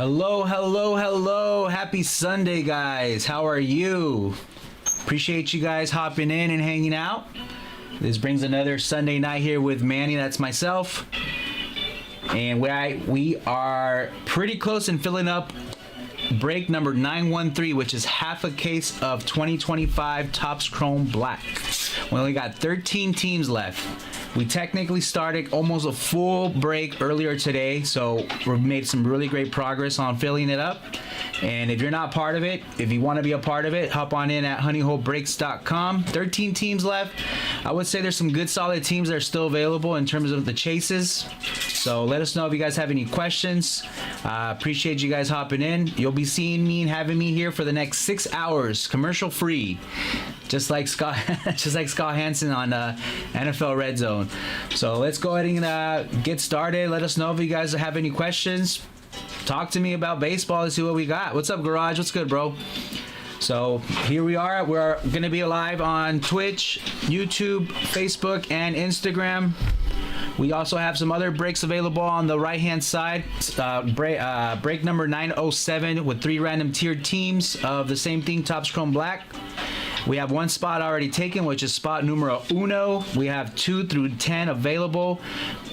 Hello, hello, hello. Happy Sunday, guys. How are you? Appreciate you guys hopping in and hanging out. This brings another Sunday night here with Manny. That's myself. And we are pretty close in filling up break number 913, which is half a case of 2025 Topps Chrome Black. We only got 13 teams left. We technically started almost a full break earlier today, so we've made some really great progress on filling it up. And if you're not part of it, if you want to be a part of it, hop on in at honeyholebreaks.com. 13 teams left. I would say there's some good solid teams that are still available in terms of the chases. So let us know if you guys have any questions. Appreciate you guys hopping in. You'll be seeing me and having me here for the next 6 hours, commercial free. Just like Scott Hansen on NFL Red Zone. So let's go ahead and get started. Let us know if you guys have any questions. Talk to me about baseball. Let's see what we got. What's up, Garage? What's good, bro? So here we are. We're going to be live on Twitch, YouTube, Facebook, and Instagram. We also have some other breaks available on the right-hand side. Break number 907 with 3 random tiered teams of the same thing, Topps Chrome Black. We have 1 spot already taken, which is spot numero uno. We have 2 through 10 available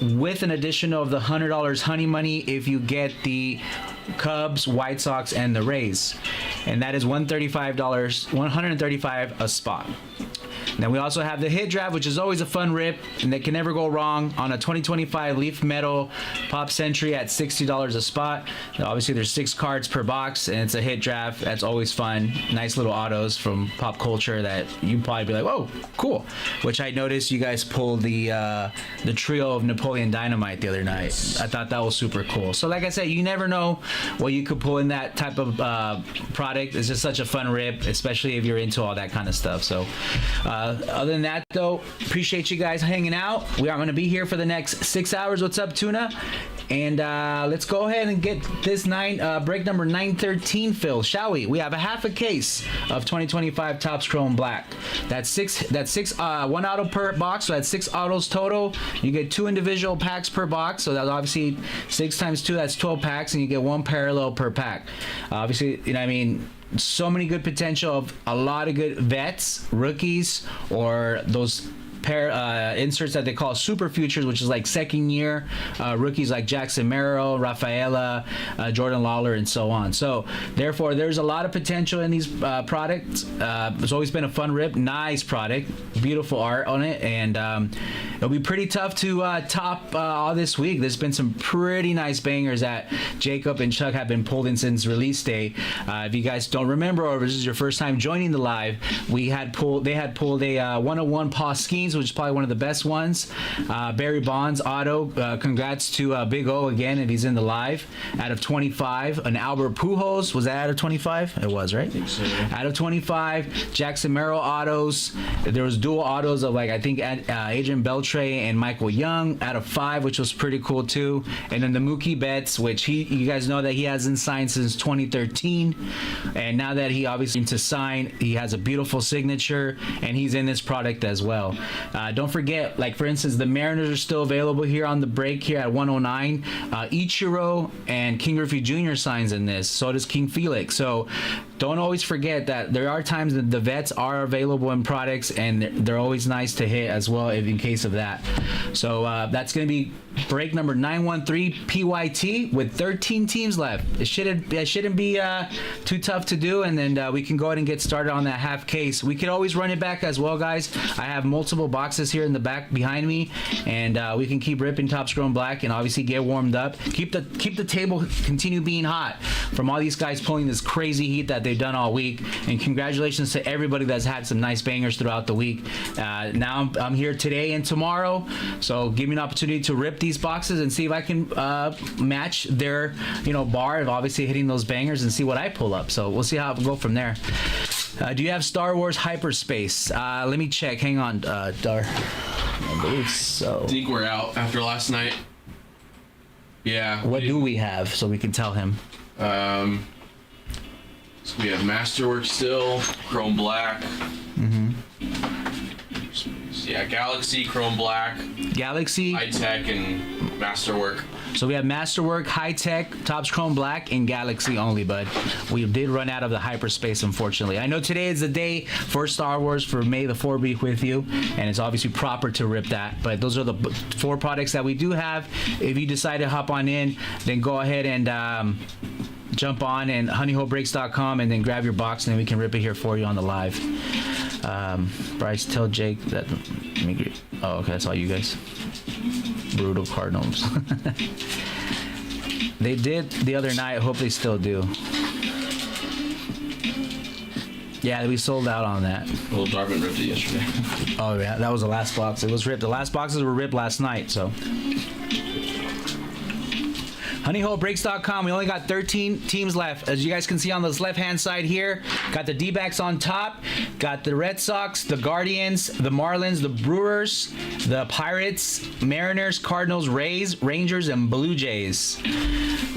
with an additional of the $100 honey money if you get the Cubs, White Sox, and the Rays. And that is $135 a spot. Then we also have the hit draft, which is always a fun rip, and that can never go wrong on a 2025 Leaf Metal Pop Century at $60 a spot. Obviously, there's 6 cards per box, and it's a hit draft. That's always fun. Nice little autos from pop culture that you'd probably be like, whoa, cool. Which I noticed you guys pulled the trio of Napoleon Dynamite the other night. I thought that was super cool. So like I said, you never know what you could pull in that type of product. It's just such a fun rip, especially if you're into all that kind of stuff. So other than that, though, appreciate you guys hanging out. We are going to be here for the next 6 hours. What's up, Tuna? And let's go ahead and get this break number 913 filled, shall we? We have a half a case of 2025 Topps Chrome Black. That's six 1 auto per box, so that's 6 autos total. You get 2 individual packs per box, so that's obviously 6 times 2, that's 12 packs, and you get 1 parallel per pack. Obviously, you know what I mean? So many good potential of a lot of good vets, rookies, or those inserts that they call super futures, which is like second year rookies like Jackson Merrill, Rafaela, Jordan Lawler, and so on. So therefore, there's a lot of potential in these products. It's always been a fun rip. Nice product, beautiful art on it, and it'll be pretty tough to top all this week. There's been some pretty nice bangers that Jacob and Chuck have been pulled in since release day. If you guys don't remember, or if this is your first time joining the live, they had pulled a 101 Paw Skeens, which is probably one of the best ones. Barry Bonds auto. Congrats to Big O again if he's in the live. Out of 25, an Albert Pujols, was that out of 25? It was, right? I think so, yeah. Out of 25, Jackson Merrill autos. There was dual autos of I think Adrian Beltre and Michael Young out of 5, which was pretty cool too. And then the Mookie Betts, which you guys know that he hasn't signed since 2013, and now that he obviously to sign, he has a beautiful signature, and he's in this product as well. Don't forget, like for instance, the Mariners are still available here on the break here at 109. Ichiro and King Griffey Jr. signs in this. So does King Felix. So don't always forget that there are times that the vets are available in products, and they're always nice to hit as well in case of that. So that's going to be break number 913 PYT with 13 teams left. It shouldn't be too tough to do, and then we can go ahead and get started on that half case. We could always run it back as well, guys. I have multiple boxes here in the back behind me, and we can keep ripping Topps Chrome Black and obviously get warmed up. Keep the table continue being hot from all these guys pulling this crazy heat that they've done all week. And congratulations to everybody that's had some nice bangers throughout the week. Now I'm here today and tomorrow, so give me an opportunity to rip these boxes and see if I can match their bar of obviously hitting those bangers and see what I pull up. So we'll see how it go from there. Do you have Star Wars Hyperspace? Let me check. Hang on, Dar. I believe so. I think we're out after last night. Yeah. What do we have so we can tell him? So we have Masterwork still, Chrome Black. Mm-hmm. Yeah, Galaxy, Chrome Black. Galaxy. High Tech and Masterwork. So we have Masterwork, High Tech, Topps Chrome Black, and Galaxy only, bud. We did run out of the hyperspace, unfortunately. I know today is the day for Star Wars for May the 4th be with you, and it's obviously proper to rip that. But those are the 4 products that we do have. If you decide to hop on in, then go ahead and jump on and honeyholebreaks.com and then grab your box, and then we can rip it here for you on the live. Bryce, tell Jake that. Oh, okay, that's all you guys. Brutal Cardinals. They did the other night. I hope they still do. Yeah, we sold out on that. Well, Darvin ripped it yesterday. Oh yeah, that was the last box. It was ripped. The last boxes were ripped last night, so. honeyholebreaks.com. We only got 13 teams left. As you guys can see on this left-hand side here, got the D-backs on top, got the Red Sox, the Guardians, the Marlins, the Brewers, the Pirates, Mariners, Cardinals, Rays, Rangers, and Blue Jays.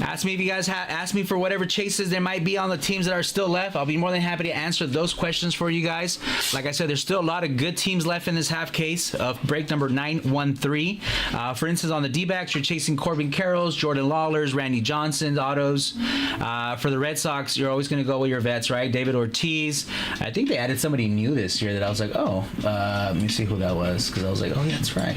Ask me if you guys ask me for whatever chases there might be on the teams that are still left. I'll be more than happy to answer those questions for you guys. Like I said, there's still a lot of good teams left in this half case of break number 913. For instance, on the D-backs, you're chasing Corbin Carrolls, Jordan Lawlers, Randy Johnson's autos. For the Red Sox, you're always going to go with your vets, right? David Ortiz. I think they added somebody new this year that I was like, oh, let me see who that was, because I was like, oh yeah, that's right.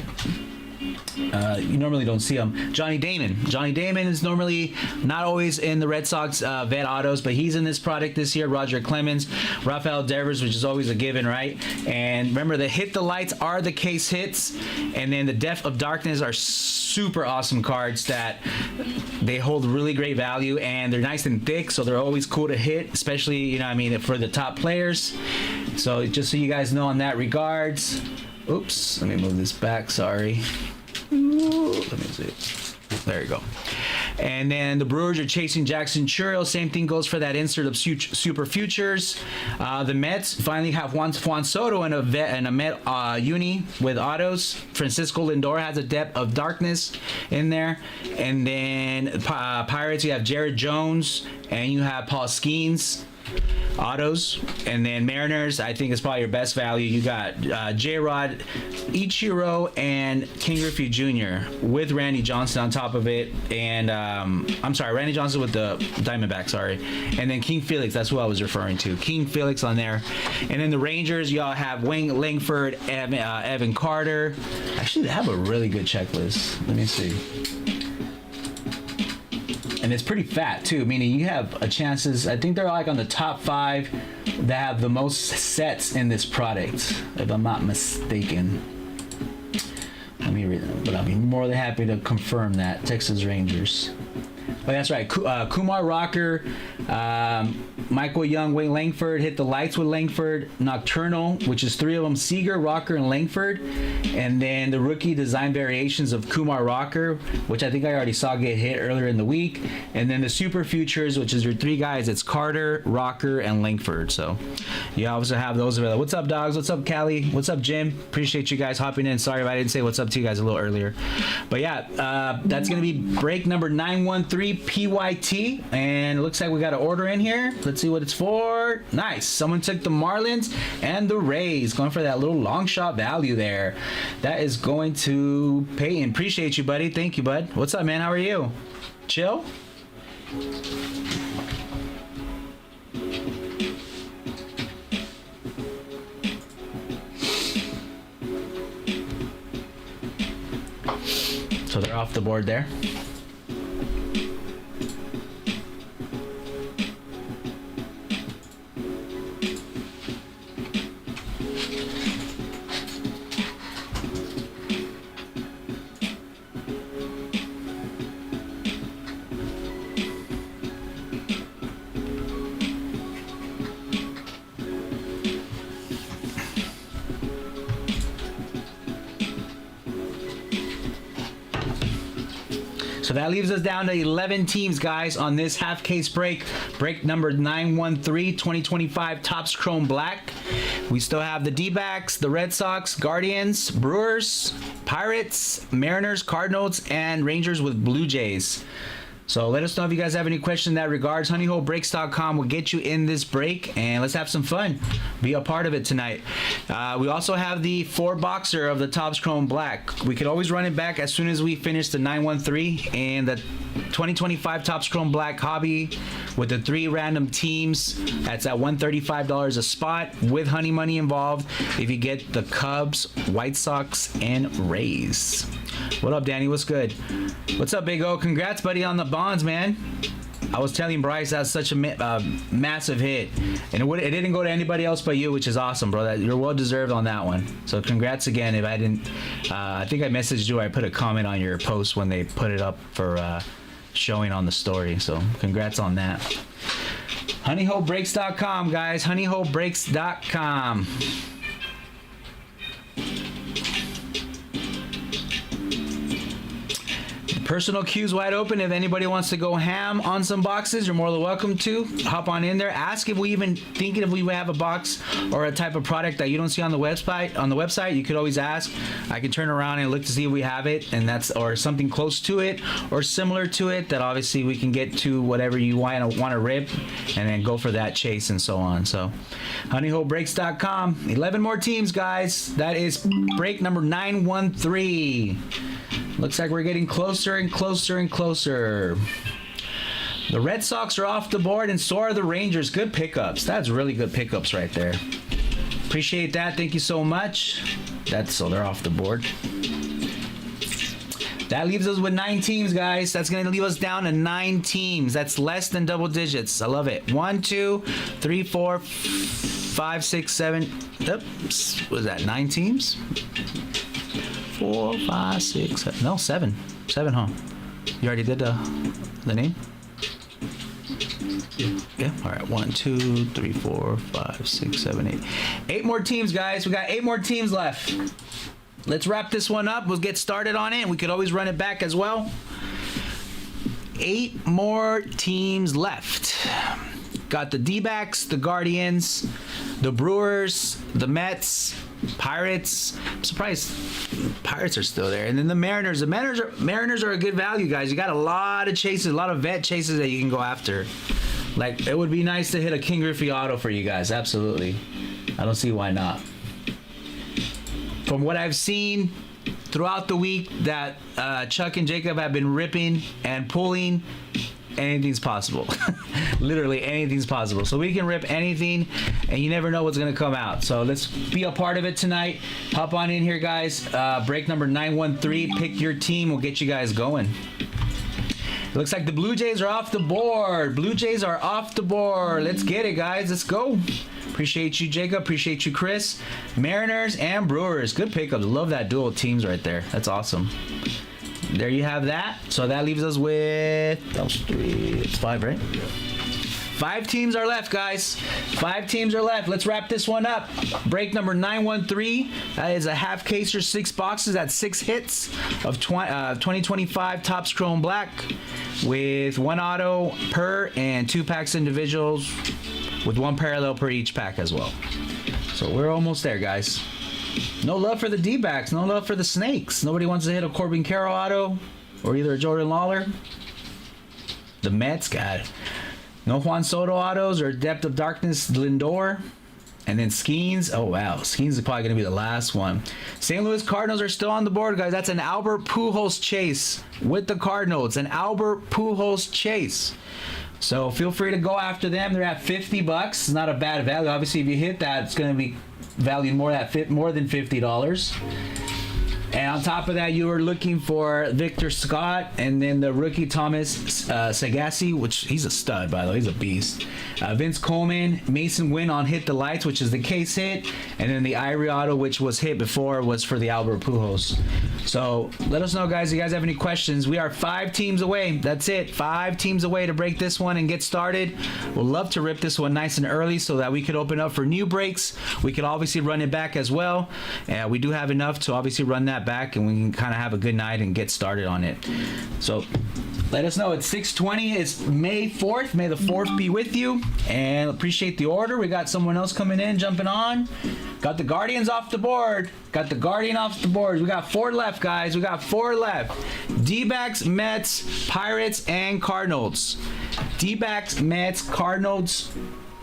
You normally don't see him. Johnny Damon. Johnny Damon is normally not always in the Red Sox vet autos, but he's in this product this year. Roger Clemens, Rafael Devers, which is always a given, right? And remember, the Hit the Lights are the case hits, and then the Depth of Darkness are super awesome cards that they hold really great value, and they're nice and thick, so they're always cool to hit, especially, you know what I mean, for the top players. So just so you guys know in that regards. Oops, let me move this back, sorry. Ooh, let me see. There you go. And then the Brewers are chasing Jackson Churrill. Same thing goes for that insert of Super Futures. The Mets finally have Juan Soto and a Met uni with autos. Francisco Lindor has a Depth of Darkness in there. And then Pirates, you have Jared Jones and you have Paul Skeens autos. And then Mariners, I think is probably your best value. You got J-Rod, Ichiro, and King Griffey Jr. with Randy Johnson on top of it. And I'm sorry, Randy Johnson with the Diamondback, sorry. And then King Felix, that's who I was referring to. King Felix on there. And then the Rangers, y'all have Wayne Langford, Evan Carter. Actually, they have a really good checklist. Let me see. And it's pretty fat too, meaning you have a chances. I think they're like on the top 5 that have the most sets in this product, if I'm not mistaken. Let me read them, but I'll be more than happy to confirm that. Texas Rangers. But that's right. Kumar Rocker, Michael Young, Wayne Langford, Hit the Lights with Langford, Nocturnal, which is 3 of them, Seager, Rocker, and Langford. And then the rookie design variations of Kumar Rocker, which I think I already saw get hit earlier in the week. And then the Super Futures, which is your 3 guys. It's Carter, Rocker, and Langford. So you also have those available. What's up, dogs? What's up, Callie? What's up, Jim? Appreciate you guys hopping in. Sorry if I didn't say what's up to you guys a little earlier. But yeah, that's going to be break number 913. PYT, and it looks like we got an order in here. Let's see what it's for. Nice. Someone took the Marlins and the Rays, going for that little long shot value there. That is going to Peyton. Appreciate you, buddy. Thank you, bud. What's up, man? How are you? Chill? So they're off the board there. So that leaves us down to 11 teams, guys, on this half case break. Break number 913, 2025 Topps Chrome Black. We still have the D-backs, the Red Sox, Guardians, Brewers, Pirates, Mariners, Cardinals, and Rangers with Blue Jays. So let us know if you guys have any questions in that regards. honeyholebreaks.com will get you in this break, and let's have some fun. Be a part of it tonight. We also have the 4-boxer of the Topps Chrome Black. We could always run it back as soon as we finish the 913 and the 2025 Topps Chrome Black Hobby with the 3 random teams. That's at $135 a spot with honey money involved if you get the Cubs, White Sox, and Rays. What up, Danny? What's good? What's up, Big O? Congrats, buddy, on the bonds, man. I was telling Bryce that's such a massive hit, and it didn't go to anybody else but you, which is awesome, bro. You're well deserved on that one. So congrats again. If I didn't, I think I messaged you. I put a comment on your post when they put it up for showing on the story. So congrats on that. honeyholebreaks.com, guys. honeyholebreaks.com. Personal queue's wide open. If anybody wants to go ham on some boxes, you're more than welcome to. Hop on in there. Ask if we even thinking if we have a box or a type of product that you don't see on the website. On the website, you could always ask. I can turn around and look to see if we have it, and that's or something close to it or similar to it that obviously we can get to whatever you want to rip, and then go for that chase and so on. So, honeyholebreaks.com. 11 more teams, guys. That is break number 913. Looks like we're getting closer and closer and closer. The Red Sox are off the board, and so are the Rangers. Good pickups. That's really good pickups right there. Appreciate that. Thank you so much. So they're off the board. That leaves us with 9 teams, guys. That's going to leave us down to 9 teams. That's less than double digits. I love it. 1, 2, 3, 4, 5, 6, 7. Oops. What was that? 9 teams? 4, 5, 6, 7. No, 7. 7, huh? You already did the name? Yeah. All right. 1, 2, 3, 4, 5, 6, 7, 8. 8 more teams, guys. We got 8 more teams left. Let's wrap this one up. We'll get started on it. We could always run it back as well. 8 more teams left. Got the D-backs, the Guardians, the Brewers, the Mets, Pirates. I'm surprised Pirates are still there. And then the Mariners. The Mariners are a good value, guys. You got a lot of chases, a lot of vet chases that you can go after. Like, it would be nice to hit a King Griffey auto for you guys. Absolutely. I don't see why not. From what I've seen throughout the week that Chuck and Jacob have been ripping and pulling, anything's possible. Literally anything's possible. So we can rip anything, and you never know what's going to come out. So let's be a part of it tonight. Hop on in here, guys. Break number 913. Pick your team. We'll get you guys going. It looks like the Blue Jays are off the board. Blue Jays are off the board. Let's get it, guys. Let's go. Appreciate you, Jacob. Appreciate you, Chris. Mariners and Brewers. Good pickups. Love that dual teams right there. That's awesome. There you have that. So that leaves us with it's 5, right? 5 teams are left, guys. 5 teams are left. Let's wrap this one up. Break number 913. That is a half case or 6 boxes. That's 6 hits of 2025 Topps Chrome Black with 1 auto per and 2 packs individuals with 1 parallel per each pack as well. So we're almost there, guys. No love for the D-backs. No love for the Snakes. Nobody wants to hit a Corbin Carroll auto or either a Jordan Lawler. The Mets got it. No Juan Soto autos or Depth of Darkness Lindor. And then Skeens. Oh, wow. Skeens is probably going to be the last one. St. Louis Cardinals are still on the board, guys. That's an Albert Pujols chase with the Cardinals. An Albert Pujols chase. So feel free to go after them. They're at $50. It's not a bad value. Obviously, if you hit that, it's going to be valued more than $50. And on top of that, you were looking for Victor Scott and then the rookie Thomas Sagassi, which he's a stud, by the way. He's a beast. Vince Coleman, Mason Wynn on Hit the Lights, which is the case hit. And then the Irie auto, which was hit before, was for the Albert Pujols. So let us know, guys, if you guys have any questions. We are 5 teams away. That's it. 5 teams away to break this one and get started. We'll love to rip this one nice and early so that we could open up for new breaks. We could obviously run it back as well. We do have enough to obviously run that that back, and we can kind of have a good night and get started on it. So let us know. It's 6:20. It's May 4th. May the 4th be with you. And appreciate the order. We got someone else coming in, jumping on. Got the Guardians off the board. Got the Guardian off the board. We got 4 left, guys. We got 4 left. D-backs, Mets, Pirates, and Cardinals. D-backs, Mets, Cardinals,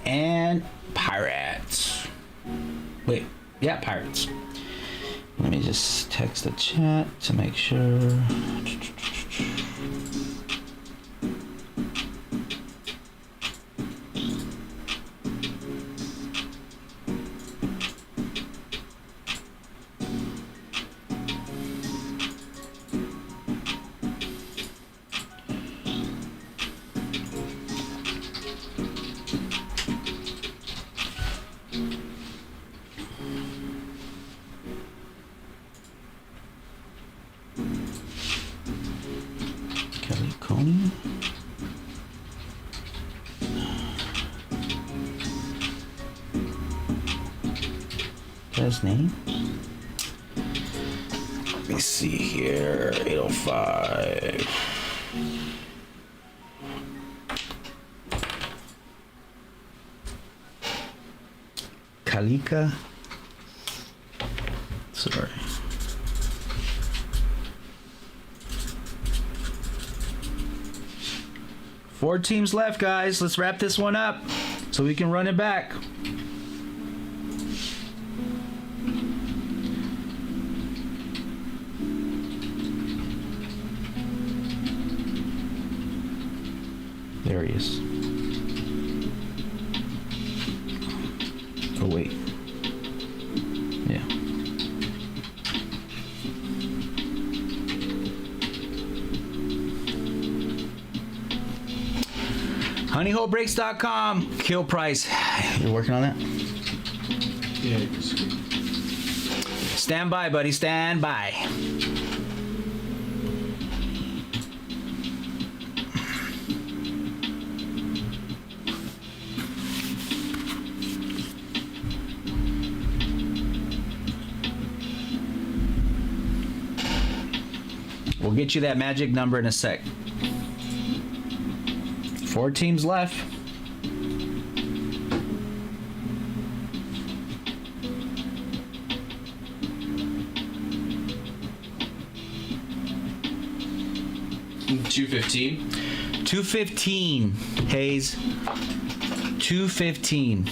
and Pirates. Wait. Yeah, Pirates. Let me just text the chat to make sure. His name? Let me see here. 805. Kalika. Sorry. Four teams left, guys. Let's wrap this one up so we can run it back. There he is. Oh, wait. Yeah. HoneyHoleBreaks.com. Kill price. You're working on that? Yeah. Stand by, buddy. Stand by. We'll get you that magic number in a sec. 4 teams left. $215. 215, Hayes. 215.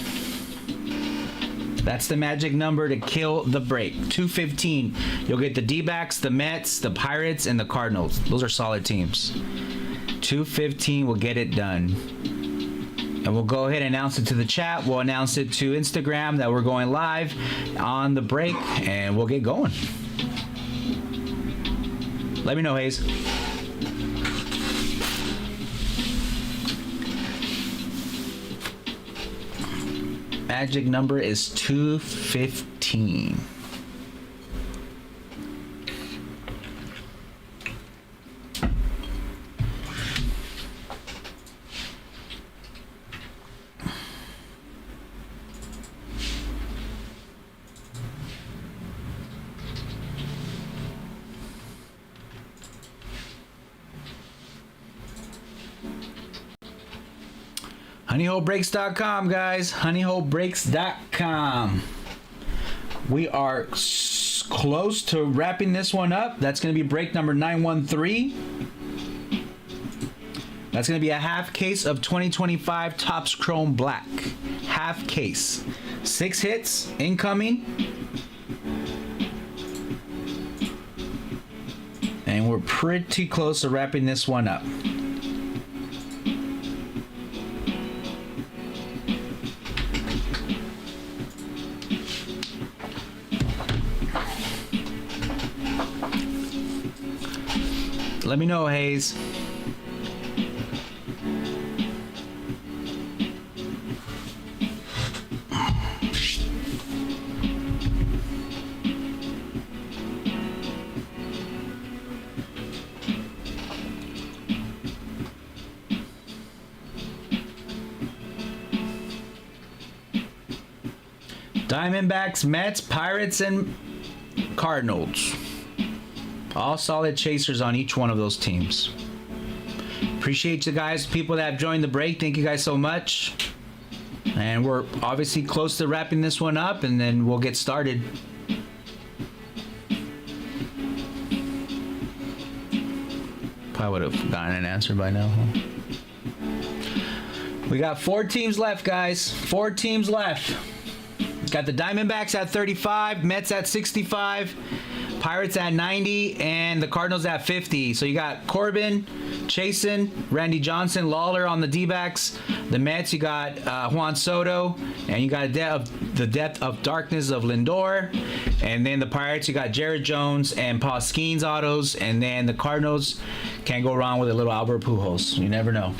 That's the magic number to kill the break. 215. You'll get the D-backs, the Mets, the Pirates, and the Cardinals. Those are solid teams. 215 will get it done. And we'll go ahead and announce it to the chat. We'll announce it to Instagram that we're going live on the break, and we'll get going. Let me know, Hayes. Magic number is 215. HoneyHoleBreaks.com, guys. HoneyHoleBreaks.com. We are close to wrapping this one up. That's going to be break number 913. That's going to be a half case of 2025 Topps Chrome Black. Half case. 6 hits incoming. And we're pretty close to wrapping this one up. Let me know, Hayes. Diamondbacks, Mets, Pirates, and Cardinals. All solid chasers on each one of those teams. Appreciate you guys, people that have joined the break. Thank you guys so much. And we're obviously close to wrapping this one up, and then we'll get started. Probably would have gotten an answer by now, huh? We got 4 teams left, guys. 4 teams left. Got the Diamondbacks at 35, Mets at 65, Pirates at 90, and the Cardinals at 50. So you got Corbin, Chasen, Randy Johnson, Lawler on the D-backs. The Mets, you got Juan Soto, and you got the depth of darkness of Lindor. And then the Pirates, you got Jared Jones and Paul Skeens autos. And then the Cardinals, can't go wrong with a little Albert Pujols. You never know.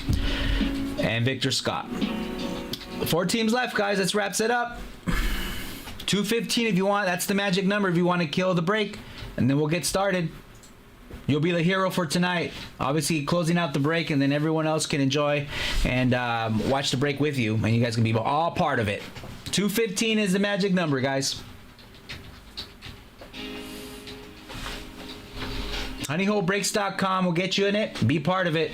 And Victor Scott. 4 teams left, guys. That wraps it up. 215 if you want. That's the magic number if you want to kill the break. And then we'll get started. You'll be the hero for tonight. Obviously, closing out the break, and then everyone else can enjoy and watch the break with you. And you guys can be all part of it. 215 is the magic number, guys. HoneyHoleBreaks.com will get you in it. Be part of it.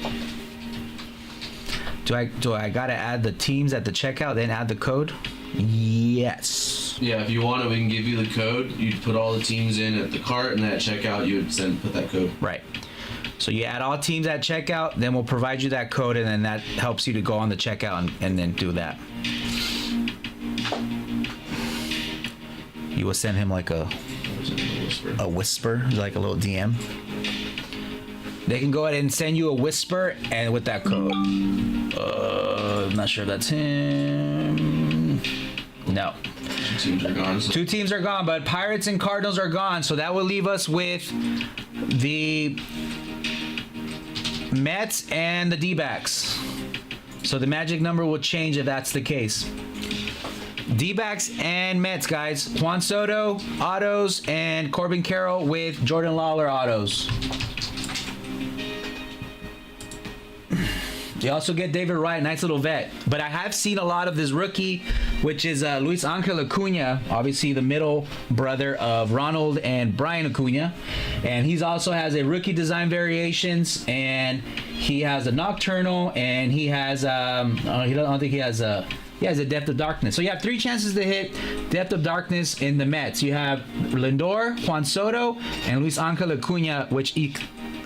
Do I gotta add the teams at the checkout, then add the code? Yes. Yeah, if you want it, we can give you the code. You'd put all the teams in at the cart, and then at checkout, you would put that code. Right. So you add all teams at checkout, then we'll provide you that code, and then that helps you to go on the checkout and then do that. You will send him like a whisper, like a little DM. They can go ahead and send you a whisper, and with that code. I'm not sure if that's him. No. 2 teams are gone. 2 teams are gone, but Pirates and Cardinals are gone. So that will leave us with the Mets and the D-backs. So the magic number will change if that's the case. D-backs and Mets, guys. Juan Soto, autos, and Corbin Carroll with Jordan Lawler autos. You also get David Wright, nice little vet. But I have seen a lot of this rookie, which is Luis Angel Acuna, obviously the middle brother of Ronald and Brian Acuna. And he also has a rookie design variations, and he has a nocturnal, and he has, I don't think he has a depth of darkness. So you have 3 chances to hit depth of darkness in the Mets. You have Lindor, Juan Soto, and Luis Angel Acuna, which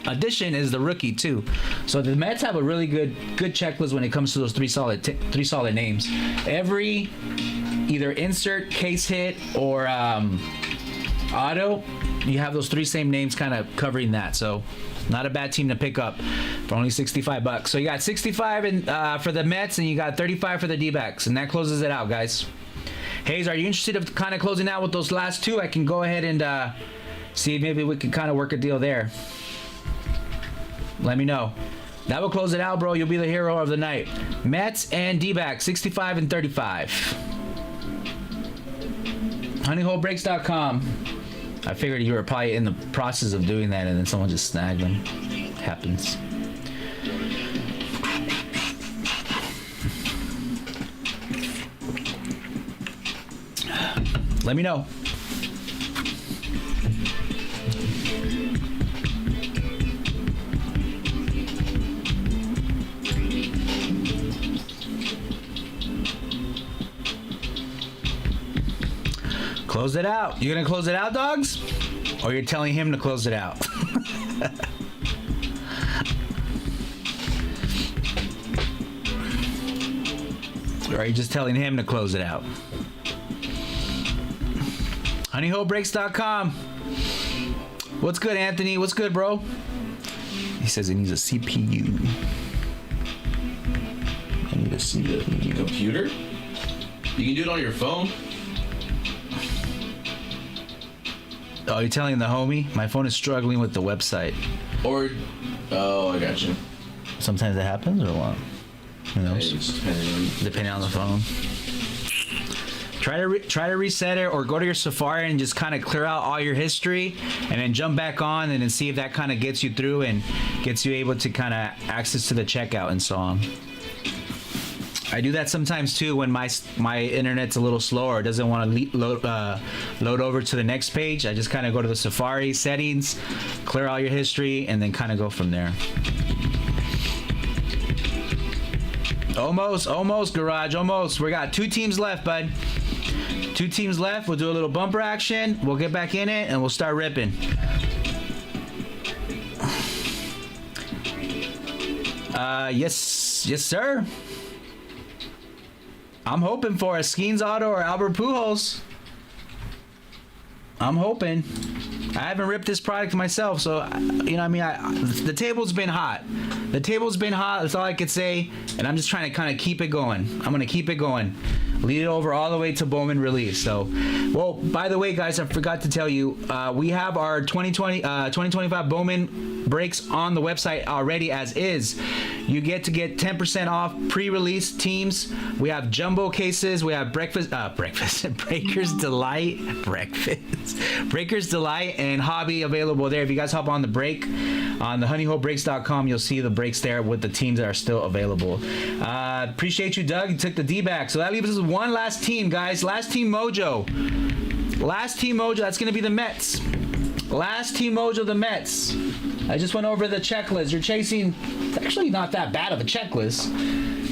addition is the rookie too. So the Mets have a really good checklist when it comes to those three solid names. Every either insert, case hit, or auto, you have those 3 same names kind of covering that. So not a bad team to pick up for only $65. So you got 65 for the Mets, and you got 35 for the D-backs, and that closes it out, guys. Hayes, are you interested in kind of closing out with those last 2? I can go ahead and see if maybe we can kind of work a deal there. Let me know. That will close it out, bro. You'll be the hero of the night. Mets and D-backs, 65 and 35. HoneyHoleBreaks.com. I figured you were probably in the process of doing that, and then someone just snagged them. Happens. Let me know. Close it out. You gonna close it out, dogs? Or you're telling him to close it out? Or are you just telling him to close it out? HoneyHoleBreaks.com. What's good, Anthony? What's good, bro? He says he needs a CPU. I need a CPU. Computer? You can do it on your phone. Oh, you're telling the homie? My phone is struggling with the website. Or, I got you. Sometimes it happens, or what? Who knows? Depending on the phone. Try to reset it, or go to your Safari and just kind of clear out all your history, and then jump back on and then see if that kind of gets you through and gets you able to kind of access to the checkout and so on. I do that sometimes too when my internet's a little slow or doesn't want to load over to the next page. I just kind of go to the Safari settings, clear all your history, and then kind of go from there. Almost, Garage, almost. We got 2 teams left, bud. 2 teams left. We'll do a little bumper action. We'll get back in it, and we'll start ripping. Yes, sir. I'm hoping for a Skeens Auto or Albert Pujols. I'm hoping. I haven't ripped this product myself, so you know, I mean, the table's been hot. The table's been hot. That's all I could say, and I'm just trying to kind of keep it going. I'm gonna keep it going. Lead it over all the way to Bowman release. So, well, by the way, guys, I forgot to tell you, we have our 2025 Bowman breaks on the website already as is. You get 10% off pre-release teams. We have jumbo cases. We have Breakers Delight, and Hobby available there. If you guys hop on the break on the honeyholebreaks.com, you'll see the breaks there with the teams that are still available. Appreciate you, Doug. You took the D-back. So that leaves us with one last team, guys. Last team mojo. That's going to be the Mets. Last team mojo, the Mets. I just went over the checklist. You're chasing. It's actually not that bad of a checklist.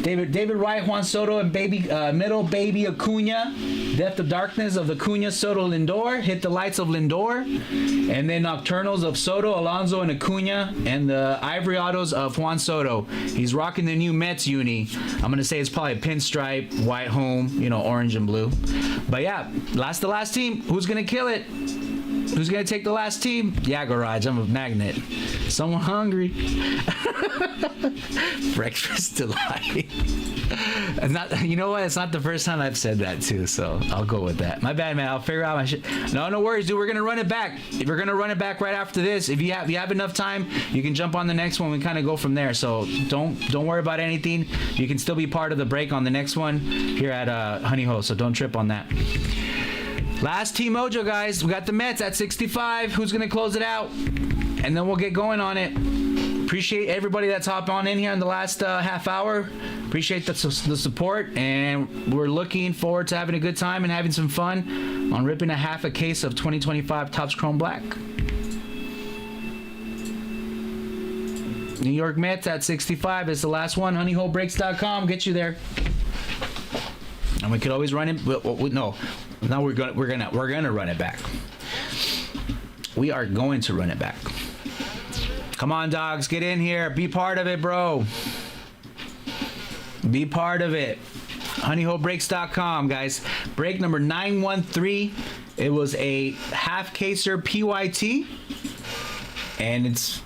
David Wright, Juan Soto, and middle baby Acuna. Depth of Darkness of Acuna, Soto, Lindor. Hit the Lights of Lindor. And then Nocturnals of Soto, Alonso, and Acuna. And the Ivory Autos of Juan Soto. He's rocking the new Mets uni. I'm going to say it's probably a pinstripe, white home, you know, orange and blue. But yeah, the last team. Who's going to kill it? Who's going to take the last team? Yeah, Garage. I'm a magnet. Someone hungry. Breakfast Delight. You know what? It's not the first time I've said that too, so I'll go with that. My bad, man. I'll figure out my shit. No worries, dude. We're gonna run it back. We're gonna run it back right after this. If you have enough time, you can jump on the next one. We kind of go from there. So don't worry about anything. You can still be part of the break on the next one here at Honey Hole. So don't trip on that. Last team mojo, guys. We got the Mets at 65. Who's gonna close it out? And then we'll get going on it. Appreciate everybody that's hopped on in here in the last half hour. Appreciate the support, and we're looking forward to having a good time and having some fun on ripping half a case of 2025 Topps Chrome Black. New York Mets at 65 is the last one. honeyholebreaks.com, get you there. And we could always run it. No, we're gonna run it back. We are going to run it back. Come on, dogs, get in here. Be part of it, bro. Be part of it. honeyholebreaks.com, guys. Break number 913. It was a half caser PYT, and it's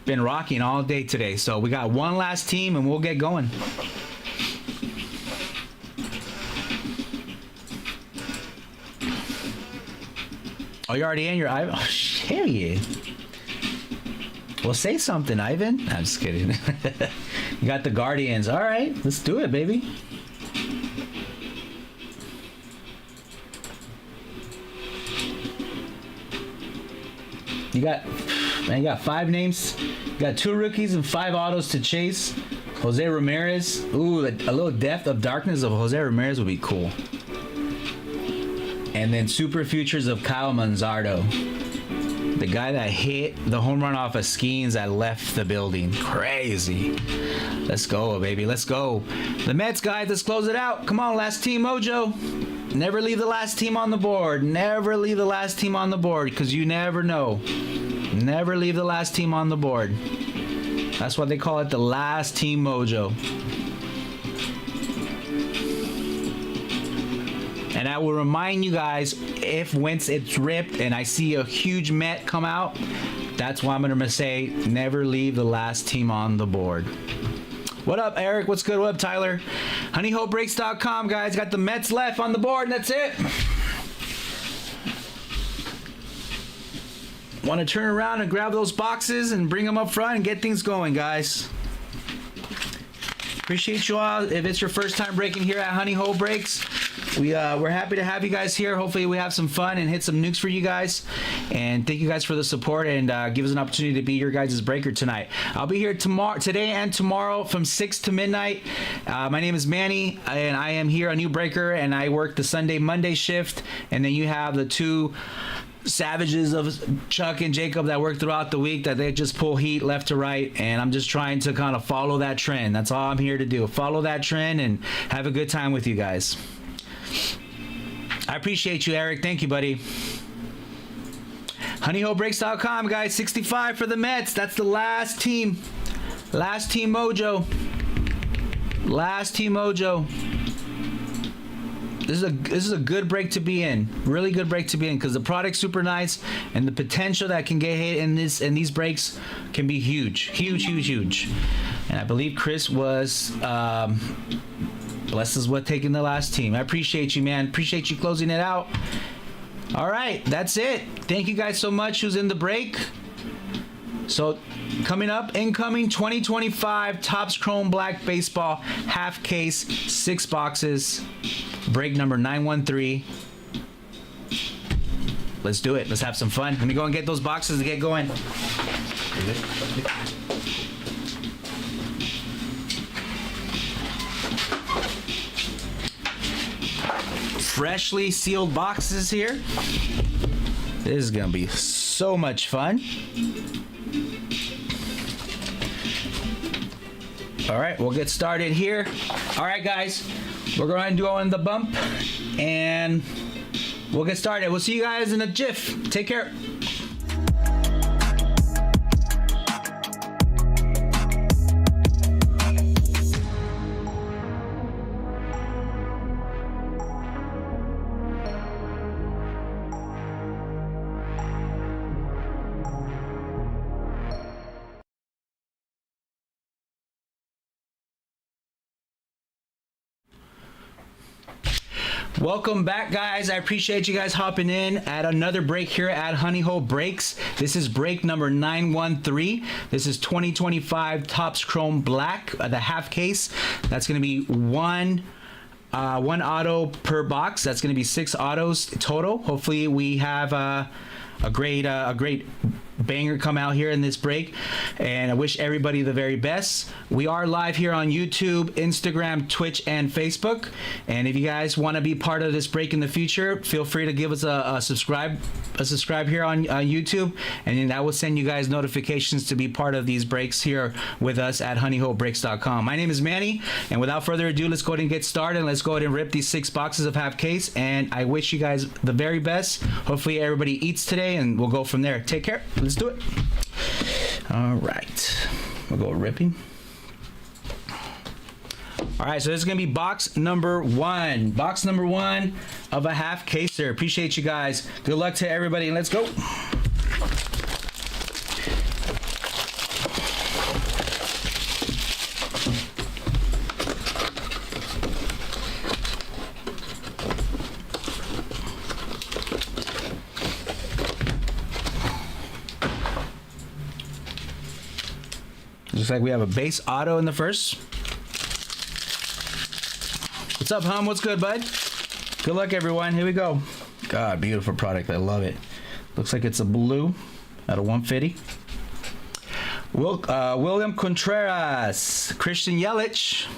been rocking all day today. So we got one last team, and we'll get going. Oh, you're already in your Ivan? Oh, shit, yeah. Well, say something, Ivan. I'm just kidding. You got the Guardians. All right, let's do it, baby. You got 5 names. You got 2 rookies and 5 autos to chase. Jose Ramirez. Ooh, a little Depth of Darkness of Jose Ramirez would be cool. And then Super Futures of Kyle Manzardo. The guy that hit the home run off of Skeens that left the building. Crazy. Let's go, baby. Let's go. The Mets, guys. Let's close it out. Come on, last team mojo. Never leave the last team on the board. Never leave the last team on the board, because you never know. Never leave the last team on the board. That's why they call it the last team mojo. And I will remind you guys, once it's ripped and I see a huge Met come out, that's why I'm going to say never leave the last team on the board. What up, Eric? What's good? What up, Tyler? honeyholebreaks.com, guys. Got the Mets left on the board, and that's it. Want to turn around and grab those boxes and bring them up front and get things going, guys. Appreciate you all. If it's your first time breaking here at Honey Hole Breaks, we're happy to have you guys here. Hopefully we have some fun and hit some nukes for you guys. And thank you guys for the support and give us an opportunity to be your guys' breaker tonight. I'll be here today and tomorrow from 6 to midnight. My name is Manny, and I am here a new breaker, and I work the Sunday-Monday shift. And then you have the two savages of Chuck and Jacob that work throughout the week that they just pull heat left to right, and I'm just trying to kind of follow that trend. That's all I'm here to do. Follow that trend and have a good time with you guys. I appreciate you, Eric. Thank you, buddy. HoneyHoleBreaks.com, guys. 65 for the Mets. That's the last team. Last team mojo. Last team mojo. This is a good break to be in. Really good break to be in because the product's super nice and the potential that can get hit in these breaks can be huge. Huge. And I believe Chris was blessed us with taking the last team. I appreciate you, man. Appreciate you closing it out. All right, that's it. Thank you guys so much who's in the break. So coming up, incoming 2025 Topps Chrome Black Baseball half case, 6 boxes, break number 913. Let's do it. Let's have some fun. Let me go and get those boxes to get going. Freshly sealed boxes here. This is gonna be so much fun. All right, we'll get started here. All right, guys, we're going to go on the bump and we'll get started. We'll see you guys in a jiff. Take care. Welcome back, guys. I appreciate you guys hopping in at another break here at Honey Hole Breaks. This is break number 913. This is 2025 Topps Chrome Black, the half case. That's going to be one auto per box. That's going to be 6 autos total. Hopefully we have a great banger come out here in this break, and I wish everybody the very best. We are live here on YouTube, Instagram, Twitch, and Facebook, and if you guys want to be part of this break in the future, feel free to give us a subscribe here on YouTube, and then that will send you guys notifications to be part of these breaks here with us at honeyholebreaks.com. My name is Manny, and without further ado, let's go ahead and get started. Let's go ahead and rip these 6 boxes of half case, and I wish you guys the very best. Hopefully everybody eats today, and we'll go from there. Take care. Let's do it. All right, we'll go ripping. All right, so this is gonna be box number 1. Box number 1 of a half caser. Appreciate you guys. Good luck to everybody. Let's go. Looks like we have a base auto in the first. What's up, Hum? What's good, bud? Good luck, everyone. Here we go. God, beautiful product. I love it. Looks like it's a blue out of 150. William Contreras, Christian Yelich,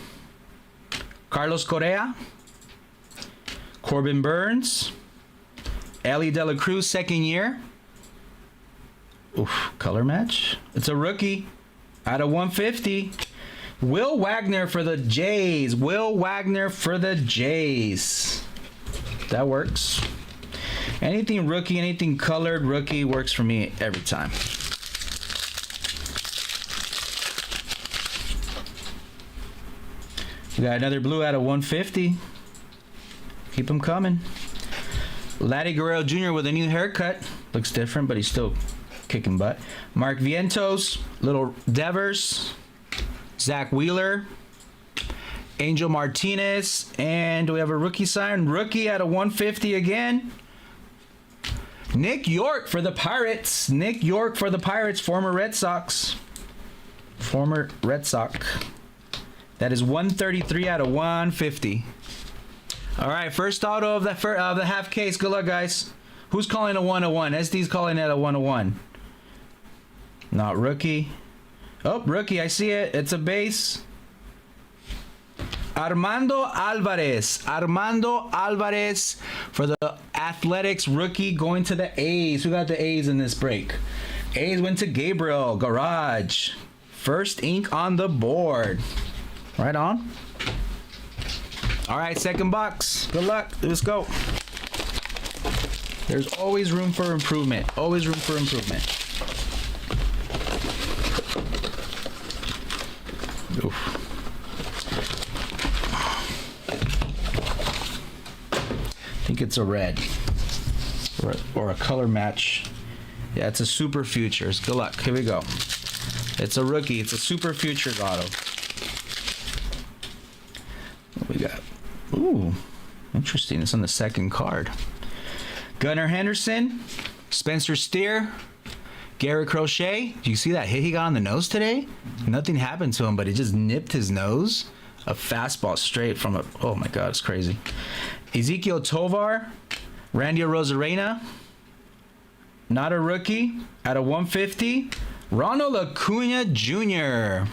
Carlos Correa, Corbin Burns, Ellie De La Cruz, second year. Oof, color match. It's a rookie. Out of 150, Will Wagner for the Jays. Will Wagner for the Jays. That works. Anything rookie, anything colored rookie works for me every time. We got another blue out of 150. Keep them coming. Vladdy Guerrero Jr. with a new haircut. Looks different, but he's still kicking butt. Mark Vientos, Little Devers, Zach Wheeler, Angel Martinez, and do we have a rookie sign? Rookie out of 150 again. Nick York for the Pirates. Nick York for the Pirates, former Red Sox. Former Red Sox. That is 133 out of 150. All right, first auto of the half case. Good luck, guys. Who's calling a 101? SD's calling it a 101. Not rookie. Oh, rookie, I see it. It's a base. Armando Alvarez. Armando Alvarez for the Athletics rookie going to the A's. Who got the A's in this break? A's went to Gabriel Garage. First ink on the board. Right on. All right, second box. Good luck. Let's go. There's always room for improvement. Always room for improvement. Oof. I think it's a red or a color match. Yeah, it's a Super Futures. Good luck. Here we go. It's a rookie. It's a Super Futures auto. What we got? Ooh, interesting. It's on the second card. Gunnar Henderson, Spencer Steer, Gary Crochet. Do you see that hit he got on the nose today? Nothing happened to him, but it just nipped his nose. A fastball straight from a... Oh my God, it's crazy. Ezekiel Tovar, Randy Rosarena, not a rookie, at a 150. Ronald Acuna Jr.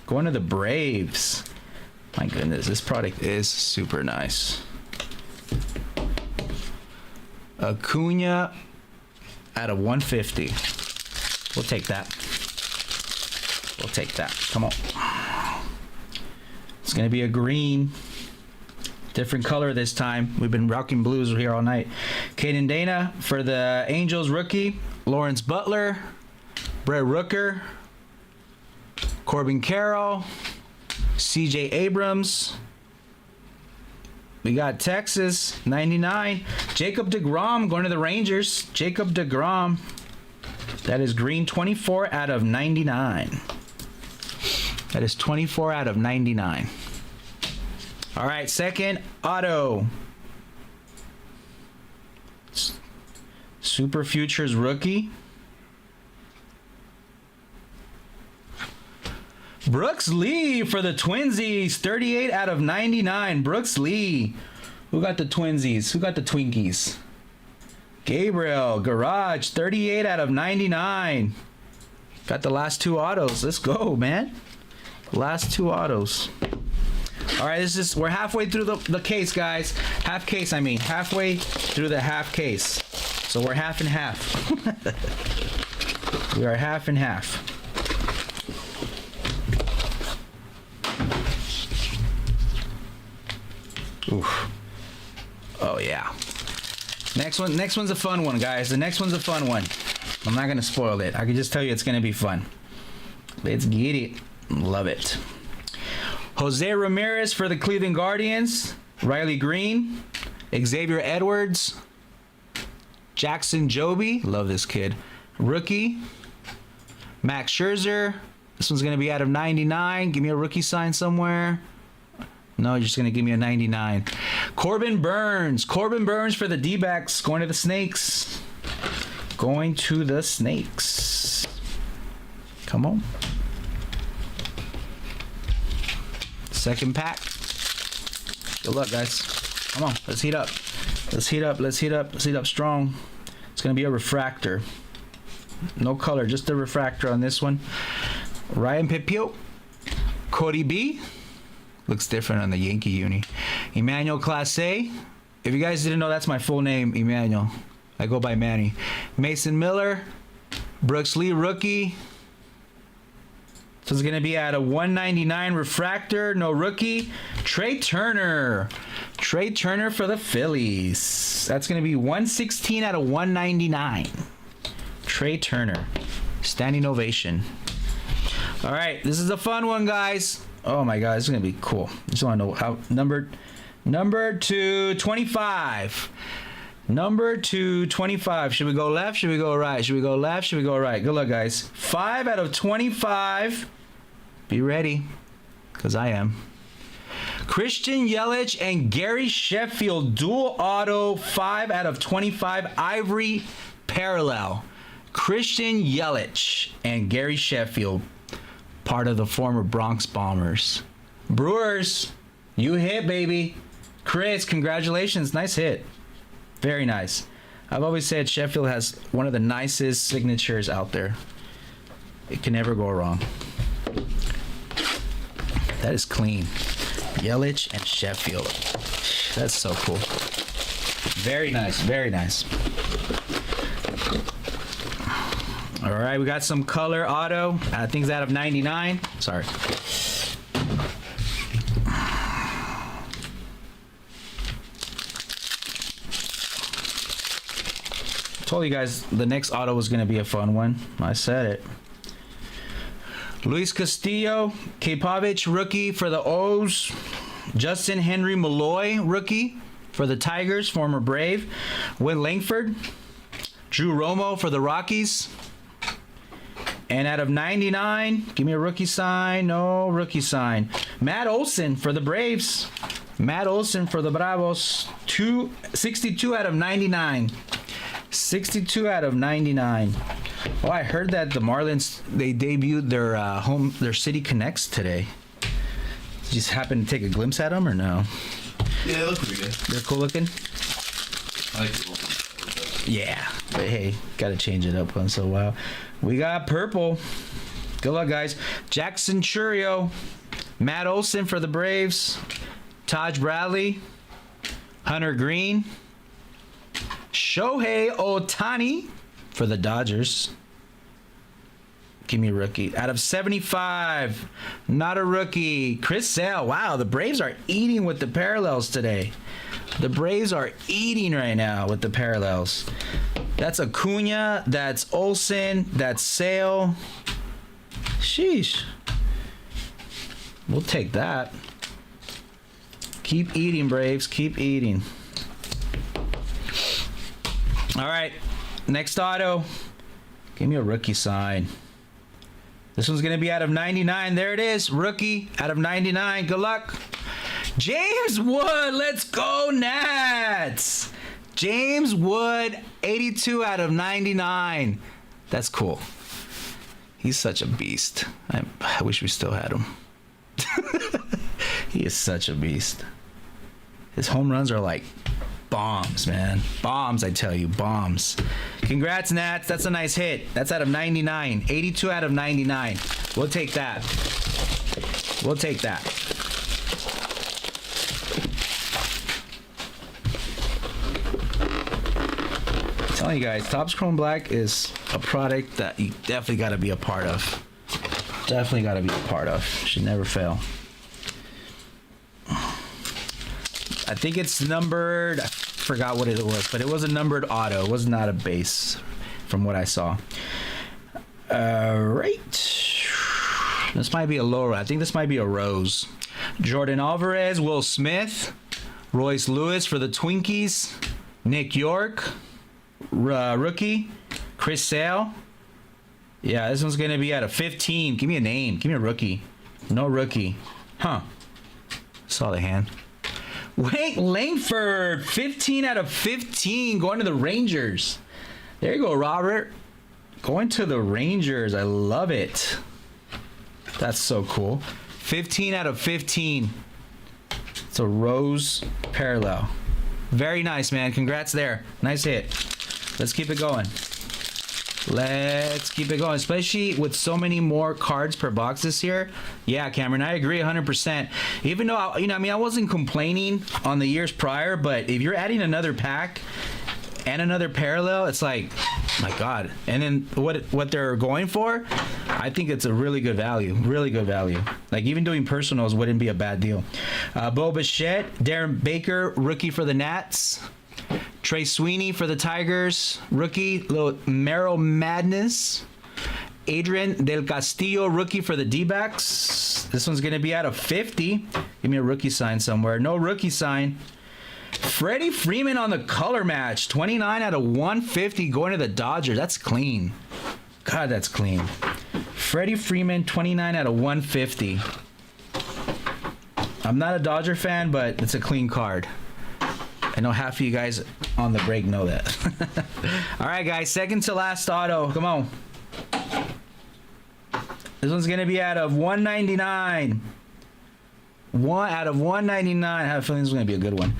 going to the Braves. My goodness, this product is super nice. Acuna at a 150. We'll take that. We'll take that. Come on. It's going to be a green. Different color this time. We've been rocking blues here all night. Caden Dana for the Angels rookie. Lawrence Butler. Brett Rooker. Corbin Carroll. CJ Abrams. We got Texas, 99. Jacob deGrom going to the Rangers. Jacob deGrom. That is green, 24 out of 99. That is 24 out of 99. All right, second auto. Super Futures rookie. Brooks Lee for the Twinsies, 38 out of 99. Brooks Lee. Who got the Twinsies? Who got the Twinkies? Gabriel Garage, 38 out of 99. Got the last two autos. Let's go, man. Last two autos. All right, we're halfway through the case, guys. Half case, I mean. Halfway through the half case. So we're half and half. We are half and half. Oof. Oh yeah. Next one's a fun one, guys. The next one's a fun one. I'm not gonna spoil it. I can just tell you it's gonna be fun. Let's get it. Love it. Jose Ramirez for the Cleveland Guardians. Riley Green. Xavier Edwards. Jackson Joby. Love this kid. Rookie. Max Scherzer. This one's gonna be out of 99. Give me a rookie sign somewhere. No, you're just going to give me a 99. Corbin Burns. Corbin Burns for the D-backs. Going to the Snakes. Going to the Snakes. Come on. Second pack. Good luck, guys. Come on. Let's heat up. Let's heat up. Let's heat up. Let's heat up strong. It's going to be a refractor. No color. Just a refractor on this one. Ryan Pipio. Cody B. Looks different on the Yankee uni. Emmanuel Clase. If you guys didn't know, that's my full name, Emmanuel. I go by Manny. Mason Miller. Brooks Lee, rookie. So it's going to be at a 199 refractor. No rookie. Trey Turner. Trey Turner for the Phillies. That's going to be 116 out of 199. Trey Turner. Standing ovation. All right. This is a fun one, guys. Oh my God, this is gonna be cool. Just want to know how number 225. Number 225. Should we go left? Should we go right? Should we go left? Should we go right? Good luck, guys. 5 out of 25. Be ready, because I am. Christian Yelich and Gary Sheffield dual auto. 5 out of 25. Ivory parallel. Christian Yelich and Gary Sheffield. Part of the former Bronx Bombers. Brewers, you hit, baby. Chris, congratulations. Nice hit. Very nice. I've always said Sheffield has one of the nicest signatures out there. It can never go wrong. That is clean. Yelich and Sheffield. That's so cool. Very nice. Very nice. All right, we got some color auto. I think it's out of 99. Sorry. Told you guys the next auto was going to be a fun one. I said it. Luis Castillo, Kapovich, rookie for the O's. Justin Henry Malloy, rookie for the Tigers, former Brave. Will Langford. Drew Romo for the Rockies. And out of 99, give me a rookie sign. No rookie sign. Matt Olson for the Braves. Matt Olson for the Bravos. 62 out of 99. 62 out of 99. Oh, I heard that the Marlins, they debuted their City Connects today. Did you just happen to take a glimpse at them or no? Yeah, they look pretty good. They're cool looking? I like it. Yeah, but hey, gotta change it up once in a while. We got purple. Good luck, guys. Jackson Churio, Matt Olson for the Braves, Taj Bradley, Hunter Green, Shohei Ohtani for the Dodgers. Give me a rookie. Out of 75, not a rookie. Chris Sale. Wow, the Braves are eating with the parallels today. The Braves are eating right now with the parallels. That's Acuna. That's Olsen. That's Sale. Sheesh. We'll take that. Keep eating, Braves. Keep eating. All right. Next auto. Give me a rookie sign. This one's going to be out of 99. There it is. Rookie out of 99. Good luck. James Wood. Let's go, Nats. James Wood, 82 out of 99. That's cool. He's such a beast. I wish we still had him. He is such a beast. His home runs are like bombs, man. Bombs, I tell you. Bombs. Congrats, Nats. That's a nice hit. That's out of 99. 82 out of 99. We'll take that. We'll take that. I'm telling you guys, Topps Chrome Black is a product that you definitely got to be a part of. Definitely got to be a part of. Should never fail. I think it's numbered. I forgot what it was, but it was a numbered auto. It was not a base from what I saw. Right. This might be a low. I think this might be a rose. Jordan Alvarez, Will Smith, Royce Lewis for the Twinkies, Nick York, rookie, Chris Sale. Yeah, this one's going to be out of 15. Give me a name. Give me a rookie. No rookie. Huh. Saw the hand. Wait, Langford, 15 out of 15, going to the Rangers. There you go, Robert. Going to the Rangers. I love it. That's so cool. 15 out of 15. It's a rose parallel. Very nice, man. Congrats there. Nice hit. Let's keep it going. Let's keep it going, especially with so many more cards per box this year. Yeah, Cameron, I agree 100%. Even though, I wasn't complaining on the years prior, but if you're adding another pack and another parallel, it's like, my God. And then what they're going for, I think it's a really good value. Really good value. Like, even doing personals wouldn't be a bad deal. Bo Bichette, Darren Baker, rookie for the Nats. Trey Sweeney for the Tigers, rookie. Little Merrill Madness. Adrian Del Castillo, rookie for the D-backs. This one's going to be out of 50. Give me a rookie sign somewhere. No rookie sign. Freddie Freeman on the color match. 29 out of 150 going to the Dodgers. That's clean. God, that's clean. Freddie Freeman, 29 out of 150. I'm not a Dodger fan, but it's a clean card. I know half of you guys on the break know that. All right, guys. Second to last auto. Come on. This one's going to be out of 199. 1 out of 199. I have a feeling this is going to be a good one.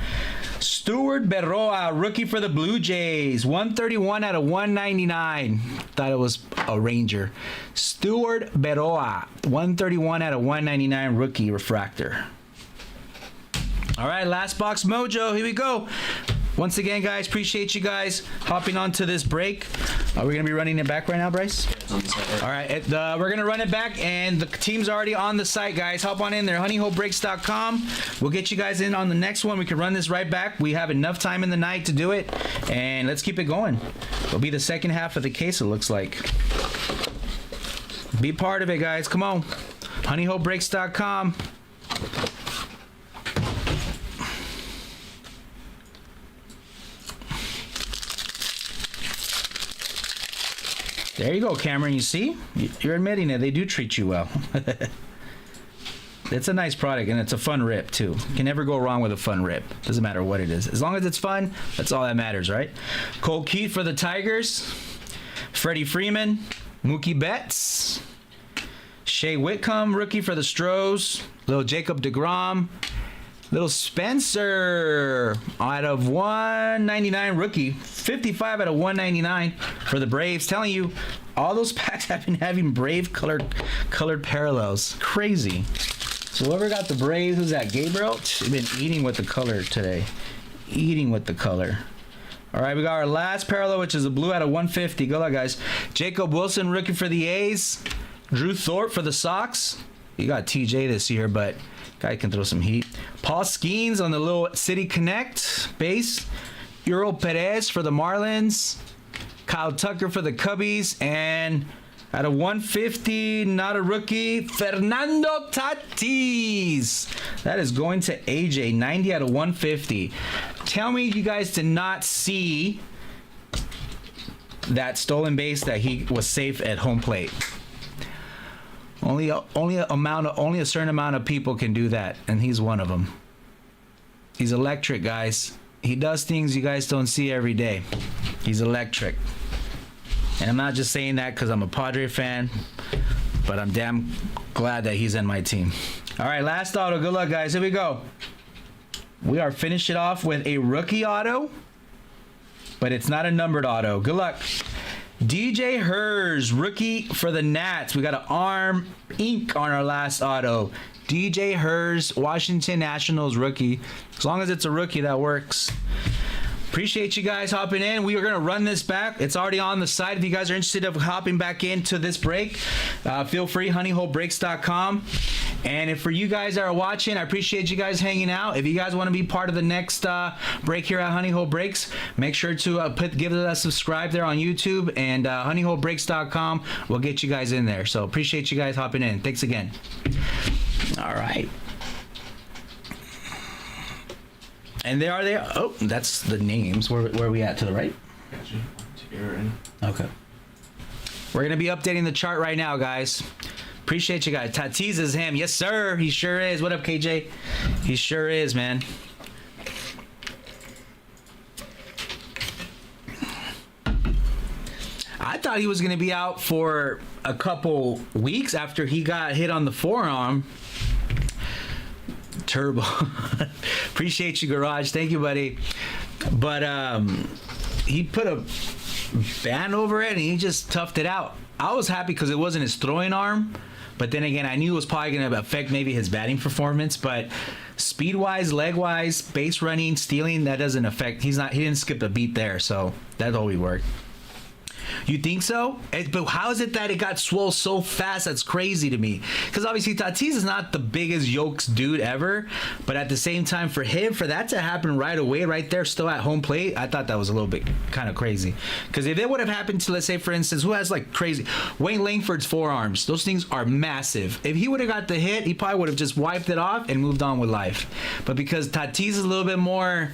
Stuart Berroa, rookie for the Blue Jays. 131 out of 199. Thought it was a Ranger. Stuart Berroa, 131 out of 199, rookie refractor. All right, last box mojo. Here we go. Once again, guys, appreciate you guys hopping onto this break. Are we going to be running it back right now, Bryce? All right, we're going to run it back, and the team's already on the site, guys. Hop on in there, honeyholebreaks.com. We'll get you guys in on the next one. We can run this right back. We have enough time in the night to do it, and let's keep it going. It'll be the second half of the case, it looks like. Be part of it, guys. Come on. honeyholebreaks.com. There you go, Cameron. You see? You're admitting it. They do treat you well. It's a nice product, and it's a fun rip, too. You can never go wrong with a fun rip. Doesn't matter what it is. As long as it's fun, that's all that matters, right? Cole Keith for the Tigers. Freddie Freeman. Mookie Betts. Shea Whitcomb, rookie for the Stros. Little Jacob deGrom. Little Spencer out of 199 rookie. 55 out of 199 for the Braves. Telling you, all those packs have been having Brave colored parallels. Crazy. So whoever got the Braves, who's that? Gabriel? They've been eating with the color today. Eating with the color. All right, we got our last parallel, which is a blue out of 150. Good luck, guys. Jacob Wilson, rookie for the A's. Drew Thorpe for the Sox. You got TJ this year, but guy can throw some heat. Paul Skeens on the little City Connect base. Euro Perez for the Marlins. Kyle Tucker for the Cubbies. And out of 150, not a rookie, Fernando Tatis. That is going to AJ, 90 out of 150. Tell me you guys did not see that stolen base that he was safe at home plate. Only a certain amount of people can do that, and he's one of them. He's electric, guys. He does things you guys don't see every day. He's electric. And I'm not just saying that because I'm a Padre fan, but I'm damn glad that he's in my team. All right, last auto. Good luck, guys. Here we go. We are finishing off with a rookie auto, but it's not a numbered auto. Good luck. DJ Hers, rookie for the Nats. We got an arm ink on our last auto. DJ Hers, Washington Nationals rookie. As long as it's a rookie, that works. Appreciate you guys hopping in. We are going to run this back. It's already on the site. If you guys are interested in hopping back into this break, feel free, honeyholebreaks.com. And if for you guys that are watching, I appreciate you guys hanging out. If you guys want to be part of the next break here at Honey Hole Breaks, make sure to give it a subscribe there on YouTube, and honeyholebreaks.com will get you guys in there. So appreciate you guys hopping in. Thanks again. All right. And there are there. Oh, that's the names. Where are we at? To the right? Okay. We're going to be updating the chart right now, guys. Appreciate you guys. Tatis is him. Yes, sir. He sure is. What up, KJ? He sure is, man. I thought he was going to be out for a couple weeks after he got hit on the forearm. Turbo. Appreciate you, Garage. Thank you, buddy. But he put a band over it and he just toughed it out. I was happy because it wasn't his throwing arm, but then again, I knew it was probably going to affect maybe his batting performance. But speed-wise, leg-wise, base running, stealing, that doesn't affect. He didn't skip a beat there, so that always worked. You think so? But how is it that it got swole so fast? That's crazy to me. Because obviously Tatis is not the biggest yokes dude ever. But at the same time, for that to happen right away, right there, still at home plate, I thought that was a little bit kind of crazy. Because if it would have happened to, let's say, for instance, who has like crazy Wayne Langford's forearms, those things are massive. If he would have got the hit, he probably would have just wiped it off and moved on with life. But because Tatis is a little bit more,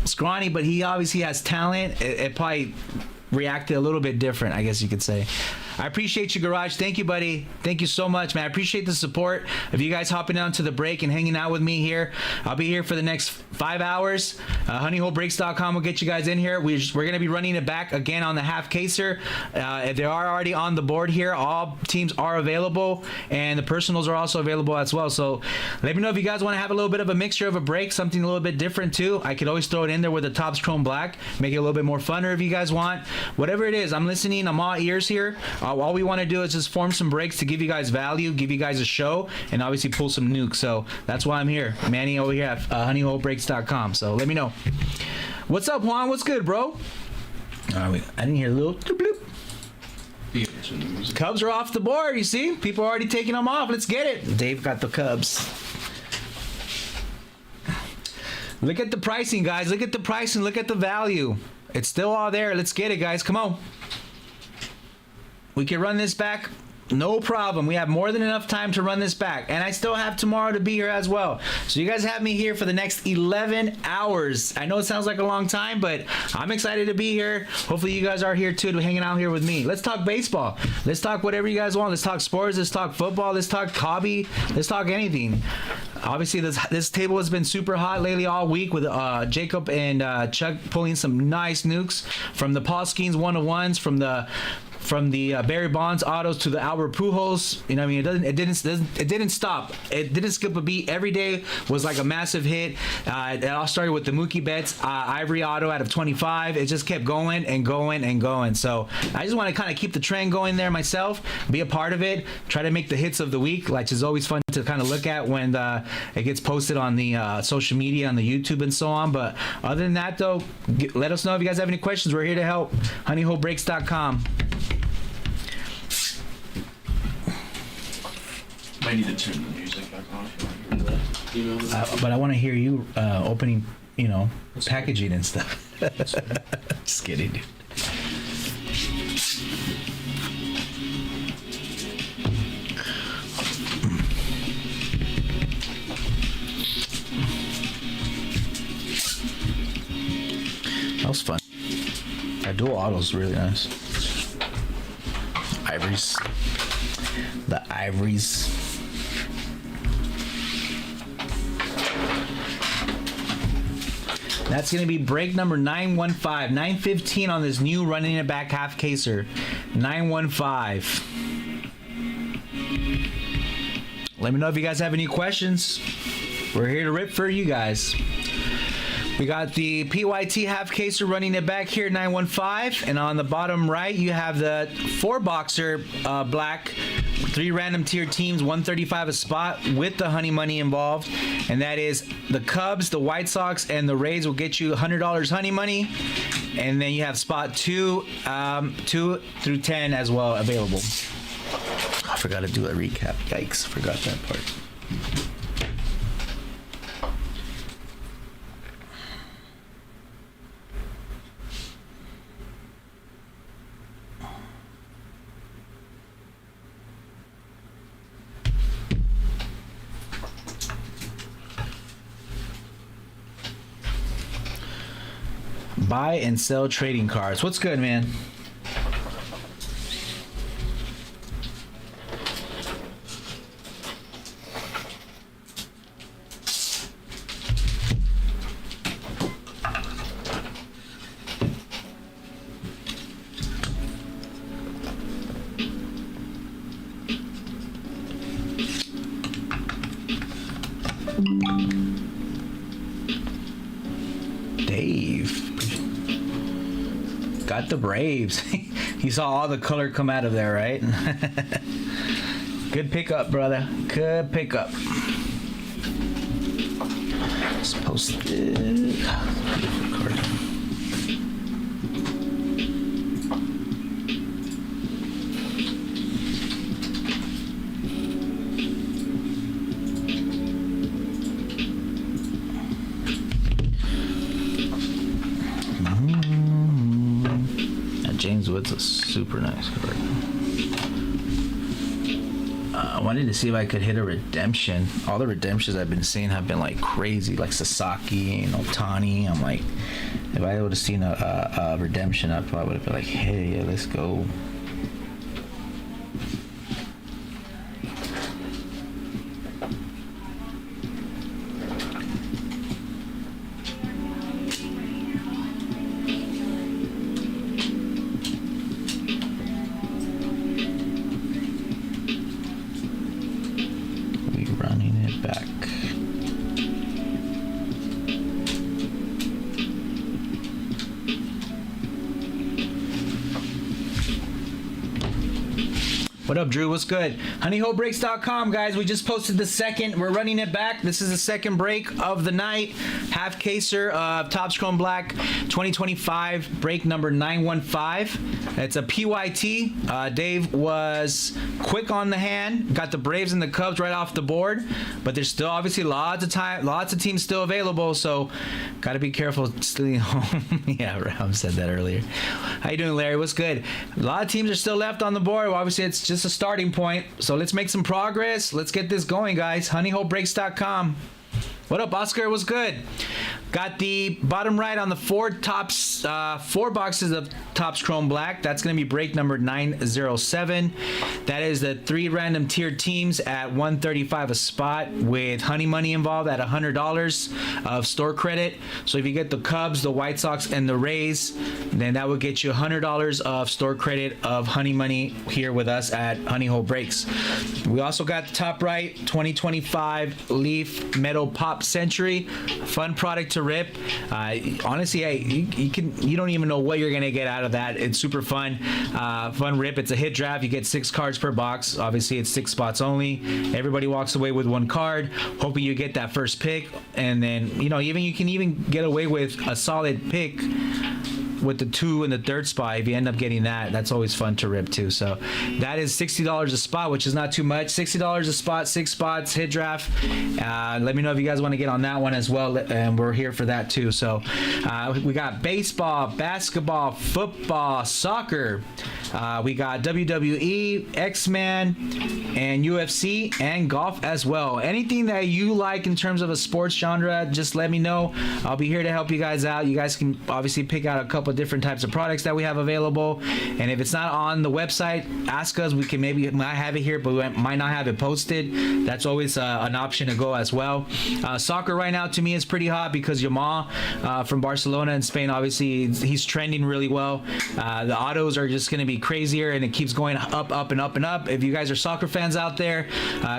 scrawny, but he obviously has talent, it probably reacted a little bit different, I guess you could say. I appreciate you, Garage. Thank you, buddy. Thank you so much, man. I appreciate the support of you guys hopping down to the break and hanging out with me here. I'll be here for the next 5 hours. Honeyholebreaks.com will get you guys in here. We're going to be running it back again on the half caser. They are already on the board here. All teams are available, and the personals are also available as well. So let me know if you guys want to have a little bit of a mixture of a break, something a little bit different too. I could always throw it in there with the Topps Chrome Black, make it a little bit more funner if you guys want. Whatever it is, I'm listening. I'm all ears here. All we want to do is just form some breaks to give you guys value, give you guys a show, and obviously pull some nukes. So that's why I'm here. Manny over here at honeyholebreaks.com. So let me know. What's up, Juan? What's good, bro? I didn't hear a little bloop. Cubs are off the board, you see? People are already taking them off. Let's get it. Dave got the Cubs. Look at the pricing, guys. Look at the pricing. Look at the value. It's still all there. Let's get it, guys. Come on. We can run this back. No problem. We have more than enough time to run this back. And I still have tomorrow to be here as well. So you guys have me here for the next 11 hours. I know it sounds like a long time, but I'm excited to be here. Hopefully you guys are here too, to hanging out here with me. Let's talk baseball. Let's talk whatever you guys want. Let's talk sports. Let's talk football. Let's talk hobby. Let's talk anything. Obviously, this table has been super hot lately all week with Jacob and Chuck pulling some nice nukes from the Paul Skeens 101s, from the Barry Bonds autos to the Albert Pujols. You know what I mean? It didn't stop. It didn't skip a beat. Every day was like a massive hit. It all started with the Mookie Betts Ivory auto out of 25. It just kept going and going and going. So I just want to kind of keep the trend going there myself, be a part of it, try to make the hits of the week, which is always fun to kind of look at when it gets posted on the social media, on the YouTube and so on. But other than that, though, let us know if you guys have any questions. We're here to help. honeyholebreaks.com. I need to turn the music back on if you want to hear that. But I want to hear you opening, packaging and stuff. Just kidding, dude. That was fun. That dual auto's really nice. Ivories. The Ivories. That's going to be break number 915. 915 on this new running it back half caser. 915. Let me know if you guys have any questions. We're here to rip for you guys. We got the PYT half caser running it back here, 915. And on the bottom right, you have the 4-boxer black, 3 random tier teams, 135 a spot with the honey money involved. And that is the Cubs, the White Sox, and the Rays will get you $100 honey money. And then you have spot 2 through 10 as well available. I forgot to do a recap. Yikes, forgot that part. Buy and sell trading cards. What's good, man? Dave. Got the Braves. You saw all the color come out of there, right? Good pickup, brother. Good pickup. Let's post it. Beautiful card. James Wood's a super nice card. I wanted to see if I could hit a redemption. All the redemptions I've been seeing have been like crazy, like Sasaki and Otani. I'm like, if I would have seen a redemption, I probably would have been like, hey, yeah, let's go. Running it back. What up, Drew? What's good? HoneyHoleBreaks.com, guys. We just posted the second. We're running it back. This is the second break of the night. Half caser of Topps Chrome Black 2025, break number 915. It's a PYT. Dave was quick on the hand. Got the Braves and the Cubs right off the board, but there's still obviously lots of teams still available. So, got to be careful stealing home. Yeah, Ram said that earlier. How you doing, Larry? What's good? A lot of teams are still left on the board. Well, obviously, it's just a starting point. So let's make some progress. Let's get this going, guys. HoneyHoleBreaks.com. What up, Oscar? What's good? Got the bottom right on the four boxes of Topps Chrome Black. That's going to be break number 907. That is the 3 random tiered teams at $135 a spot with Honey Money involved at $100 of store credit. So if you get the Cubs, the White Sox, and the Rays, then that would get you $100 of store credit of Honey Money here with us at Honey Hole Breaks. We also got the top right 2025 Leaf Metal Pop Century. Fun product to rip. Honestly, hey, you don't even know what you're gonna get out of that. It's super fun. Fun rip. It's a hit draft. You get 6 cards per box. Obviously, it's 6 spots only. Everybody walks away with 1 card, hoping you get that first pick, and then you can even get away with a solid pick with the 2 and the 3rd spot. If you end up getting that, that's always fun to rip too. So that is $60 a spot, which is not too much. $60 a spot, 6 spots, hit draft. Let me know if you guys want to get on that one as well, and we're here for that too. So we got baseball, basketball, football, soccer. We got WWE, X-Men, and UFC, and golf as well. Anything that you like in terms of a sports genre, just let me know. I'll be here to help you guys out. You guys can obviously pick out a couple of different types of products that we have available, and if it's not on the website, ask us. We might have it here, but we might not have it posted. That's always an option to go as well. Soccer right now to me is pretty hot because Yamal from Barcelona in Spain, obviously he's trending really well. The autos are just going to be crazier, and it keeps going up and up and up. If you guys are soccer fans out there,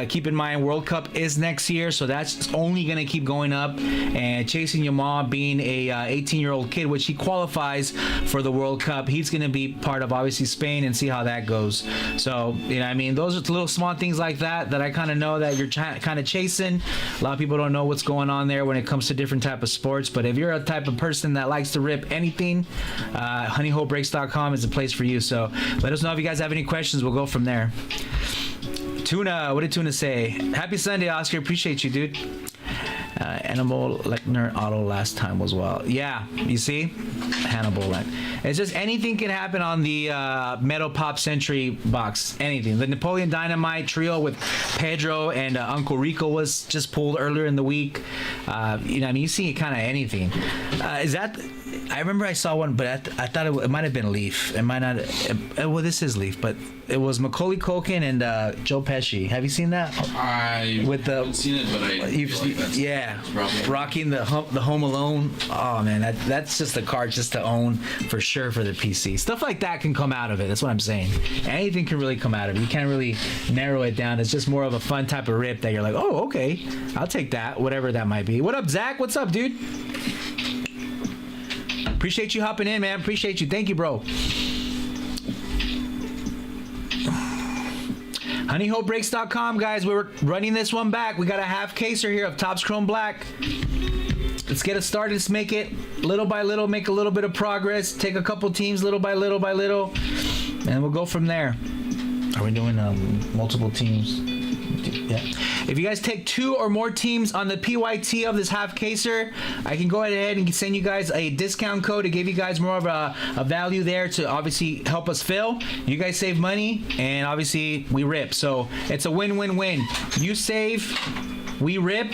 keep in mind World Cup is next year, so that's only going to keep going up. And chasing Yamal, being a 18-year-old kid, which he qualifies for the World Cup, he's going to be part of obviously Spain, and see how that goes. So those are little small things like that I kind of know that you're kind of chasing. A lot of people don't know what's going on there when it comes to different type of sports, but if you're a type of person that likes to rip anything, honeyholebreaks.com is the place for you. So let us know if you guys have any questions. We'll go from there. Tuna, what did Tuna say? Happy Sunday, Oscar. Appreciate you, dude. Hannibal Lechner auto last time was well. Yeah, you see? Hannibal Lechner. It's just anything can happen on the Metal Pop Century box. Anything. The Napoleon Dynamite trio with Pedro and Uncle Rico was just pulled earlier in the week. You see kind of anything. Is that... I remember I saw one, but I thought it might have been Leaf. It might not... well, this is Leaf, but it was Macaulay Culkin and Joe Pesci. Have you seen that? I haven't seen it, but I feel like that's... Yeah. Rocking the Home Alone. Oh, man, that's just a card just to own for sure for the PC. Stuff like that can come out of it. That's what I'm saying. Anything can really come out of it. You can't really narrow it down. It's just more of a fun type of rip that you're like, oh, okay, I'll take that, whatever that might be. What up, Zach? What's up, dude? Appreciate you hopping in, man. Appreciate you. Thank you, bro. HoneyHoleBreaks.com, guys. We're running this one back. We got a half caser here of Topps Chrome Black. Let's get it started. Let's make it little by little, make a little bit of progress. Take a couple teams little by little by little, and we'll go from there. Are we doing multiple teams? Yeah. If you guys take 2 or more teams on the PYT of this half caser, I can go ahead and send you guys a discount code to give you guys more of a value there to obviously help us fill. You guys save money, and obviously we rip. So it's a win-win-win. You save, we rip.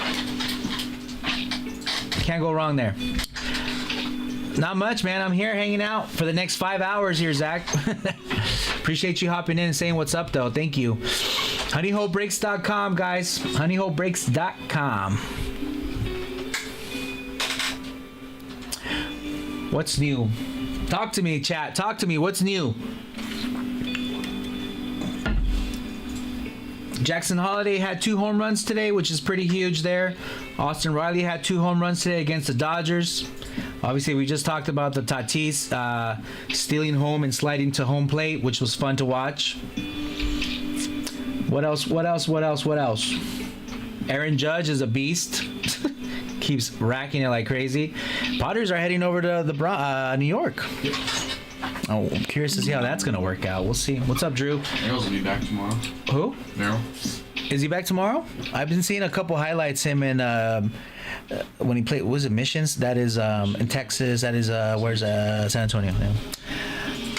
Can't go wrong there. Not much, man. I'm here hanging out for the next 5 hours here, Zach. Appreciate you hopping in and saying what's up, though. Thank you. HoneyHoleBreaks.com, guys. HoneyHoleBreaks.com. What's new? Talk to me, chat. Talk to me. What's new? Jackson Holiday had 2 home runs today, which is pretty huge there. Austin Riley had 2 home runs today against the Dodgers. Obviously, we just talked about the Tatis stealing home and sliding to home plate, which was fun to watch. What else? Aaron Judge is a beast. Keeps racking it like crazy. Padres are heading over to the New York. Oh, I'm curious to see how that's going to work out. We'll see. What's up, Drew? Merrill's will be back tomorrow. Who? Merrill. Is he back tomorrow? I've been seeing a couple highlights him in when he played. What was it, Missions? That is in Texas. That is where's San Antonio? Yeah.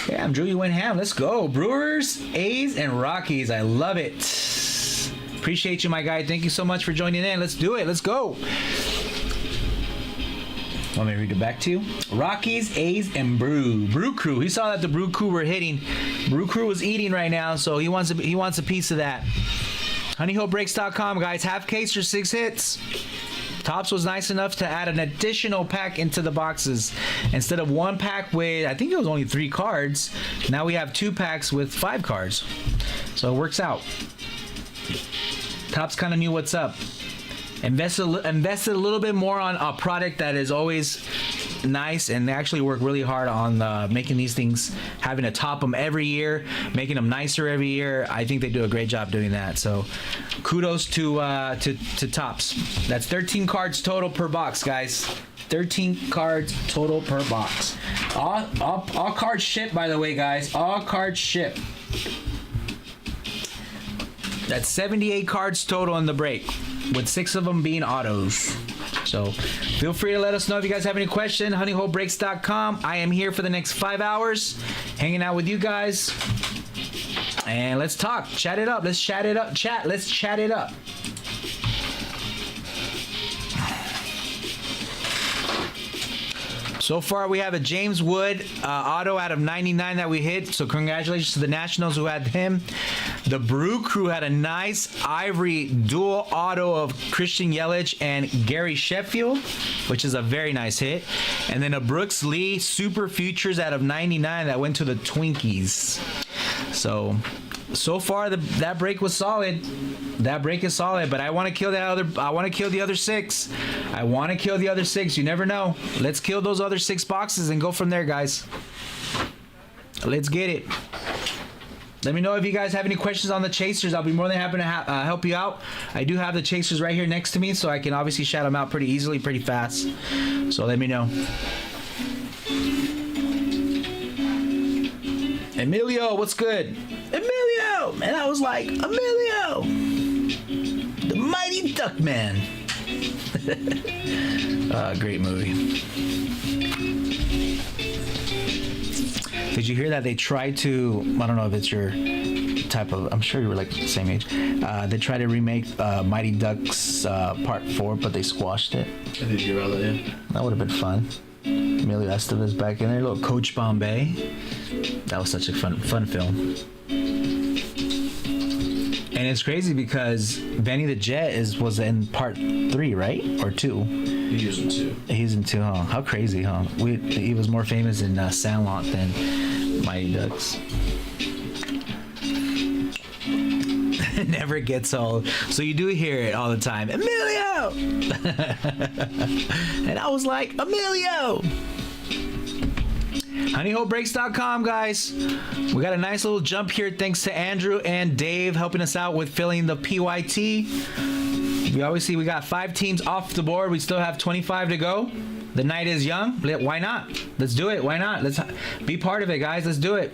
Damn, Drew, you went ham. Let's go. Brewers, A's, and Rockies. I love it. Appreciate you, my guy. Thank you so much for joining in. Let's do it. Let's go. Want me to read it back to you? Rockies, A's, and Brew Crew. He saw that the Brew Crew were hitting. Brew Crew was eating right now, so he wants a piece of that. HoneyHoleBreaks.com, guys. Half case for 6 hits. Topps was nice enough to add an additional pack into the boxes. Instead of 1 pack with, I think it was only 3 cards, now we have 2 packs with 5 cards. So it works out. Topps kind of knew what's up. Invested a little bit more on a product that is always nice, and they actually work really hard on making these things, having to top them every year, making them nicer every year. I think they do a great job doing that. So kudos to Topps. That's 13 cards total per box, guys. 13 cards total per box. All cards ship, by the way, guys. All cards ship. That's 78 cards total in the break, with 6 of them being autos. So feel free to let us know if you guys have any questions. HoneyHoleBreaks.com. I am here for the next 5 hours, hanging out with you guys. And let's talk. Chat it up. Let's chat it up. Let's chat it up. So far, we have a James Wood auto out of 99 that we hit. So congratulations to the Nationals who had him. The Brew Crew had a nice Ivory dual auto of Christian Yelich and Gary Sheffield, which is a very nice hit. And then a Brooks Lee Super Futures out of 99 that went to the Twinkies. So far that break was solid. That break is solid, but I want to kill the other 6. I want to kill the other 6. You never know. Let's kill those other 6 boxes and go from there, guys. Let's get it. Let me know if you guys have any questions on the chasers. I'll be more than happy to help you out. I do have the chasers right here next to me, so I can obviously shout them out pretty easily, pretty fast. So let me know. Emilio, what's good? Emilio! Man, I was like, Emilio! The Mighty Duck Man. Great movie. Did you hear that they tried to, I don't know if it's your type of, I'm sure you were like the same age. They tried to remake Mighty Ducks Part 4, but they squashed it. I did hear about that, yeah. That would have been fun. Emilio Estevez back in there, little Coach Bombay. That was such a fun film. And it's crazy because Benny the Jet was in Part 3, right? Or 2? He was in 2. He's in 2, huh? How crazy, huh? He was more famous in Sandlot than Mighty Ducks. Never gets old. So you do hear it all the time. Emilio! And I was like, Emilio! HoneyHoleBreaks.com, guys. We got a nice little jump here thanks to Andrew and Dave helping us out with filling the PYT. We got 5 teams off the board. We still have 25 to go. The night is young. Why not? Let's do it. Why not? Let's be part of it, guys. Let's do it.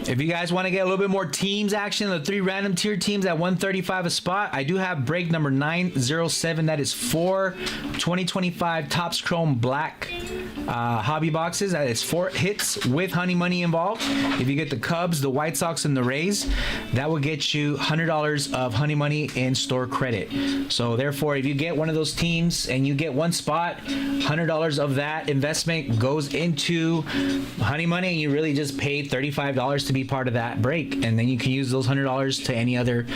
If you guys want to get a little bit more teams action, the 3 random tier teams at 135 a spot, I do have break number 907. That is 4 2025 Topps Chrome Black hobby boxes. That is 4 hits with Honey Money involved. If you get the Cubs, the White Sox, and the Rays, that will get you $100 of Honey Money in store credit. So therefore, if you get one of those teams and you get one spot, $100 of that investment goes into Honey Money, and you really just paid $35 to be part of that break, and then you can use those $100 to any other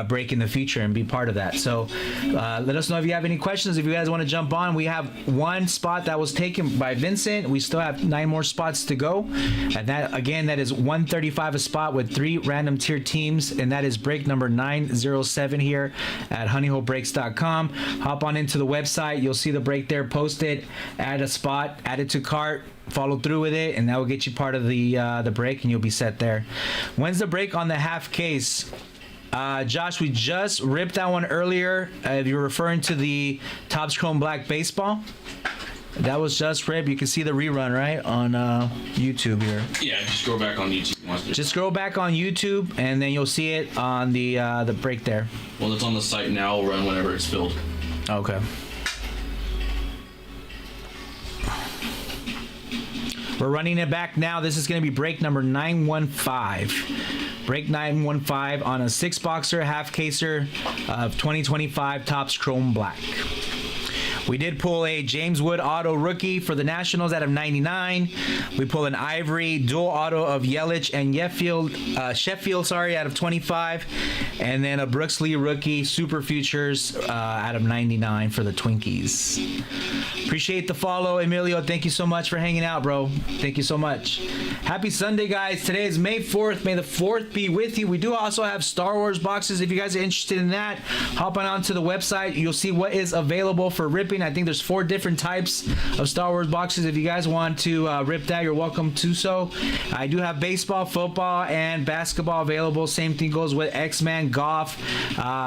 break in the future and be part of that. So let us know if you have any questions. If you guys want to jump on, we have one spot that was taken by Vincent. We still have 9 more spots to go, and that again, that is 135 a spot with 3 random tier teams, and that is break number 907 here at honeyholebreaks.com. Hop on into the website, you'll see the break there posted. Add a spot, add it to cart, follow through with it, and that will get you part of the break, and you'll be set there. When's the break on the half case? Josh, we just ripped that one earlier. If you're referring to the Topps Chrome Black baseball, that was just ripped. You can see the rerun right on YouTube here. Yeah, just scroll back on YouTube. Just scroll back on YouTube, and then you'll see it on the break there. Well, it's on the site now. It'll run whenever it's filled. Okay. We're running it back now. This is going to be break number 915. Break 915 on a 6-boxer half caser of 2025 Topps Chrome Black. We did pull a James Wood auto rookie for the Nationals out of 99. We pull an Ivory dual auto of Yelich and Sheffield, out of 25, and then a Brooks Lee rookie Super Futures out of 99 for the Twinkies. Appreciate the follow, Emilio. Thank you so much for hanging out, bro. Thank you so much. Happy Sunday, guys. Today is May 4th. May the 4th be with you. We do also have Star Wars boxes. If you guys are interested in that, hop on onto the website. You'll see what is available for ripping. I think there's 4 different types of Star Wars boxes. If you guys want to rip that, you're welcome to so. I do have baseball, football, and basketball available. Same thing goes with X-Men, golf.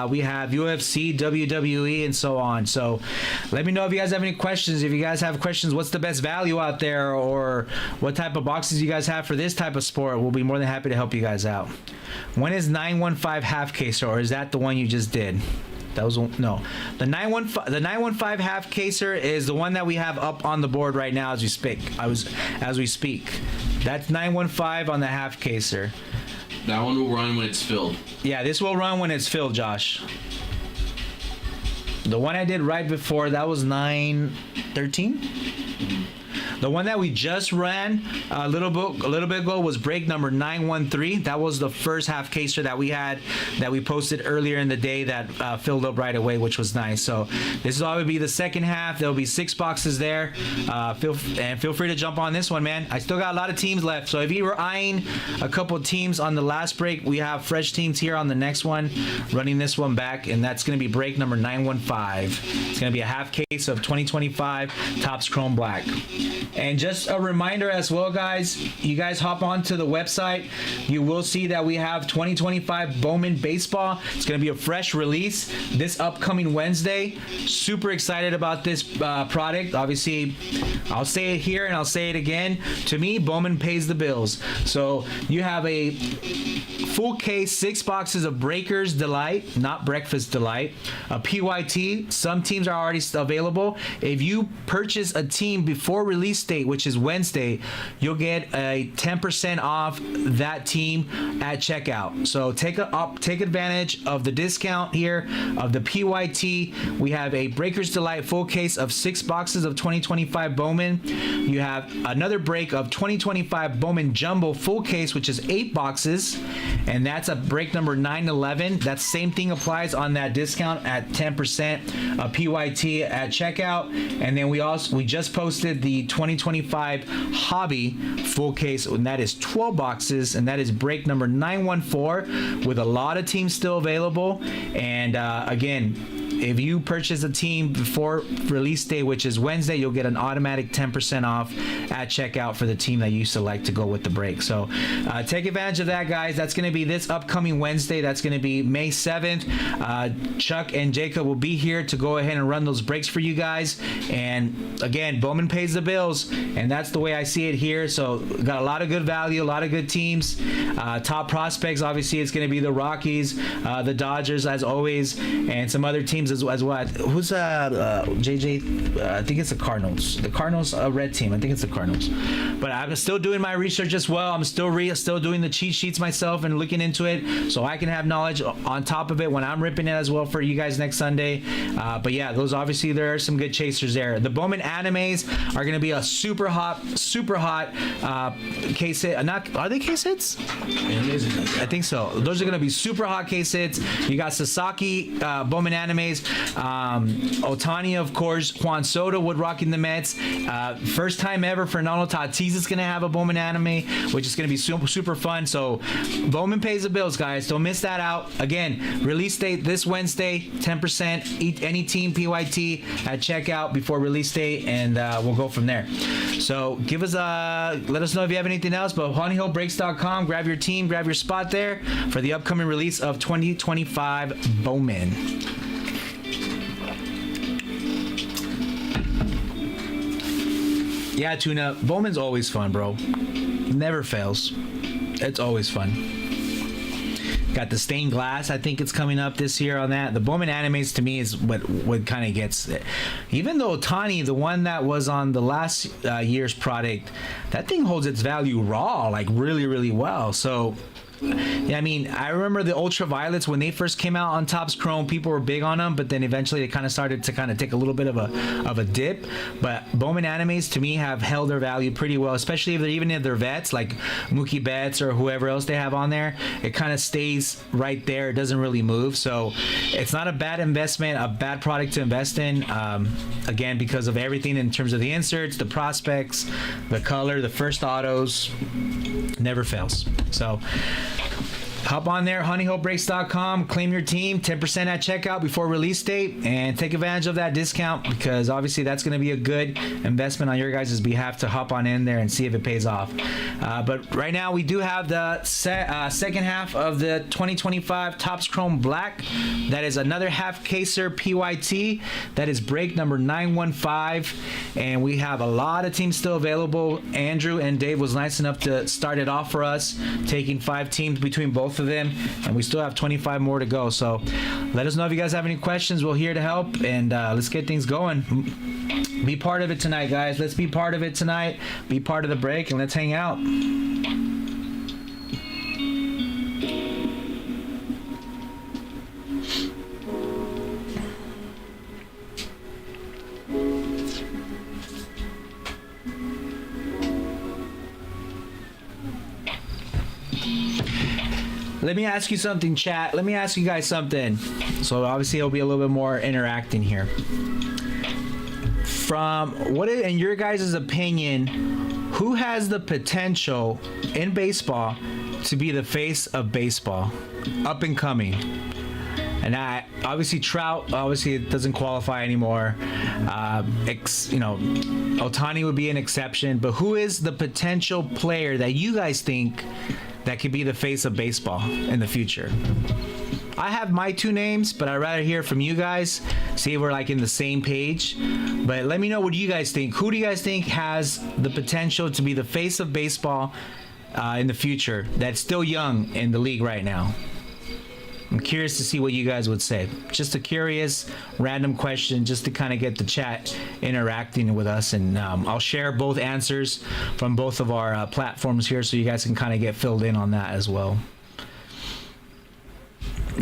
We have UFC, WWE, and so on. So let me know if you guys have any questions. If you guys have questions, what's the best value out there, or what type of boxes you guys have for this type of sport, we'll be more than happy to help you guys out. When is 915 half case, or is that the one you just did? That was no. The 915 half caser is the one that we have up on the board right now as we speak. As we speak. That's 915 on the half caser. That one will run when it's filled. Yeah, this will run when it's filled, Josh. The one I did right before, that was 913. The one that we just ran a little bit ago was break number 913. That was the first half caser that we had, that we posted earlier in the day, that filled up right away, which was nice. So this is all would be the second half. There'll be 6 boxes there. Feel free to jump on this one, man. I still got a lot of teams left. So if you were eyeing a couple of teams on the last break, we have fresh teams here on the next one, running this one back, and that's going to be break number 915. It's going to be a half case of 2025 Topps Chrome Black. And just a reminder as well, guys, you guys hop onto the website, you will see that we have 2025 Bowman Baseball. It's going to be a fresh release this upcoming Wednesday. Super excited about this product. Obviously, I'll say it here and I'll say it again. To me, Bowman pays the bills. So you have a full case, 6 boxes of Breakers Delight, not Breakfast Delight, a PYT. Some teams are already available. If you purchase a team before release date, which is Wednesday, you'll get a 10% off that team at checkout. So take advantage of the discount here of the PYT. We have a Breakers Delight full case of 6 boxes of 2025 Bowman. You have another break of 2025 Bowman Jumbo full case, which is 8 boxes, and that's a break number 911. That same thing applies on that discount at 10% PYT at checkout. And then we just posted the 2025 Hobby full case, and that is 12 boxes, and that is break number 914 with a lot of teams still available. And again, if you purchase a team before release day, which is Wednesday, you'll get an automatic 10% off at checkout for the team that you select to go with the break. So take advantage of that, guys. That's going to be this upcoming Wednesday. That's going to be May 7th. Chuck and Jacob will be here to go ahead and run those breaks for you guys. And again, Bowman pays the bills, and that's the way I see it here. So got a lot of good value, a lot of good teams. Top prospects, obviously, it's going to be the Rockies, the Dodgers, as always, and some other teams as well. Who's JJ? I think it's the Cardinals. The Cardinals, a red team. I think it's the Cardinals. But I'm still doing my research as well. I'm still doing the cheat sheets myself and looking into it, so I can have knowledge on top of it when I'm ripping it as well for you guys next Sunday. But yeah, those obviously there are some good chasers there. The Bowman animes are going to be a super hot case hit. Are they case hits? I think so. Those are going to be super hot case hits. You got Sasaki, Bowman animes, Otani, of course, Juan Soto would rocking the Mets. First time ever Fernando Tatis is going to have a Bowman anime, which is going to be super fun. So Bowman pays the bills, guys. Don't miss that out. Again, release date this Wednesday, 10%. Any team PYT at checkout before release date, and we'll go from there. So give us let us know if you have anything else. But honeyhillbreaks.com, grab your team, grab your spot there for the upcoming release of 2025 Bowman. Yeah, Tuna, Bowman's always fun, bro. Never fails. It's always fun. Got the stained glass. I think it's coming up this year on that. The Bowman animes to me is what kind of gets it. Even though Otani, the one that was on the last year's product, that thing holds its value raw, like really well. So yeah, I mean, I remember the ultraviolets when they first came out on Topps Chrome. People were big on them, but then eventually they kind of started to take a little bit of a dip. But Bowman animes to me have held their value pretty well, especially if they're vets like Mookie Betts or whoever else they have on there. It kind of stays right there. It doesn't really move. So it's not a bad investment, a bad product to invest in. Again, because of everything in terms of the inserts, the prospects, the color, the first autos, never fails. So hop on there, honeyhillbreaks.com, claim your team, 10% at checkout before release date, and take advantage of that discount, because obviously that's going to be a good investment on your guys' behalf to hop on in there and see if it pays off. But right now we do have the second half of the 2025 Topps Chrome Black. That is another half caser PYT. That is break number 915, and we have a lot of teams still available. Andrew and Dave was nice enough to start it off for us, taking 5 teams between both of them, and we still have 25 more to go. So let us know if you guys have any questions. We're here to help, and let's get things going. Be part of it tonight, guys. Let's be part of it tonight. Be part of the break, and let's hang out. Let me ask you something, chat. Let me ask you guys something. So obviously it'll be a little bit more interacting here. From what, in your guys' opinion, who has the potential in baseball to be the face of baseball, up and coming? And obviously Trout, obviously it doesn't qualify anymore. Otani would be an exception. But who is the potential player that you guys think that could be the face of baseball in the future? I have my 2 names, but I'd rather hear from you guys, see if we're like in the same page. But let me know what you guys think. Who do you guys think has the potential to be the face of baseball in the future that's still young in the league right now? I'm curious to see what you guys would say. Just a curious, random question, just to kind of get the chat interacting with us. And I'll share both answers from both of our platforms here, so you guys can kind of get filled in on that as well.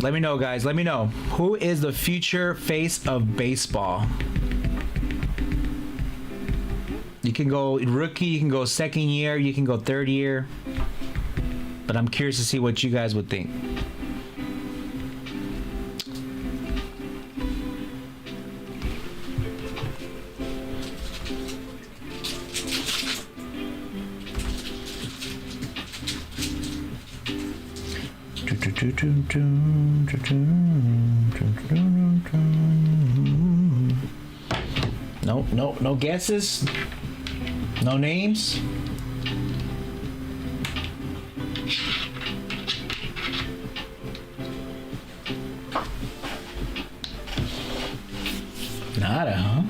Let me know, guys. Let me know. Who is the future face of baseball? You can go rookie, you can go second year, you can go third year. But I'm curious to see what you guys would think. No guesses. No names. Nada, huh?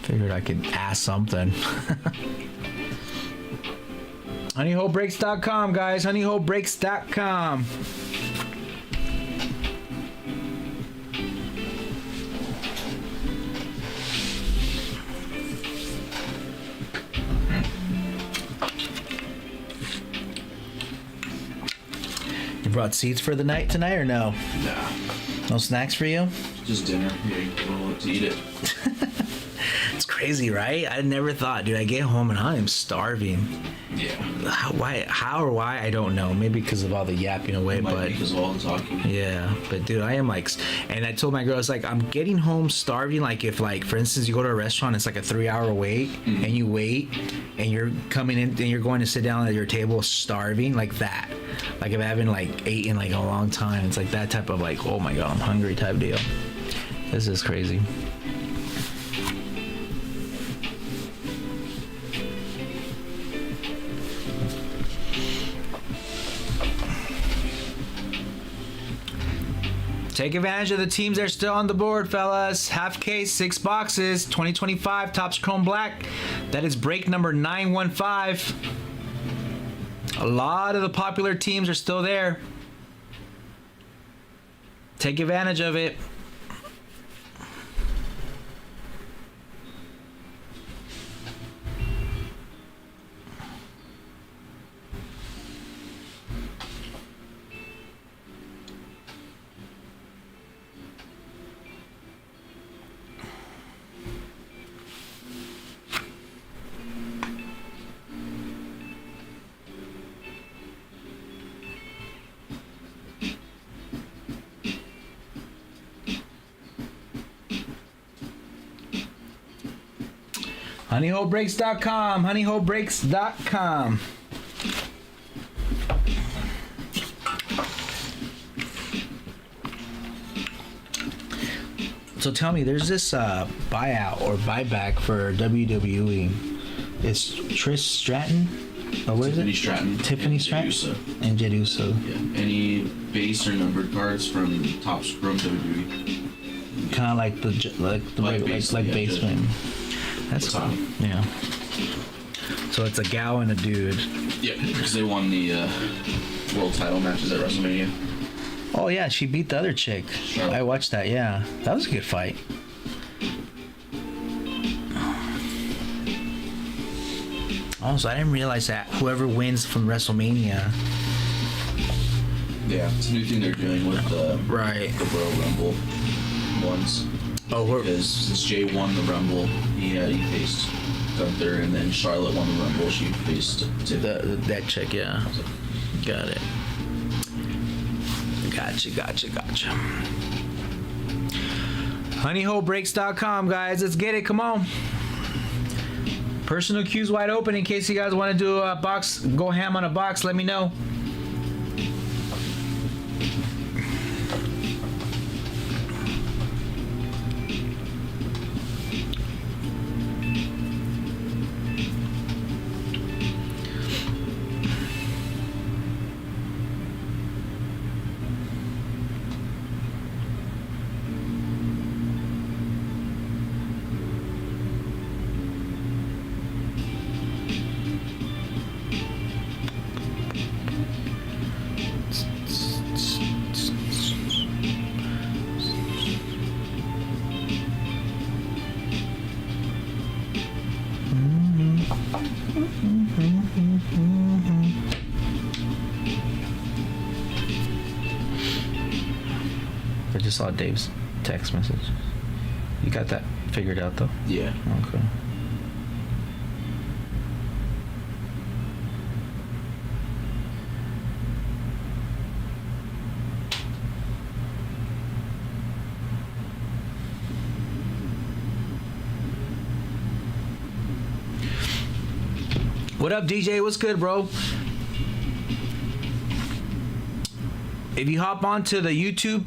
Figured I could ask something. HoneyHoleBreaks.com, guys. HoneyHoleBreaks.com. You brought seats for the night tonight or no? Nah. No snacks for you? Just dinner. Yeah, you don't want to eat it. It's crazy, right? I never thought, dude. I get home and I am starving. Yeah. How or why, I don't know. Maybe because of all the yapping away, Might but be because of all the talking. yeah. But dude, I am like, and I told my girl, it's like I'm getting home starving. Like if, like, for instance, you go to a restaurant, it's like a 3-hour wait, and you wait, and you're coming in, and you're going to sit down at your table starving, like that. Like if I haven't like eaten like a long time, it's like that type of like, oh my god, I'm hungry type deal. This is crazy. Take advantage of the teams that are still on the board, fellas. Half case, 6 boxes, 2025 Topps Chrome Black. That is break number 915. A lot of the popular teams are still there. Take advantage of it. HoneyHoleBreaks.com. HoneyHoleBreaks.com. So tell me, there's this buyout or buyback for WWE. It's Trish Stratton? Or what Tiffany is it? Stratton. Tiffany and Stratton? Jey Uso. And Jey Uso. Yeah. Any base or numbered cards from Topps Chrome WWE. Kind of like the basement. That's What's cool. Yeah. So it's a gal and a dude. Yeah, because they won the world title matches at WrestleMania. Oh yeah, she beat the other chick. Charlotte. I watched that. Yeah, that was a good fight. Also, I didn't realize that whoever wins from WrestleMania. Yeah, it's a new thing they're doing with Right. the Royal Rumble ones. Oh, Because since Jay won the Rumble, he faced Gunther, and then Charlotte won the Rumble. She faced Tiffany. that chick. Yeah. Got it. Gotcha. HoneyHoleBreaks.com, guys. Let's get it. Come on. Personal queues wide open in case you guys want to do a box, go ham on a box, let me know. I just saw Dave's text message. You got that figured out though? Yeah. Okay. What up, DJ? What's good, bro? if you hop onto the YouTube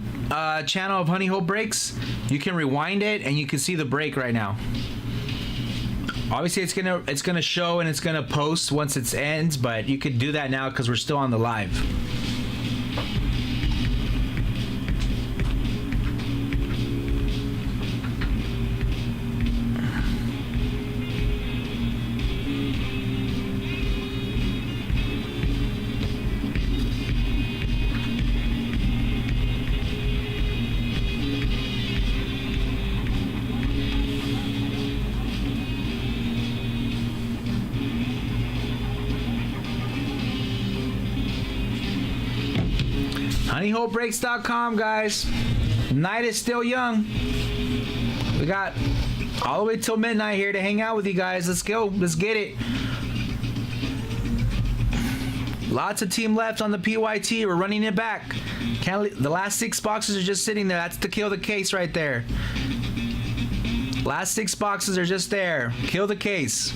channel of Honey Hope Breaks, you can rewind it and you can see the break right now. Obviously, it's gonna show and it's gonna post once it ends, but you could do that now because we're still on the live. HoneyHopeBreaks.com, guys. Night is still young. We got all the way till midnight here to hang out with you guys. Let's go. Let's get it. Lots of team left on the PYT. We're running it back. The last 6 boxes are just sitting there. That's to kill the case right there. Last 6 boxes are just there. Kill the case.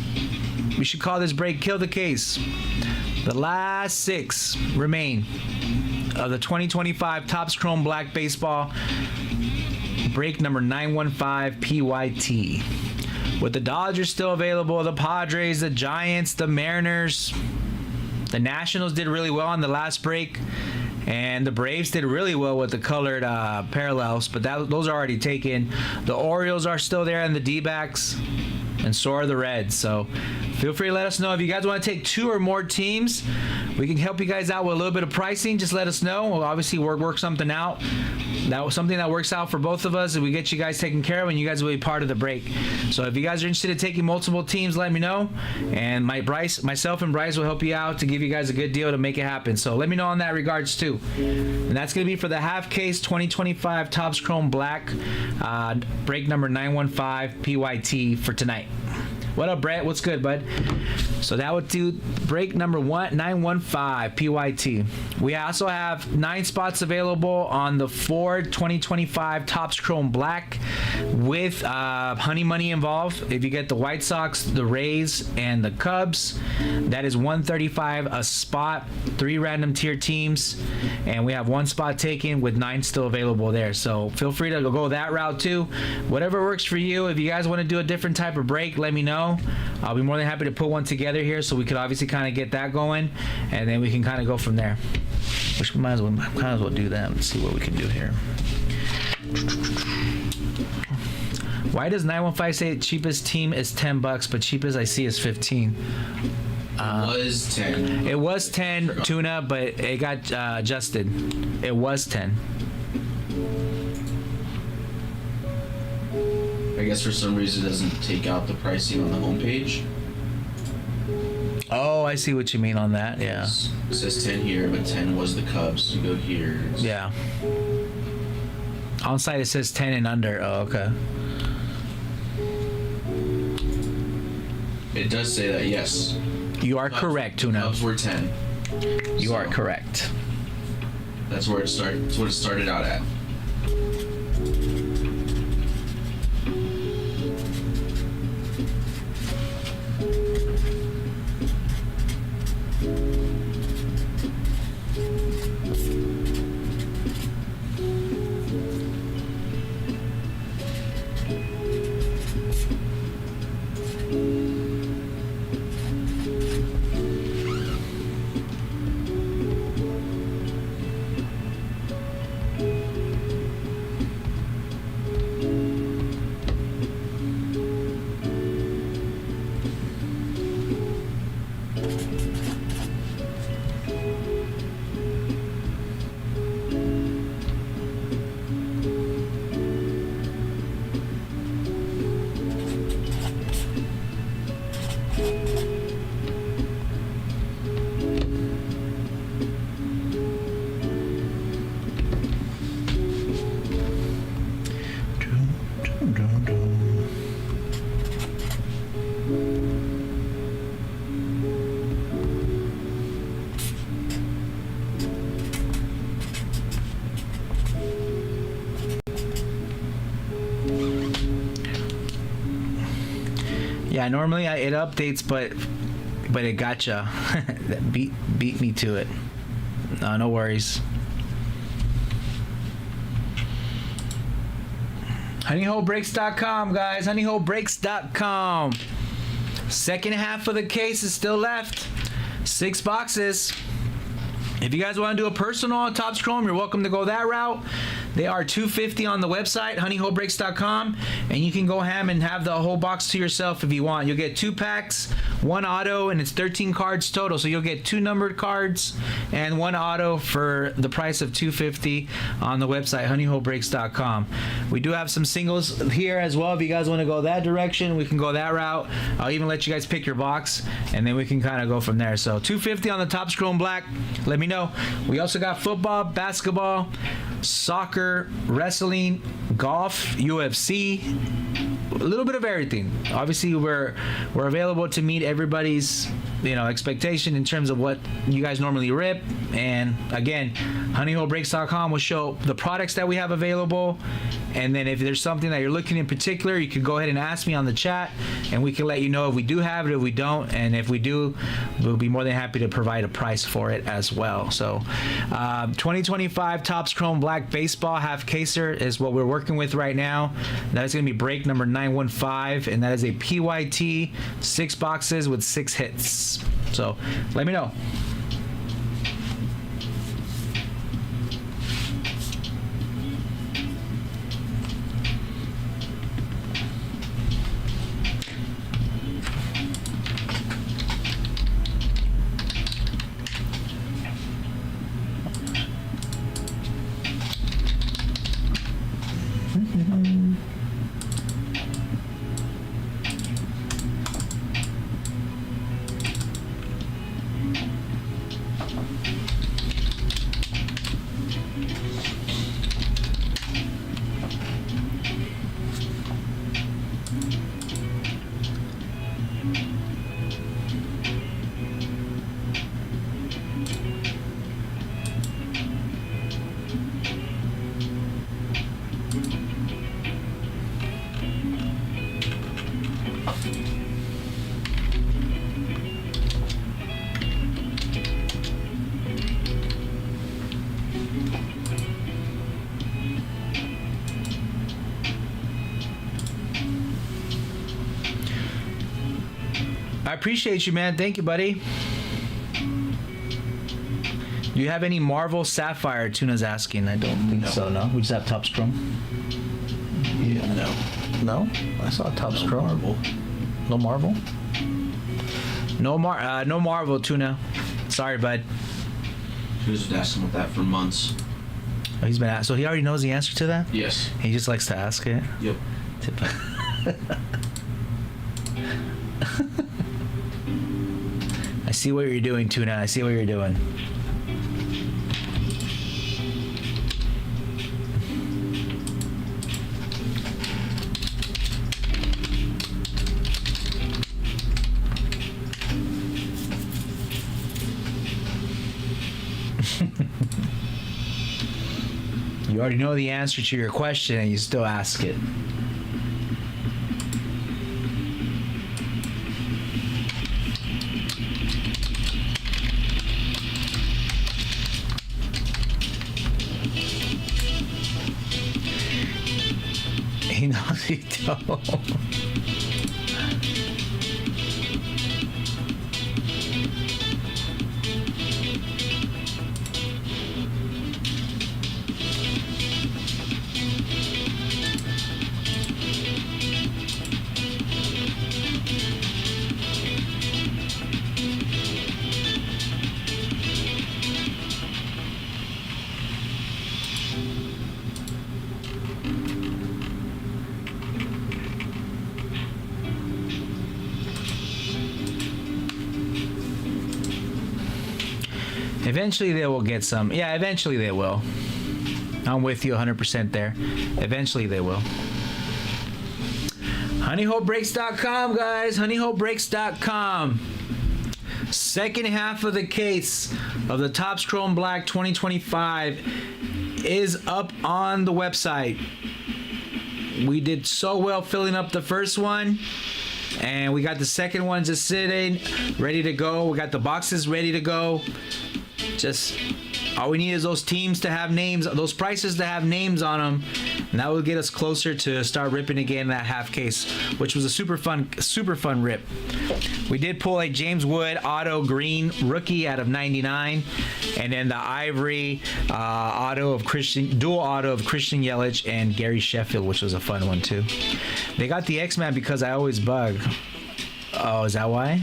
We should call this break Kill the Case. The last 6 remain of the 2025 Topps Chrome Black Baseball break number 915 PYT. With the Dodgers still available, the Padres, the Giants, the Mariners, the Nationals did really well on the last break, and the Braves did really well with the colored parallels, but those are already taken. The Orioles are still there, and the D-backs, and so are the Reds. So feel free to let us know if you guys want to take 2 or more teams. We can help you guys out with a little bit of pricing. Just let us know. We'll obviously work something out. That was something that works out for both of us, and we get you guys taken care of, and you guys will be part of the break. So if you guys are interested in taking multiple teams, let me know, and myself and Bryce will help you out to give you guys a good deal to make it happen. So let me know in that regards too. And that's going to be for the half case 2025 Topps Chrome Black break number 915 PYT for tonight. What up, Brett? What's good, bud? So that would do break number 915 PYT. We also have 9 spots available on the Ford 2025 Topps Chrome Black with honey money involved. If you get the White Sox, the Rays, and the Cubs, that is $135 a spot, 3 random tier teams, and we have 1 spot taken with 9 still available there. So feel free to go that route too. Whatever works for you. If you guys want to do a different type of break, let me know. I'll be more than happy to put one together here so we could obviously kind of get that going, and then we can kind of go from there. Which we might as well do that and see what we can do here. Why does 915 say cheapest team is $10, but cheapest I see is 15? It was 10. It was 10, Tuna, but it got adjusted. It was 10. I guess for some reason it doesn't take out the pricing on the homepage. Oh, I see what you mean on that. Yeah. It says 10 here, but 10 was the Cubs. You go here. Yeah. On site it says 10 and under. Oh, okay. It does say that, yes. You are correct, Tuna. Cubs were 10. You are correct. That's where it started. That's what it started out at. Yeah, normally it updates, but it gotcha. That beat me to it. No worries. HoneyHoleBreaks.com, guys. HoneyHoleBreaks.com. Second half of the case is still left. 6 boxes. If you guys want to do a personal on Topps Chrome, you're welcome to go that route. They are $250 on the website, honeyholebreaks.com, and you can go ham and have the whole box to yourself if you want. You'll get 2 packs, 1 auto, and it's 13 cards total. So you'll get 2 numbered cards and 1 auto for the price of $250 on the website, honeyholebreaks.com. We do have some singles here as well. If you guys want to go that direction, we can go that route. I'll even let you guys pick your box, and then we can kind of go from there. So $250 on the Topps Chrome Black. Let me know. We also got football, basketball, soccer, wrestling, golf, UFC, a little bit of everything. Obviously, we're available to meet everybody's expectation in terms of what you guys normally rip. And again, honeyholebreaks.com will show the products that we have available. And then if there's something that you're looking in particular, you can go ahead and ask me on the chat, and we can let you know if we do have it, if we don't, and if we do, we'll be more than happy to provide a price for it as well. So 2025 Topps Chrome Black Baseball half caser is what we're working with right now. That is going to be break number 915, and that is a PYT 6 boxes with 6 hits. So let me know. I appreciate you, man. Thank you, buddy. Do you have any Marvel Sapphire? Tuna's asking. I don't think so. No, we just have Topps Chrome. Yeah, no. No, I saw Topps No Chrome. Marvel. No Marvel. No Marvel, Tuna. Sorry, bud. He was asking about that for months. Oh, he's been asked. So he already knows the answer to that. Yes. He just likes to ask it. Yep. I see what you're doing, Tuna. I see what you're doing. You already know the answer to your question and you still ask it. He knows he don't. Eventually they will get some. Yeah, eventually they will. I'm with you 100% there. Eventually they will. HoneyHoleBreaks.com, guys. HoneyHoleBreaks.com. Second half of the case of the Topps Chrome Black 2025 is up on the website. We did so well filling up the first one, and we got the second one just sitting ready to go. We got the boxes ready to go. Just all we need is those teams to have names, those prices to have names on them, and that will get us closer to start ripping again that half case, which was a super fun rip. We did pull a James Wood auto green rookie out of 99, and then the ivory dual auto of Christian Yelich and Gary Sheffield, which was a fun one too. They got the X-Man because I always bug. Oh, is that why?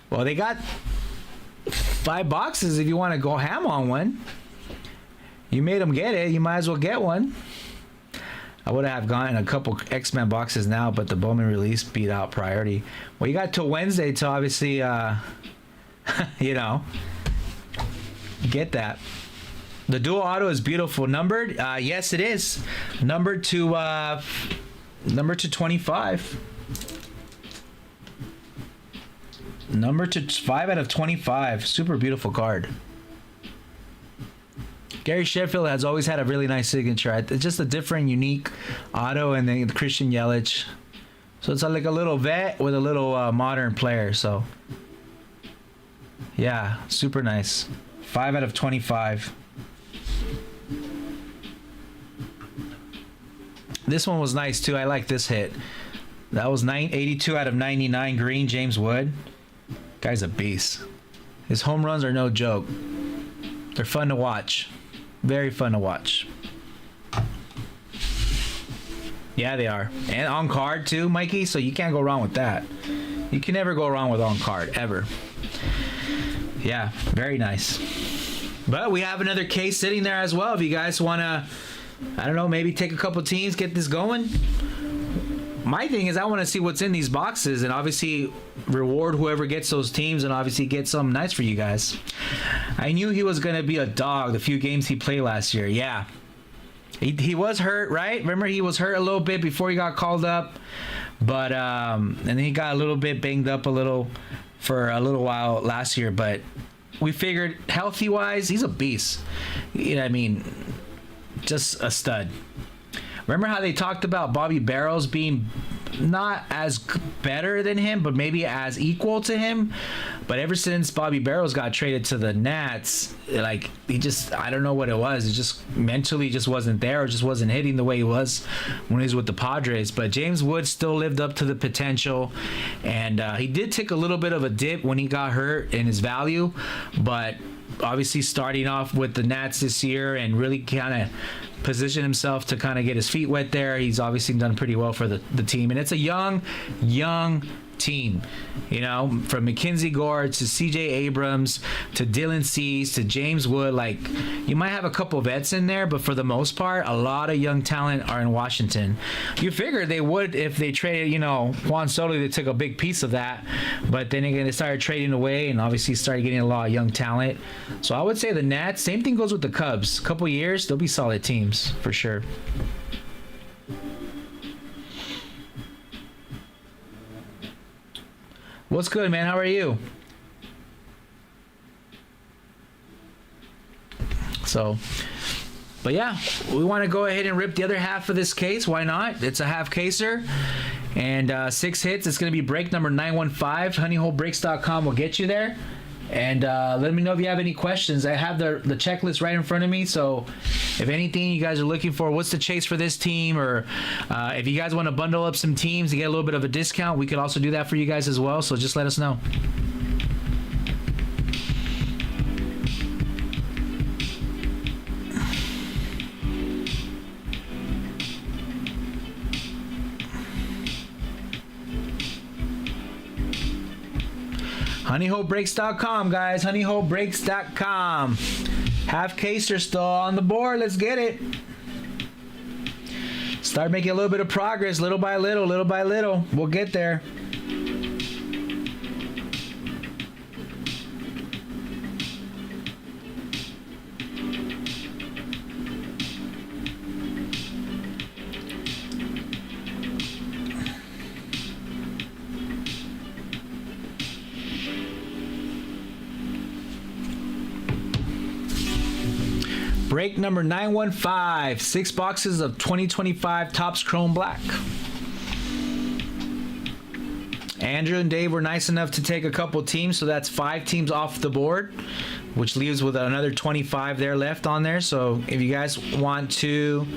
Well, they got 5 boxes if you want to go ham on one. You made them get it. You might as well get one. I would have gotten a couple X-Men boxes now, but the Bowman release beat out priority. Well, you got till Wednesday to obviously, you know, get that. The dual auto is beautiful. Numbered? Yes, it is. Numbered to 25. Number to 5 out of 25. Super beautiful card. Gary Sheffield has always had a really nice signature. It's just a different, unique auto, and then Christian Yelich. So it's like a little vet with a little modern player. So yeah, super nice. 5 out of 25. This one was nice too. I like this hit. That was 82 out of 99 green James Wood. Guy's a beast. His home runs are no joke. They're fun to watch. Very fun to watch. Yeah, they are. And on card too, Mikey, so you can't go wrong with that. You can never go wrong with on card, ever. Yeah, very nice. But we have another case sitting there as well. If you guys want to, I don't know, maybe take a couple teams, get this going. My thing is I want to see what's in these boxes and obviously reward whoever gets those teams and obviously get something nice for you guys. I knew he was going to be a dog the few games he played last year. Yeah. He was hurt, right? Remember, he was hurt a little bit before he got called up. But, and then he got a little bit banged up for a little while last year. But we figured healthy-wise, he's a beast. You know what I mean? Just a stud. Remember how they talked about Bobby Barrows being not as better than him, but maybe as equal to him? But ever since Bobby Barrows got traded to the Nats, like, he just, I don't know what it was. It just mentally just wasn't there, or just wasn't hitting the way he was when he was with the Padres. But James Wood still lived up to the potential, and he did take a little bit of a dip when he got hurt in his value, but obviously starting off with the Nats this year and really kind of position himself to kind of get his feet wet there. He's obviously done pretty well for the team, and it's a young team, you know, from Mackenzie Gore to CJ Abrams to Dylan Cease to James Wood. Like, you might have a couple vets in there, but for the most part, a lot of young talent are in Washington. You figure they would if they traded, you know, Juan Soto. They took a big piece of that, but then again they started trading away and obviously started getting a lot of young talent. So I would say the Nats, same thing goes with the Cubs. A couple years, they'll be solid teams for sure. What's good, man? How are you? So, but yeah, we want to go ahead and rip the other half of this case. Why not? It's a half caser. And 6 hits. It's going to be break number 915. Honeyholebreaks.com will get you there. And let me know if you have any questions. I have the checklist right in front of me. So if anything you guys are looking for, what's the chase for this team? Or if you guys want to bundle up some teams to get a little bit of a discount, we could also do that for you guys as well. So just let us know. Honeyholebreaks.com, guys. Honeyholebreaks.com. Half caser still on the board. Let's get it. Start making a little bit of progress, little by little, little by little. We'll get there. Break number 915, 6 boxes of 2025 Topps Chrome Black. Andrew and Dave were nice enough to take a couple teams, so that's 5 teams off the board, which leaves with another 25 there left on there. So if you guys want to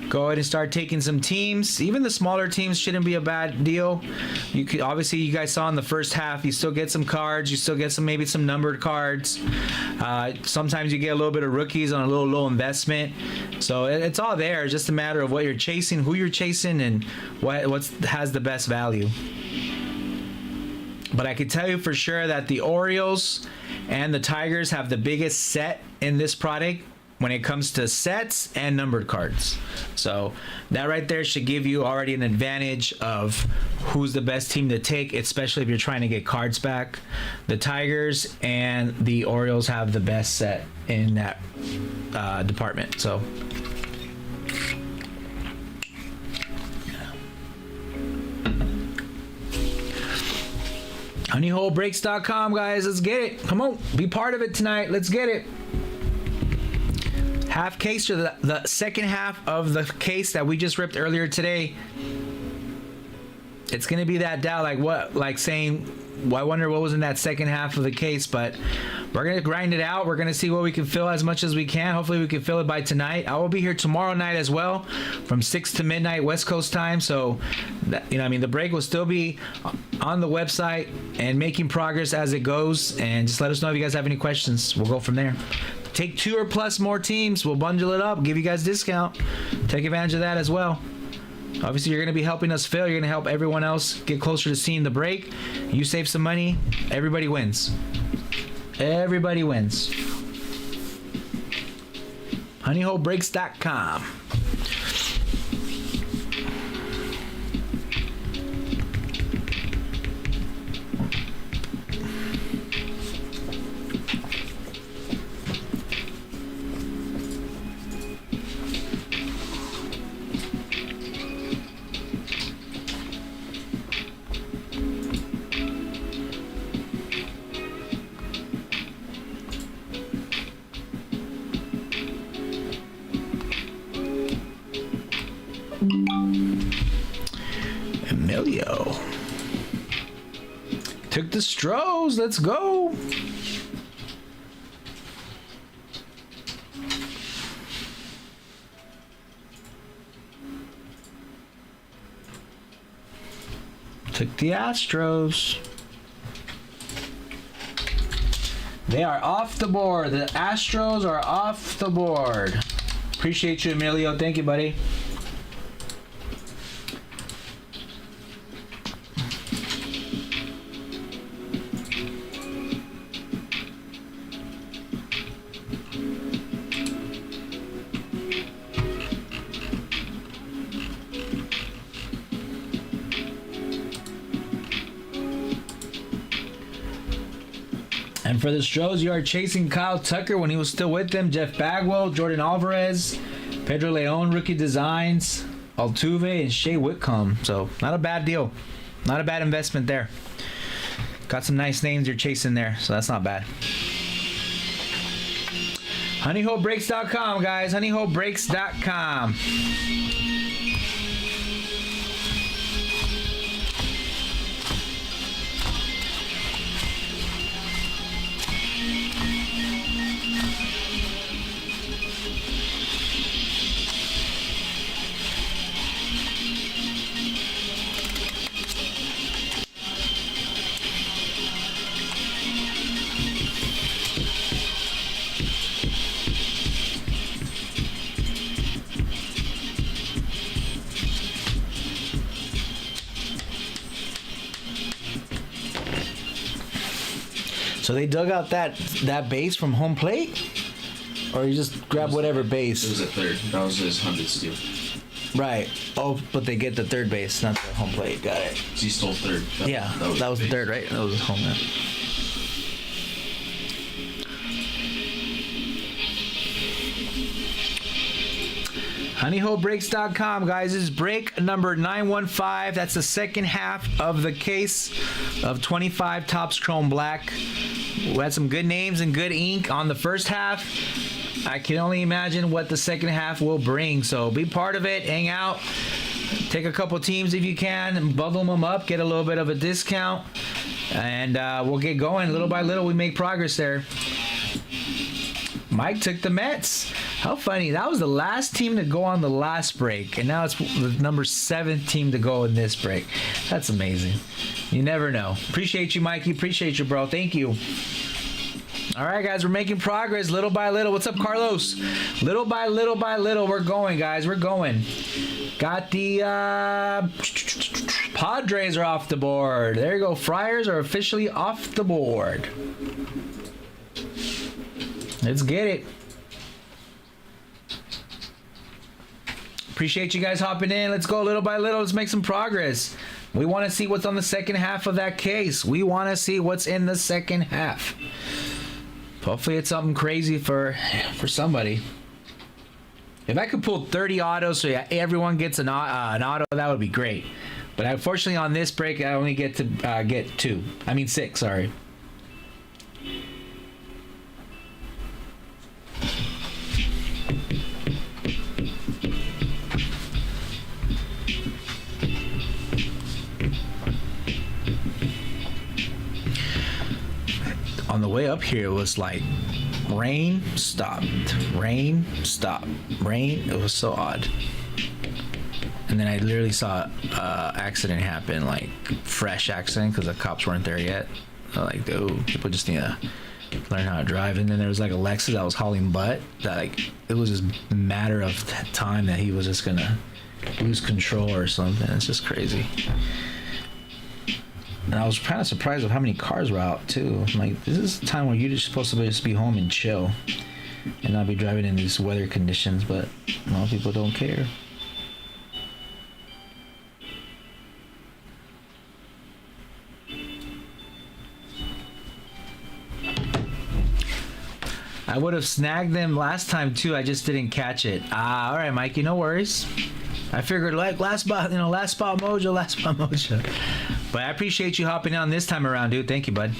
go ahead and start taking some teams, even the smaller teams shouldn't be a bad deal. You could, obviously, you guys saw in the first half, you still get some cards, you still get some, maybe some numbered cards. Sometimes you get a little bit of rookies on a little low investment. So it's all there. It's just a matter of what you're chasing, who you're chasing, and what has the best value. But I can tell you for sure that the Orioles and the Tigers have the biggest set in this product when it comes to sets and numbered cards. So that right there should give you already an advantage of who's the best team to take, especially if you're trying to get cards back. The Tigers and the Orioles have the best set in that department. So honeyholebreaks.com, guys, let's get it. Come on, be part of it tonight. Let's get it. Half case, or the second half of the case that we just ripped earlier today. It's gonna be that doubt, like saying, well, I wonder what was in that second half of the case. But we're gonna grind it out. We're gonna see what we can fill as much as we can. Hopefully we can fill it by tonight. I will be here tomorrow night as well, from 6 to midnight West Coast time. So the break will still be on the website and making progress as it goes. And just let us know if you guys have any questions. We'll go from there. Take 2 or plus more teams. We'll bundle it up, give you guys a discount. Take advantage of that as well. Obviously, you're going to be helping us fill. You're going to help everyone else get closer to seeing the break. You save some money. Everybody wins. Everybody wins. honeyholebreaks.com. Emilio took the Stros. Let's go. Took the Astros. They are off the board. The Astros are off the board. Appreciate you, Emilio. Thank you, buddy. And for the Stros, you are chasing Kyle Tucker when he was still with them, Jeff Bagwell, Jordan Alvarez, Pedro Leon, Rookie Designs, Altuve, and Shea Whitcomb. So not a bad deal. Not a bad investment there. Got some nice names you're chasing there, so that's not bad. honeyholebreaks.com, guys. honeyholebreaks.com. So they dug out that base from home plate? Or you just grab whatever base? It was a third. That was his 100 steal. Right. Oh, but they get the third base, not the home plate. Got it. He stole third. That was the third, right? That was home run. honeyholebreaks.com, guys. This is break number 915. That's the second half of the case of 25 Topps Chrome Black. We had some good names and good ink on the first half. I can only imagine what the second half will bring. So be part of it. Hang out. take a couple teams if you can and bundle them up, get a little bit of a discount, and we'll get going. Little by little, we make progress there. Mike took the Mets. How funny. That was the last team to go on the last break, and now it's the number 7 team to go in this break. That's amazing. You never know. Appreciate you, Mikey. Appreciate you, bro. Thank you. All right, guys, we're making progress little by little. What's up, Carlos? Little by little by little, we're going, guys. We're going. Got the Padres are off the board. There you go. Friars are officially off the board. Let's get it. Appreciate you guys hopping in. Let's go little by little. Let's make some progress. We want to see what's on the second half of that case. We want to see what's in the second half. Hopefully it's something crazy for somebody. If I could pull 30 autos so yeah, everyone gets an auto, that would be great. But unfortunately on this break, I only get to get 2. I mean 6, sorry. On the way up here, it was like rain stopped, rain stopped, rain. It was so odd. And then I literally saw accident happen, like fresh accident, because the cops weren't there yet. Like, dude, people just need to learn how to drive. And then there was like a Lexus that was hauling butt. That like it was just a matter of time that he was just gonna lose control or something. It's just crazy. And I was kind of surprised with how many cars were out too. I'm like, this is a time where you're just supposed to just be home and chill and not be driving in these weather conditions, but a lot of people don't care. I would have snagged them last time too. I just didn't catch it. All right, Mikey, no worries. I figured like last spot mojo. But I appreciate you hopping on this time around, dude. Thank you, bud.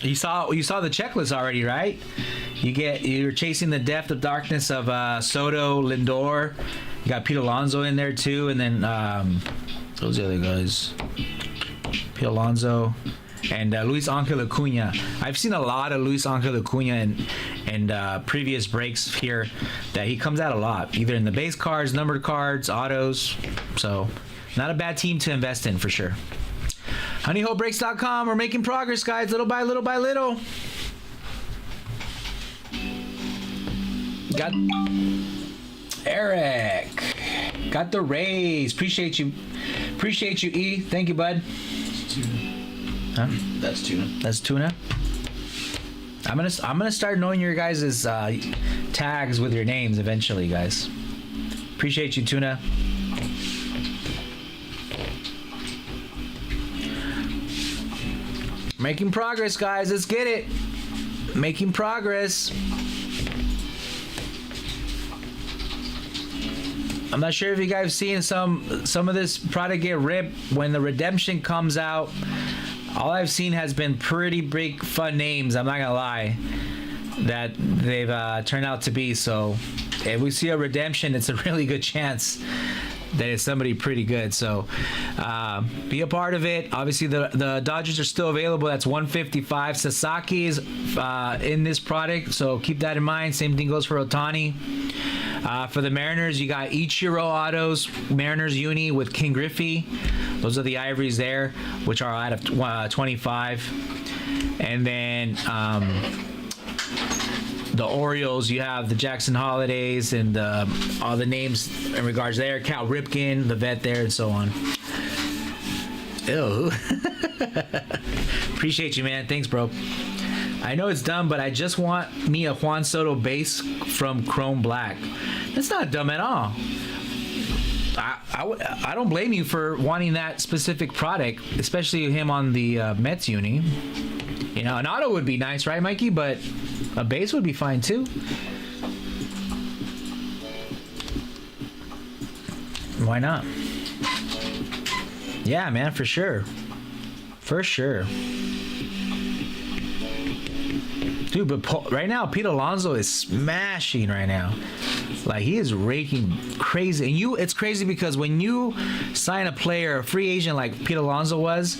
You saw the checklist already, right? You're chasing the depth of darkness of Soto, Lindor. You got Pete Alonso in there too, and then those are the other guys. Pete Alonso and Luis Angel Acuna. I've seen a lot of Luis Angel Acuna and previous breaks here that he comes out a lot, either in the base cards, numbered cards, autos. So not a bad team to invest in for sure. honeyhopebreaks.com. We're making progress, guys, little by little by little. Got Eric. Got the Rays. Appreciate you, E. Thank you, bud. Huh? That's tuna. That's tuna. I'm gonna start knowing your guys' tags with your names eventually, guys. Appreciate you, tuna. Making progress, guys. Let's get it. Making progress. I'm not sure if you guys have seen some of this product get ripped when the redemption comes out. All I've seen has been pretty big fun names, I'm not gonna lie, that they've turned out to be. So if we see a redemption, it's a really good chance that it's somebody pretty good. So be a part of it. Obviously the Dodgers are still available. That's 155. Sasaki is in this product, so keep that in mind. Same thing goes for Ohtani. For the Mariners, you got Ichiro autos, Mariners uni with King Griffey. Those are the ivories there, which are out of 25. And then the Orioles, you have the Jackson Holidays and all the names in regards there. Cal Ripken, the vet there, and so on. Ew. Appreciate you, man. Thanks, bro. I know it's dumb, but I just want me a Juan Soto base from Chrome Black. That's not dumb at all. I don't blame you for wanting that specific product, especially him on the Mets uni. You know, an auto would be nice, right, Mikey? But a base would be fine too. Why not? Yeah, man, for sure. For sure. Dude, but right now, Pete Alonso is smashing right now. Like, he is raking crazy. And it's crazy because when you sign a player, a free agent like Pete Alonso was,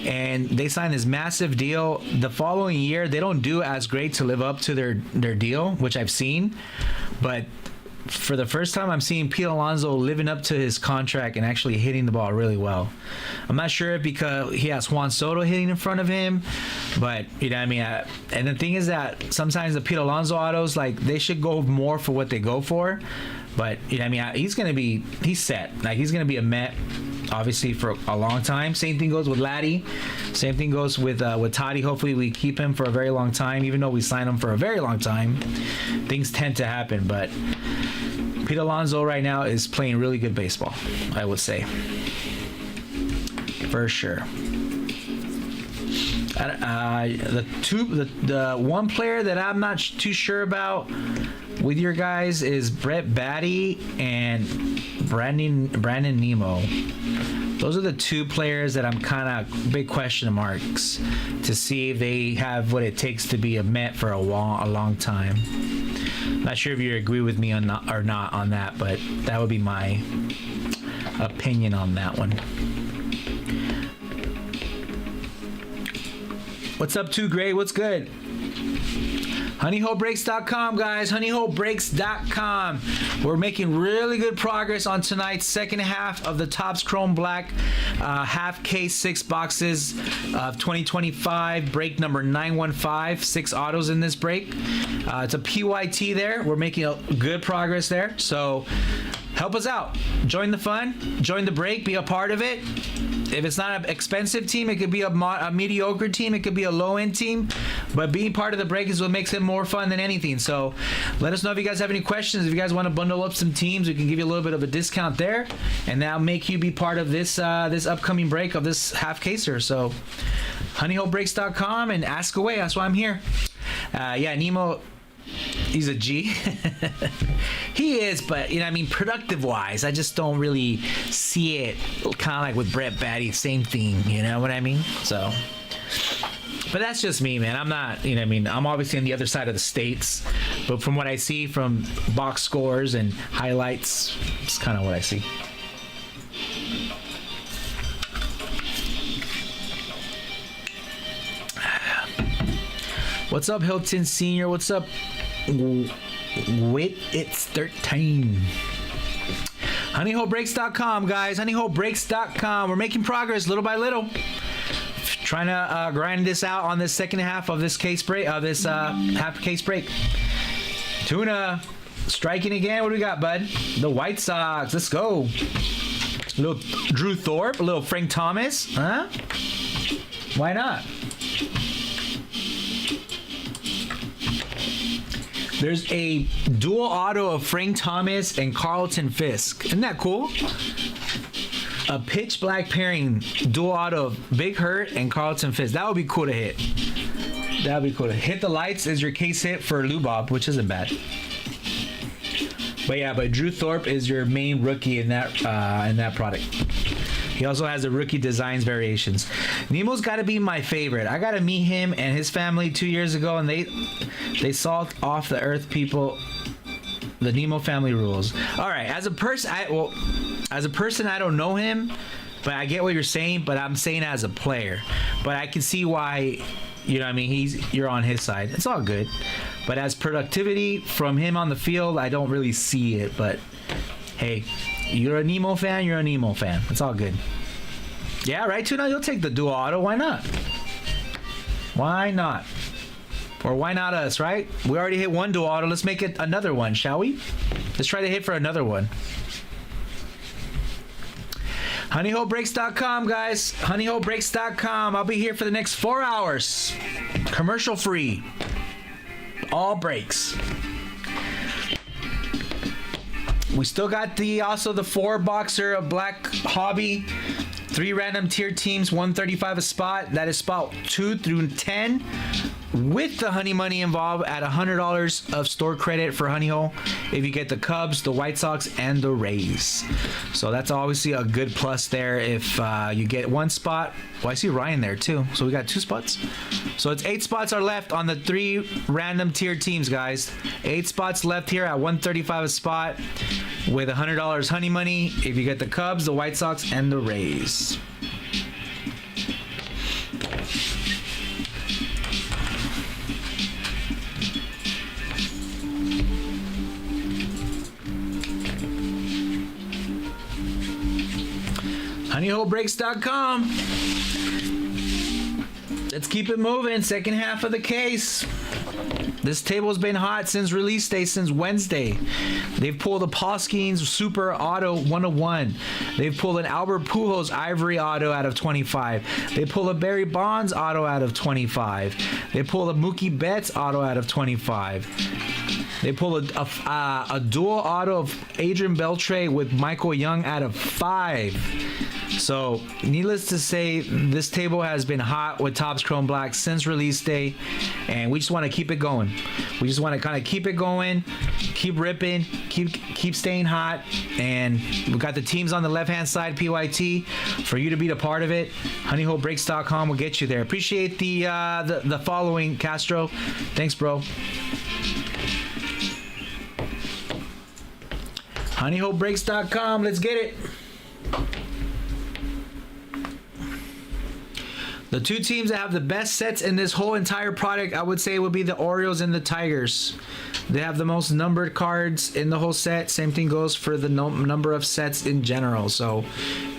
and they sign this massive deal, the following year, they don't do as great to live up to their deal, which I've seen. But for the first time, I'm seeing Pete Alonso living up to his contract and actually hitting the ball really well. I'm not sure if because he has Juan Soto hitting in front of him, but you know what I mean. And the thing is that sometimes the Pete Alonso autos, like, they should go more for what they go for. But you know what I mean. He's set. Like, he's gonna be a Met, obviously, for a long time. Same thing goes with Laddie. Same thing goes with Toddy. Hopefully we keep him for a very long time, even though we sign him for a very long time. Things tend to happen, but Pete Alonso right now is playing really good baseball, I would say, for sure. The one player that I'm not too sure about with your guys is Brett Batty and Brandon Nemo. Those are the two players that I'm kind of big question marks to see if they have what it takes to be a Met for a long time. Not sure if you agree with me or not on that, but that would be my opinion on that one. What's up, Too Great? What's good? HoneyHoleBreaks.com, guys. HoneyHoleBreaks.com. We're making really good progress on tonight's second half of the Topps Chrome Black half case 6 boxes of 2025 break number 915. 6 autos in this break. It's a PYT there. We're making a good progress there. So help us out. Join the fun. Join the break. Be a part of it. If it's not an expensive team, it could be a mediocre team. It could be a low-end team. But being part of the break is what makes it more fun than anything. So let us know if you guys have any questions. If you guys want to bundle up some teams, we can give you a little bit of a discount there. And that'll make you be part of this this upcoming break of this half caser. So honeyholebreaks.com and ask away. That's why I'm here. Yeah, Nemo... He's a G. He is, but you know, I mean, productive wise, I just don't really see it. Kind of like with Brett Batty, same thing. You know what I mean? So, but that's just me, man. I'm not, you know, what I mean, I'm obviously on the other side of the states, but from what I see from box scores and highlights, it's kind of what I see. What's up, Hilton Senior? What's up, Wit? It's 13. HoneyHoleBreaks.com, guys. HoneyHoleBreaks.com. We're making progress little by little. Trying to grind this out on this second half of this case break. This half case break. Tuna striking again. What do we got, bud? The White Sox. Let's go. A little Drew Thorpe. A little Frank Thomas. Huh? Why not? There's a dual auto of Frank Thomas and Carlton Fisk. Isn't that cool? A pitch black pairing dual auto of Big Hurt and Carlton Fisk. That would be cool to hit. That would be cool to hit. The lights is your case hit for Lubob, which isn't bad. But yeah, but Drew Thorpe is your main rookie in that product. He also has the rookie designs variations. Nemo's got to be my favorite. I got to meet him and his family 2 years ago, and they salt off the earth people. The Nemo family rules. All right, as a person, I don't know him, but I get what you're saying. But I'm saying as a player, but I can see why. You know what I mean? You're on his side. It's all good. But as productivity from him on the field, I don't really see it. But hey. You're a Nemo fan, you're a Nemo fan. It's all good. Yeah, right, Tuna? You'll take the dual auto. Why not? Why not? Or why not us, right? We already hit one dual auto. Let's make it another one, shall we? Let's try to hit for another one. HoneyHoleBreaks.com, guys. HoneyHoleBreaks.com. I'll be here for the next 4 hours. Commercial free. All breaks. We still got also the 4-boxer of Black Hobby 3 random tier teams, 135 a spot. That is spot 2 through 10. With the Honey Money involved at $100 of store credit for Honey Hole if you get the Cubs, the White Sox, and the Rays. So that's obviously a good plus there if you get one spot. Well, I see Ryan there too. So we got 2 spots. So it's 8 spots are left on the 3 random tier teams, guys. 8 spots left here at 135 a spot with $100 Honey Money if you get the Cubs, the White Sox, and the Rays. honeyholebreaks.com. Let's keep it moving. Second half of the case. This table's been hot since release day, since Wednesday. They've pulled a Paskins Super Auto 101. They've pulled an Albert Pujols Ivory Auto out of 25. They pulled a Barry Bonds Auto out of 25. They pulled a Mookie Betts Auto out of 25. They pulled a dual auto of Adrian Beltre with Michael Young out of 5. So, needless to say, this table has been hot with Topps Chrome Black since release day, and we just want to keep it going. We just want to kind of keep it going, keep ripping, keep staying hot, and we got the teams on the left-hand side, PYT, for you to be a part of it. honeyholebreaks.com will get you there. Appreciate the following, Castro. Thanks, bro. honeyholebreaks.com. Let's get it. The 2 teams that have the best sets in this whole entire product, I would say, would be the Orioles and the Tigers. They have the most numbered cards in the whole set. Same thing goes for the number of sets in general. So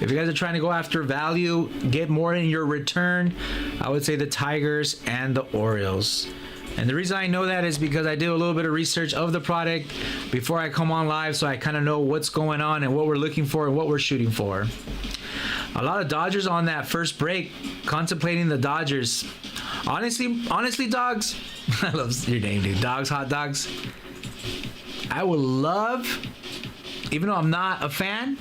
if you guys are trying to go after value, get more in your return, I would say the Tigers and the Orioles. And the reason I know that is because I do a little bit of research of the product before I come on live, so I kind of know what's going on and what we're looking for and what we're shooting for. A lot of Dodgers on that first break, contemplating the Dodgers. Honestly, dogs, I love your name, dude. Dogs, hot dogs. I would love, even though I'm not a fan,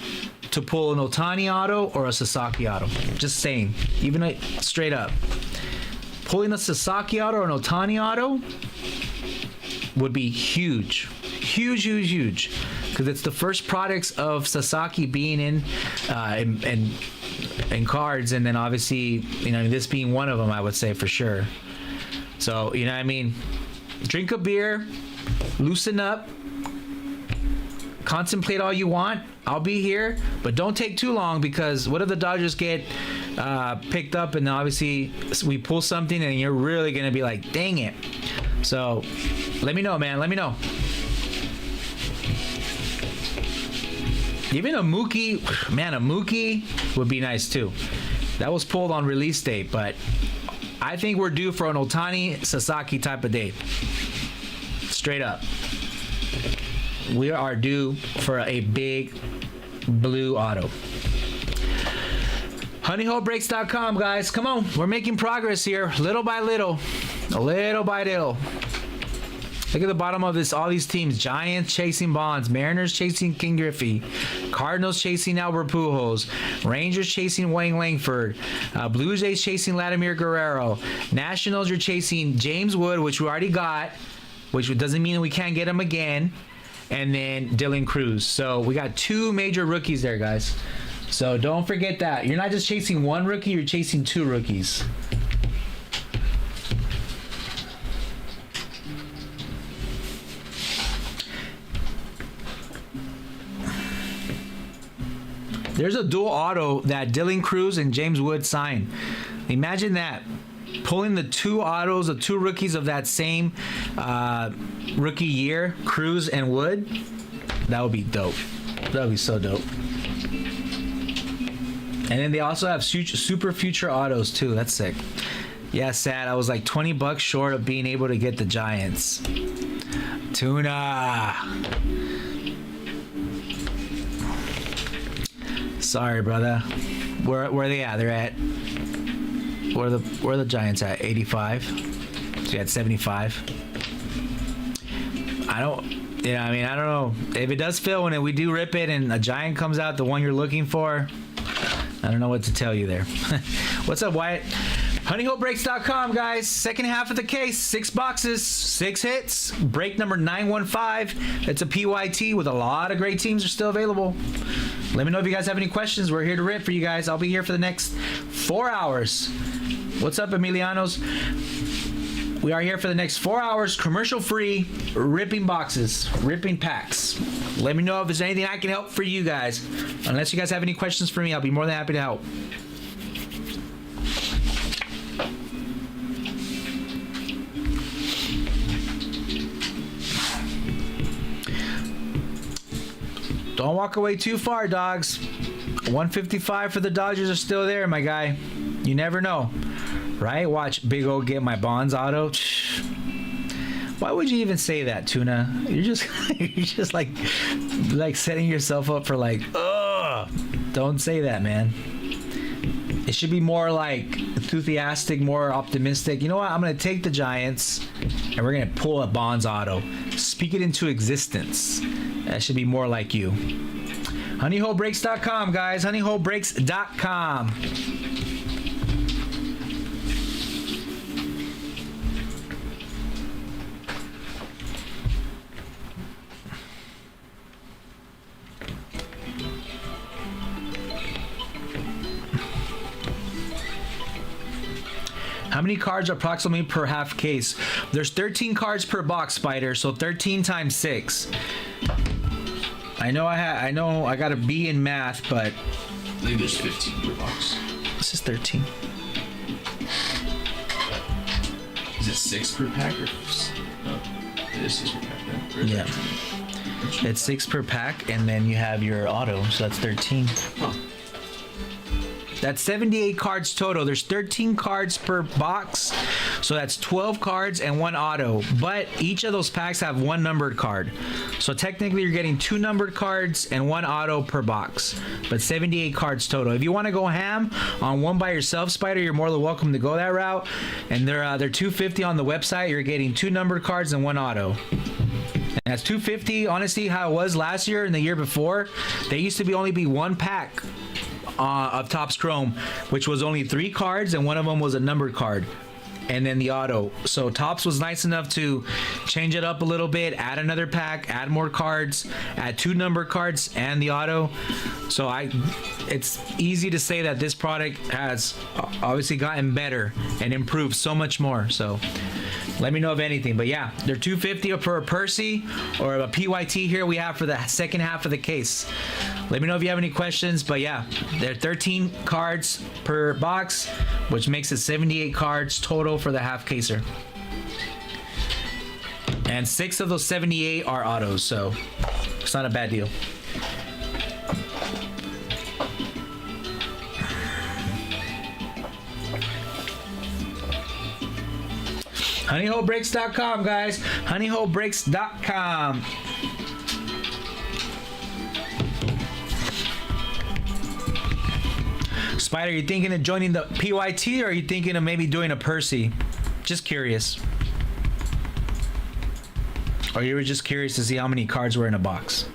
to pull an Ohtani auto or a Sasaki auto. Just saying, even straight up. Pulling a Sasaki auto or an Ohtani auto would be huge. Huge. Because it's the first products of Sasaki being in cards, and then obviously, this being one of them, I would say for sure. So, drink a beer, loosen up, contemplate all you want. I'll be here, but don't take too long, because what if the Dodgers get picked up and obviously we pull something and you're really going to be like, dang it. So let me know, man. Let me know. Even a Mookie would be nice too. That was pulled on release date, but I think we're due for an Ohtani Sasaki type of day. Straight up. We are due for a big blue auto. honeyholebreaks.com, guys. Come on. We're making progress here. Little by little. Little by little. Look at the bottom of this. All these teams. Giants chasing Bonds. Mariners chasing King Griffey. Cardinals chasing Albert Pujols. Rangers chasing Wayne Langford. Blue Jays chasing Vladimir Guerrero. Nationals are chasing James Wood, which we already got, which doesn't mean we can't get him again. And then Dylan Cruz. So we got 2 major rookies there, guys. So don't forget that. You're not just chasing one rookie, you're chasing 2 rookies. There's a dual auto that Dylan Cruz and James Wood signed. Imagine that. Pulling the 2 autos, the 2 rookies of that same rookie year, Cruz and Wood, that would be dope. That would be so dope. And then they also have super future autos too. That's sick. Yeah, sad. I was like $20 short of being able to get the Giants. Tuna. Sorry, brother. Where are they at? They're at. Where are the Giants at? 85. So you had 75. I don't know. If it does fill when we do rip it and a Giant comes out, the one you're looking for, I don't know what to tell you there. What's up, Wyatt? HoneyHoleBreaks.com, guys. Second half of the case. 6 boxes, 6 hits. Break number 915. It's a PYT with a lot of great teams are still available. Let me know if you guys have any questions. We're here to rip for you guys. I'll be here for the next 4 hours. What's up, Emilianos? We are here for the next 4 hours, commercial-free, ripping boxes, ripping packs. Let me know if there's anything I can help for you guys. Unless you guys have any questions for me, I'll be more than happy to help. Don't walk away too far, dogs. 155 for the Dodgers are still there, my guy. You never know. Right? Watch Big O get my Bonds auto. Why would you even say that, Tuna? You're just like setting yourself up for like, ugh. Don't say that, man. It should be more like enthusiastic, more optimistic. You know what? I'm gonna take the Giants and we're gonna pull a Bonds auto. Speak it into existence. That should be more like you. HoneyHoleBreaks.com, guys. HoneyHoleBreaks.com. How many cards approximately per half case? There's 13 cards per box, Spider, so 13 times 6. I know I got a B in math, but I think there's 15 per box. This is 13. Is it 6 per pack or? No, it is 6 per pack, right? Or is Yeah. that- It's 6 per pack, and then you have your auto, so that's 13. Huh. That's 78 cards total. There's 13 cards per box, so that's 12 cards and 1 auto. But each of those packs have 1 numbered card. So technically you're getting 2 numbered cards and 1 auto per box. But 78 cards total. If you want to go ham on one by yourself, Spider, you're more than welcome to go that route. And they're $250 on the website. You're getting 2 numbered cards and 1 auto. And that's $250. Honestly, how it was last year and the year before, they used to only be 1 pack of Topps Chrome, which was only 3 cards, and one of them was a numbered card, and then the auto. So Topps was nice enough to change it up a little bit, add another pack, add more cards, add 2 numbered cards and the auto. So it's easy to say that this product has obviously gotten better and improved so much more. So let me know of anything. But yeah, they're $250 per a Percy or a PYT here we have for the second half of the case. Let me know if you have any questions. But yeah, they're 13 cards per box, which makes it 78 cards total for the half caser. And 6 of those 78 are autos, so it's not a bad deal. HoneyHoleBreaks.com, guys. HoneyHoleBreaks.com. Spider, you thinking of joining the PYT, or are you thinking of maybe doing a Percy? Just curious. Or you were just curious to see how many cards were in a box?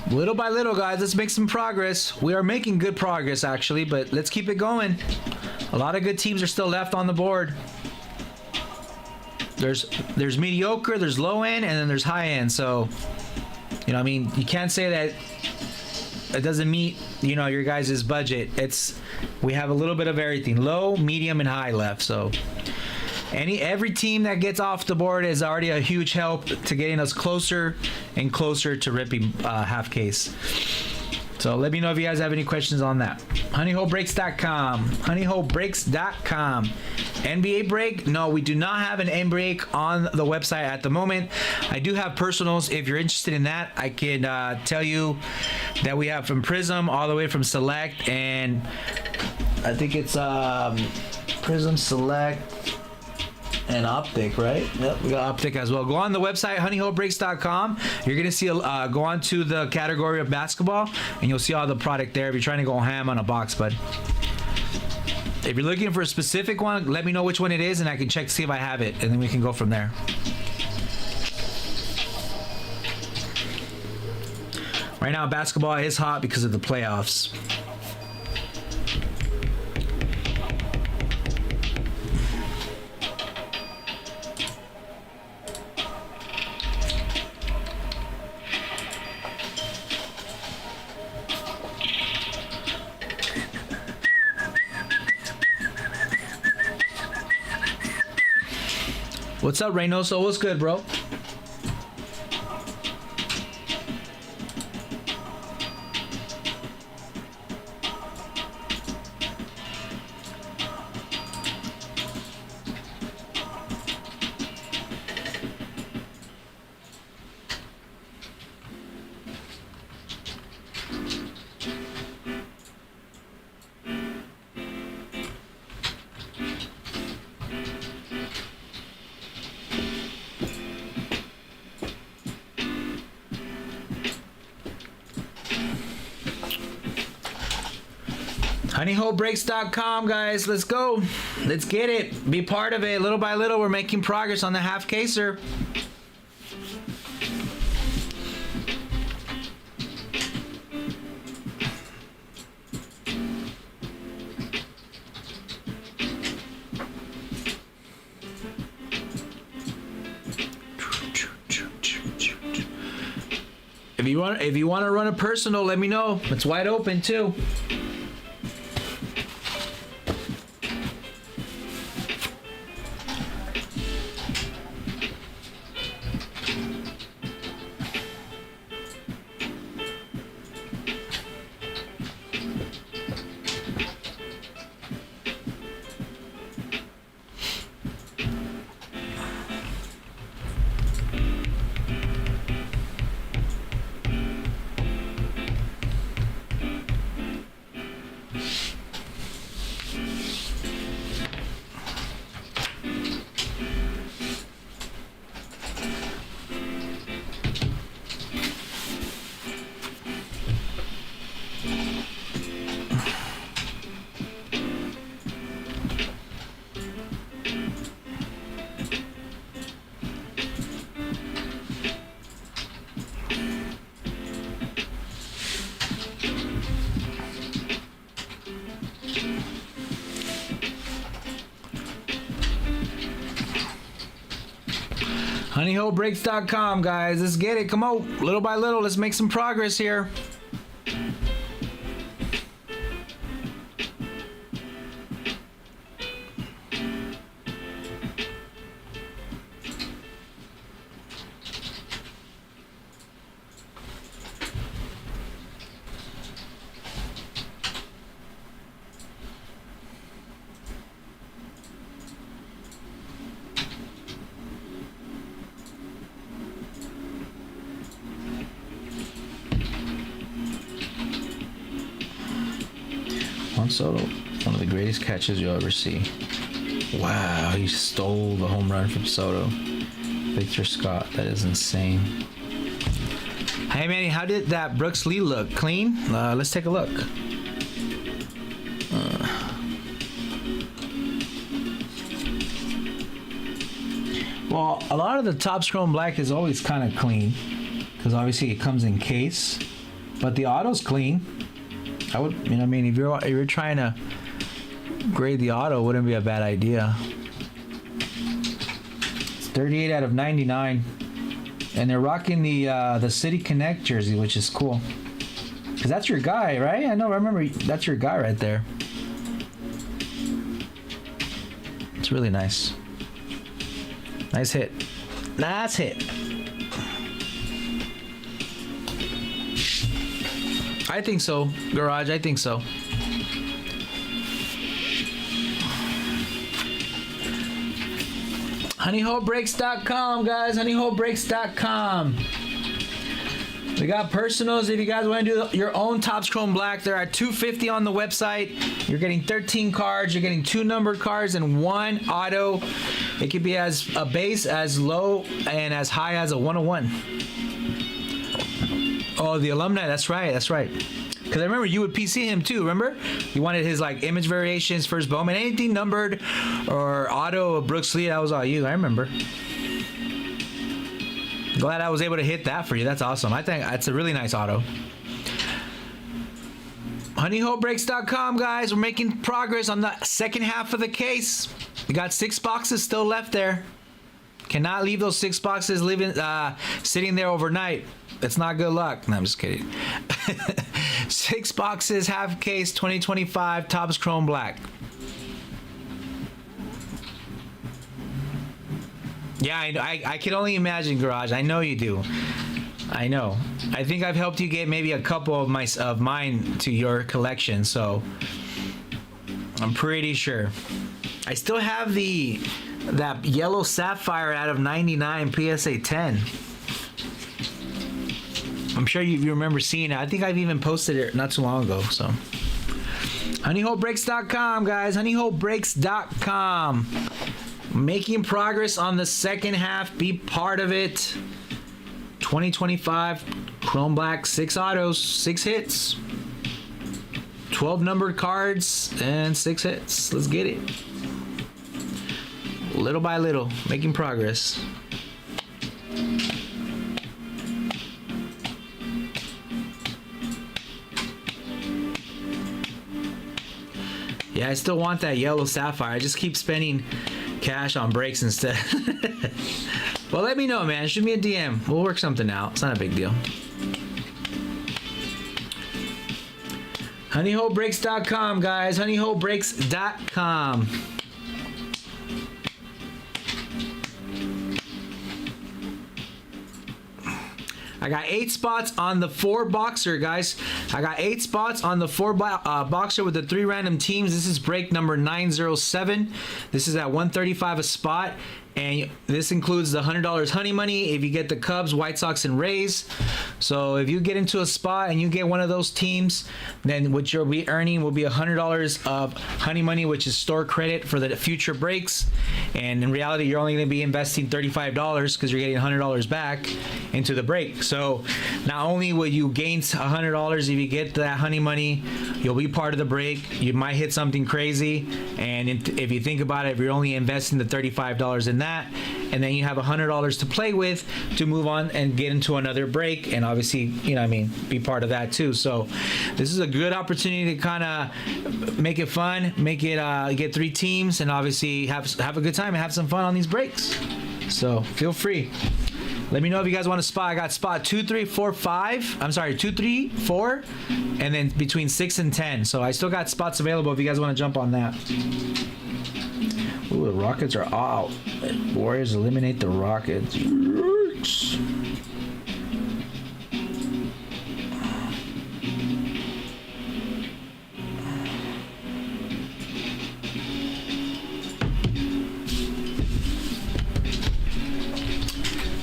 Little by little, guys, let's make some progress. We are making good progress, actually, but let's keep it going. A lot of good teams are still left on the board. There's mediocre, there's low end, and then there's high end. So, you know, I mean, you can't say that it doesn't meet, you know, your guys' budget. We have a little bit of everything, low, medium, and high left. So every team that gets off the board is already a huge help to getting us closer and closer to ripping half case. So let me know if you guys have any questions on that. HoneyHoleBreaks.com. HoneyHoleBreaks.com. NBA break? No, we do not have an NBA break on the website at the moment. I do have personals. If you're interested in that, I can tell you that we have from Prism all the way from Select, and I think it's Prism, Select, and Optic, right? Yep, we got Optic as well. Go on the website, honeyholebreaks.com. You're going to see, go on to the category of basketball, and you'll see all the product there if you're trying to go ham on a box, bud. If you're looking for a specific one, let me know which one it is, and I can check to see if I have it, and then we can go from there. Right now, basketball is hot because of the playoffs. What's up, Reynoso? What's good, bro? HoneyHoleBreaks.com, guys. Let's go. Let's get it. Be part of it. Little by little, we're making progress on the half caser. If you want to run a personal, let me know. It's wide open too. HoneyHoleBreaks.com, guys. Let's get it. Come on. Little by little, let's make some progress here. Juan Soto, one of the greatest catches you'll ever see. Wow, he stole the home run from Soto. Victor Scott, that is insane. Hey Manny, how did that Brooks Lee look? Clean? Let's take a look. Well, a lot of the Topps Chrome Black is always kind of clean because obviously it comes in case, but the auto's clean. I would, you know, what I mean, if you're trying to grade the auto, wouldn't be a bad idea. It's 38 out of 99, and they're rocking the City Connect jersey, which is cool. Cause that's your guy, right? I know. I remember that's your guy right there. It's really nice. Nice hit. Nice hit. I think so, Garage. I think so. HoneyHoleBreaks.com, guys. HoneyHoleBreaks.com. We got personals. If you guys want to do your own Topps Chrome Black, they're at $250 on the website. You're getting 13 cards. You're getting 2 numbered cards and 1 auto. It could be as a base, as low, and as high as a 101. Oh, the alumni. That's right. That's right. Because I remember you would PC him too, remember? You wanted his like image variations, first Bowman, anything numbered or auto of Brooks Lee, that was all you, I remember. Glad I was able to hit that for you. That's awesome. I think that's a really nice auto. HoneyHoleBreaks.com, guys. We're making progress on the second half of the case. We got 6 boxes still left there. Cannot leave those 6 boxes sitting there overnight. That's not good luck. No, I'm just kidding. 6 boxes, half case, 2025, Topps Chrome Black. Yeah, I can only imagine, Garage. I know you do. I know. I think I've helped you get maybe a couple of mine to your collection, so I'm pretty sure. I still have that yellow sapphire out of 99 PSA 10. I'm sure you remember seeing it. I think I've even posted it not too long ago. So, HoneyHoleBreaks.com, guys. HoneyHoleBreaks.com. Making progress on the second half. Be part of it. 2025 Chrome Black, 6 autos, 6 hits, 12 numbered cards, and 6 hits. Let's get it. Little by little, making progress. Yeah, I still want that yellow sapphire. I just keep spending cash on breaks instead. Well, let me know, man. Shoot me a DM. We'll work something out. It's not a big deal. HoneyHoleBreaks.com, guys. HoneyHoleBreaks.com. I got 8 spots on the 4 boxer, guys. I got 8 spots on the 4 boxer with the 3 random teams. This is break number 907. This is at 135 a spot. And this includes the $100 honey money if you get the Cubs, White Sox, and Rays. So if you get into a spot and you get one of those teams, then what you'll be earning will be $100 of honey money, which is store credit for the future breaks. And in reality, you're only going to be investing $35 because you're getting $100 back into the break. So not only will you gain $100 if you get that honey money, you'll be part of the break. You might hit something crazy. And if you think about it, if you're only investing the $35 in that, and then you have $100 to play with to move on and get into another break, and obviously, you know what I mean, be part of that too. So this is a good opportunity to kind of make it fun, make it get 3 teams, and obviously have a good time and have some fun on these breaks. So feel free. Let me know if you guys want a spot. I got spot 2, 3, 4, 5. I'm sorry, 2, 3, 4, and then between 6 and 10. So I still got spots available if you guys want to jump on that. Ooh, the Rockets are out. Warriors eliminate the Rockets. Yikes.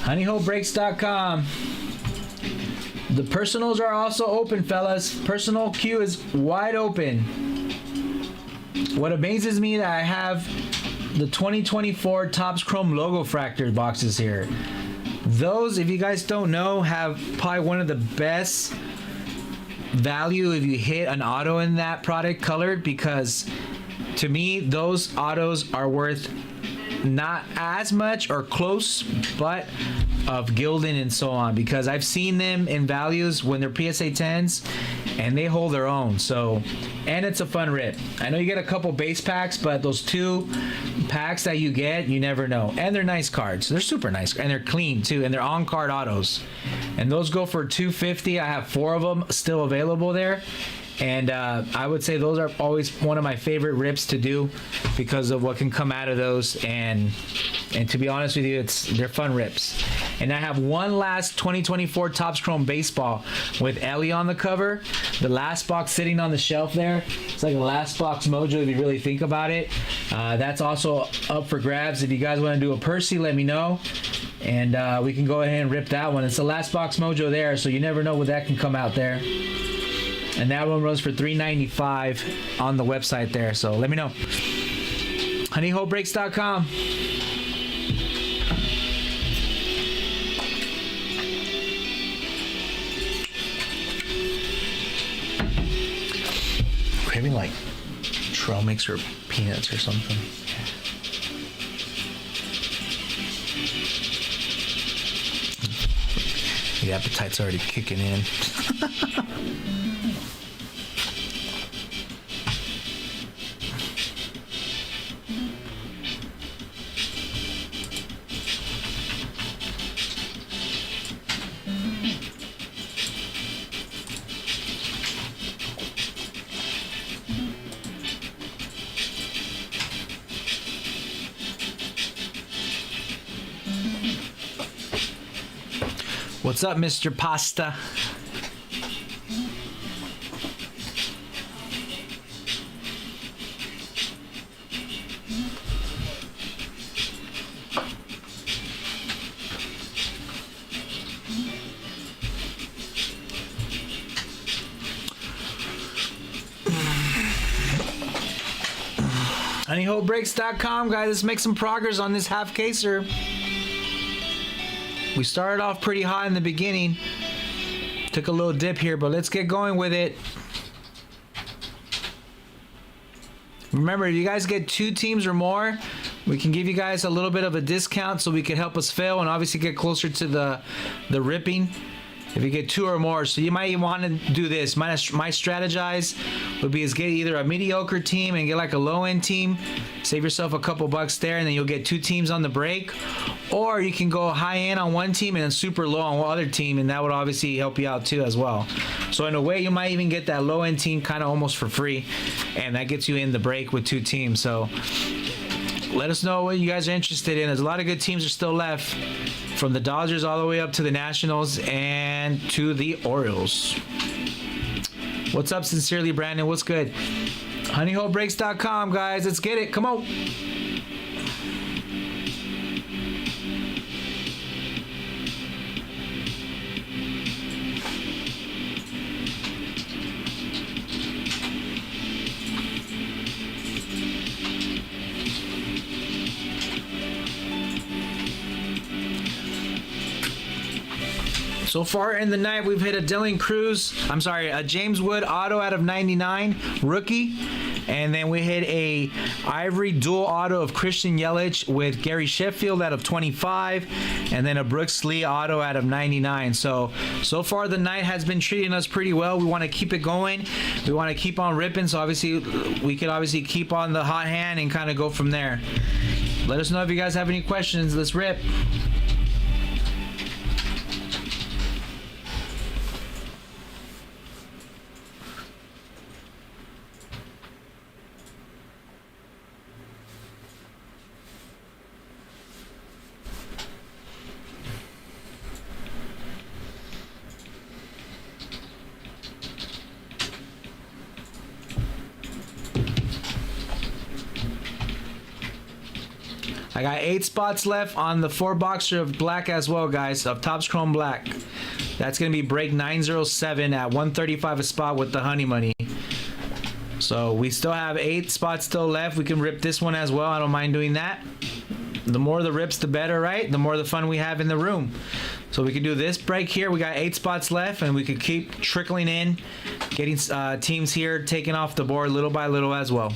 HoneyHoleBreaks.com. The personals are also open, fellas. Personal queue is wide open. What amazes me that I have the 2024 Topps Chrome logo fractor boxes here. Those, if you guys don't know, have probably one of the best value if you hit an auto in that product colored, because to me those autos are worth not as much or close, but of gilding and so on, because I've seen them in values when they're PSA 10s and they hold their own. So, and it's a fun rip. I know you get a couple base packs, but those 2 packs that you get, you never know. And they're nice cards. They're super nice, and they're clean too, and they're on card autos. And those go for $250. I have 4 of them still available there. And I would say those are always one of my favorite rips to do because of what can come out of those. And to be honest with you, they're fun rips. And I have one last 2024 Topps Chrome baseball with Ellie on the cover. The last box sitting on the shelf there. It's like a last box mojo if you really think about it. That's also up for grabs. If you guys want to do a Percy, let me know. And we can go ahead and rip that one. It's the last box mojo there, so you never know what that can come out there. And that one runs for $395 on the website there. So let me know. HoneyHoleBreaks.com. craving like trail mix or peanuts or something. The appetite's already kicking in. What's up, Mr. Pasta? HoneyHoleBreaks.com, guys. Let's make some progress on this half caser. We started off pretty hot in the beginning. Took a little dip here, but let's get going with it. Remember, if you guys get 2 teams or more, we can give you guys a little bit of a discount so we can help us fail and obviously get closer to the ripping. If you get 2 or more, so you might want to do this. My strategize would be is get either a mediocre team and get like a low-end team, save yourself a couple bucks there, and then you'll get 2 teams on the break. Or you can go high-end on one team and then super low on one other team, and that would obviously help you out too as well. So in a way, you might even get that low-end team kind of almost for free, and that gets you in the break with 2 teams. So let us know what you guys are interested in. There's a lot of good teams are still left, from the Dodgers all the way up to the Nationals and to the Orioles. What's up, sincerely, Brandon? What's good? HoneyHoleBreaks.com, guys. Let's get it. Come on. So far in the night, we've hit a James Wood auto out of 99, rookie. And then we hit a Ivory dual auto of Christian Yelich with Gary Sheffield out of 25. And then a Brooks Lee auto out of 99. So far the night has been treating us pretty well. We want to keep it going. We want to keep on ripping. So obviously, we could obviously keep on the hot hand and kind of go from there. Let us know if you guys have any questions. Let's rip. I got 8 spots left on the 4-boxer of black as well, guys, of Topps Chrome Black. That's going to be break 907 at 135 a spot with the honey money. So we still have 8 spots still left. We can rip this one as well. I don't mind doing that. The more the rips, the better, right? The more the fun we have in the room. So we can do this break here. We got 8 spots left, and we could keep trickling in, getting teams here taking off the board little by little as well.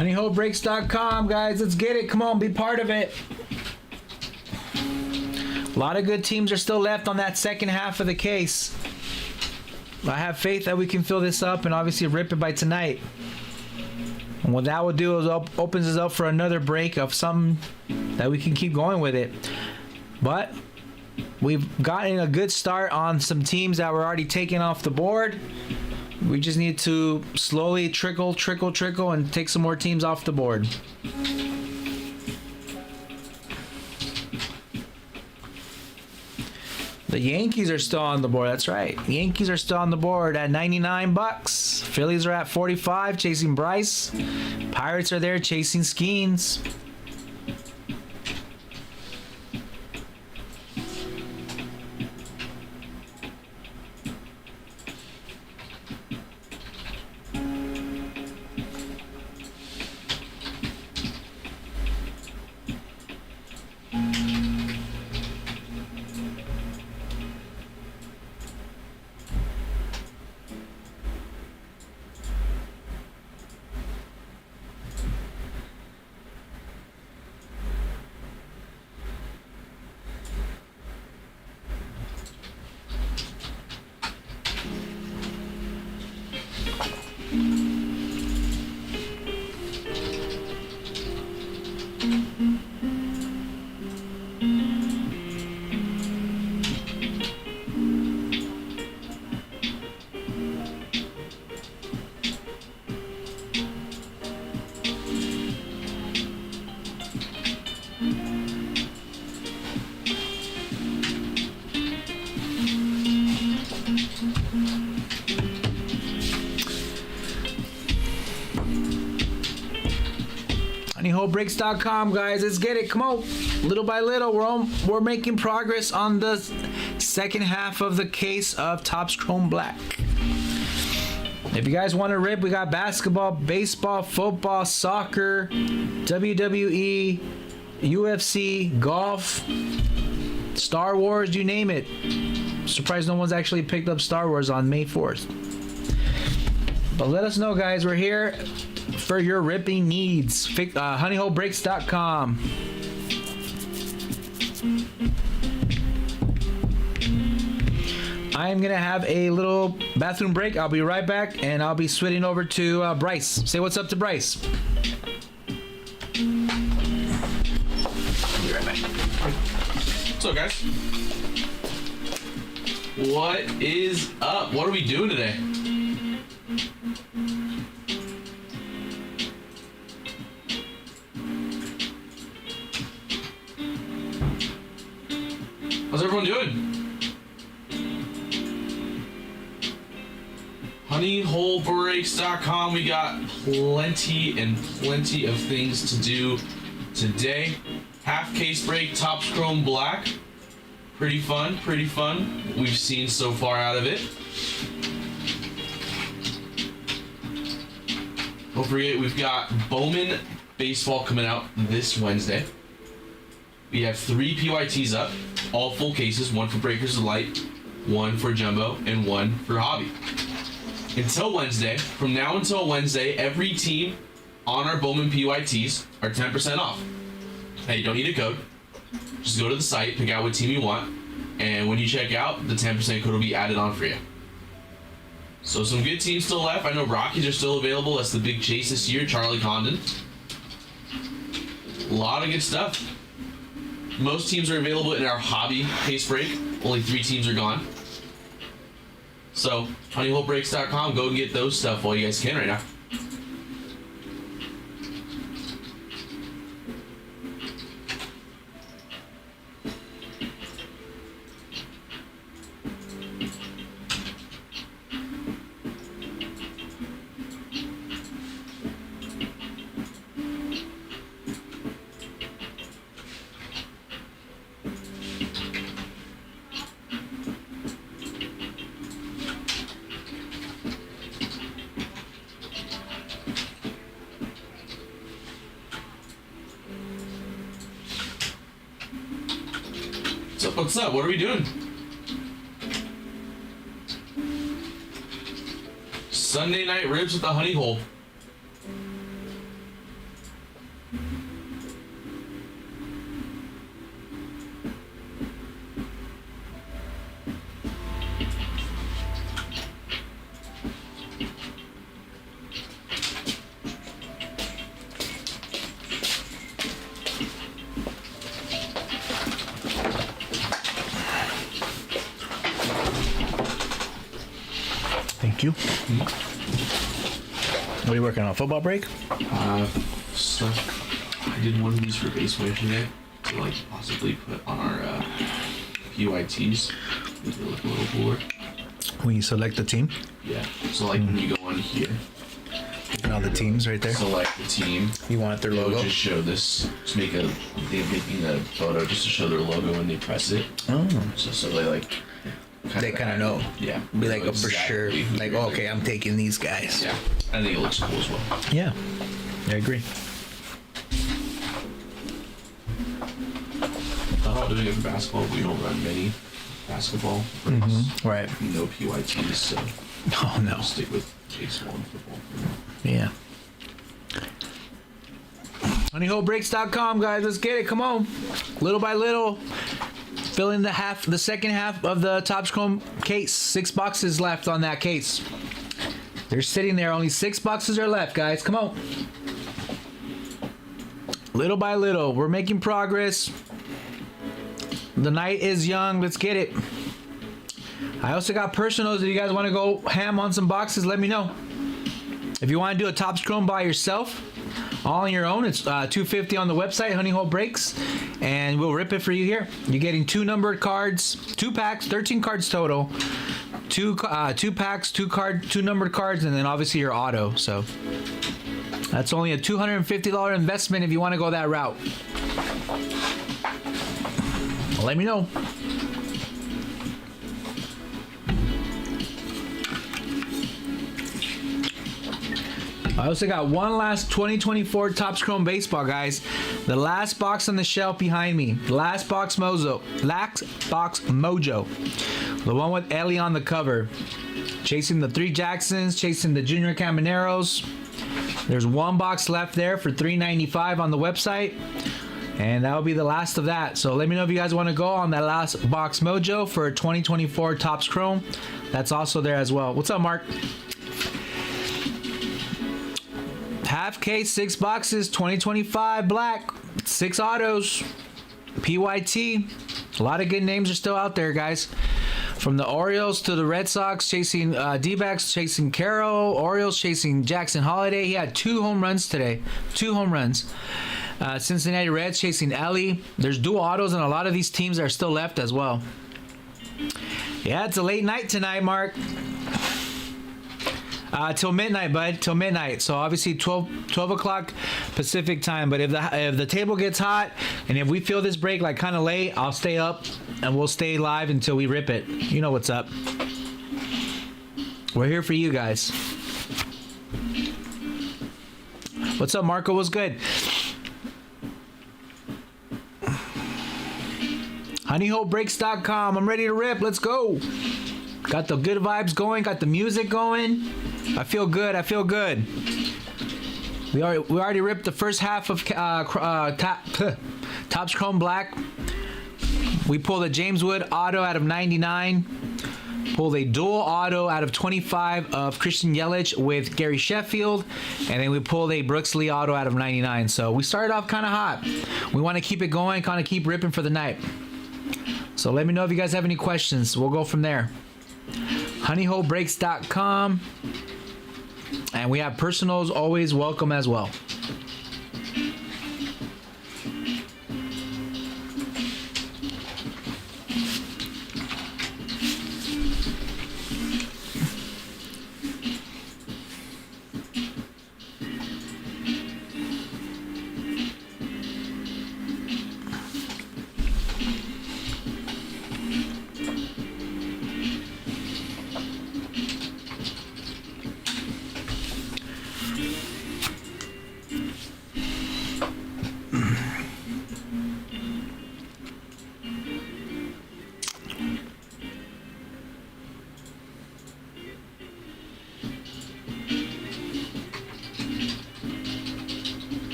HoneyHoleBreaks.com, guys. Let's get it. Come on, be part of it. A lot of good teams are still left on that second half of the case. I have faith that we can fill this up and obviously rip it by tonight. And what that will do is opens us up for another break of something that we can keep going with it. But we've gotten a good start on some teams that were already taken off the board. We just need to slowly trickle, and take some more teams off the board. The Yankees are still on the board. That's right. The Yankees are still on the board at $99. Phillies are at 45, chasing Bryce. Pirates are there chasing Skeens. HoneyHoleBreaks.com, guys. Let's get it. Come on. Little by little, we're making progress on the second half of the case of Topps Chrome Black. If you guys want to rip, we got basketball, baseball, football, soccer, WWE, UFC, golf, Star Wars, you name it. Surprised no one's actually picked up Star Wars on May 4th. But let us know, guys. We're here for your ripping needs. HoneyHoleBreaks.com. I am going to have a little bathroom break. I'll be right back, and I'll be switching over to Bryce. Say what's up to Bryce. Be right back. What's up, guys? What is up? What are we doing today? How's everyone doing? HoneyHoleBreaks.com. We got plenty of things to do today. Half case break, Topps Chrome Black. Pretty fun. We've seen so far out of it. Don't forget, we've got Bowman Baseball coming out this Wednesday. We have 3 PYTs up, all full cases, 1 for Breakers Delight, 1 for Jumbo, and 1 for Hobby. Until Wednesday, from now until Wednesday, every team on our Bowman PYTs are 10% off. Hey, you don't need a code. Just go to the site, pick out what team you want, and when you check out, the 10% code will be added on for you. So some good teams still left. I know Rockies are still available. That's the big chase this year. Charlie Condon. A lot of good stuff. Most teams are available in our hobby case break. Only 3 teams are gone. So, HoneyHoleBreaks.com. Go and get those stuff while you guys can right now. What's up? What are we doing? Sunday night ribs with the honey hole. Thank you. What are you working on? Football break? Stuff. I did one of these for baseball yesterday to like possibly put on our PYTs. Make it look a little cooler. When you select the team? Yeah. So like when you go on here, And all the teams right there? select the team. You want their It would logo? just show this. Just make a. They're making a photo just to show their logo when they press it. Oh. So they like. They kind of know. Yeah. Be like, Know oh, for sure. exactly who Like, you're oh, okay, I'm taking these guys. Yeah. I think it looks cool as well. Yeah. I agree. Thought about doing it for basketball. We don't run many basketball breaks. Right. No PYTs, so Oh, no. I'll stick with baseball and football. Yeah. HoneyHoleBreaks.com, guys. Let's get it. Come on. Little by little. Fill in the second half of the Topps Chrome case. 6 boxes left on that case. They're sitting there. Only 6 boxes are left, guys. Come on. Little by little. We're making progress. The night is young. Let's get it. I also got personals. If you guys want to go ham on some boxes, let me know. If you want to do a Topps Chrome by yourself, all on your own, it's $250 on the website, Honey Hole Breaks, and we'll rip it for you here. You're getting 2 numbered cards, 2 packs, 13 cards total, 2 packs, 2 numbered cards, and then obviously your auto. So that's only a $250 investment if you want to go that route. Let me know. I also got one last 2024 Topps Chrome Baseball, guys. The last box on the shelf behind me. Last box mojo. The one with Ellie on the cover. Chasing the 3 Jacksons, chasing the Junior Camaneros. There's 1 box left there for $3.95 on the website. And that will be the last of that. So let me know if you guys want to go on that last box mojo for 2024 Topps Chrome. That's also there as well. What's up, Mark? Half case, 6 boxes, 2025 black, 6 autos, PYT. A lot of good names are still out there, guys. From the Orioles to the Red Sox, chasing D-backs, chasing Carroll. Orioles chasing Jackson Holiday. He had 2 home runs today. 2 home runs. Cincinnati Reds chasing Ellie. There's dual autos, and a lot of these teams are still left as well. Yeah, it's a late night tonight, Mark. Till midnight, bud. Till midnight. So obviously 12 o'clock Pacific time. But if the table gets hot and if we feel this break like kind of late, I'll stay up and we'll stay live until we rip it. You know what's up. We're here for you guys. What's up, Marco? What's good? HoneyHoleBreaks.com. I'm ready to rip. Let's go. Got the good vibes going. Got the music going. I feel good. I feel good. We already ripped the first half of Topps Chrome Black. We pulled a James Wood auto out of 99. Pulled a dual auto out of 25 of Christian Yelich with Gary Sheffield. And then we pulled a Brooks Lee auto out of 99. So we started off kind of hot. We want to keep it going, kind of keep ripping for the night. So let me know if you guys have any questions. We'll go from there. HoneyHoleBreaks.com. And we have personals always welcome as well.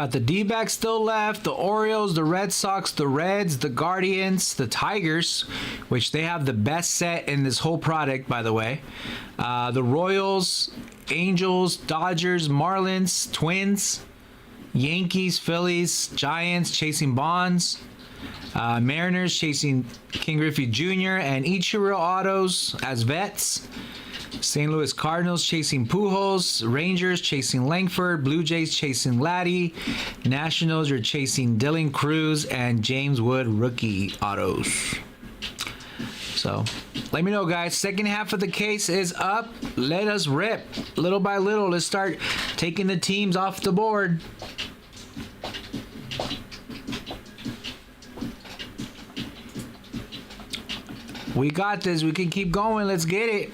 Got the D-backs still left, the Orioles, the Red Sox, the Reds, the Guardians, the Tigers, which they have the best set in this whole product, by the way. The Royals, Angels, Dodgers, Marlins, Twins, Yankees, Phillies, Giants chasing Bonds, Mariners chasing King Griffey Jr. and Ichiro Autos as vets. St. Louis Cardinals chasing Pujols, Rangers chasing Langford, Blue Jays chasing Laddie, Nationals are chasing Dylan Cruz and James Wood rookie autos. So let me know, guys. Second half of the case is up. Let us rip. Little by little, let's start taking the teams off the board. We got this. We can keep going. Let's get it.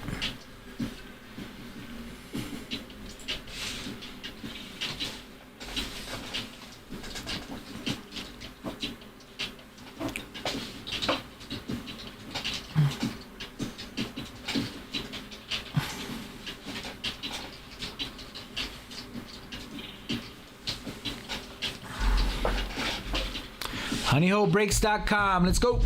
honeyholebreaks.com. Let's go.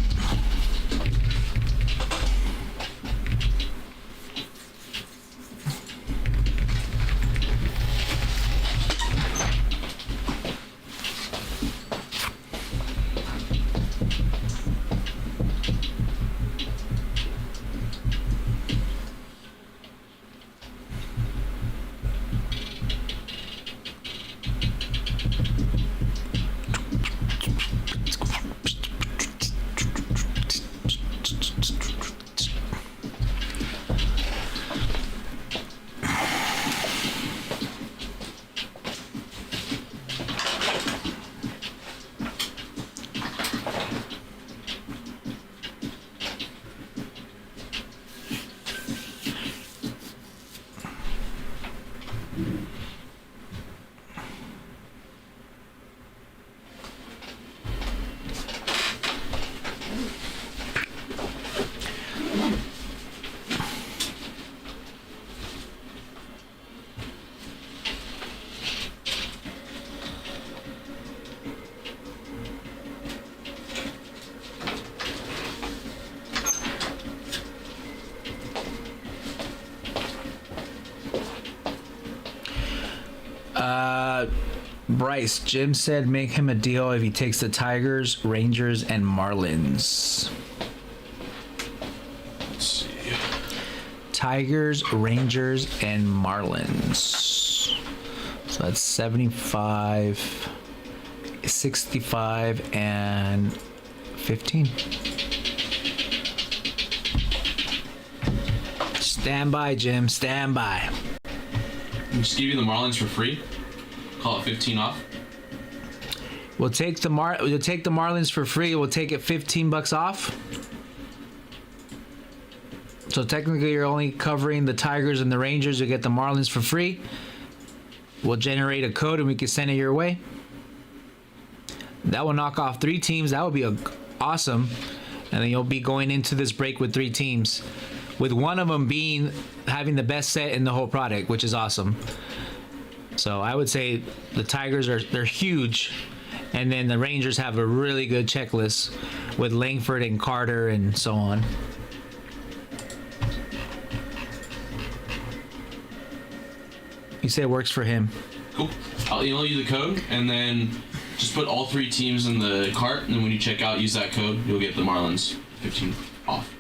Bryce, Jim said make him a deal if he takes the Tigers, Rangers, and Marlins. Let's see. Tigers, Rangers, and Marlins. So that's 75, 65, and 15. Stand by, Jim. Stand by. Just give you the Marlins for free. Call it 15 off. We'll take the Marlins for free. We'll take it $15 off. So technically, you're only covering the Tigers and the Rangers. You get the Marlins for free. We'll generate a code and we can send it your way. That will knock off 3 teams. That would be awesome. And then you'll be going into this break with 3 teams, with one of them having the best set in the whole product, which is awesome. So I would say the Tigers they're huge, and then the Rangers have a really good checklist with Langford and Carter and so on. You say it works for him. Cool. I'll email you the code, and then just put all 3 teams in the cart, and then when you check out, use that code. You'll get the Marlins 15 off.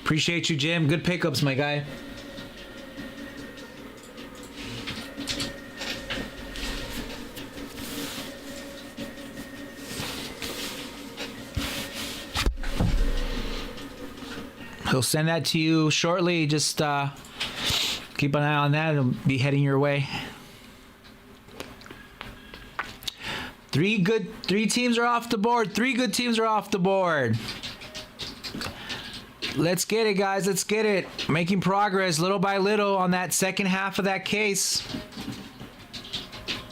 Appreciate you, Jim. Good pickups, my guy. He'll send that to you shortly. Just keep an eye on that. It'll be heading your way. 3 teams are off the board. 3 good teams are off the board. Let's get it, guys. Let's get it. Making progress little by little on that second half of that case.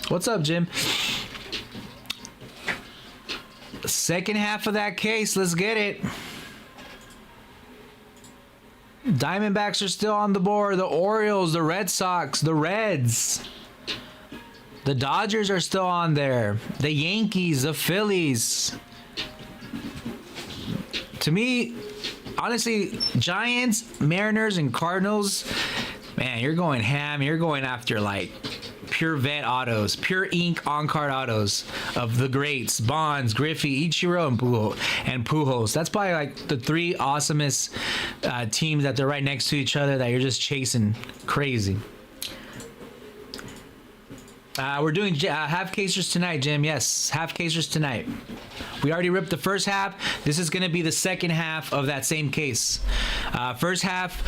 What's up, Jim? Second half of that case. Let's get it. Diamondbacks are still on the board. The Orioles, the Red Sox, the Reds. The Dodgers are still on there. The Yankees, the Phillies. To me, honestly, Giants, Mariners, and Cardinals, man, you're going ham. You're going after like pure vet autos, pure ink on-card autos of the greats, Bonds, Griffey, Ichiro, and Pujols. That's probably like the three awesomest teams that they're right next to each other that you're just chasing crazy. We're doing half casers tonight, Jim. Yes, half casers tonight. We already ripped the first half. This is going to be the second half of that same case. First half,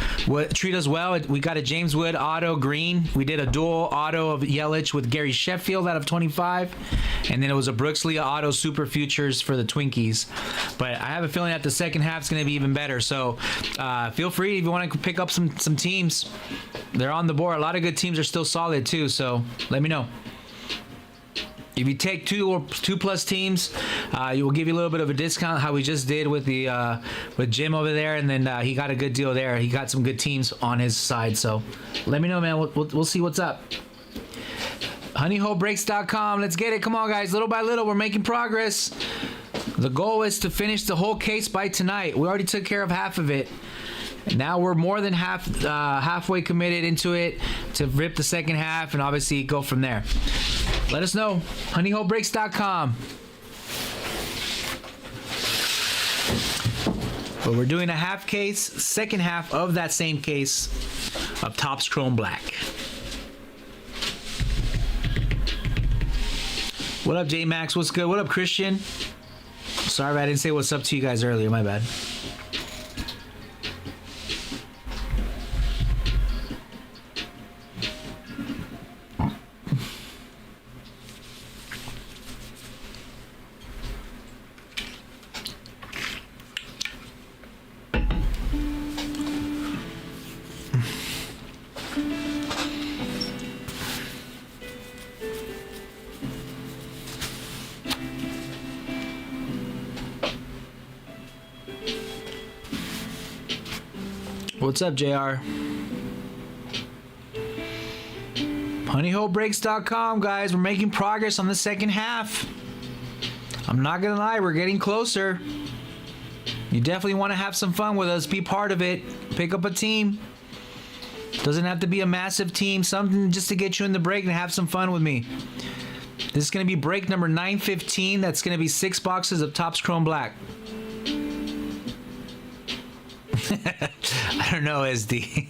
treat us well. We got a James Wood auto green. We did a dual auto of Yelich with Gary Sheffield out of 25. And then it was a Brooks Lee auto super futures for the Twinkies. But I have a feeling that the second half is going to be even better. So feel free if you want to pick up some teams. They're on the board. A lot of good teams are still solid too. So let me know. If you take two plus teams, you will give you a little bit of a discount, how we just did with the with Jim over there, and then he got a good deal there. He got some good teams on his side, so let me know, man. We'll see what's up. HoneyHoleBreaks.com. Let's get it. Come on, guys. Little by little, we're making progress. The goal is to finish the whole case by tonight. We already took care of half of it. Now we're more than halfway committed into it to rip the second half and obviously go from there. Let us know. HoneyHoleBreaks.com. But we're doing a half case, second half of that same case of Topps Chrome Black. What up, J-Max? What's good? What up, Christian? Sorry if I didn't say what's up to you guys earlier. My bad. What's up, JR? HoneyHoleBreaks.com, guys. We're making progress on the second half. I'm not gonna lie, we're getting closer. You definitely want to have some fun with us. Be part of it. Pick up a team. Doesn't have to be a massive team. Something just to get you in the break and have some fun with me. This is gonna be break number 915. That's gonna be 6 boxes of Topps Chrome Black. I don't know, SD.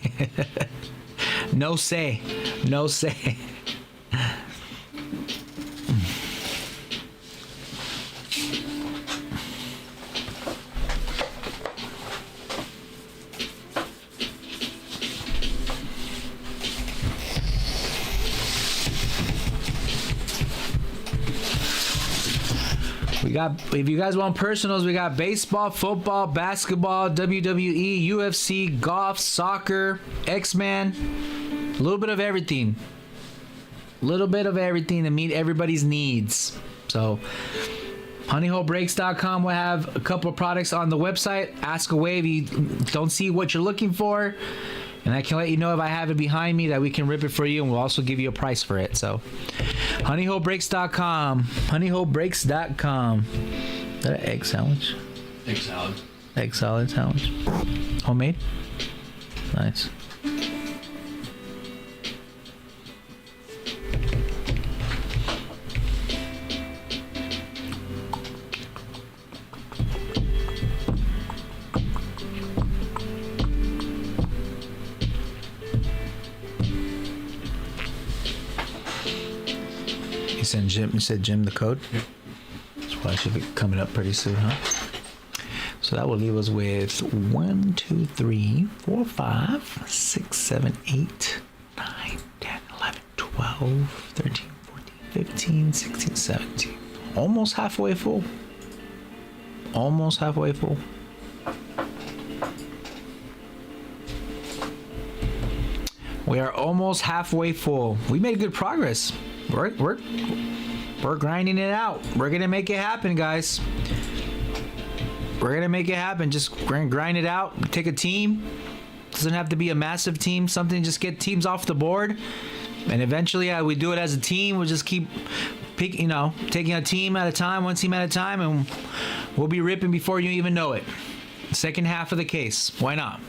No say. No say. We got, if you guys want personals, we got baseball, football, basketball, WWE, UFC, golf, soccer, X-Men, a little bit of everything. A little bit of everything to meet everybody's needs. So, HoneyHoleBreaks.com will have a couple of products on the website. Ask away if you don't see what you're looking for. And I can let you know if I have it behind me that we can rip it for you, and we'll also give you a price for it. So, HoneyHoleBreaks.com. HoneyHoleBreaks.com. Is that an egg sandwich? Egg salad. Egg salad sandwich. Homemade? Nice. You said Jim the code? Yep. So probably should be coming up pretty soon, huh? So that will leave us with 1, 2, 3, 4, 5, 6, 7, 8, 9, 10, 11, 12, 13, 14, 15, 16, 17. Almost halfway full. Almost halfway full. We are almost halfway full. We made good progress. We're grinding it out. We're gonna make it happen, guys. We're gonna make it happen. Just grind it out. Take a team. Doesn't have to be a massive team. Something, just get teams off the board And eventually, we do it as a team. We'll just keep taking a team at a time, one team at a time, and we'll be ripping before you even know it. Second half of the case. Why not?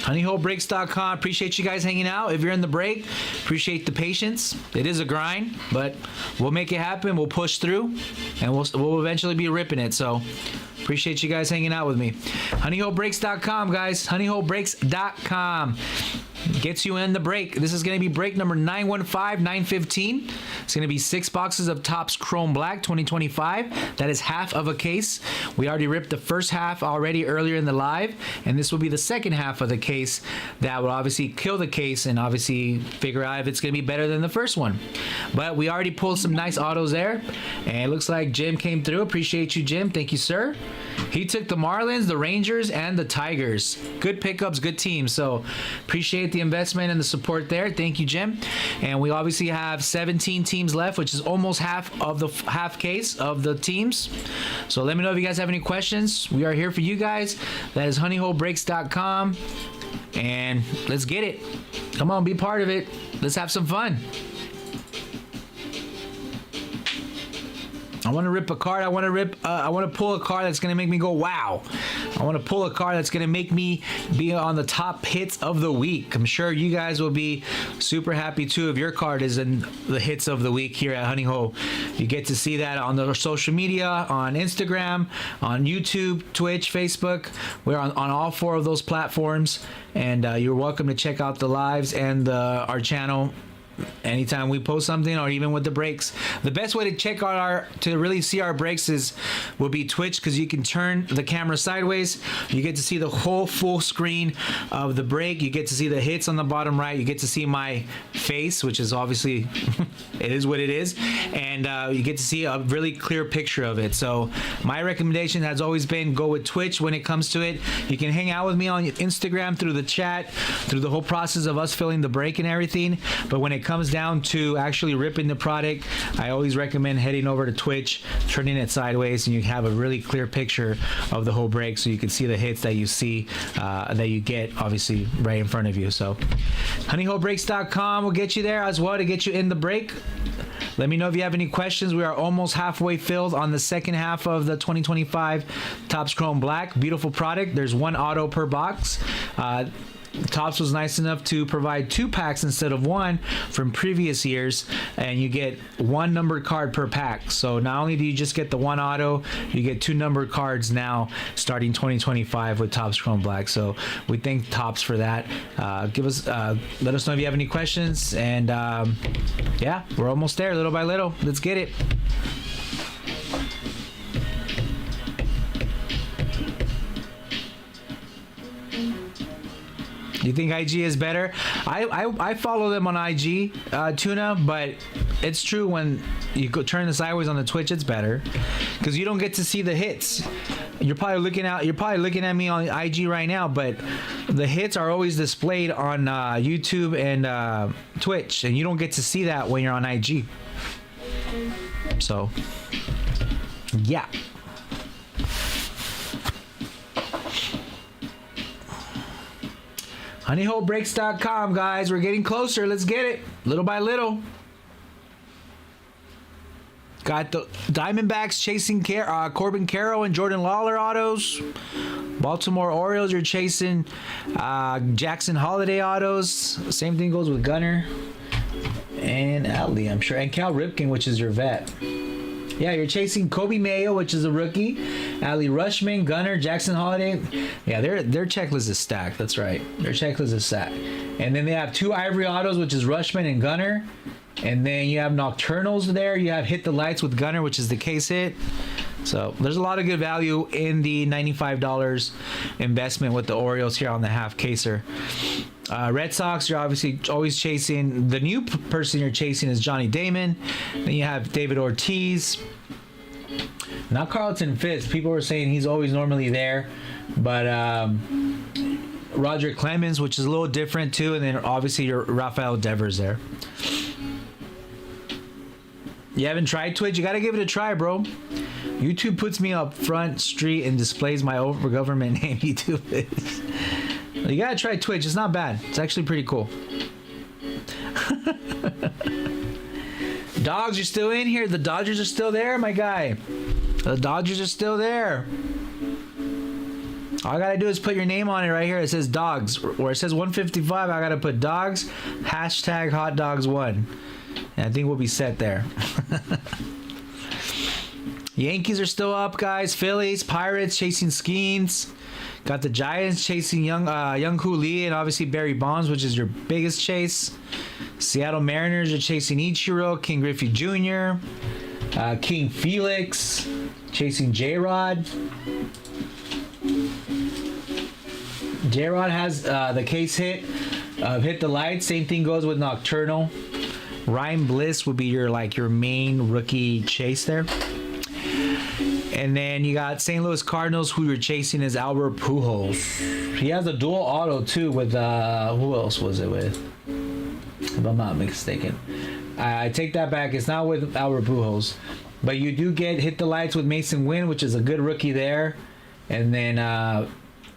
HoneyholeBreaks.com. Appreciate you guys hanging out. If you're in the break, appreciate the patience. It is a grind, but we'll make it happen. We'll push through, and we'll eventually be ripping it. So appreciate you guys hanging out with me. HoneyholeBreaks.com, guys. HoneyholeBreaks.com. Gets you in the break. This is going to be break number 915-915. It's going to be 6 boxes of Topps Chrome Black 2025. That is half of a case. We already ripped the first half already earlier in the live, and this will be the second half of the case that will obviously kill the case and obviously figure out if it's going to be better than the first one. But we already pulled some nice autos there, and it looks like Jim came through. Appreciate you, Jim. Thank you, sir. He took the Marlins, the Rangers, and the Tigers. Good pickups, good teams. So appreciate the investment and the support there. Thank you, Jim. And we obviously have 17 teams left, which is almost half of the half case of the teams. So let me know if you guys have any questions. We are here for you guys. That is honeyholebreaks.com. And let's get it. Come on, be part of it. Let's have some fun. I want to rip a card. I want to pull a card that's going to make me go, wow. I want to pull a card that's going to make me be on the top hits of the week. I'm sure you guys will be super happy too if your card is in the hits of the week here at Honey Hole. You get to see that on the social media, on Instagram, on YouTube, Twitch, Facebook. We're on all 4 of those platforms. And you're welcome to check out the lives and our channel anytime we post something, or even with the breaks. The best way to check out to really see our breaks will be Twitch, because you can turn the camera sideways. You get to see the whole full screen of the break. You get to see the hits on the bottom right. You get to see my face, which is obviously it is what it is, and you get to see a really clear picture of it. So my recommendation has always been go with Twitch when it comes to it. You can hang out with me on Instagram through the chat, through the whole process of us filling the break and everything, but when it comes down to actually ripping the product, I always recommend heading over to Twitch, turning it sideways, and you have a really clear picture of the whole break, so you can see the hits that you see, that you get obviously right in front of you. So honeyholebreaks.com will get you there as well to get you in the break. Let me know if you have any questions. We are almost halfway filled on the second half of the 2025 Topps Chrome Black. Beautiful product. There's 1 auto per box. Topps was nice enough to provide 2 packs instead of 1 from previous years, and you get 1 numbered card per pack. So not only do you just get the 1 auto, you get 2 numbered cards now starting 2025 with Topps Chrome Black. So we thank Topps for that. Let us know if you have any questions, and yeah, we're almost there, little by little. Let's get it. You think IG is better? I follow them on IG, Tuna, but it's true when you go turn the sideways on the Twitch, it's better because you don't get to see the hits. You're probably looking at me on IG right now, but the hits are always displayed on YouTube and Twitch, and you don't get to see that when you're on IG. So, yeah. HoneyholeBreaks.com, guys. We're getting closer. Let's get it. Little by little. Got the Diamondbacks chasing Corbin Carroll and Jordan Lawler autos. Baltimore Orioles, you're chasing Jackson Holiday autos. Same thing goes with Gunner and Adley, I'm sure. And Cal Ripken, which is your vet. Yeah, you're chasing Kobe Mayo, which is a rookie. Ali Rushman, Gunner, Jackson Holiday. Yeah, their checklist is stacked. That's right. Their checklist is stacked. And then they have 2 Ivory autos, which is Rushman and Gunner. And then you have Nocturnals there. You have Hit the Lights with Gunner, which is the case hit. So there's a lot of good value in the $95 investment with the Orioles here on the half caser. Red Sox, you're obviously always chasing. The new person you're chasing is Johnny Damon. Then you have David Ortiz. Not Carlton Fitz. People were saying he's always normally there. But Roger Clemens, which is a little different too. And then obviously your Rafael Devers there. You haven't tried Twitch? You got to give it a try, bro. YouTube puts me up front street and displays my over government name. YouTube is. You gotta try Twitch. It's not bad. It's actually pretty cool. Dogs, you're still in here. The Dodgers are still there, my guy. The Dodgers are still there. All I gotta do is put your name on it right here. It says Dogs. Where it says 155, I gotta put Dogs, hashtag Hot Dogs 1. And I think we'll be set there. Yankees are still up, guys. Phillies, Pirates chasing Skeens. Got the Giants chasing Young Hoo Lee and obviously Barry Bonds, which is your biggest chase. Seattle Mariners are chasing Ichiro, King Griffey Jr., King Felix chasing J-Rod. J-Rod has the case hit the lights. Same thing goes with Nocturnal. Ryan Bliss would be your main rookie chase there. And then you got St. Louis Cardinals, who you're chasing is Albert Pujols. He has a dual auto too with who else was it with? If I'm not mistaken. I take that back. It's not with Albert Pujols. But you do get Hit the Lights with Mason Wynn, which is a good rookie there. And then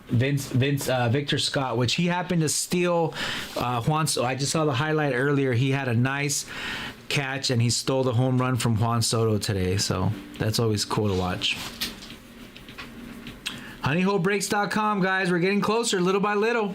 Victor Scott, which he happened to steal Juan. So I just saw the highlight earlier. He had a nice catch and he stole the home run from Juan Soto today. So that's always cool to watch. HoneyHoleBreaks.com, guys. We're getting closer little by little.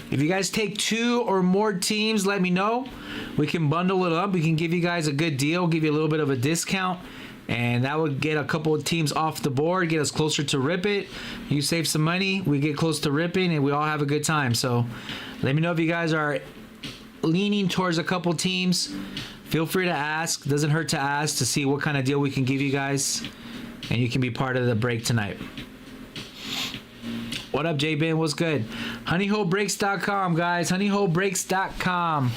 If you guys take 2 or more teams, let me know. We can bundle it up. We can give you guys a good deal, give you a little bit of a discount. And that would get a couple of teams off the board, get us closer to Rip It. You save some money, we get close to ripping, and we all have a good time. So let me know if you guys are leaning towards a couple teams. Feel free to ask. Doesn't hurt to ask to see what kind of deal we can give you guys. And you can be part of the break tonight. What up, J-Ben? What's good? HoneyHoleBreaks.com, guys. HoneyHoleBreaks.com.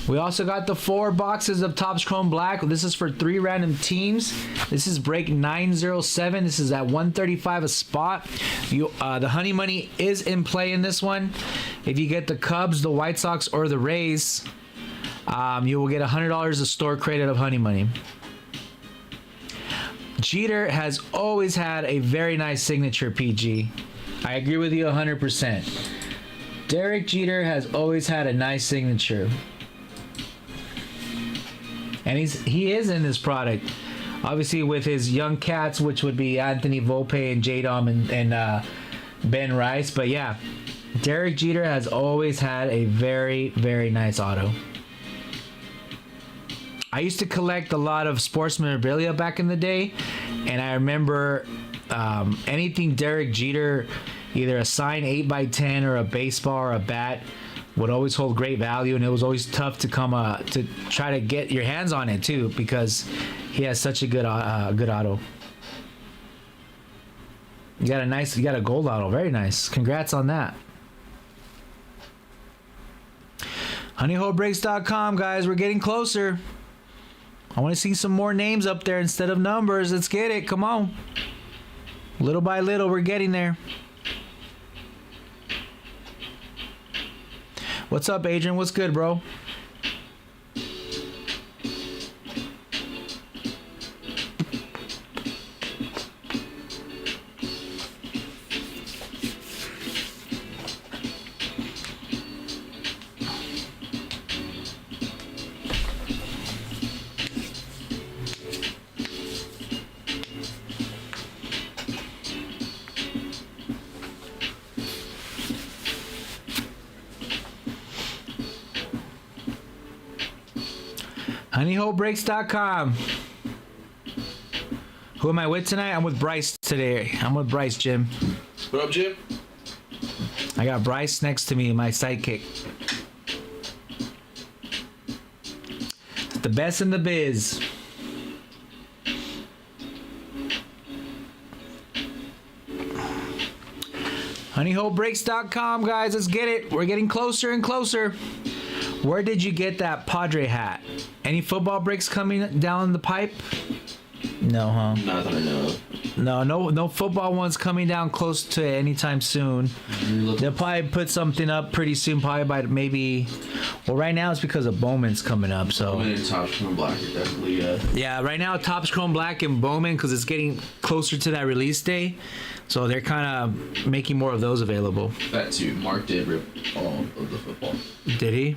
We also got the 4 boxes of Topps Chrome Black. This is for 3 random teams. This is break 907. This is at 135 a spot. The Honey Money is in play in this one. If you get the Cubs, the White Sox, or the Rays, you will get $100 of store credit of Honey Money. Jeter has always had a very nice signature, PG. I agree with you 100%. Derek Jeter has always had a nice signature. And he is in this product. Obviously with his young cats, which would be Anthony Volpe and J-Dom and Ben Rice. But yeah, Derek Jeter has always had a very, very nice auto. I used to collect a lot of sports memorabilia back in the day. And I remember anything Derek Jeter, either a signed 8x10 or a baseball or a bat, would always hold great value, and it was always tough to come to try to get your hands on it too, because he has such a good auto. You got a gold auto, very nice. Congrats on that. HoneyHoleBreaks.com, guys. We're getting closer. I want to see some more names up there instead of numbers. Let's get it. Come on. Little by little, we're getting there. What's up, Adrian? What's good, bro? HoneyHoleBreaks.com. Who am I with tonight? I'm with Bryce today. I'm with Bryce, Jim. What up, Jim? I got Bryce next to me, my sidekick. The best in the biz. HoneyHoleBreaks.com, guys. Let's get it. We're getting closer and closer. Where did you get that Padre hat? Any football breaks coming down the pipe? No, huh? Not that I know of. No football ones coming down close to it anytime soon. They'll probably put something up pretty soon, probably by maybe. Well, right now it's because of Bowman's coming up, so. Bowman and Topps Chrome Black are definitely. Yeah, right now Topps Chrome Black and Bowman because it's getting closer to that release day, so they're kind of making more of those available. That too. Mark did rip all of the football. Did he?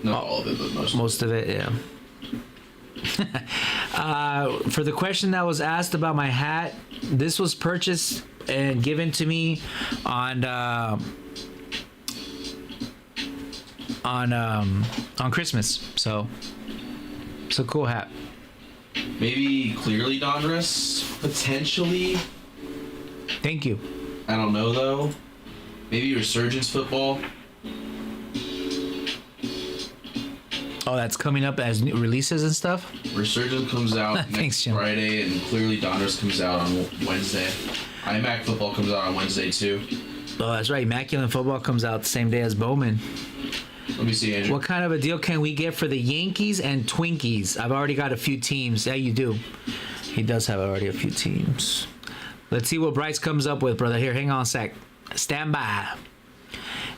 Not all of it, but most. Most of it, yeah. For the question that was asked about my hat, this was purchased and given to me on Christmas. So it's a cool hat. Maybe clearly Donruss, potentially. Thank you. I don't know though. Maybe Resurgence football. Oh, that's coming up as new releases and stuff? Resurgence comes out Thanks, next Jim. Friday, and clearly Donruss comes out on Wednesday. iMac football comes out on Wednesday too. Oh, that's right. Immaculate Football comes out the same day as Bowman. Let me see, Andrew. What kind of a deal can we get for the Yankees and Twinkies? I've already got a few teams. Yeah, you do. He does have already a few teams. Let's see what Bryce comes up with, brother. Here, hang on a sec. Stand by.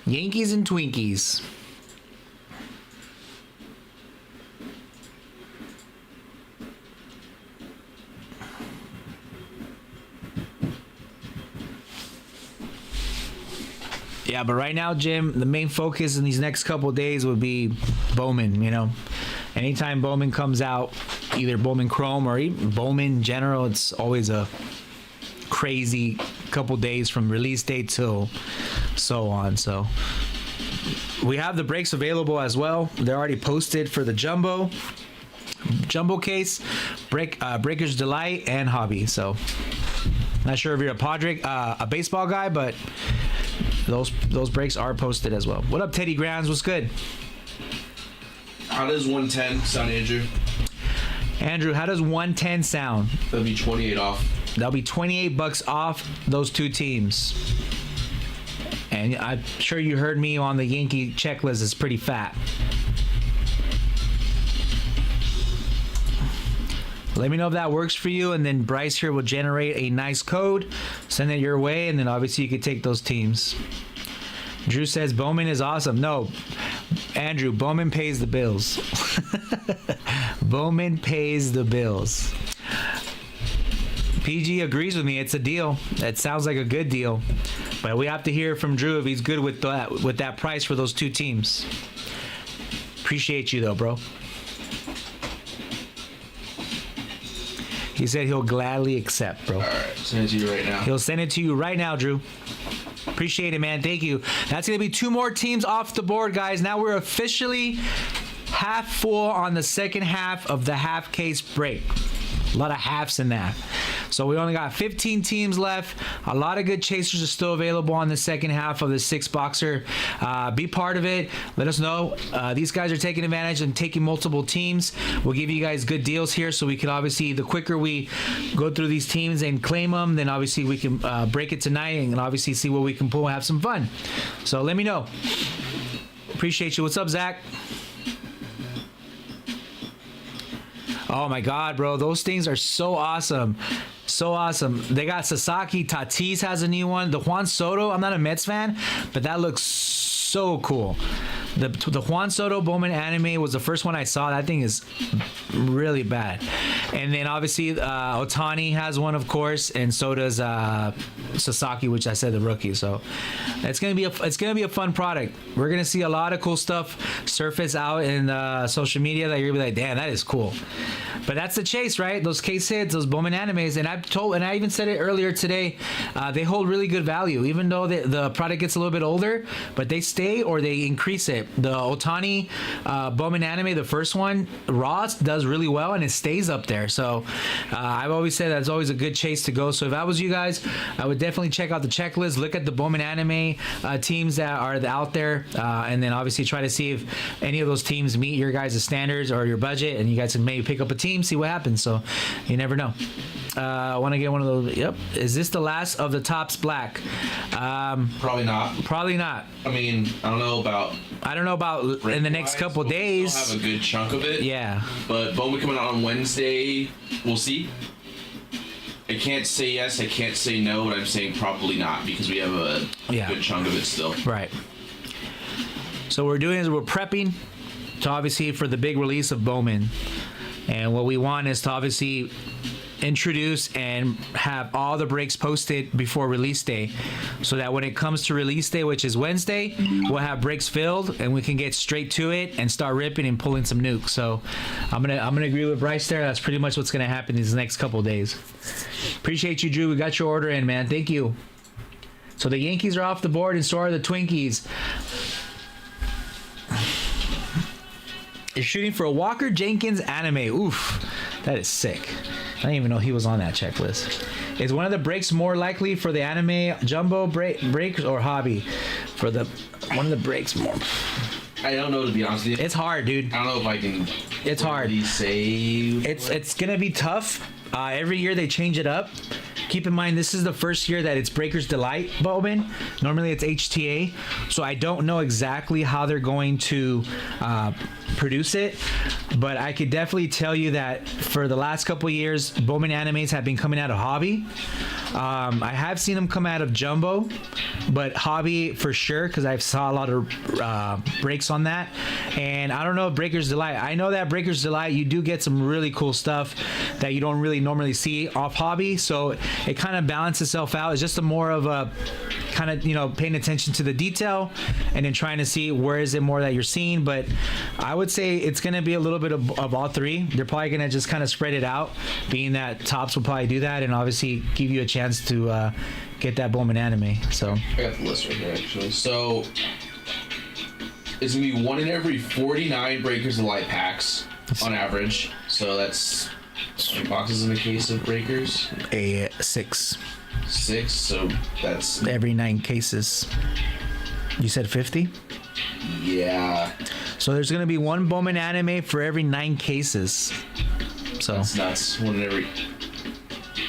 Yankees and Twinkies. Yeah, but right now, Jim, the main focus in these next couple of days would be Bowman, you know. Anytime Bowman comes out, either Bowman Chrome or even Bowman in general, it's always a crazy couple days from release date till so on. So we have the breaks available as well. They're already posted for the jumbo case, Breaker's Delight, and Hobby. So not sure if you're a baseball guy, but those breaks are posted as well. What up, Teddy Grounds? What's good? How does 110 sound, Andrew? Andrew, how does 110 sound? That'll be 28 off. That'll be $28 off those two teams. And I'm sure you heard me on the Yankee checklist. It's pretty fat. Let me know if that works for you, and then Bryce here will generate a nice code, send it your way, and then obviously you can take those teams. Drew says Bowman is awesome. No, Andrew, Bowman pays the bills. Bowman pays the bills. PG agrees with me. It's a deal. It sounds like a good deal, but we have to hear from Drew if he's good with that price for those two teams. Appreciate you though, bro. He said he'll gladly accept, bro. All right, send it to you right now. He'll send it to you right now, Drew. Appreciate it, man. Thank you. That's going to be two more teams off the board, guys. Now we're officially half full on the second half of the half case break. A lot of halves in that. So we only got 15 teams left. A lot of good chasers are still available on the second half of the six boxer. Be part of it. Let us know. These guys are taking advantage and taking multiple teams. We'll give you guys good deals here, so we can obviously, the quicker we go through these teams and claim them, then obviously we can break it tonight and obviously see what we can pull and have some fun. So let me know. Appreciate you. What's up, Zach? Oh my God, bro. Those things are so awesome. So awesome. They got Sasaki. Tatis has a new one. The Juan Soto, I'm not a Mets fan, but that looks so cool. The Juan Soto Bowman anime was the first one I saw. That thing is really bad. And then obviously Otani has one, of course, and so does Sasaki, which I said the rookie. So it's gonna be a fun product. We're gonna see a lot of cool stuff surface out in social media that you're gonna be like, damn, that is cool. But that's the chase, right? Those case hits, those Bowman animes, and I even said it earlier today. They hold really good value, even though the product gets a little bit older, but they stay or they increase it. The Otani Bowman anime, the first one, Ross does really well and it stays up there. So I've always said that's always a good chase to go. So if I was you guys, I would definitely check out the checklist, look at the Bowman anime teams that are out there, and then obviously try to see if any of those teams meet your guys' standards or your budget, and you guys can maybe pick up a team, see what happens. So you never know. I want to get one of those. Yep. Is this the last of the Topps Black? Probably not. Probably not. I mean, I don't know about in the next couple but days. We'll have a good chunk of it. Yeah. But Bowman coming out on Wednesday. We'll see. I can't say yes, I can't say no, but I'm saying probably not because we have a good chunk of it still. Right. So what we're doing is we're prepping to obviously for the big release of Bowman. And what we want is to obviously introduce and have all the breaks posted before release day, so that when it comes to release day, which is Wednesday, we'll have breaks filled and we can get straight to it and start ripping and pulling some nukes. So I'm gonna agree with Bryce there. That's pretty much what's gonna happen these next couple of days. Appreciate you, Drew. We got your order in, man. Thank you. So the Yankees are off the board and so are the Twinkies. You're shooting for a Walker Jenkins anime. Oof, that is sick. I didn't even know he was on that checklist. Is one of the breaks more likely for the anime jumbo breaks or hobby? For the one of the breaks more. I don't know, to be honest with you. It's hard, dude. I don't know if I can. It's hard. Say it's gonna be tough. Every year they change it up. Keep in mind, this is the first year that it's Breaker's Delight Bowman. Normally it's HTA, so I don't know exactly how they're going to produce it, but I could definitely tell you that for the last couple of years, Bowman animes have been coming out of hobby. I have seen them come out of jumbo, but hobby for sure, because I saw a lot of breaks on that. And I don't know if Breaker's Delight. I know that Breaker's Delight, you do get some really cool stuff that you don't really normally see off hobby, so it kind of balances itself out. It's just a more of a kind of, paying attention to the detail and then trying to see where is it more that you're seeing. But I would say it's going to be a little bit of all three. They're probably going to just kind of spread it out, being that Topps will probably do that and obviously give you a chance to get that Bowman anime. So I got the list right here, actually. So it's going to be 1 in every 49 Breakers of Light packs on average. So that's 3 boxes in a case of Breakers. A 6. 6, so that's every 9 cases. You said 50? Yeah. So there's going to be 1 Bowman anime for every 9 cases. So that's nuts. 1 in every,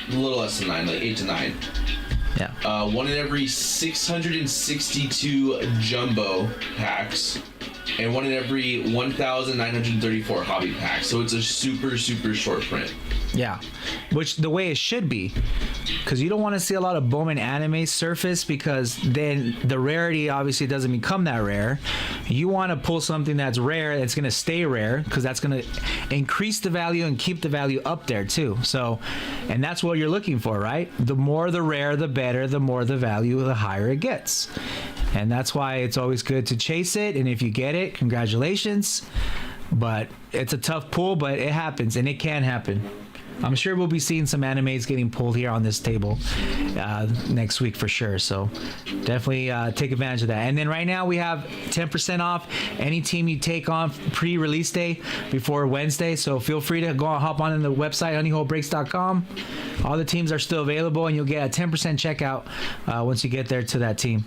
a little less than 9, like 8 to 9. Yeah. 1 in every 662 jumbo packs, and 1 in every 1,934 hobby packs. So it's a super, super short print. Yeah, which the way it should be, because you don't want to see a lot of Bowman anime surface, because then the rarity obviously doesn't become that rare. You want to pull something that's rare, that's going to stay rare, because that's going to increase the value and keep the value up there too. So, and that's what you're looking for, right? The more the rare, the better. The more the value, the higher it gets. And that's why it's always good to chase it. And if you get it, congratulations. But it's a tough pull, but it happens, and it can happen. I'm sure we'll be seeing some animes getting pulled here on this table next week for sure. So definitely take advantage of that. And then right now we have 10% off any team you take on pre-release day before Wednesday. So feel free to go and hop on the website, honeyholebreaks.com. All the teams are still available, and you'll get a 10% checkout once you get there to that team.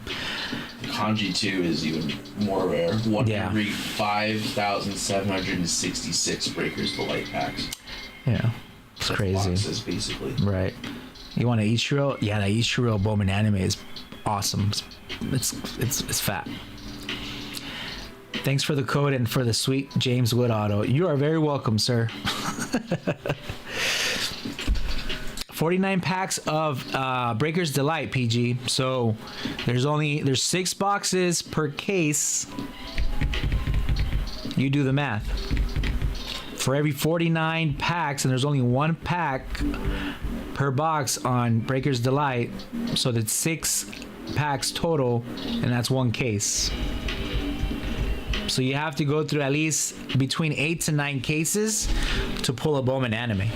Kanji 2 is even more rare. 1 Yeah. every 5,766 Breakers to Light packs. Yeah. It's crazy. Boxes, basically. Right. You want an Ichiro? Yeah, that Ichiro Bowman anime is awesome. It's fat. Thanks for the code and for the sweet James Wood auto. You are very welcome, sir. 49 packs of Breaker's Delight, PG. So there's 6 boxes per case. You do the math. For every 49 packs, and there's only 1 pack per box on Breaker's Delight, so that's 6 packs total, and that's 1 case. So you have to go through at least between 8 to 9 cases to pull a Bowman anime.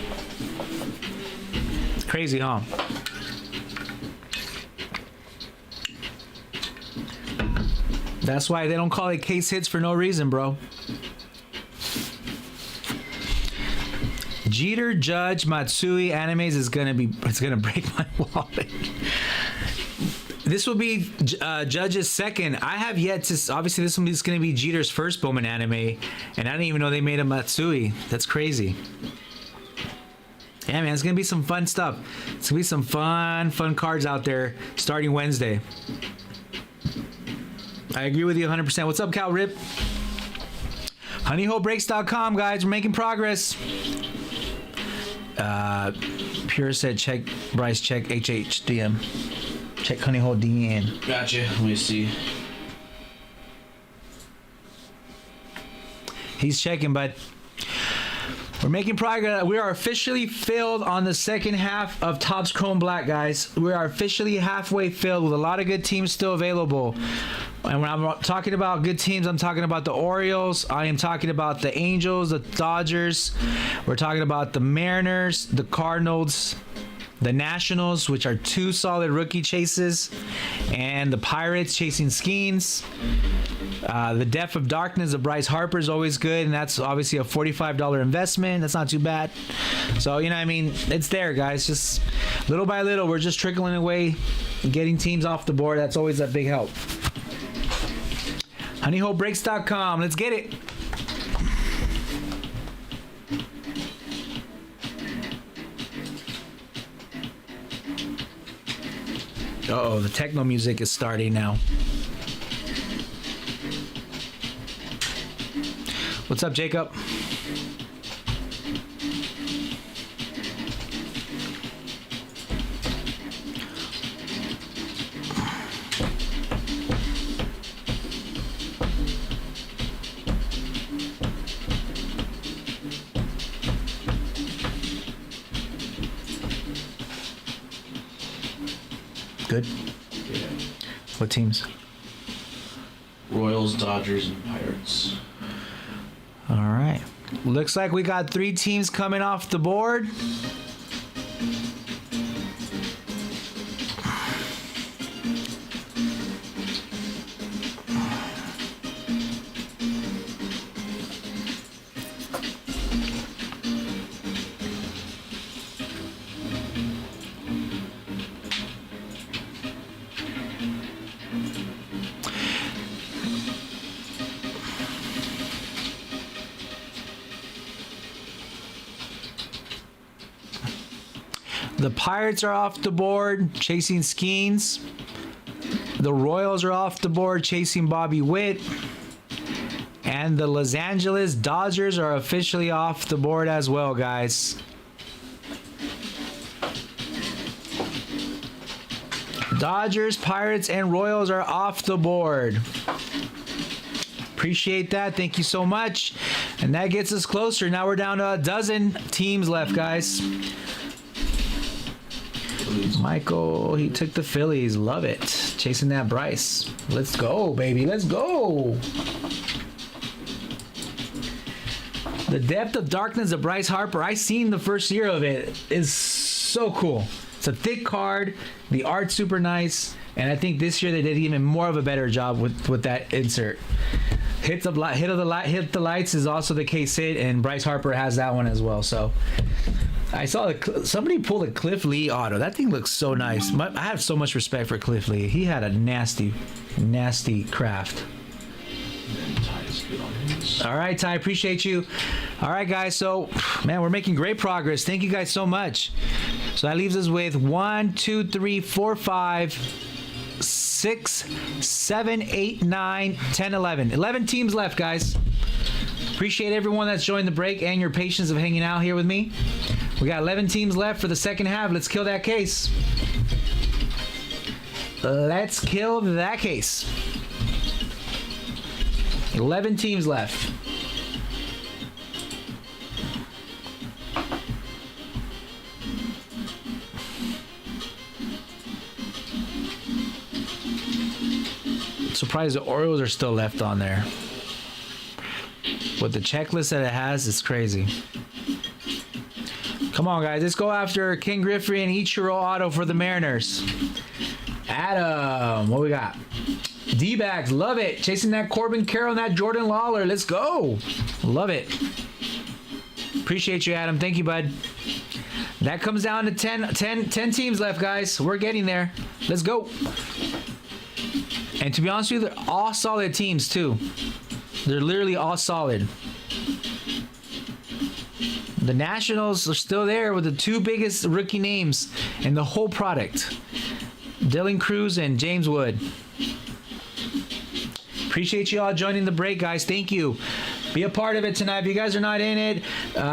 Crazy, huh? That's why they don't call it case hits for no reason, bro. Jeter, Judge, Matsui animes is gonna break my wallet. This will be Judge's second. I have yet to. Obviously, this one is gonna be Jeter's first Bowman anime, and I didn't even know they made a Matsui. That's crazy. Yeah, man, it's gonna be some fun stuff. It's gonna be some fun cards out there starting Wednesday. I agree with you 100%. What's up, Cal Rip? honeyholebreaks.com, guys. We're making progress. Pure said check Bryce, check HHDM. Check Honey Hole DN. Gotcha. Let me see. He's checking, but we're making progress. We are officially filled on the second half of Topps Chrome Black, guys. We are officially halfway filled with a lot of good teams still available. And when I'm talking about good teams, I'm talking about the Orioles. I am talking about the Angels, the Dodgers. We're talking about the Mariners, the Cardinals, the Nationals, which are 2 solid rookie chases, and the Pirates chasing Skeens. The Depth of Darkness of Bryce Harper is always good, and that's obviously a $45 investment. That's not too bad. So, you know, I mean, it's there, guys. Just little by little, we're just trickling away, getting teams off the board. That's always a big help. HoneyHoleBreaks.com. Let's get it. Uh-oh, the techno music is starting now. What's up, Jacob? Good. Yeah. What teams? Royals, Dodgers, and Pirates. All right. Looks like we got 3 teams coming off the board. The Pirates are off the board, chasing Skeens. The Royals are off the board, chasing Bobby Witt. And the Los Angeles Dodgers are officially off the board as well, guys. Dodgers, Pirates, and Royals are off the board. Appreciate that. Thank you so much. And that gets us closer. Now we're down to a dozen teams left, guys. Michael, he took the Phillies. Love it. Chasing that Bryce. Let's go, baby. Let's go. The Depth of Darkness of Bryce Harper. I seen the first year of it. It's so cool. It's a thick card. The art's super nice. And I think this year they did even more of a better job with that insert. Hit the lights is also the case hit, and Bryce Harper has that one as well. So I saw somebody pulled a Cliff Lee auto. That thing looks so nice. I have so much respect for Cliff Lee. He had a nasty craft. All right, Ty, appreciate you. All right, guys. So, man, we're making great progress. Thank you guys so much. So that leaves us with 1, 2, 3, 4, 5, 6, 7, 8, 9, 10, 11. 11 teams left, guys. Appreciate everyone that's joined the break and your patience of hanging out here with me. We got 11 teams left for the second half. Let's kill that case. Let's kill that case. 11 teams left. Surprised the Orioles are still left on there. With the checklist that it has, it's crazy. Come on, guys. Let's go after King Griffey and Ichiro auto for the Mariners. Adam, what we got? D-backs, love it. Chasing that Corbin Carroll and that Jordan Lawler. Let's go. Love it. Appreciate you, Adam. Thank you, bud. That comes down to 10 teams left, guys. We're getting there. Let's go. And to be honest with you, they're all solid teams, too. They're literally all solid. The Nationals are still there with the 2 biggest rookie names in the whole product. Dylan Cruz and James Wood. Appreciate you all joining the break, guys. Thank you. Be a part of it tonight. If you guys are not in it,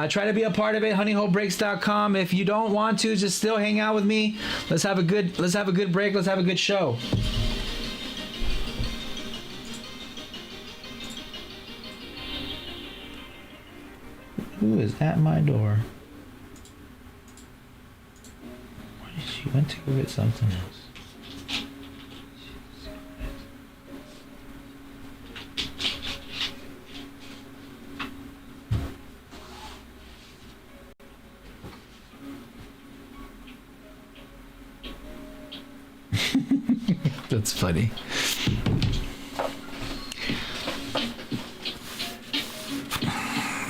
try to be a part of it. honeyholebreaks.com. If you don't want to, just still hang out with me. Let's have a good break. Let's have a good show. Who is at my door? She went to go get something else. That's funny.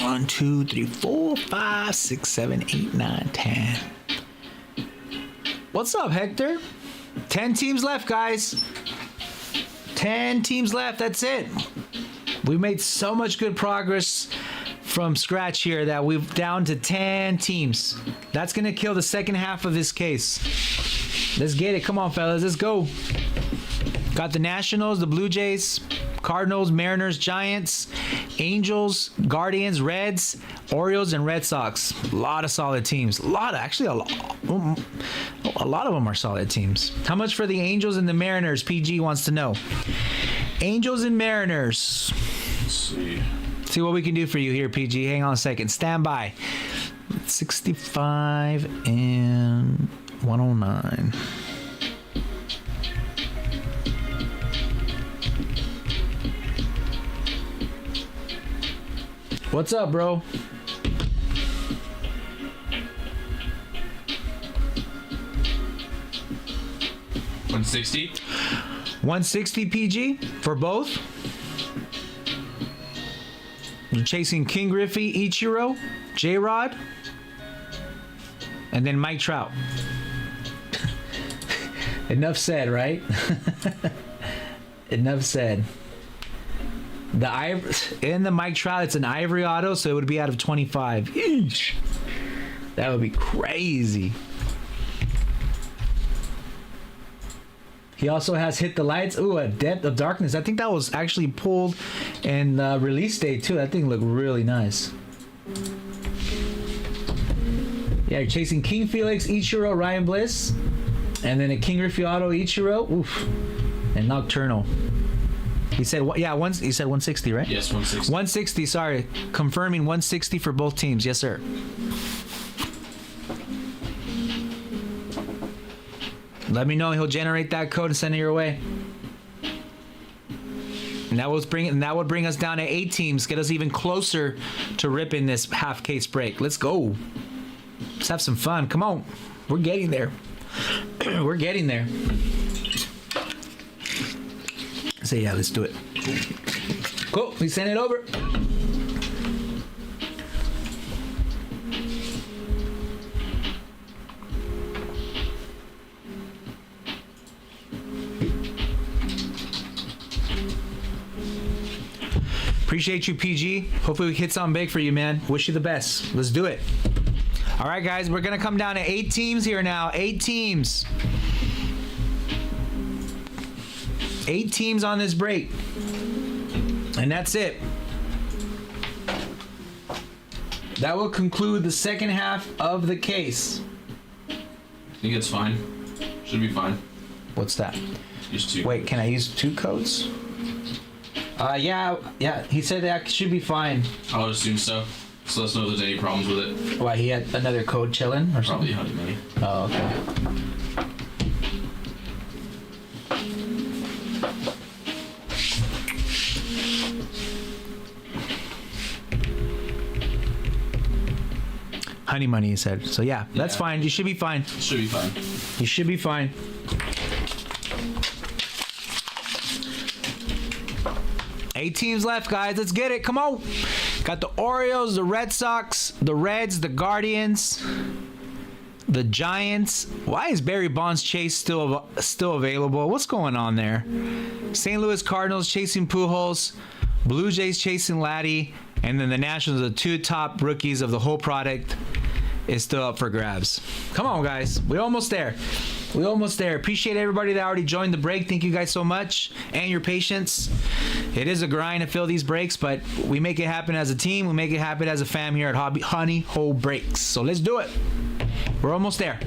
One, two, three, 4, 5, 6, 7, 8, 9, 10. What's up, Hector? 10 teams left, guys. 10 teams left. That's it. We've made so much good progress from scratch here that we're down to 10 teams. That's going to kill the second half of this case. Let's get it. Come on, fellas. Let's go. Got the Nationals, the Blue Jays, Cardinals, Mariners, Giants, Angels, Guardians, Reds, Orioles, and Red Sox. A lot of solid teams. A lot of them are solid teams. How much for the Angels and the Mariners? PG wants to know. Angels and Mariners. Let's see. See what we can do for you here, PG. Hang on a second. Stand by. 65 and 109. What's up, bro? $160. 160 PG for both. You're chasing King Griffey, Ichiro, J-Rod, and then Mike Trout. Enough said, right? Enough said. In the Mike Trout, it's an ivory auto, so it would be out of 25 each. That would be crazy. He also has Hit the Lights. Ooh, a Depth of Darkness. I think that was actually pulled in release date too. That thing looked really nice. Yeah, you're chasing King Felix, Ichiro, Ryan Bliss, and then a King Griffey auto, Ichiro, oof, and Nocturnal. He said, yeah, he said 160, right? Yes, 160. 160, sorry. Confirming 160 for both teams. Yes, sir. Let me know. He'll generate that code and send it your way. And that would bring us down to 8 teams. Get us even closer to ripping this half case break. Let's go. Let's have some fun. Come on. We're getting there. We're getting there. So yeah, let's do it. Cool. We send it over. Appreciate you, PG. Hopefully we hit something big for you, man. Wish you the best. Let's do it. All right, guys. We're going to come down to 8 teams here now. 8 teams. 8 teams on this break. And that's it. That will conclude the second half of the case. I think it's fine. Should be fine. What's that? Use 2. Wait, can I use 2 codes? Yeah. He said that should be fine. I would assume so. So let us know if there's any problems with it. Why, he had another code chilling or something? Probably Honey Manny. Oh, okay. Honey Money, he said. So yeah, that's fine. You should be fine. Should be fine. You should be fine. Eight teams left, guys. Let's get it. Come on. Got the Orioles, the Red Sox, the Reds, the Guardians, the Giants. Why is Barry Bonds Chase still available? What's going on there? St. Louis Cardinals chasing Pujols, Blue Jays chasing Laddie, and then the Nationals, the 2 top rookies of the whole product, is still up for grabs. Come on, guys. We're almost there. We're almost there. Appreciate everybody that already joined the break. Thank you guys so much and your patience. It is a grind to fill these brakes, but we make it happen as a team. We make it happen as a fam here at Honey Hole Brakes. So let's do it. We're almost there.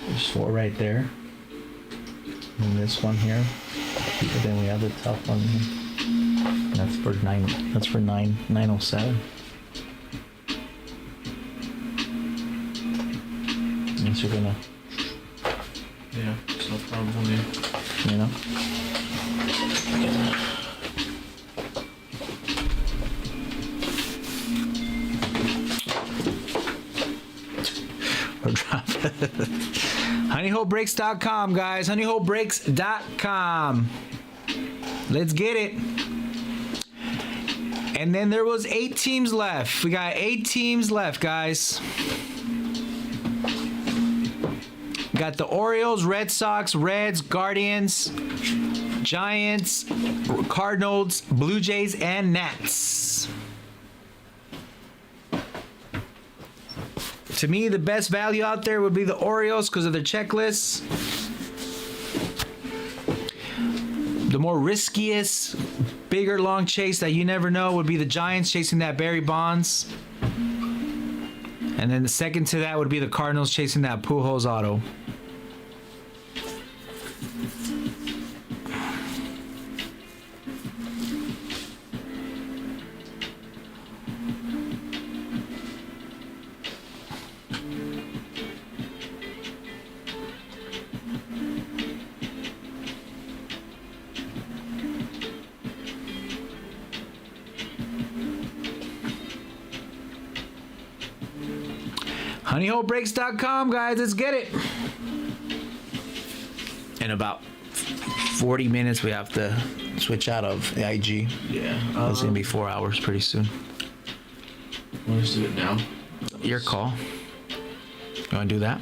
There's 4 right there. And this one here. But then we have the top one here. That's for 9. That's for 907. Unless you're gonna, Yeah, it's no problem with you know. We're dropping. HoneyHoleBrakes.com, guys. HoneyHoleBrakes.com. Let's get it. And then there was 8 teams left. We got 8 teams left, guys. Got the Orioles, Red Sox, Reds, Guardians, Giants, Cardinals, Blue Jays, and Nats. To me, the best value out there would be the Orioles because of their checklists. The more riskiest, bigger long chase that you never know would be the Giants chasing that Barry Bonds. And then the second to that would be the Cardinals chasing that Pujols auto. HoneyHoleBrakes.com, guys. Let's get it. In about 40 minutes, we have to switch out of the IG. Yeah. It's going to be 4 hours pretty soon. Want us to do it now? Your call. You want to do that?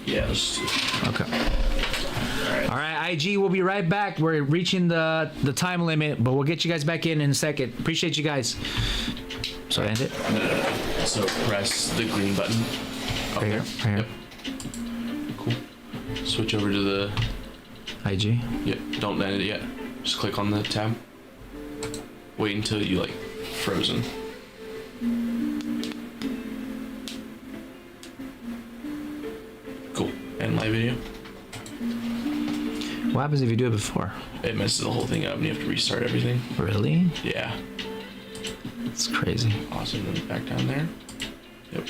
Yeah, let's do it. Okay. All right, IG, we'll be right back. We're reaching the time limit, but we'll get you guys back in a second. Appreciate you guys. So end it. So press the green button. Right here. Right here. Yep. Cool. Switch over to the IG. Yep. Don't end it yet. Just click on the tab. Wait until you like frozen. Cool. End live video. What happens if you do it before? It messes the whole thing up and you have to restart everything. Really? Yeah. It's crazy. Awesome. Then back down there. Yep.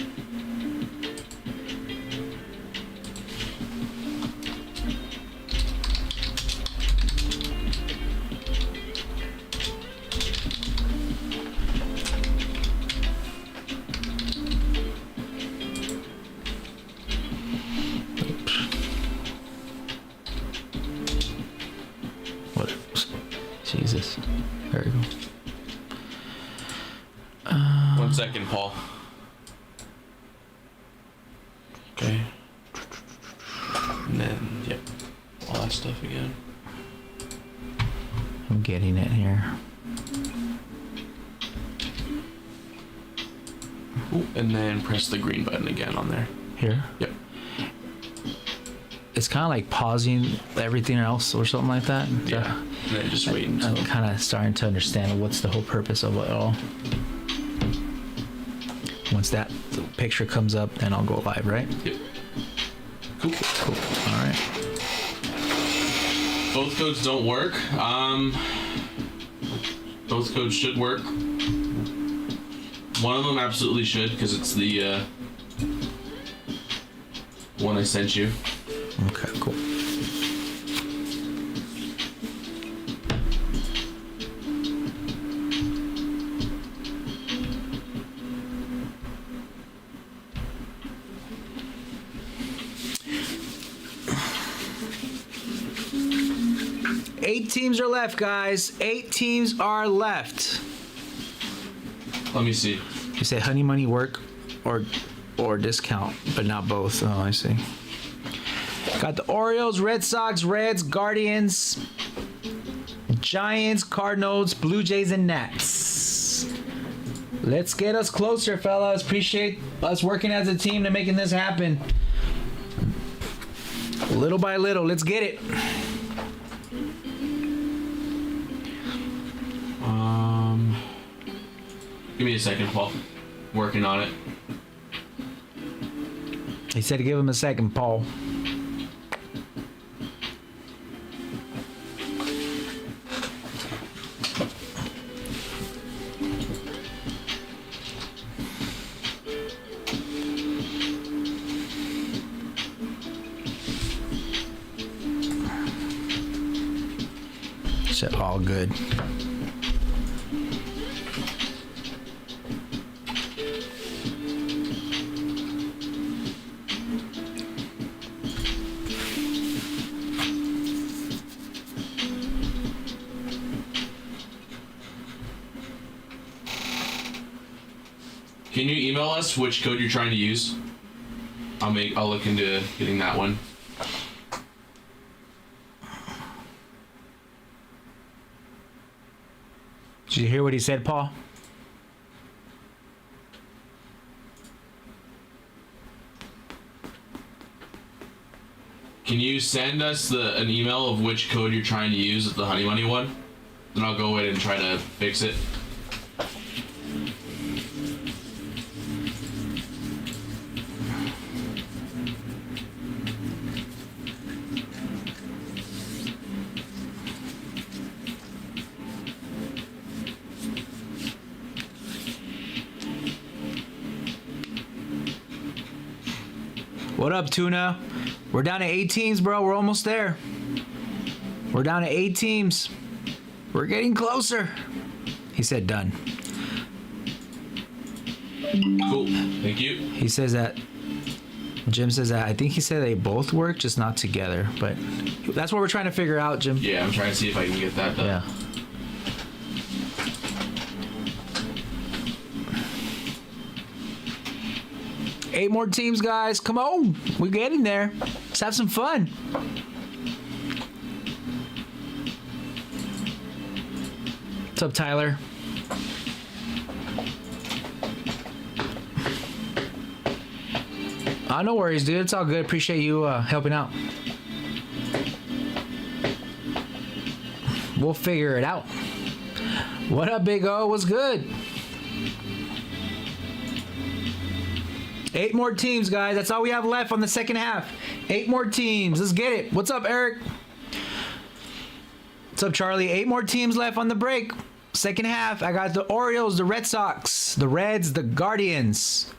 What? Jesus. There we go. 1 second, Paul. Okay. And then, yep. getting it here. Ooh, and then press the green button again on there. Here. Yep. It's kind of like pausing everything else or something like that. Yeah. And then just wait until. I'm kind of starting to understand what's the whole purpose of it all. Once that picture comes up, then I'll go live, right? Yep. Cool. Cool. All right. Both codes don't work. Both codes should work. One of them absolutely should, because it's the one I sent you. Okay, cool. Eight teams are left, guys. 8 teams are left. Let me see. You say honey money work or discount, but not both. Oh, I see. Got the Orioles, Red Sox, Reds, Guardians, Giants, Cardinals, Blue Jays, and Nats. Let's get us closer, fellas. Appreciate us working as a team to making this happen. Little by little, let's get it. Give me a second, Paul. Working on it. He said to give him a second, Paul. Shit, all good. Can you email us which code you're trying to use? I'll look into getting that one. Did you hear what he said, Paul? Can you send us an email of which code you're trying to use at the Honey Money one? Then I'll go in and try to fix it. What up, Tuna? We're down to 8 teams, bro. We're almost there. We're down to 8 teams. We're getting closer. He said done. Cool. Thank you. He says that. Jim says that. I think he said they both work, just not together. But that's what we're trying to figure out, Jim. Yeah, I'm trying to see if I can get that done. Yeah. Eight more teams, guys. Come on. We're getting there. Let's have some fun. What's up, Tyler? No worries, dude. It's all good. Appreciate you helping out. We'll figure it out. What up, Big O? What's good? 8 more teams, guys. That's all we have left on the second half. 8 more teams. Let's get it. What's up, Eric? What's up, Charlie? 8 more teams left on the break. Second half. I got the Orioles, the Red Sox, the Reds, the Guardians,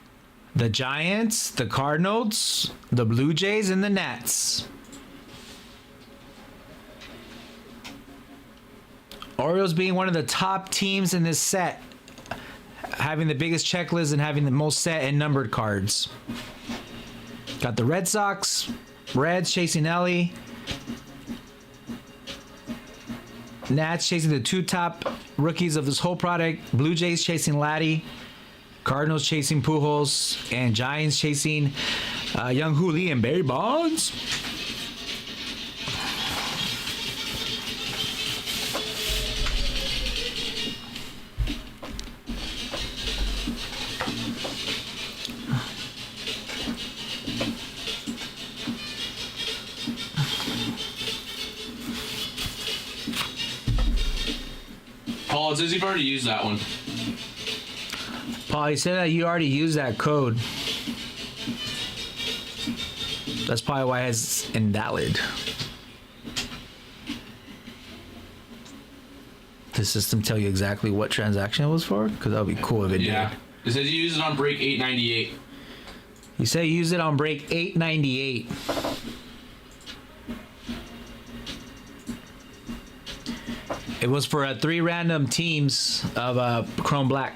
the Giants, the Cardinals, the Blue Jays, and the Nats. Orioles being one of the top teams in this set, having the biggest checklist and having the most set and numbered cards. Got the Red Sox, Reds chasing Ellie, Nats chasing the 2 top rookies of this whole product, Blue Jays chasing Laddie, Cardinals chasing Pujols, and Giants chasing Young Hooli and Barry Bonds. Paul, it says you've already used that one. Paul, you said that you already used that code. That's probably why it's invalid. The system tell you exactly what transaction it was for? Because that would be cool if it Yeah. did. It says you use it on break 898. You say you use it on break 898. It was for 3 random teams of Chrome Black.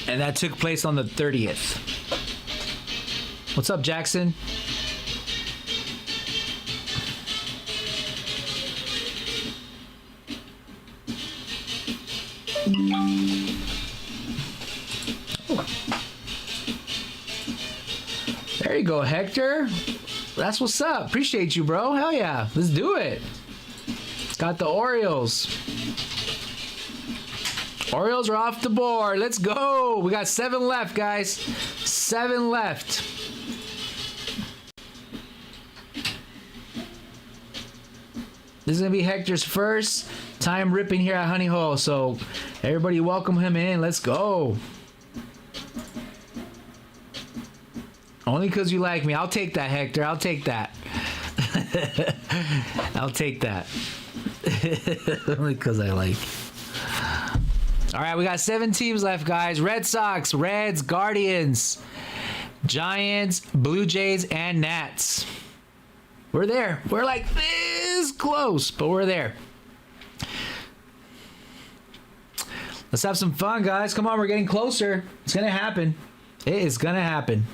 And that took place on the 30th. What's up, Jackson? There you go, Hector. That's what's up. Appreciate you, bro. Hell yeah. Let's do it. It's got the Orioles. Orioles are off the board. Let's go. We got 7 left, guys. 7 left. This is going to be Hector's first time ripping here at Honey Hole. So everybody welcome him in. Let's go. Only because you like me. I'll take that, Hector. I'll take that. I'll take that. Only because I like. All right, we got 7 teams left, guys. Red Sox, Reds, Guardians, Giants, Blue Jays, and Nats. We're there. We're like this close, but we're there. Let's have some fun, guys. Come on, we're getting closer. It's going to happen. It is going to happen.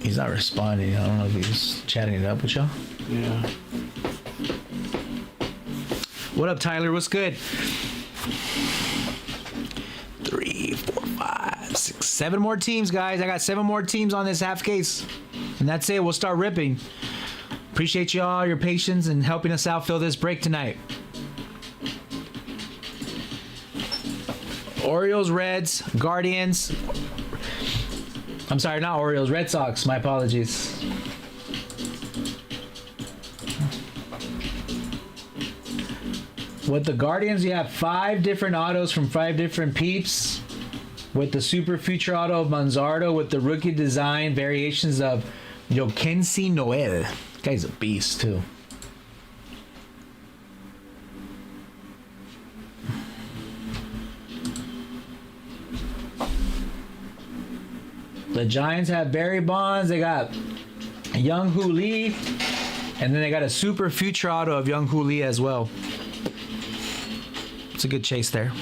He's not responding. I don't know if he's chatting it up with y'all. Yeah. What up, Tyler? What's good? 3, 4, 5, 6, 7 more teams, guys. I got 7 more teams on this half case. And that's it. We'll start ripping. Appreciate y'all, your patience, and helping us out fill this break tonight. Orioles, Reds, Guardians. I'm sorry, not Orioles, Red Sox. My apologies. With the Guardians, you have 5 different autos from 5 different peeps. With the Super Future Auto of Manzardo, with the rookie design variations of Yokensi Noel. Guy's a beast, too. The Giants have Barry Bonds. They got Young Hoo Lee. And then they got a Super Future Auto of Young Hoo Lee as well. It's a good chase there.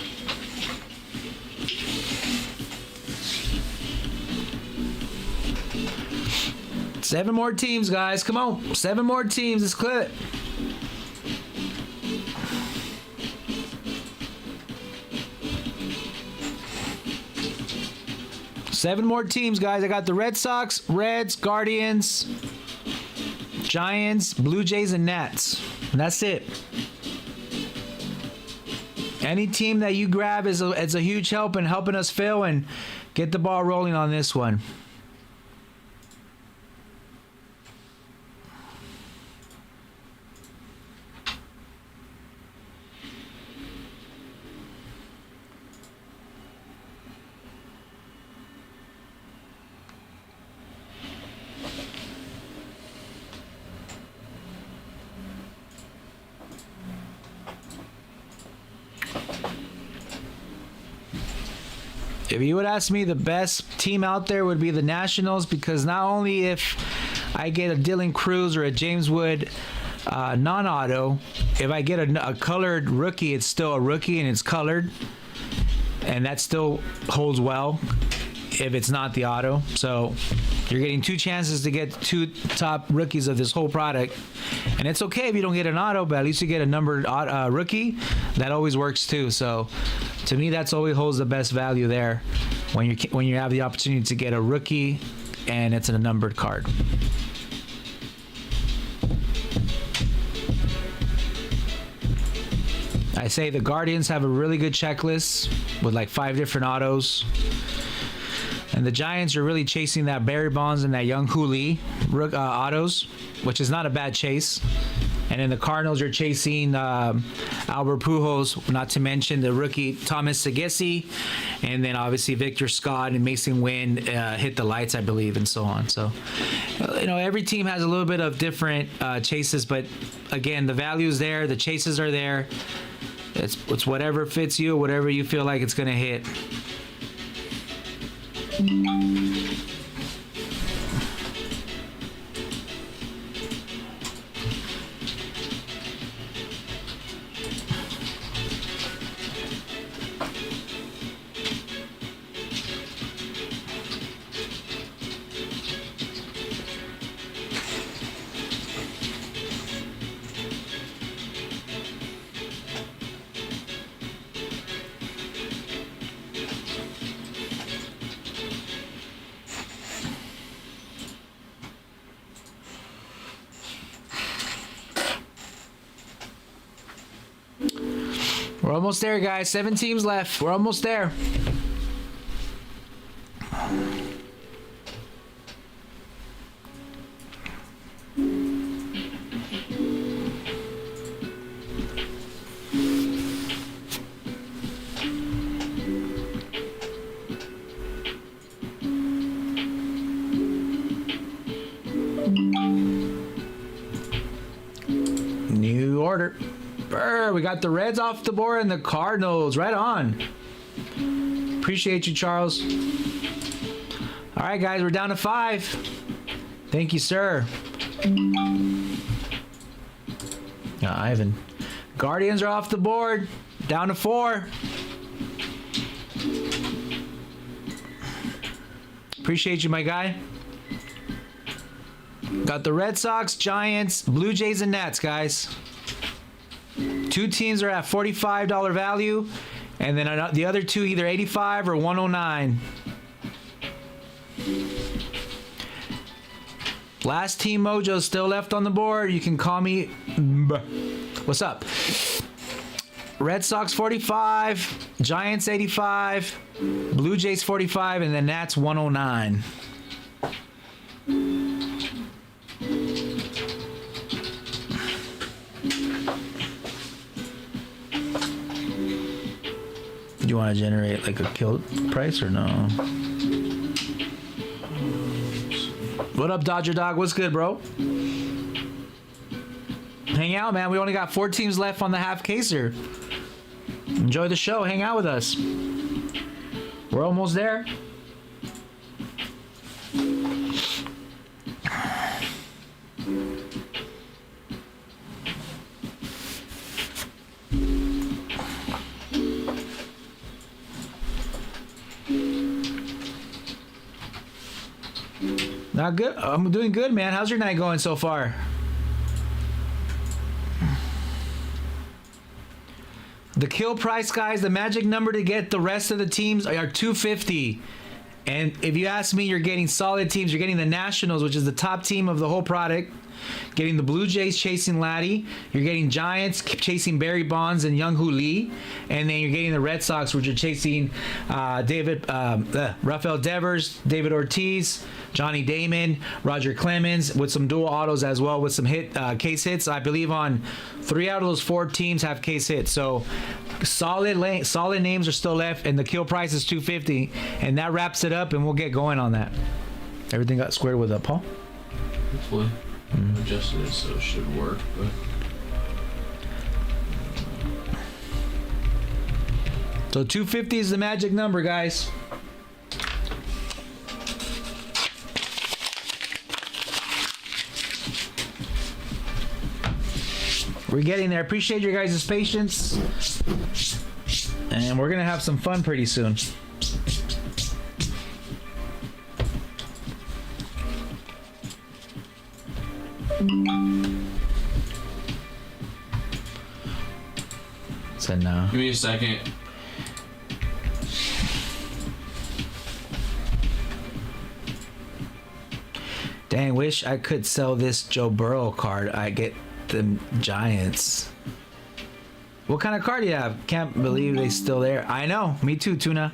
Seven more teams, guys. Come on. 7 more teams. Let's clear it. Seven more teams, guys. I got the Red Sox, Reds, Guardians, Giants, Blue Jays, and Nats. And that's it. Any team that you grab is a huge help in helping us fill and get the ball rolling on this one. If you would ask me, the best team out there would be the Nationals, because not only if I get a Dylan Cruz or a James Wood non-auto, if I get a colored rookie, it's still a rookie and it's colored, and that still holds well. if it's not the auto. So you're getting 2 chances to get 2 top rookies of this whole product. And it's okay if you don't get an auto, but at least you get a numbered rookie. That always works too. So to me, that's always holds the best value there when you have the opportunity to get a rookie and it's a numbered card. I say the Guardians have a really good checklist with like 5 different autos. And the Giants are really chasing that Barry Bonds and that Young Hoo Lee autos, which is not a bad chase. And then the Cardinals are chasing Albert Pujols, not to mention the rookie Thomas Segesi, and then obviously Victor Scott and Mason Wynn hit the lights, I believe, and so on. So, every team has a little bit of different chases, but again, the value is there, the chases are there. It's whatever fits you, whatever you feel like it's going to hit. We're almost there, guys. 7 teams left. We're almost there. New order. We got the Reds off the board and the Cardinals. Right on. Appreciate you, Charles. All right, guys, we're down to 5. Thank you, sir. Yeah, Ivan. Guardians are off the board. Down to 4. Appreciate you, my guy. Got the Red Sox, Giants, Blue Jays, and Nats, guys. 2 teams are at $45 value, and then the other 2 either 85 or 109. Last team mojo still left on the board. You can call me. What's up? Red Sox 45, Giants 85, Blue Jays 45, and then Nats 109. Do you want to generate like a kill price or no? What up, Dodger Dog? What's good, bro? Hang out, man. We only got 4 teams left on the half caser. Enjoy the show. Hang out with us. We're almost there. Not good. I'm doing good, man. How's your night going so far? The kill price, guys, the magic number to get the rest of the teams are 250. And if you ask me, you're getting solid teams. You're getting the Nationals, which is the top team of the whole product. Getting the Blue Jays chasing Laddie. You're getting Giants chasing Barry Bonds and Young Hoo Lee. And then you're getting the Red Sox, which are chasing Rafael Devers, David Ortiz, Johnny Damon, Roger Clemens, with some dual autos as well, with some case hits. I believe on 3 out of those 4 teams have case hits. So solid names are still left, and the kill price is 250. And that wraps it up, and we'll get going on that. Everything got squared with Paul? Hopefully. Adjusted it so it should work, but so 250 is the magic number, guys. We're getting there. Appreciate your guys' patience, and we're gonna have some fun pretty soon. Said no. Give me a second. Dang, wish I could sell this Joe Burrow card. I get the Giants. What kind of card do you have? Can't believe they still there. I know. Me too, Tuna.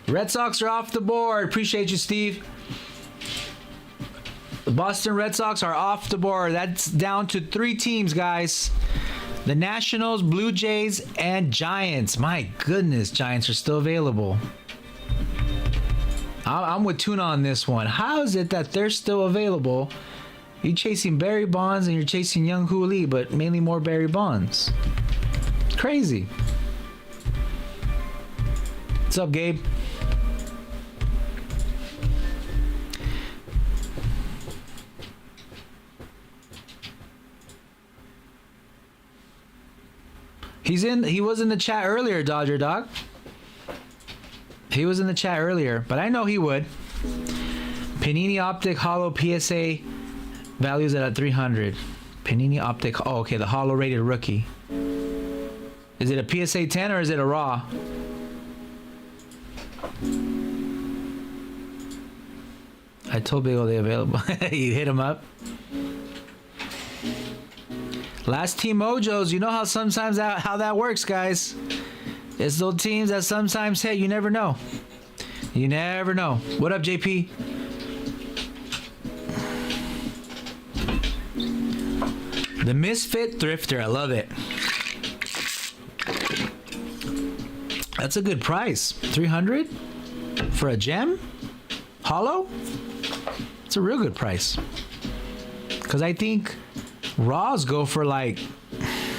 Red Sox are off the board. Appreciate you, Steve. The Boston Red Sox are off the board. That's down to 3 teams, guys. The Nationals, Blue Jays, and Giants. My goodness, Giants are still available. I'm with Tuna on this one. How is it that they're still available? You're chasing Barry Bonds and you're chasing Young Hoo Lee, but mainly more Barry Bonds. It's crazy. What's up, Gabe? He was in the chat earlier, Dodger Dog. He was in the chat earlier, but I know he would. Panini Optic Holo PSA values at 300. Panini Optic. Oh, okay, the Holo rated rookie. Is it a PSA 10 or is it a raw? I told Big O they available. You hit him up. Last team mojos. You know how sometimes how that works, guys. It's those teams that sometimes hit. You never know. You never know. What up, JP? The Misfit Thrifter. I love it. That's a good price. 300 for a gem? Hollow? It's a real good price. Because I think raws go for like,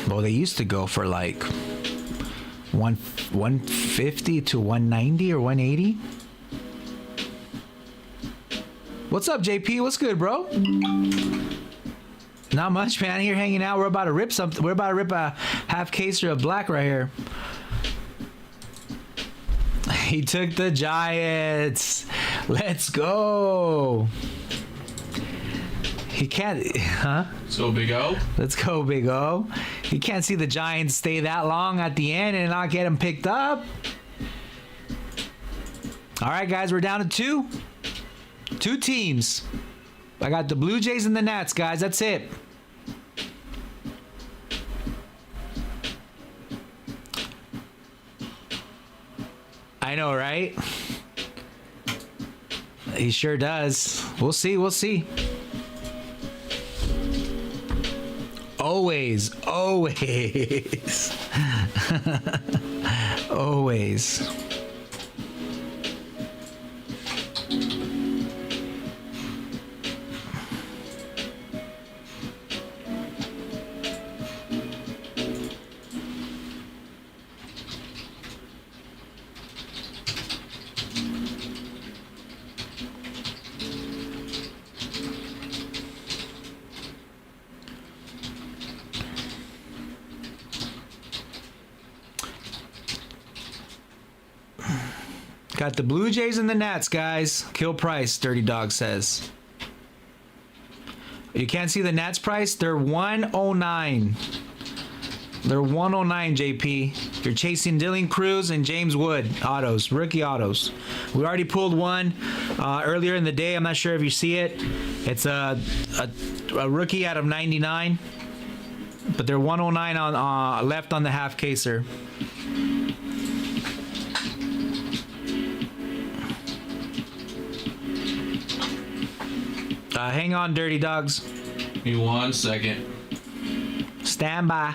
well, they used to go for like 150 to 190 or 180. What's up, JP? What's good, bro? Not much, man. Here hanging out. We're about to rip something. We're about to rip a half caser of black right here. He took the Giants. Let's go. He can't, huh? Let's go, Big O. Let's go, Big O. He can't see the Giants stay that long at the end and not get him picked up. All right, guys, we're down to 2. 2 teams. I got the Blue Jays and the Nats, guys. That's it. I know, right? He sure does. We'll see. We'll see. Always. Always. Always. Got the Blue Jays and the Nats, guys. Kill price, Dirty Dog says. You can't see the Nats price? They're 109. They're 109, JP. You're chasing Dylan Cruz and James Wood autos, rookie autos. We already pulled one earlier in the day. I'm not sure if you see it. It's a rookie out of 99. But they're 109 on left on the half caser. Hang on, Dirty Dogs. Give me 1 second. Stand by.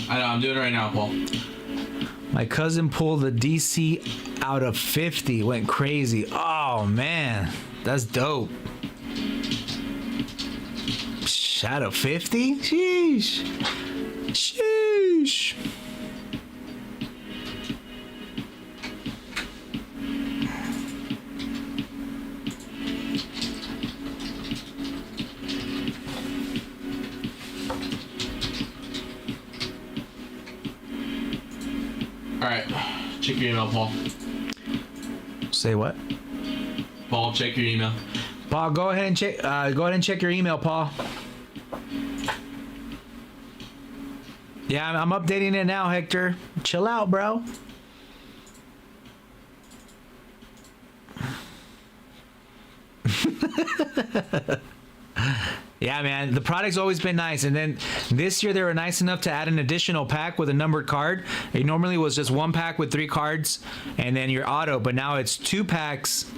I know, I'm doing it right now, Paul. My cousin pulled the DC out of 50. Went crazy. Oh, man. That's dope. Out of 50? Sheesh. Sheesh. Check your email, Paul. Say what? Paul, check your email. Paul, go ahead and check. Go ahead and check your email, Paul. Yeah, I'm updating it now, Hector. Chill out, bro. Yeah, man, the product's always been nice, and then this year they were nice enough to add an additional pack with a numbered card. It normally was just one pack with 3 cards and then your auto, but now it's 2 packs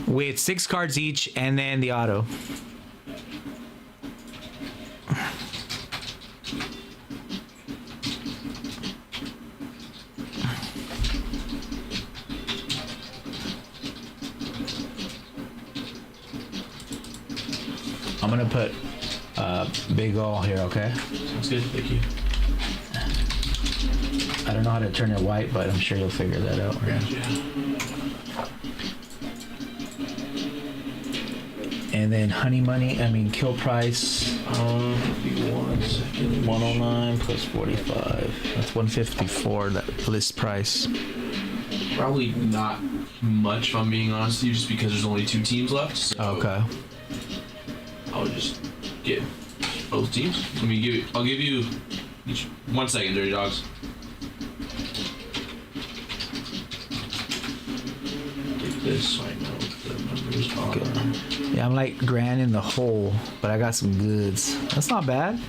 with 6 cards each and then the auto. I'm gonna put big O here, okay? Sounds good. Thank you. I don't know how to turn it white, but I'm sure you'll figure that out. And then kill price. Give me 1 second. 109 plus 45. That's 154. That list price. Probably not much, if I'm being honest with you, just because there's only 2 teams left. So Okay. I'll just get both teams. I'll give you each 1 second, Dirty Dogs. Take this so I know what the numbers are. Yeah, I'm like grand in the hole, but I got some goods. That's not bad.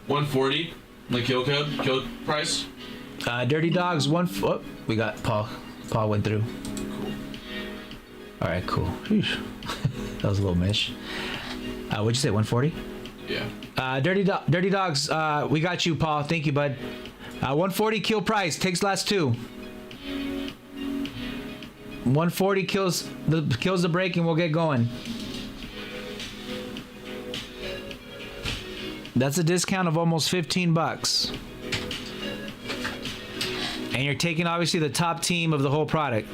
$140, the kill price. Dirty Dogs, oh, we got Paul. Paul went through. Cool. All right, cool. Sheesh. That was a little mish. What'd you say, 140? Yeah. Dirty Dogs, we got you, Paul. Thank you, bud. 140 kill price. Takes last 2. 140 kills the break and we'll get going. That's a discount of almost $15. And you're taking obviously the top team of the whole product.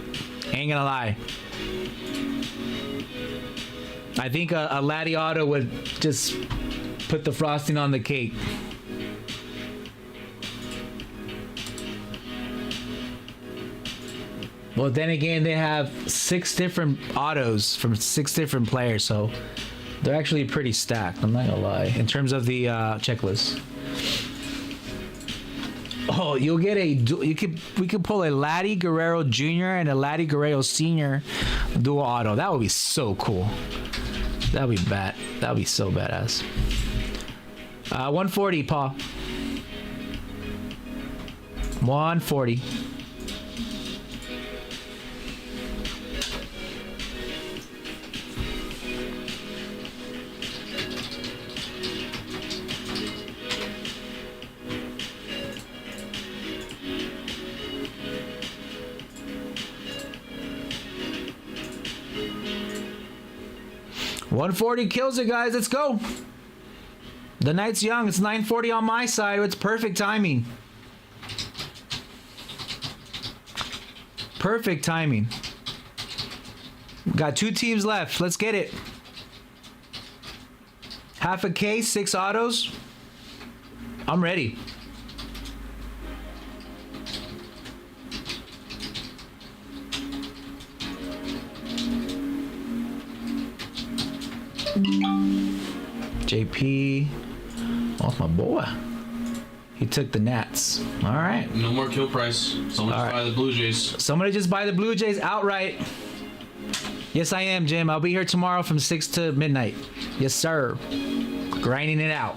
Ain't gonna lie. I think a Laddie Auto would just put the frosting on the cake. Well, then again, they have 6 different autos from 6 different players, so they're actually pretty stacked. I'm not gonna lie. In terms of the checklist. Oh, you'll get we could pull a Laddie Guerrero Jr. and a Laddie Guerrero Sr. dual auto. That would be so cool. That would be bad. That would be so badass. 140, Paul. 140. $140 kills it, guys. Let's go. The night's young. It's 9:40 on my side. It's perfect timing. Perfect timing. Got 2 teams left. Let's get it. Half a case, 6 autos. I'm ready. JP. Oh, my boy. He took the Nats. All right. No more kill price. Someone just buy the Blue Jays. Somebody just buy the Blue Jays outright. Yes, I am, Jim. I'll be here tomorrow from 6 to midnight. Yes, sir. Grinding it out.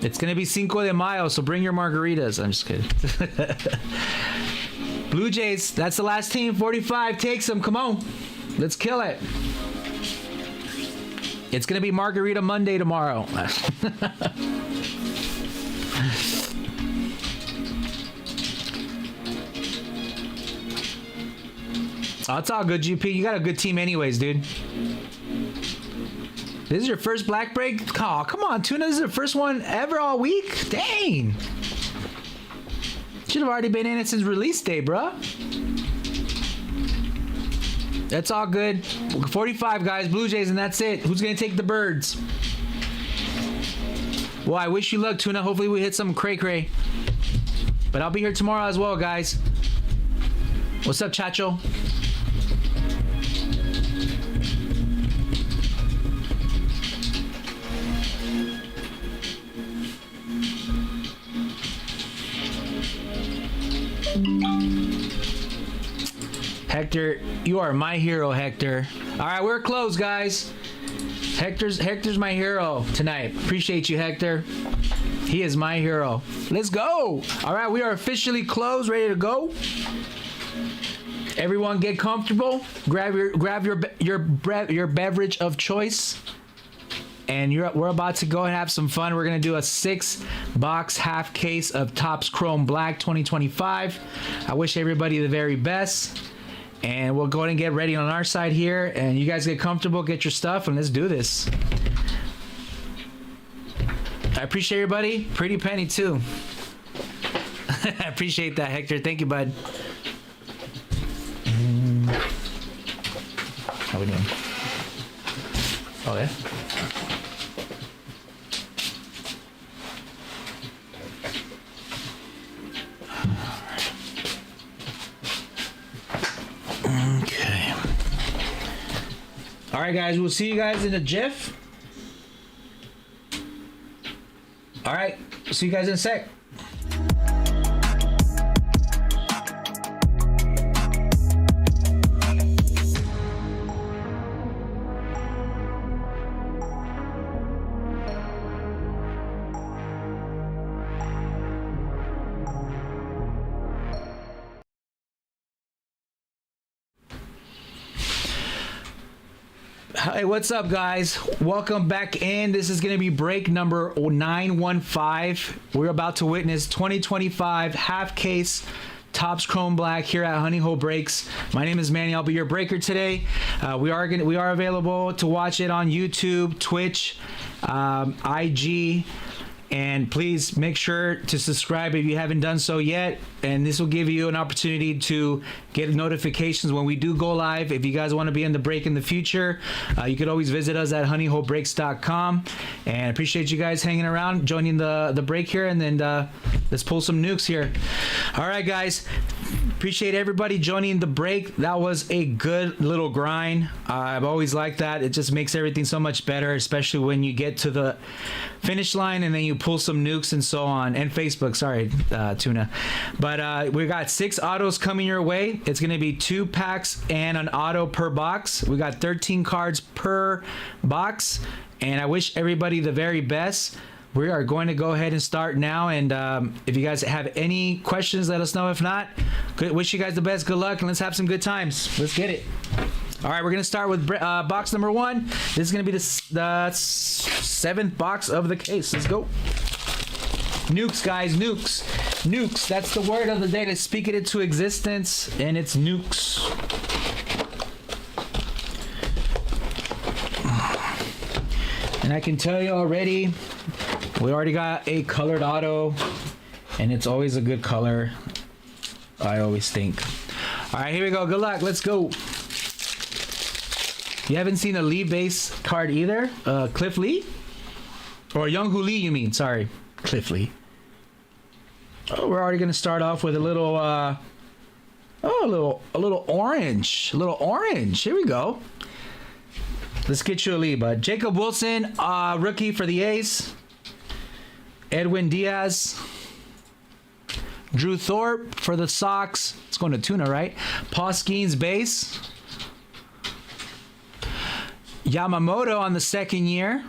It's going to be Cinco de Mayo, so bring your margaritas. I'm just kidding. Blue Jays, that's the last team. 45 takes them. Come on. Let's kill it. It's going to be Margarita Monday tomorrow. Oh, it's all good, GP. You got a good team anyways, dude. This is your first black break? Oh, come on, Tuna. This is the first one ever all week? Dang. Should have already been in it since release day, bruh. That's all good. 45, guys. Blue Jays, and that's it. Who's going to take the birds? Well, I wish you luck, Tuna. Hopefully we hit some cray-cray. But I'll be here tomorrow as well, guys. What's up, Chacho? Hector, you are my hero, Hector. All right, we're closed, guys. Hector's my hero tonight. Appreciate you, Hector. He is my hero. Let's go. All right, we are officially closed, ready to go. Everyone, get comfortable. Grab your beverage of choice, and we're about to go and have some fun. We're gonna do a 6-box half case of Topps Chrome Black 2025. I wish everybody the very best. And we'll go ahead and get ready on our side here. And you guys get comfortable, get your stuff, and let's do this. I appreciate everybody. Pretty Penny, too. I appreciate that, Hector. Thank you, bud. How we doing? Oh, yeah? Okay. All right, guys. We'll see you guys in a jiff. All right. See you guys in a sec. Hey, what's up, guys? Welcome back in. This is going to be break number 915. We're about to witness 2025 half case Topps Chrome Black here at Honey Hole Breaks. My name is Manny. I'll be your breaker today. We are available to watch it on YouTube, Twitch, IG. And please make sure to subscribe if you haven't done so yet. And this will give you an opportunity to get notifications when we do go live. If you guys want to be in the break in the future, you could always visit us at honeyholebreaks.com. And I appreciate you guys hanging around, joining the break here. And then let's pull some nukes here. All right, guys. Appreciate everybody joining the break. That was a good little grind. I've always liked that. It just makes everything so much better, especially when you get to the finish line and then you pull some nukes and so on. And Facebook, sorry, Tuna. But we got 6 autos coming your way. It's going to be 2 packs and an auto per box. We got 13 cards per box. And I wish everybody the very best. We are going to go ahead and start now. And if you guys have any questions, let us know. If not, wish you guys the best. Good luck, and let's have some good times. Let's get it. All right, we're going to start with box number 1. This is going to be the 7th box of the case. Let's go. Nukes, guys, nukes. Nukes, that's the word of the day. Let's speak it into existence, and it's nukes. And I can tell you already, we already got a colored auto, and it's always a good color, I always think. All right, here we go. Good luck. Let's go. You haven't seen a Lee base card either? Cliff Lee? Or Young-Hoo Lee, you mean. Sorry. Cliff Lee. Oh, we're already going to start off with a little, a little orange. A little orange. Here we go. Let's get you a Lee, bud. Jacob Wilson, rookie for the A's. Edwin Diaz. Drew Thorpe for the Sox. It's going to Tuna, right? Paul Skeens base. Yamamoto on the second year.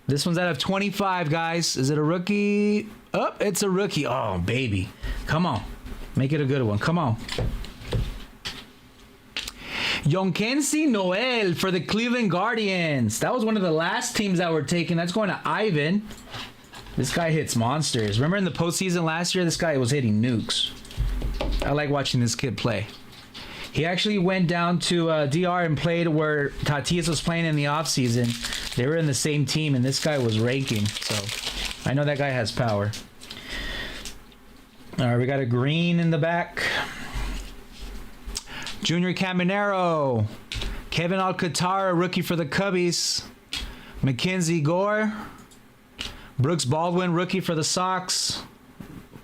This one's out of 25, guys. Is it a rookie? Oh, it's a rookie. Oh, baby. Come on. Make it a good one. Come on. Yonkensi Noel for the Cleveland Guardians. That was one of the last teams that were taken. That's going to Ivan. This guy hits monsters. Remember in the postseason last year, this guy was hitting nukes. I like watching this kid play. He actually went down to DR and played where Tatis was playing in the offseason. They were in the same team, and this guy was raking. So I know that guy has power. All right, we got a green in the back. Junior Caminero. Kevin Alcantara, rookie for the Cubbies. Mackenzie Gore. Brooks Baldwin, rookie for the Sox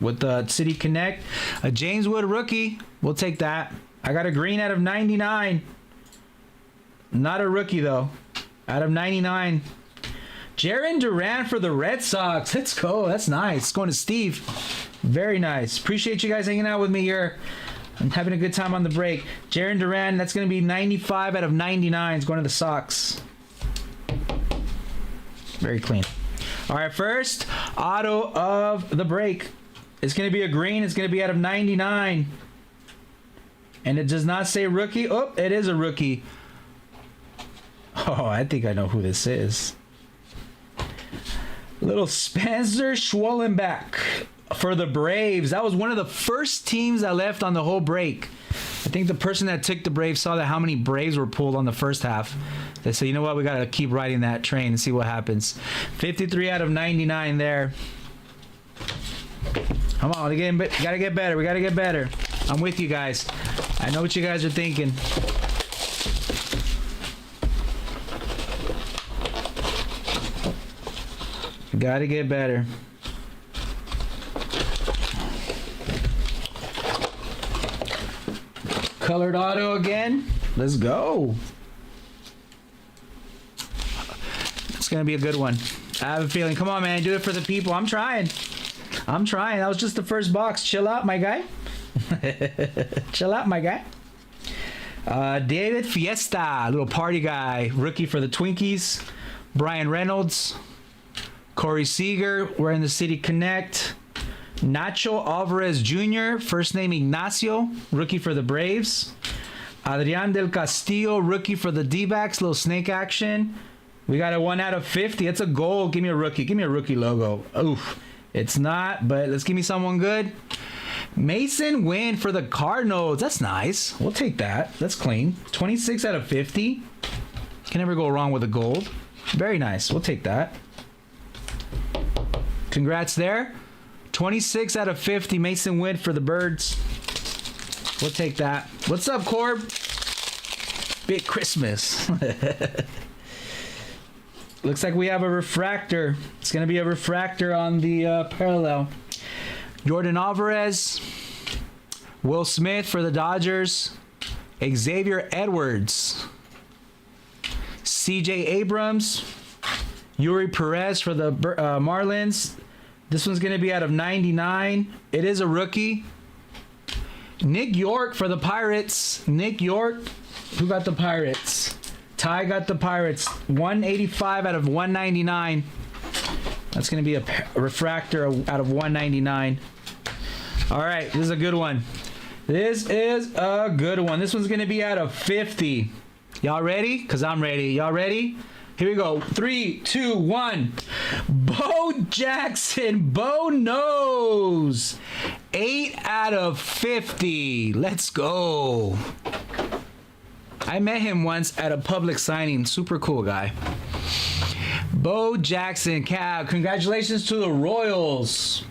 with the City Connect. A James Wood rookie. We'll take that. I got a green out of 99. Not a rookie, though. Out of 99. Jarren Duran for the Red Sox. Let's go. That's nice. It's going to Steve. Very nice. Appreciate you guys hanging out with me here. I'm having a good time on the break. Jarren Duran, that's going to be 95 out of 99. It's going to the Sox. Very clean. All right, first auto of the break. It's going to be a green. It's going to be out of 99. And it does not say rookie. Oh, it is a rookie. Oh, I think I know who this is. Little Spencer Schwellenbach for the Braves. That was one of the first teams that left on the whole break. I think the person that took the Braves saw that how many Braves were pulled on the first half. They said, you know what, we got to keep riding that train and see what happens. 53 out of 99 there. Come on, we got to get better. We got to get better. I'm with you guys. I know what you guys are thinking. Got to get better. Colored auto again. Let's go. It's going to be a good one. I have a feeling. Come on, man. Do it for the people. I'm trying. That was just the first box. Chill out, my guy. Chill out, my guy. David Fiesta, little party guy. Rookie for the Twinkies. Brian Reynolds. Corey Seager. We're in the City Connect. Nacho Alvarez Jr., first name Ignacio, rookie for the Braves. Adrian del Castillo, rookie for the D-backs, little snake action. We got a 1 out of 50. It's a gold. Give me a rookie. Give me a rookie logo. Oof. It's not, but let's give me someone good. Mason Wynn for the Cardinals. That's nice. We'll take that. That's clean. 26 out of 50. Can never go wrong with a gold. Very nice. We'll take that. Congrats there. 26 out of 50, Mason Wynn for the Birds. We'll take that. What's up, Corb? Big Christmas. Looks like we have a refractor. It's going to be a refractor on the parallel. Jordan Alvarez. Will Smith for the Dodgers. Xavier Edwards. CJ Abrams. Yuri Perez for the Marlins. This one's going to be out of 99. It is a rookie. Nick York for the Pirates. Nick York. Who got the Pirates? Ty got the Pirates. 185 out of 199. That's going to be a refractor out of 199. All right, this is a good one. This is a good one. This one's going to be out of 50. Y'all ready? Because I'm ready. Y'all ready? Here we go. 3, 2, 1. Bo Jackson. Bo knows. 8 out of 50. Let's go. I met him once at a public signing. Super cool guy. Bo Jackson. Congratulations to the Royals.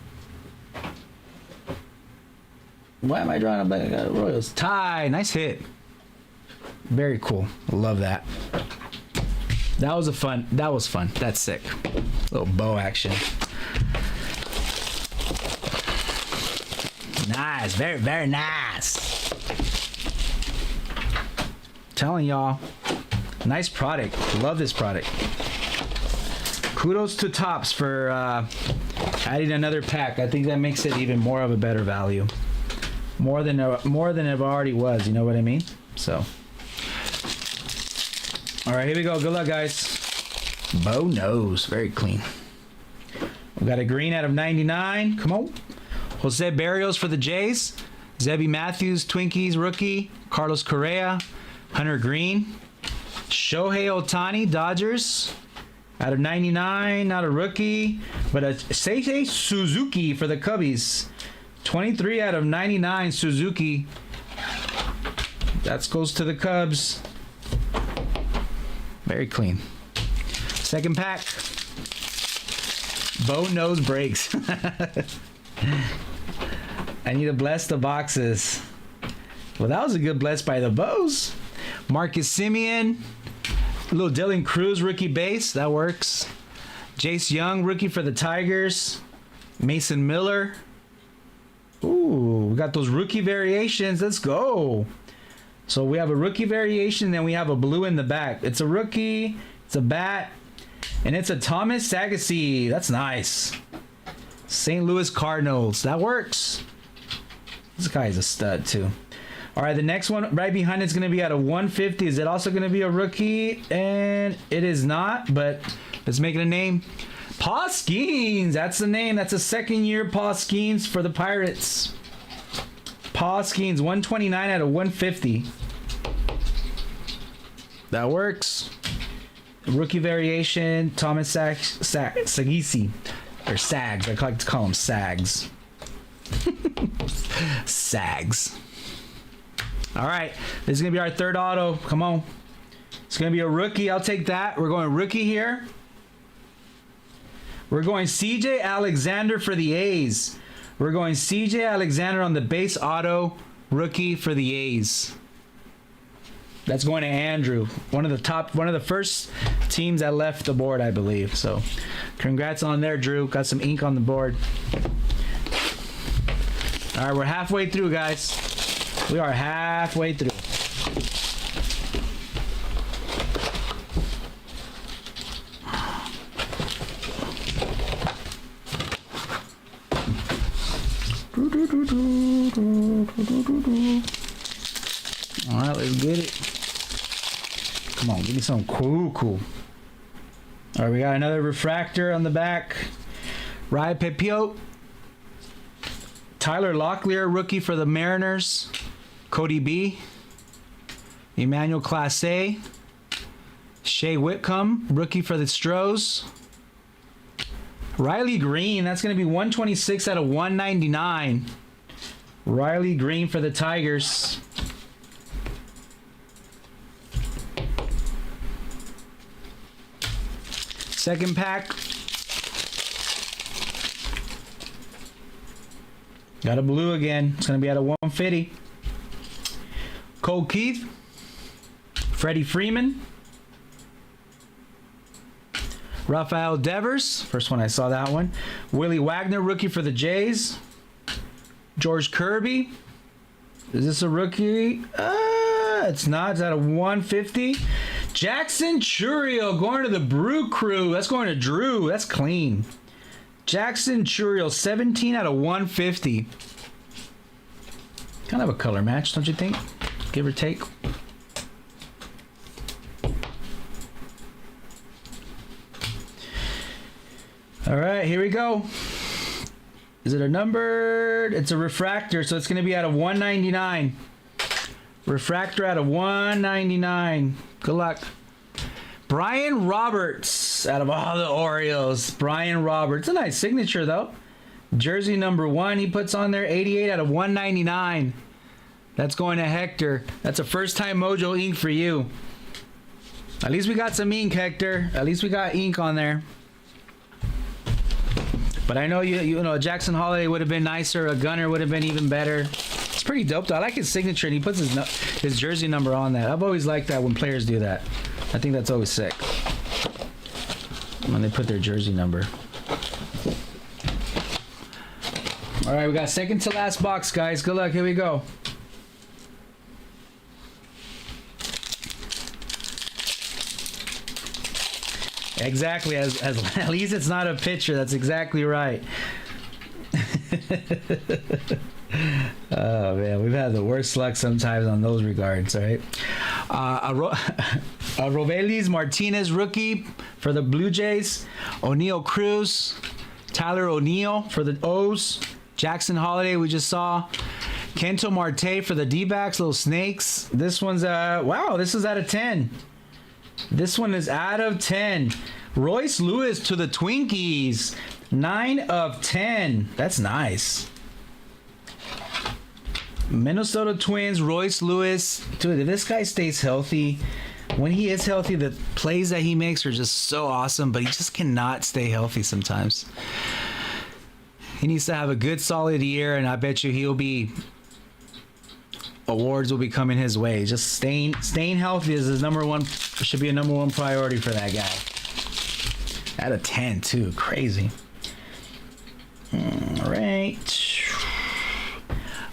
Why am I drawing a blank? Royals. Ty. Nice hit. Very cool. Love that. That was fun. That's sick. Little bow action. Nice. Very, very nice. Telling y'all. Nice product. Love this product. Kudos to Topps for Adding another pack, I think that makes it even more of a better value. More than it already was, you know what I mean? So, all right, here we go. Good luck, guys. Bo knows, very clean. We got a green out of 99. Come on. Jose Barrios for the Jays. Zebby Matthews, Twinkies rookie. Carlos Correa, Hunter Green. Shohei Ohtani, Dodgers. Out of 99, not a rookie, but a Seiei Suzuki for the Cubbies. 23 out of 99, Suzuki. That goes to the Cubs. Very clean. Second pack. Bo nose breaks. I need to bless the boxes. Well, that was a good bless by the Bows. Marcus Semien. Little Dylan Cruz rookie base. That works. Jace Young rookie for the Tigers. Mason Miller. Ooh, we got those rookie variations. Let's go. So we have a rookie variation, then we have a blue in the back. It's a rookie, it's a bat, and it's a Thomas Sagassi. That's nice. St. Louis Cardinals. That works. This guy is a stud too. All right, the next one right behind it's going to be out of 150. Is it also going to be a rookie? And it is not, but let's make it a name. Paul Skeens. That's the name. That's a second-year Paul Skeens for the Pirates. Paul Skeens, 129 out of 150. That works. Rookie variation, Thomas Sagassi. Or Sags. I like to call him Sags. Sags. All right, this is going to be our third auto. Come on. It's going to be a rookie. I'll take that. We're going rookie here. We're going CJ Alexander for the A's. We're going CJ Alexander on the base auto rookie for the A's. That's going to Andrew. One of the first teams that left the board, I believe. So congrats on there, Drew. Got some ink on the board. All right, we're halfway through, guys. We are halfway through. All right, let's get it. Come on, give me something cool. All right, we got another refractor on the back. Rai Pepio. Tyler Locklear, rookie for the Mariners. Cody B. Emmanuel Clase. Shea Whitcomb, rookie for the Stros. Riley Green, that's going to be 126 out of 199. Riley Green for the Tigers. Second pack. Got a blue again. It's going to be out of 150. Cole Keith. Freddie Freeman. Rafael Devers. First one I saw that one. Willie Wagner, rookie for the Jays. George Kirby. Is this a rookie? It's not. It's out of 150. Jackson Churiel going to the Brew Crew. That's going to Drew. That's clean. Jackson Churiel, 17 out of 150. Kind of a color match, don't you think? Give or take. All right, here we go. Is it a numbered? It's a refractor, so it's going to be out of 199. Refractor out of 199. Good luck. Brian Roberts out of all the Orioles. Brian Roberts. A nice signature, though. Jersey number 1 he puts on there. 88 out of 199. That's going to Hector. That's a first-time Mojo ink for you. At least we got some ink, Hector. At least we got ink on there. But I know you know Jackson Holiday would have been nicer. A Gunner would have been even better. It's pretty dope, though. I like his signature, and he puts his jersey number on that. I've always liked that when players do that. I think that's always sick when they put their jersey number. All right, we got second to last box, guys. Good luck. Here we go. Exactly. As at least it's not a pitcher. That's exactly right. Oh man, we've had the worst luck sometimes on those regards. All right. Rovelis Martinez rookie for the Blue Jays. O'Neal Cruz, Tyler O'Neill for the O's. Jackson Holiday we just saw. Kento Marte for the D-backs, little snakes. This one's wow, this is out of 10. This one is out of 10. Royce Lewis to the Twinkies. 9 of 10. That's nice. Minnesota Twins, Royce Lewis. Dude, if this guy stays healthy, when he is healthy, the plays that he makes are just so awesome, but he just cannot stay healthy sometimes. He needs to have a good, solid year, and I bet you awards will be coming his way. Just staying healthy is his should be a number one priority for that guy. Out of 10 too, crazy. All right.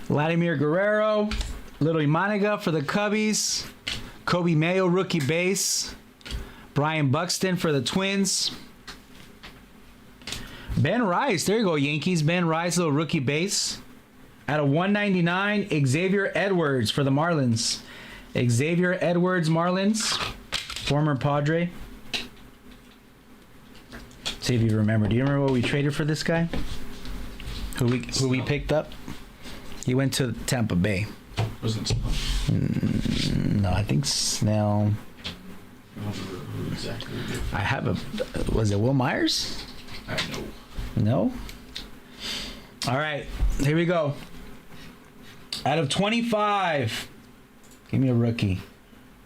Vladimir Guerrero, Little Imanaga for the Cubbies. Kobe Mayo rookie base. Brian Buxton for the Twins. Ben Rice, there you go, Yankees. Ben Rice, little rookie base. Out of 199, Xavier Edwards for the Marlins. Xavier Edwards, Marlins, former Padre. See if you remember. Do you remember what we traded for this guy? Who we picked up? He went to Tampa Bay. Wasn't No, I think Snell. exactly. I have was it Will Myers? I know. No? All right, here we go. Out of 25, give me a rookie.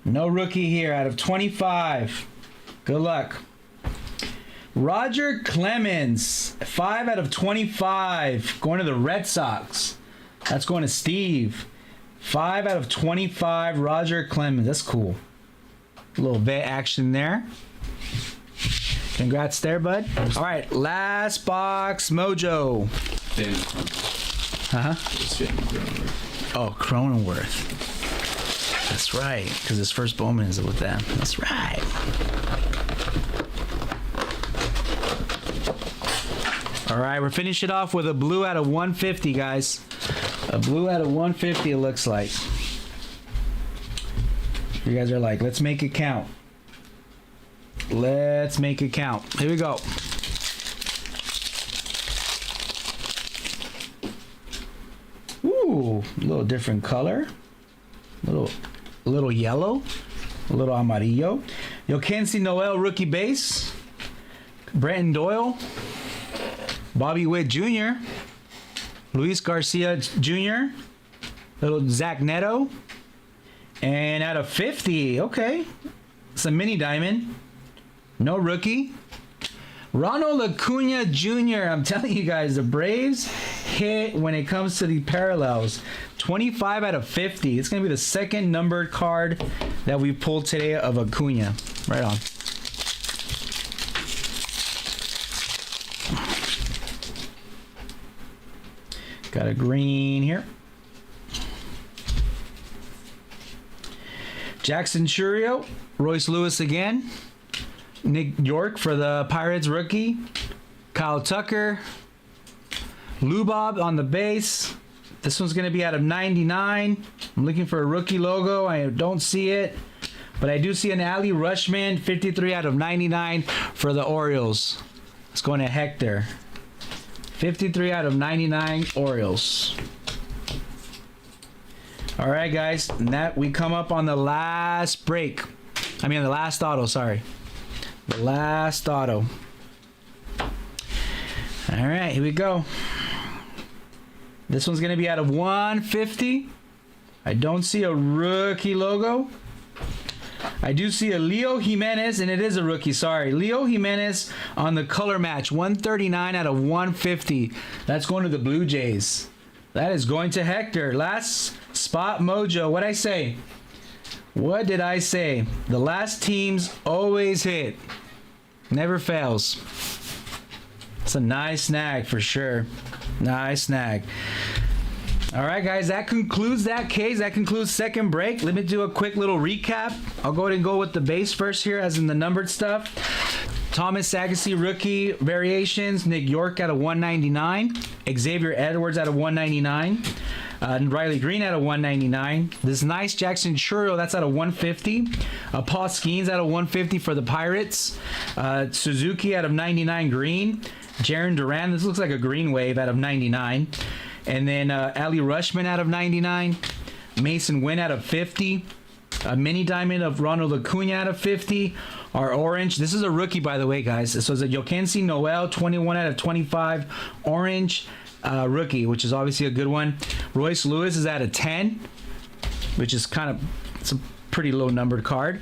No rookie here. Out of 25, good luck. Roger Clemens, 5 out of 25, going to the Red Sox. That's going to Steve. 5 out of 25, Roger Clemens. That's cool. A little vet action there. Congrats there, bud. All right, last box mojo. Oh, Cronenworth. That's right, because his first Bowman is with them. That's right. All right, we're finishing it off with a blue out of 150, guys. A blue out of 150, it looks like. You guys are like, let's make it count. Let's make it count. Here we go. Ooh, a little different color. A little yellow. A little amarillo. Yokensi Noel rookie base. Brenton Doyle. Bobby Witt Jr. Luis Garcia Jr. Little Zach Neto. And out of 50, okay. It's a mini diamond. No rookie. Ronald Acuna Jr. I'm telling you guys, the Braves hit when it comes to the parallels. 25 out of 50. It's going to be the second numbered card that we pulled today of Acuna. Right on. Got a green here. Jackson Churio, Royce Lewis again. Nick York for the Pirates rookie. Kyle Tucker. Lubob on the base. This one's going to be out of 99. I'm looking for a rookie logo. I don't see it. But I do see an Ali Rushman, 53 out of 99 for the Orioles. It's going to Hector. 53 out of 99 Orioles. All right, guys. And that we come up on the last break. I mean, the last auto, sorry. The last auto. All right, here we go. This one's going to be out of 150. I don't see a rookie logo. I do see a Leo Jimenez, and it is a rookie, sorry. Leo Jimenez on the color match, 139 out of 150. That's going to the Blue Jays. That is going to Hector. Last spot mojo. What'd I say? What did I say? The last teams always hit. Never fails. It's a nice snag for sure. Nice snag. All right, guys, that concludes that case. That concludes second break. Let me do a quick little recap. I'll go ahead and go with the base first here, as in the numbered stuff. Thomas Agassi rookie variations. Nick York out of 199. Xavier Edwards out of 199. Riley Green out of 199. This nice Jackson Churro, that's out of 150. Paul Skeens out of 150 for the Pirates. Suzuki out of 99 green. Jaron Duran, this looks like a green wave out of 99. And then Ali Rushman out of 99. Mason Wynn out of 50. A mini diamond of Ronald Acuna out of 50. Our orange, this is a rookie, by the way, guys. So it's a Yokensi Noel, 21 out of 25. Orange rookie, which is obviously a good one. Royce Lewis is out of 10, which is it's a pretty low numbered card.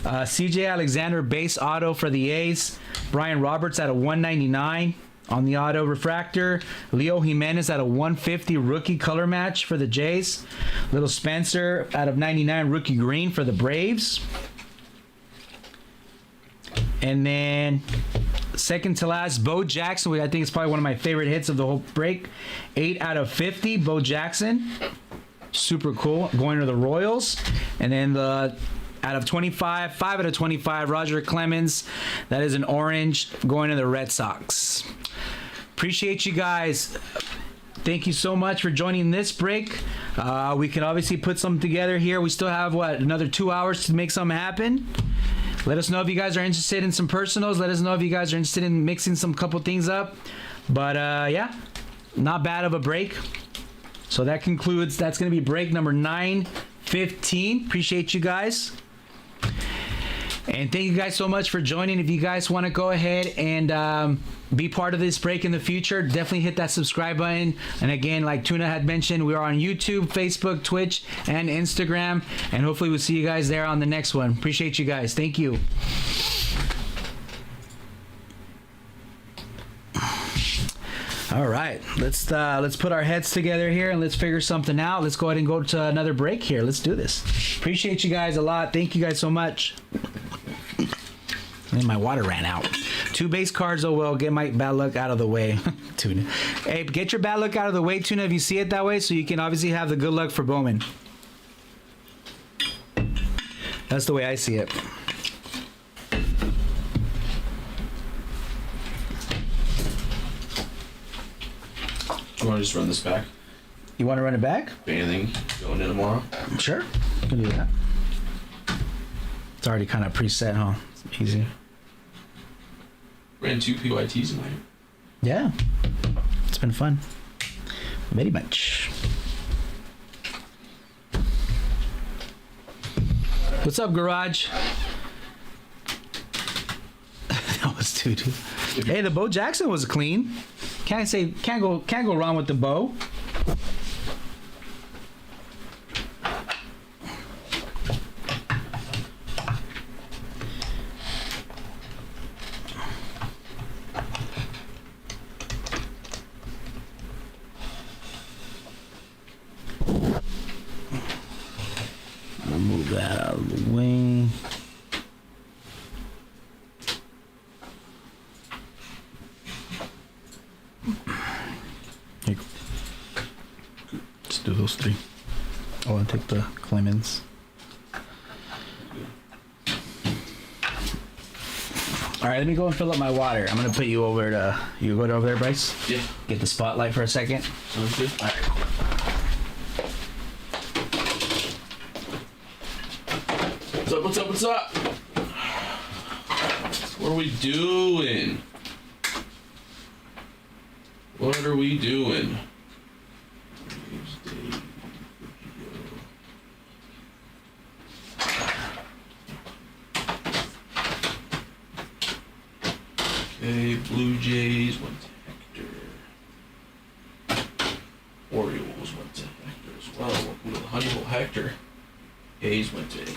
CJ Alexander base auto for the A's. Brian Roberts out of 199 on the auto refractor. Leo Jimenez out of 150 rookie color match for the Jays. Little Spencer out of 99 rookie green for the Braves. And then second to last, Bo Jackson, I think it's probably one of my favorite hits of the whole break. 8 out of 50, Bo Jackson. Super cool. Going to the Royals. And then the out of 25, 5 out of 25, Roger Clemens. That is an orange going to the Red Sox. Appreciate you guys. Thank you so much for joining this break. We can obviously put something together here. We still have, another 2 hours to make something happen. Let us know if you guys are interested in some personals. Let us know if you guys are interested in mixing some couple things up. But, yeah, not bad of a break. So that's going to be break number 915. Appreciate you guys. And thank you guys so much for joining. If you guys want to go ahead and be part of this break in the future, definitely hit that subscribe button. And again, like Tuna had mentioned, we are on YouTube, Facebook, Twitch, and Instagram. And hopefully we'll see you guys there on the next one. Appreciate you guys. Thank you. All right, let's put our heads together here and let's figure something out. Let's go ahead and go to another break here. Let's do this. Appreciate you guys a lot. Thank you guys so much. And my water ran out. 2 base cards. Oh well, get my bad luck out of the way. Tuna. Hey, get your bad luck out of the way, Tuna, if you see it that way, so you can obviously have the good luck for Bowman. That's the way I see it. You want to just run this back? You want to run it back? Anything going in tomorrow? Sure. You can do that. It's already kind of preset, huh? It's easy. Ran 2 PYTs in my Yeah. It's been fun. Very much. What's up, Garage? That was too. Hey, the Bo Jackson was clean. Can't go wrong with the Bo. I'll move that out of the way. Here. Just do those 3. I want to take the Clemens. All right, let me go and fill up my water. I'm gonna put you over to. You go over there, Bryce. Yeah. Get the spotlight for a second. Sounds good. All right. What's up? What's up? What are we doing? What are we doing? Okay, Blue Jays went to Hector. Orioles went to Hector as well. Welcome to the Honey Hole, Hector. A's went to Andrew.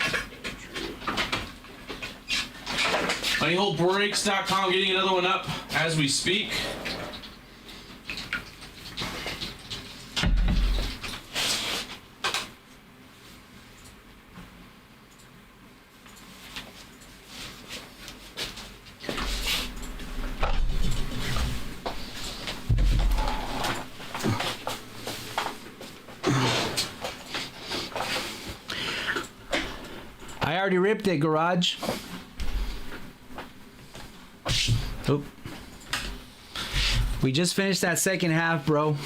HoneyHoleBreaks.com, getting another one up as we speak. I already ripped it, Garage. Oop. We just finished that second half, bro.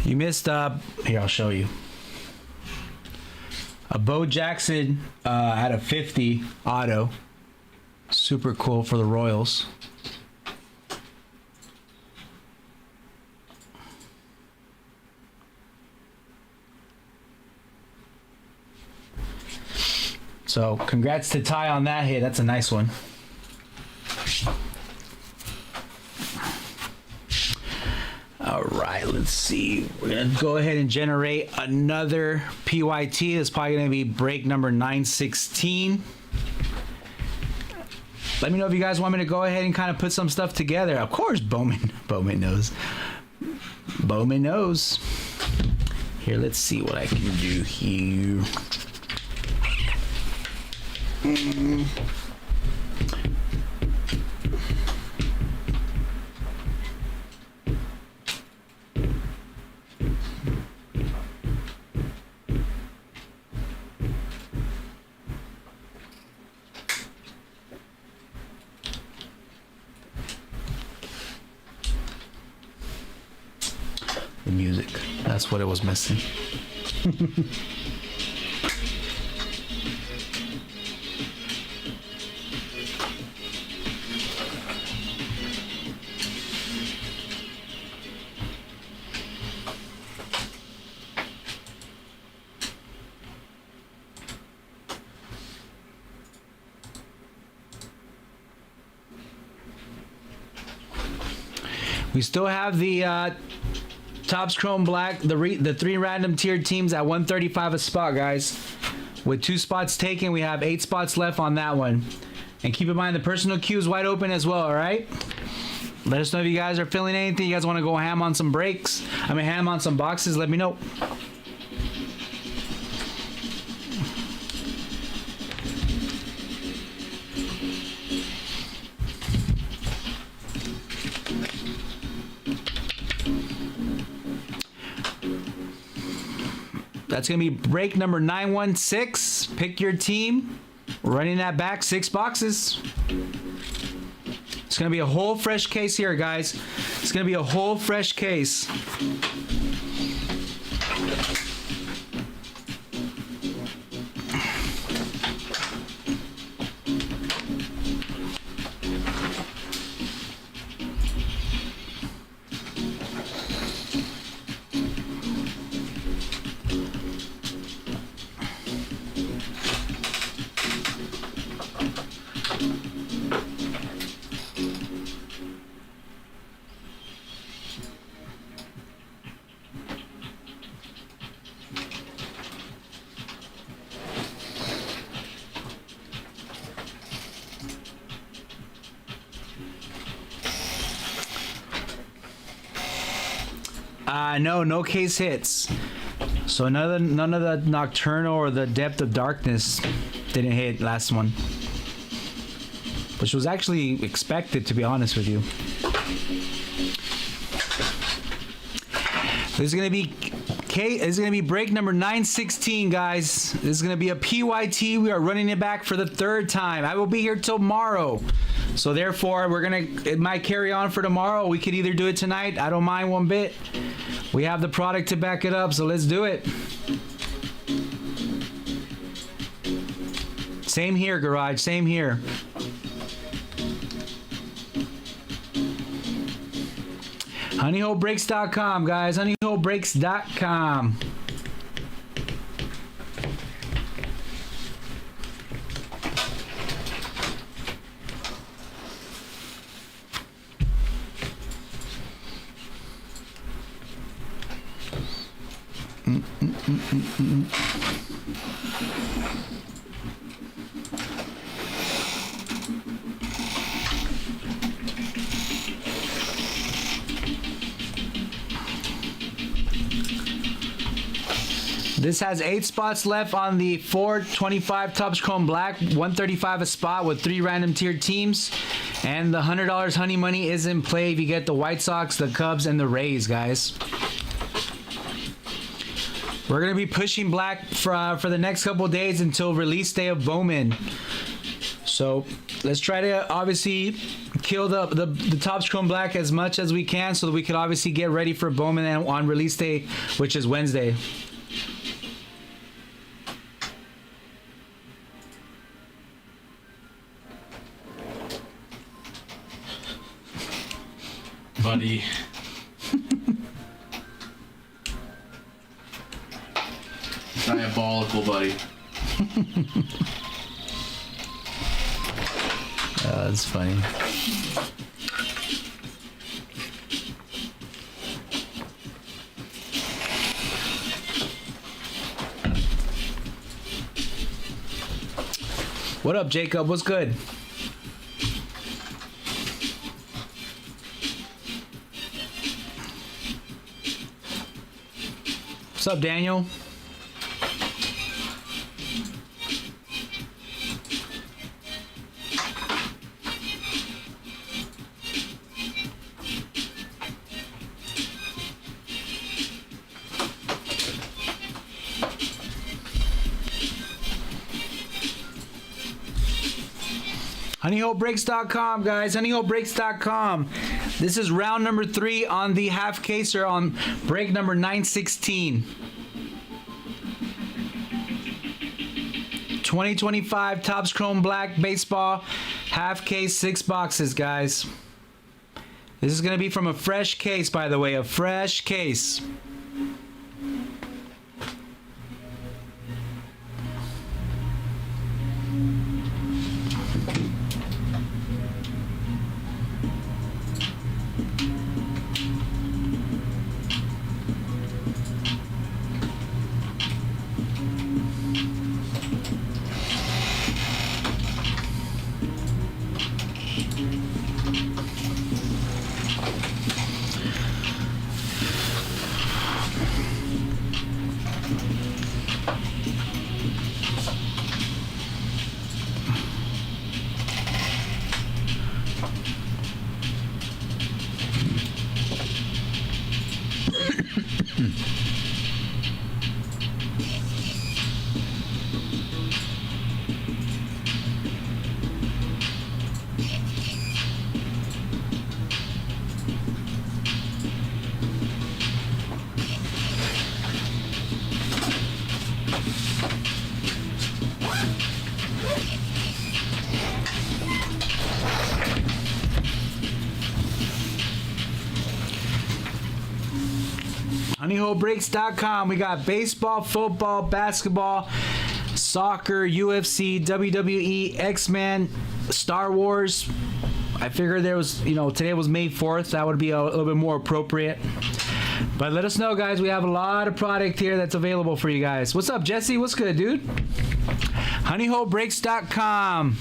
You missed here, I'll show you. A Bo Jackson out of 50 auto. Super cool for the Royals. So congrats to Ty on that hit. That's a nice one. All right, let's see. We're gonna go ahead and generate another PYT. That's probably gonna be break number 916. Let me know if you guys want me to go ahead and kind of put some stuff together. Of course, Bowman knows. Bowman knows. Here, let's see what I can do here. The music. That's what it was missing. We still have the Topps Chrome Black, the 3 random tiered teams at 135 a spot, guys. With 2 spots taken, we have 8 spots left on that one. And keep in mind, the personal queue is wide open as well, all right? Let us know if you guys are feeling anything. You guys want to go ham on some breaks? Ham on some boxes, let me know. That's going to be break number 916. Pick your team. We're running that back 6 boxes. It's going to be a whole fresh case here, guys. It's going to be a whole fresh case. No case hits. So none of the Nocturnal or the Depth of Darkness didn't hit last one, which was actually expected, to be honest with you. This is gonna be break number 916, guys. This is gonna be a PYT. We are running it back for the 3rd time. I will be here tomorrow. So therefore, it might carry on for tomorrow. We could either do it tonight. I don't mind one bit. We have the product to back it up, so let's do it. Same here, Garage. Same here. HoneyHoleBreaks.com, guys. HoneyHoleBreaks.com. This has 8 spots left on the 425 Topps Chrome Black, 135 a spot with 3 random tiered teams. And the $100 Honey Money is in play if you get the White Sox, the Cubs, and the Rays, guys. We're going to be pushing black for the next couple of days until release day of Bowman. So let's try to obviously kill the Topps Chrome Black as much as we can so that we can obviously get ready for Bowman on release day, which is Wednesday. Buddy. Diabolical, buddy. Oh, that's funny. What up, Jacob? What's good? What's up, Daniel? HoneyHoleBreaks.com, guys. HoneyHoleBreaks.com. This is round number 3 on the half caser on break number 916. 2025 Topps Chrome Black Baseball half case, 6 boxes, guys. This is going to be from a fresh case, by the way, a fresh case. HoneyHoleBreaks.com. We got baseball, football, basketball, soccer, UFC, WWE, X-Men, Star Wars. I figured there was, today was May 4th. That would be a little bit more appropriate. But let us know, guys. We have a lot of product here that's available for you guys. What's up, Jesse? What's good, dude? HoneyHoleBreaks.com.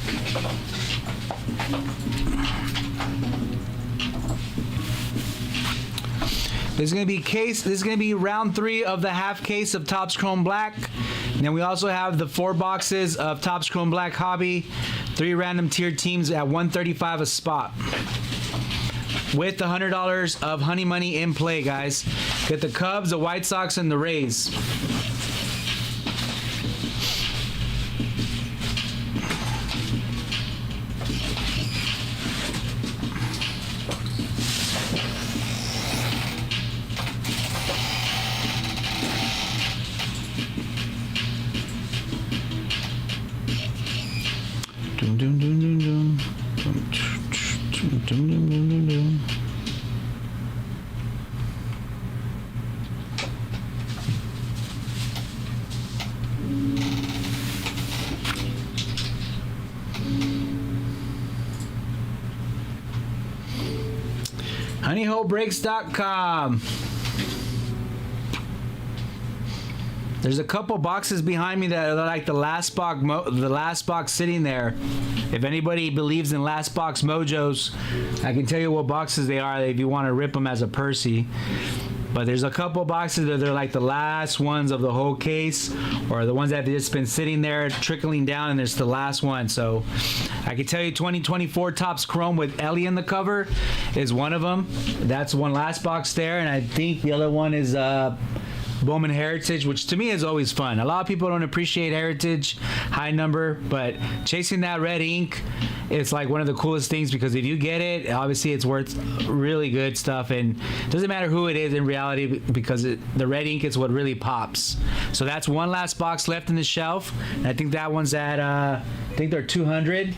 This is gonna be round 3 of the half case of Topps Chrome Black. And then we also have the 4 boxes of Topps Chrome Black Hobby, 3 random tiered teams at $135 a spot. With the $100 of Honey Money in play, guys. Get the Cubs, the White Sox, and the Rays. HoneyHoleBreaks.com. There's a couple boxes behind me that are like the last box sitting there. If anybody believes in last box mojos, I can tell you what boxes they are if you want to rip them as a Percy. But there's a couple boxes that they're like the last ones of the whole case, or the ones that have just been sitting there trickling down, and there's the last one. So I can tell you 2024 Topps Chrome with Ellie in the cover is one of them. That's one last box there, and I think the other one is Bowman Heritage, which to me is always fun. A lot of people don't appreciate Heritage, high number, but chasing that red ink, it's like one of the coolest things, because if you get it, obviously it's worth really good stuff, and it doesn't matter who it is in reality, because the red ink is what really pops. So that's one last box left in the shelf, and I think that one's at I think they're 200.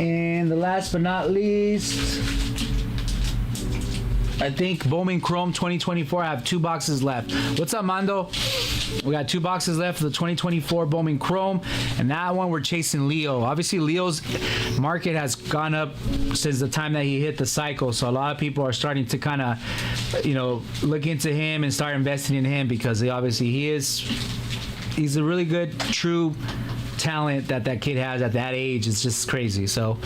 And the last but not least, I think Bowman Chrome 2024. I have 2 boxes left. What's up, Mondo? We got 2 boxes left for the 2024 Bowman Chrome, and that one we're chasing Leo. Obviously, Leo's market has gone up since the time that he hit the cycle, so a lot of people are starting to kind of, look into him and start investing in him, because he's a really good, true talent that kid has at that age. It's just crazy. So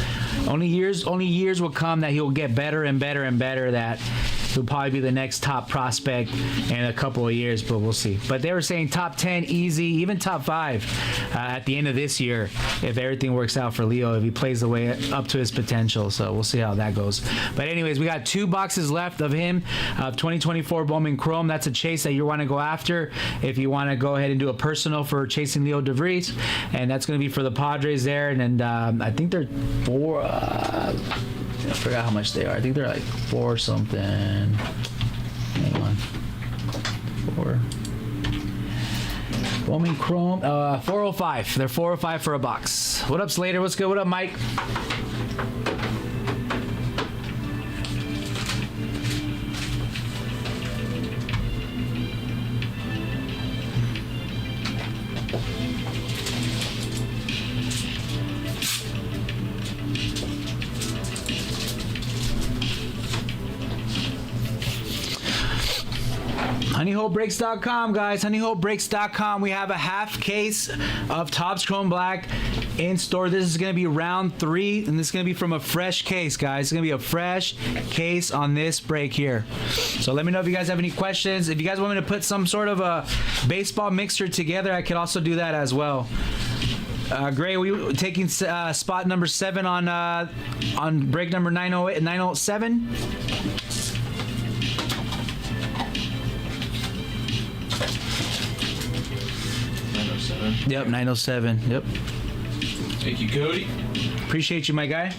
only years will come that he'll get better and better and better, that he'll probably be the next top prospect in a couple of years, but we'll see. But they were saying top 10 easy, even top 5 at the end of this year, if everything works out for Leo, if he plays the way up to his potential. So we'll see how that goes. But anyways, we got 2 boxes left of him, of 2024 Bowman Chrome. That's a chase that you want to go after if you want to go ahead and do a personal for chasing Leo DeVries, and that's going to be for the Padres there. And I think they're 4 I forgot how much they are. I think they're like 4 something. Hang on. 4. Bowman Chrome. 405. They're 405 for a box. What up, Slater? What's good? What up, Mike? HoneyHoleBreaks.com, guys. HoneyHoleBreaks.com. We have a half case of Topps Chrome Black in store. This is going to be round 3, and this is going to be from a fresh case, guys. It's going to be a fresh case on this break here. So let me know if you guys have any questions. If you guys want me to put some sort of a baseball mixture together, I could also do that as well. Gray, we taking spot number 7 on break number 908, 907. Yep, 907. Yep. Thank you, Cody. Appreciate you, my guy.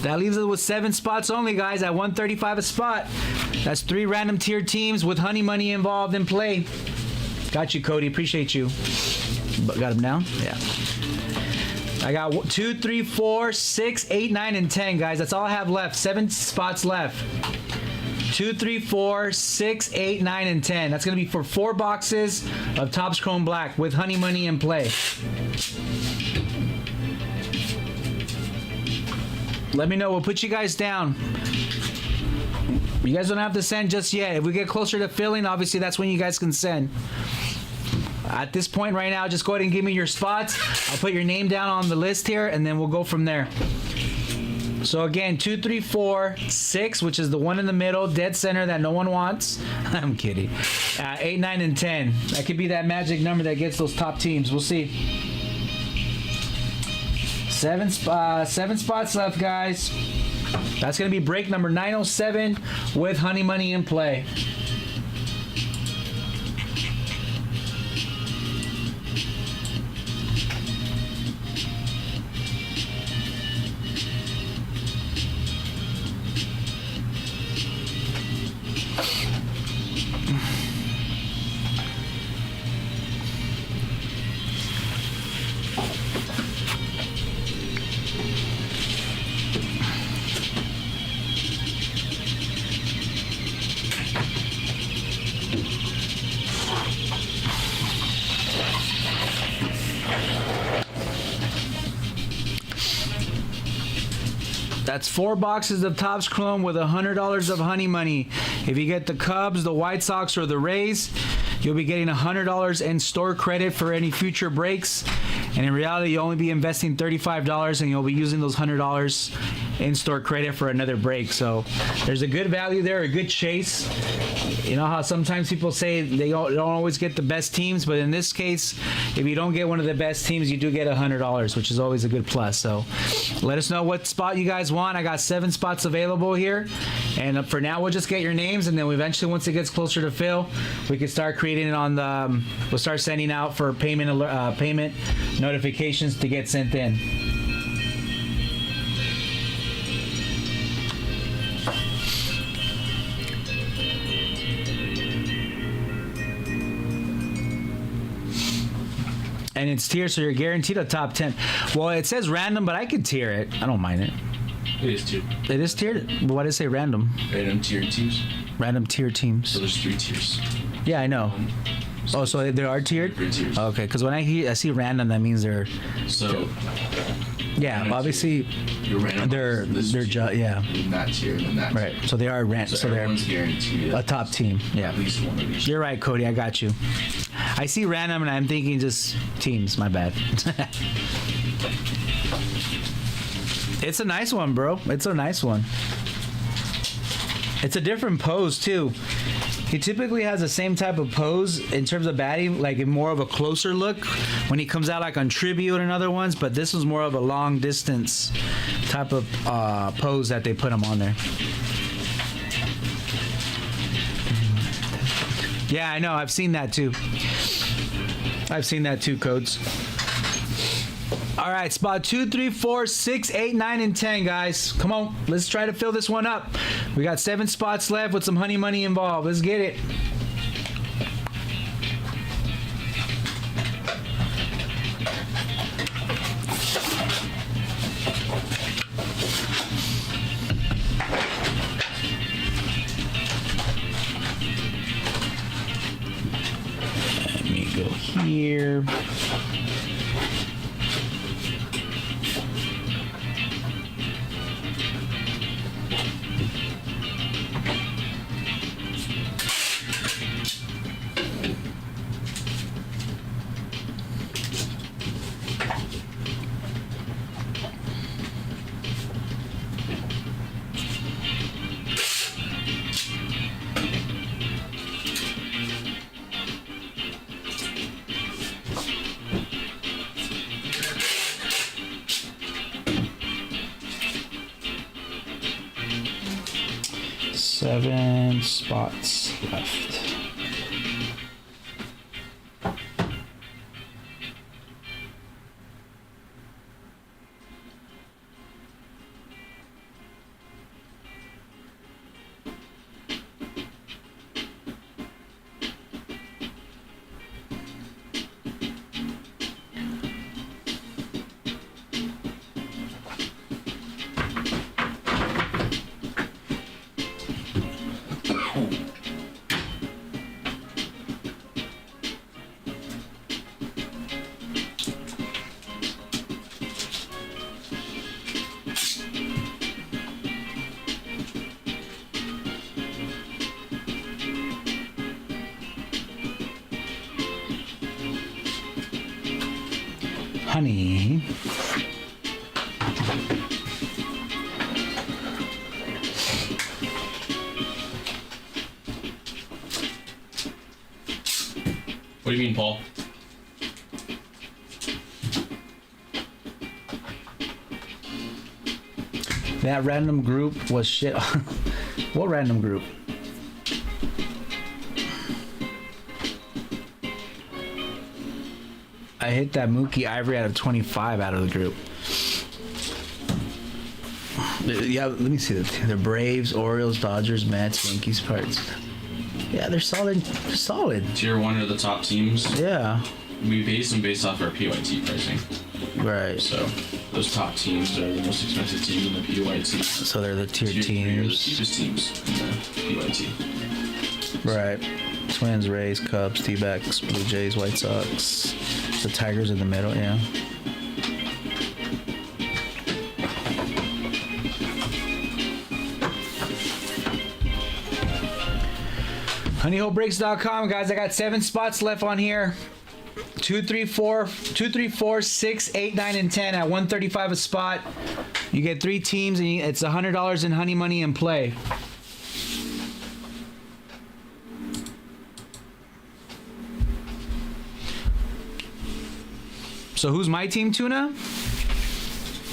That leaves us with 7 spots only, guys, at 135 a spot. That's 3 random tiered teams with honey money involved in play. Got you, Cody. Appreciate you. Got him down? Yeah. I got 2, 3, 4, 6, 8, 9, and 10, guys. That's all I have left. 7 spots left. 2, 3, 4, 6, 8, 9, and 10. That's going to be for 4 boxes of Topps Chrome Black with honey money in play. Let me know. We'll put you guys down. You guys don't have to send just yet. If we get closer to filling, obviously that's when you guys can send. At this point right now, just go ahead and give me your spots. I'll put your name down on the list here, and then we'll go from there. So again, 2, 3, 4, 6, which is the one in the middle, dead center that no one wants. I'm kidding. 8, 9, and 10. That could be that magic number that gets those top teams. We'll see. 7 spots left, guys. That's going to be break number 907 with honey money in play. That's 4 boxes of Topps Chrome with $100 of honey money. If you get the Cubs, the White Sox, or the Rays, you'll be getting $100 in store credit for any future breaks. And in reality, you'll only be investing $35, and you'll be using those $100 in-store credit for another break. So there's a good value there, a good chase. You know how sometimes people say they don't always get the best teams, but in this case, if you don't get one of the best teams, you do get $100, which is always a good plus. So let us know what spot you guys want. I got 7 spots available here, and for now, we'll just get your names, and then eventually, once it gets closer to fill, we can start creating it on the. We'll start sending out for payment notifications to get sent in. And it's tiered, so you're guaranteed a top 10. Well, it says random, but I could tier it. I don't mind it. It is tiered. It is tiered? But why did it say random? Random tiered teams. Random tier teams. So there's 3 tiers. Yeah, I know. Oh, so they are tiered? Different tiers. Okay, because when I see random, that means they're... So Yeah, random obviously, you're random. they're yeah. In that tier and then that Right, tier. so they are So they're everyone's guaranteed a top team. Yeah. at least one of each. You're right, Cody. I got you. I see random, and I'm thinking just teams. My bad. It's a nice one, bro. It's a nice one. It's a different pose, too. He typically has the same type of pose in terms of batting, like more of a closer look when he comes out like on Tribute and other ones, but this was more of a long distance type of pose that they put him on there. Yeah, I know. I've seen that too. I've seen that too, Codes. All right, spot 2, 3, 4, 6, 8, 9, and 10, guys. Come on, let's try to fill this one up. We got 7 spots left with some honey money involved. Let's get it. Let me go here. Seven spots left. Honey. What do you mean, Paul? That random group was shit. What random group? I hit that Mookie Ivory out of 25 out of the group. Yeah, let me see the Braves, Orioles, Dodgers, Mets, Yankees, Pirates. Yeah, they're solid. They're solid. Tier 1 are the top teams. Yeah. We base them based off our PYT pricing. Right. So those top teams are the most expensive teams in the PYT. So they're the tier Tier 3 are the teams. cheapest teams in the PYT. Right. Twins, Rays, Cubs, D-backs, Blue Jays, White Sox. The Tigers in the middle, yeah. HoneyHoleBreaks.com, guys. I got 7 spots left on here. 2, 3, 4, 6, 8, 9, and 10 at 135 a spot. You get 3 teams, and it's $100 in honey money in play. So who's my team, Tuna?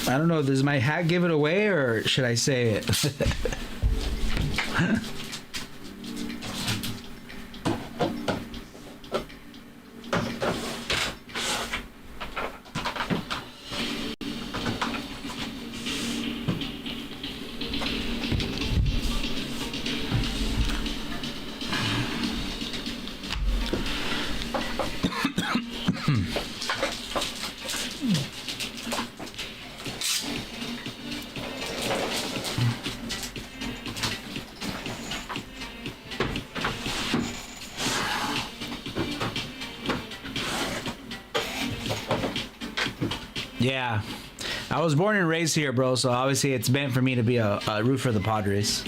I don't know. Does my hat give it away, or should I say it? Yeah. I was born and raised here, bro, so obviously it's meant for me to be a root for the Padres.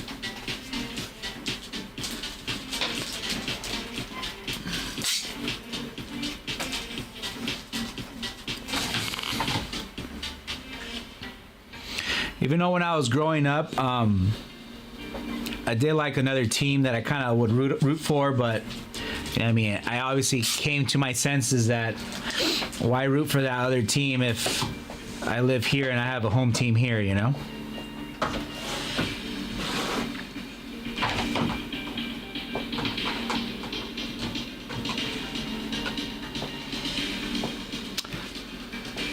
Even though when I was growing up, I did like another team that I kind of would root for, but I mean, I obviously came to my senses that why root for that other team if I live here and I have a home team here, you know?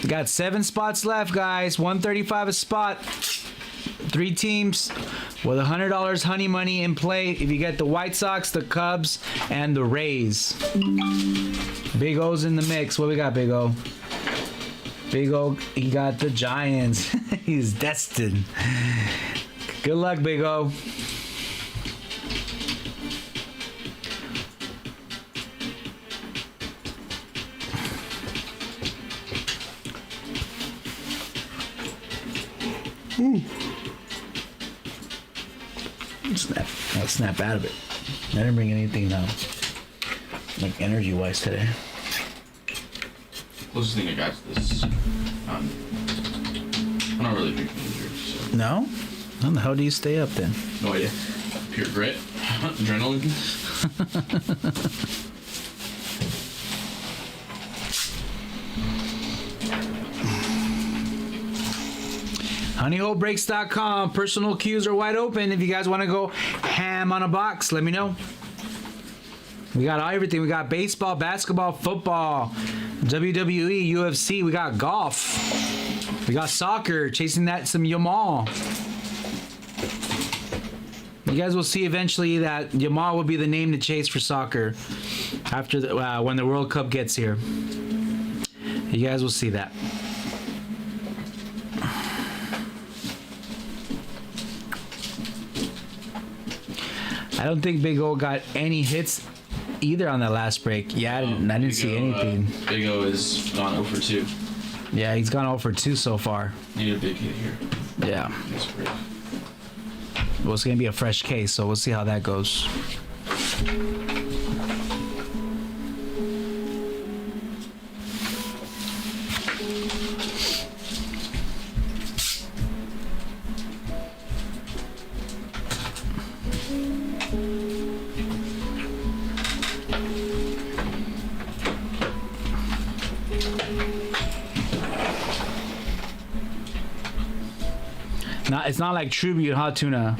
Got 7 spots left, guys. $135 a spot. 3 teams with $100 honey money in play. If you get the White Sox, the Cubs, and the Rays. Big O's in the mix. What we got, Big O? Big O, he got the Giants. He's destined. Good luck, Big O. Ooh. Snap out of it. I didn't bring anything like energy wise today. Closest thing I got to this. I'm not really drinking ginger, so. No? How the hell do you stay up then? No idea. Pure grit. Adrenaline. HoneyHoleBreaks.com. Personal queues are wide open. If you guys want to go ham on a box, let me know. We got everything. We got baseball, basketball, football, WWE, UFC. We got golf. We got soccer. Chasing that some Yamal. You guys will see eventually that Yamal will be the name to chase for soccer after when the World Cup gets here. You guys will see that. I don't think Big O got any hits either on that last break. Yeah, I didn't see anything. Big O is gone 0 for 2. Yeah, he's gone 0 for 2 so far. Need a big hit here. Yeah. Well, it's going to be a fresh case, so we'll see how that goes. It's not like Tribute, huh, Tuna?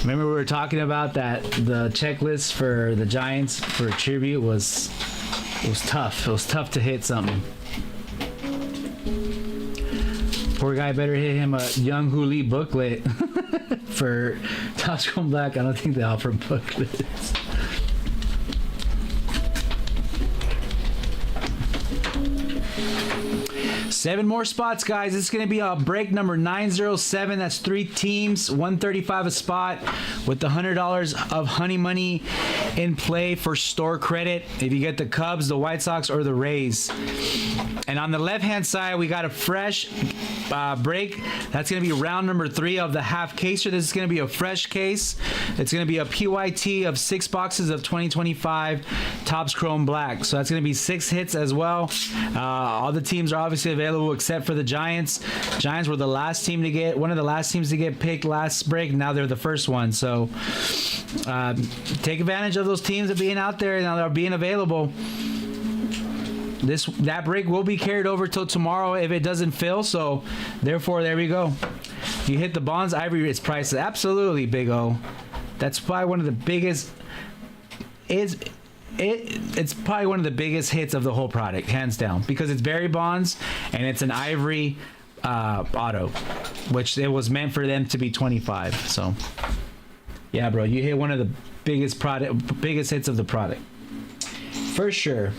Remember we were talking about that the checklist for the Giants for Tribute was tough. It was tough to hit something. Poor guy better hit him a Young Huli booklet for Toscone Black. I don't think they offer booklets. Seven more spots, guys. It's going to be a break number 907. That's 3 teams, $135 a spot with the $100 of honey money in play for store credit. If you get the Cubs, the White Sox, or the Rays. And on the left-hand side, we got a fresh break. That's going to be round number 3 of the half caser. This is going to be a fresh case. It's going to be a PYT of 6 boxes of 2025 Topps Chrome Black. So that's going to be 6 hits as well. All the teams are obviously available except for the Giants. Giants were the last team to get, one of the last teams to get picked last break. Now they're the first one. So take advantage of those teams that being out there now that are being available. That break will be carried over till tomorrow if it doesn't fill. So therefore, there we go. You hit the Bonds Ivory, its price is absolutely Big O. That's probably one of the biggest. It's probably one of the biggest hits of the whole product, hands down, because it's Barry Bonds and it's an Ivory auto, which it was meant for them to be 25. So yeah, bro, you hit one of the biggest hits of the product for sure.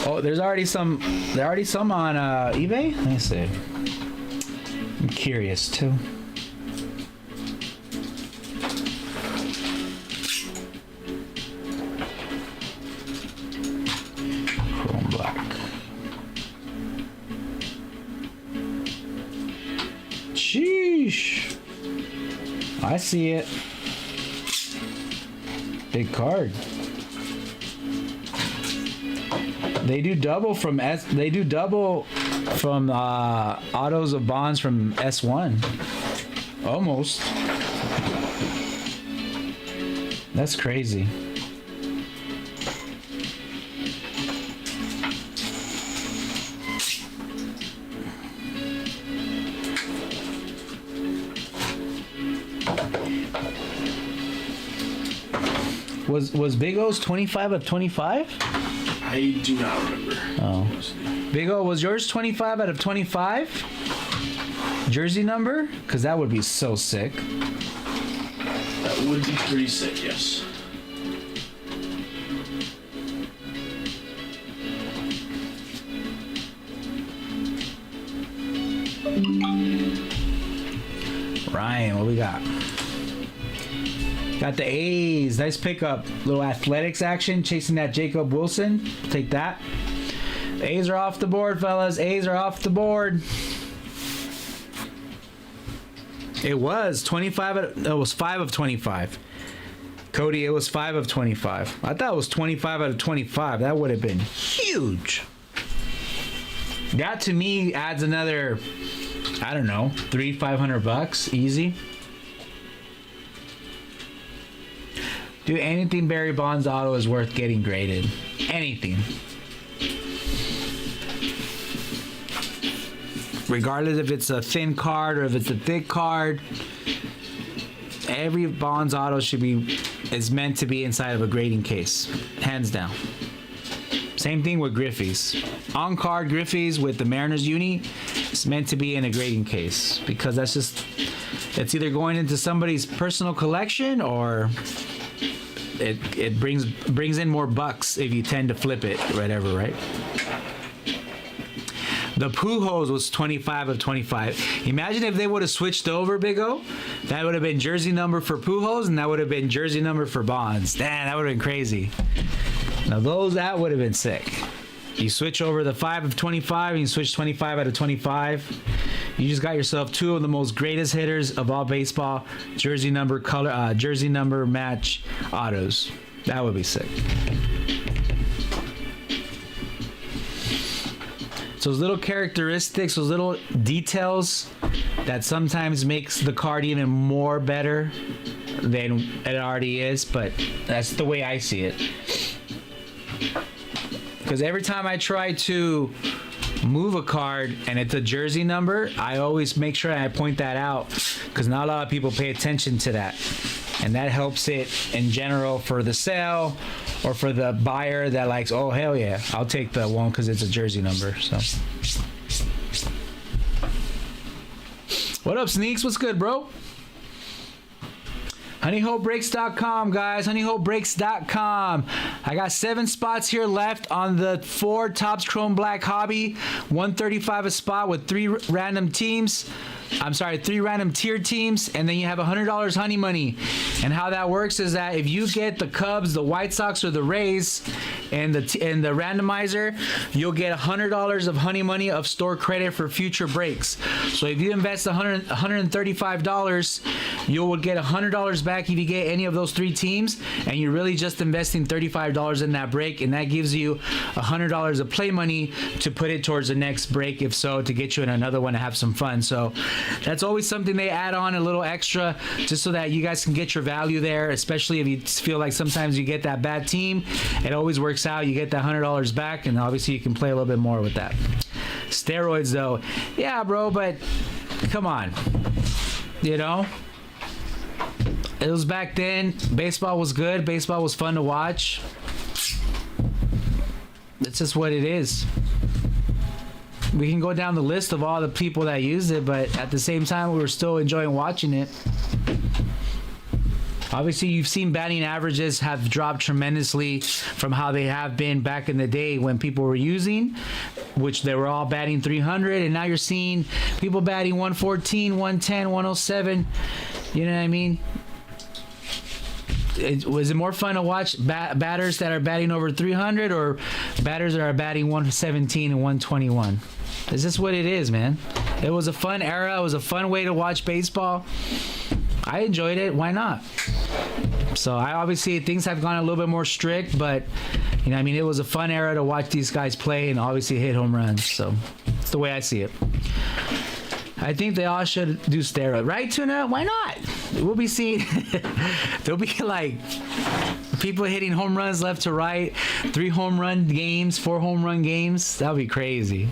Oh, there's already some. There are already some on eBay. Let me see. I'm curious too. Chrome Black. Sheesh. I see it. Big card. They do double from autos of Bonds from S1. Almost. That's crazy. Was Big O's 25 of 25? I do not remember. Oh. Big O, was yours 25 out of 25? Jersey number? Because that would be so sick. That would be pretty sick, yes. Ryan, what we got? Got the A's. Nice pickup. Little athletics action. Chasing that Jacob Wilson. Take that. A's are off the board, fellas. A's are off the board. It was 25. It was 5 of 25. Cody, it was 5 of 25. I thought it was 25 out of 25. That would have been huge. That to me adds another, I don't know, $300-500 easy. Dude, anything Barry Bonds auto is worth getting graded. Anything. Regardless if it's a thin card or if it's a thick card, every Bonds auto is meant to be inside of a grading case. Hands down. Same thing with Griffey's. On-card Griffey's with the Mariners uni, it's meant to be in a grading case because that's just, it's either going into somebody's personal collection or it brings in more bucks if you tend to flip it, whatever, right? The Pujols was 25 of 25. Imagine if they would have switched over, Big O. That would have been jersey number for Pujols, and that would have been jersey number for Bonds. Damn, that would have been crazy. Now that would have been sick. You switch over the 5 of 25, and you switch 25 out of 25. You just got yourself 2 of the most greatest hitters of all baseball, jersey number match autos. That would be sick. So those little characteristics, those little details that sometimes makes the card even more better than it already is, but that's the way I see it. Because every time I try to move a card and it's a jersey number, I always make sure I point that out because not a lot of people pay attention to that. And that helps it in general for the sale or for the buyer that likes, oh, hell yeah, I'll take the one because it's a jersey number. So, what up, Sneaks? What's good, bro? HoneyHopeBreaks.com, guys. HoneyHopeBreaks.com. I got 7 spots here left on the 4 Topps Chrome Black Hobby. 135 a spot with 3 random teams. three random tier teams, and then you have $100 honey money. And how that works is that if you get the Cubs, the White Sox, or the Rays, and the randomizer, you'll get $100 of honey money of store credit for future breaks. So if you invest $135, you will get $100 back if you get any of those three teams, and you're really just investing $35 in that break, and that gives you $100 of play money to put it towards the next break, if so, to get you in another one to have some fun. So that's always something they add on, a little extra, just so that you guys can get your value there, especially if you feel like sometimes you get that bad team. It always works out. You get that $100 back, and obviously you can play a little bit more with that. Steroids, though. Yeah, bro, but come on. You know? It was back then. Baseball was good. Baseball was fun to watch. That's just what it is. We can go down the list of all the people that used it, but at the same time, we were still enjoying watching it. Obviously, you've seen batting averages have dropped tremendously from how they have been back in the day when people were using, which they were all batting 300, and now you're seeing people batting 114, 110, 107. You know what I mean? Was it more fun to watch batters that are batting over 300 or batters that are batting 117 and 121? Is this what it is, man? It was a fun era. It was a fun way to watch baseball. I enjoyed it. Why not? So I obviously, things have gone a little bit more strict, but you know, I mean, it was a fun era to watch these guys play and obviously hit home runs. So it's the way I see it. I think they all should do steroid, right, Tuna? Why not? We'll be seeing. There'll be like people hitting home runs left to right, 3 home run games, 4 home run games. That'll be crazy.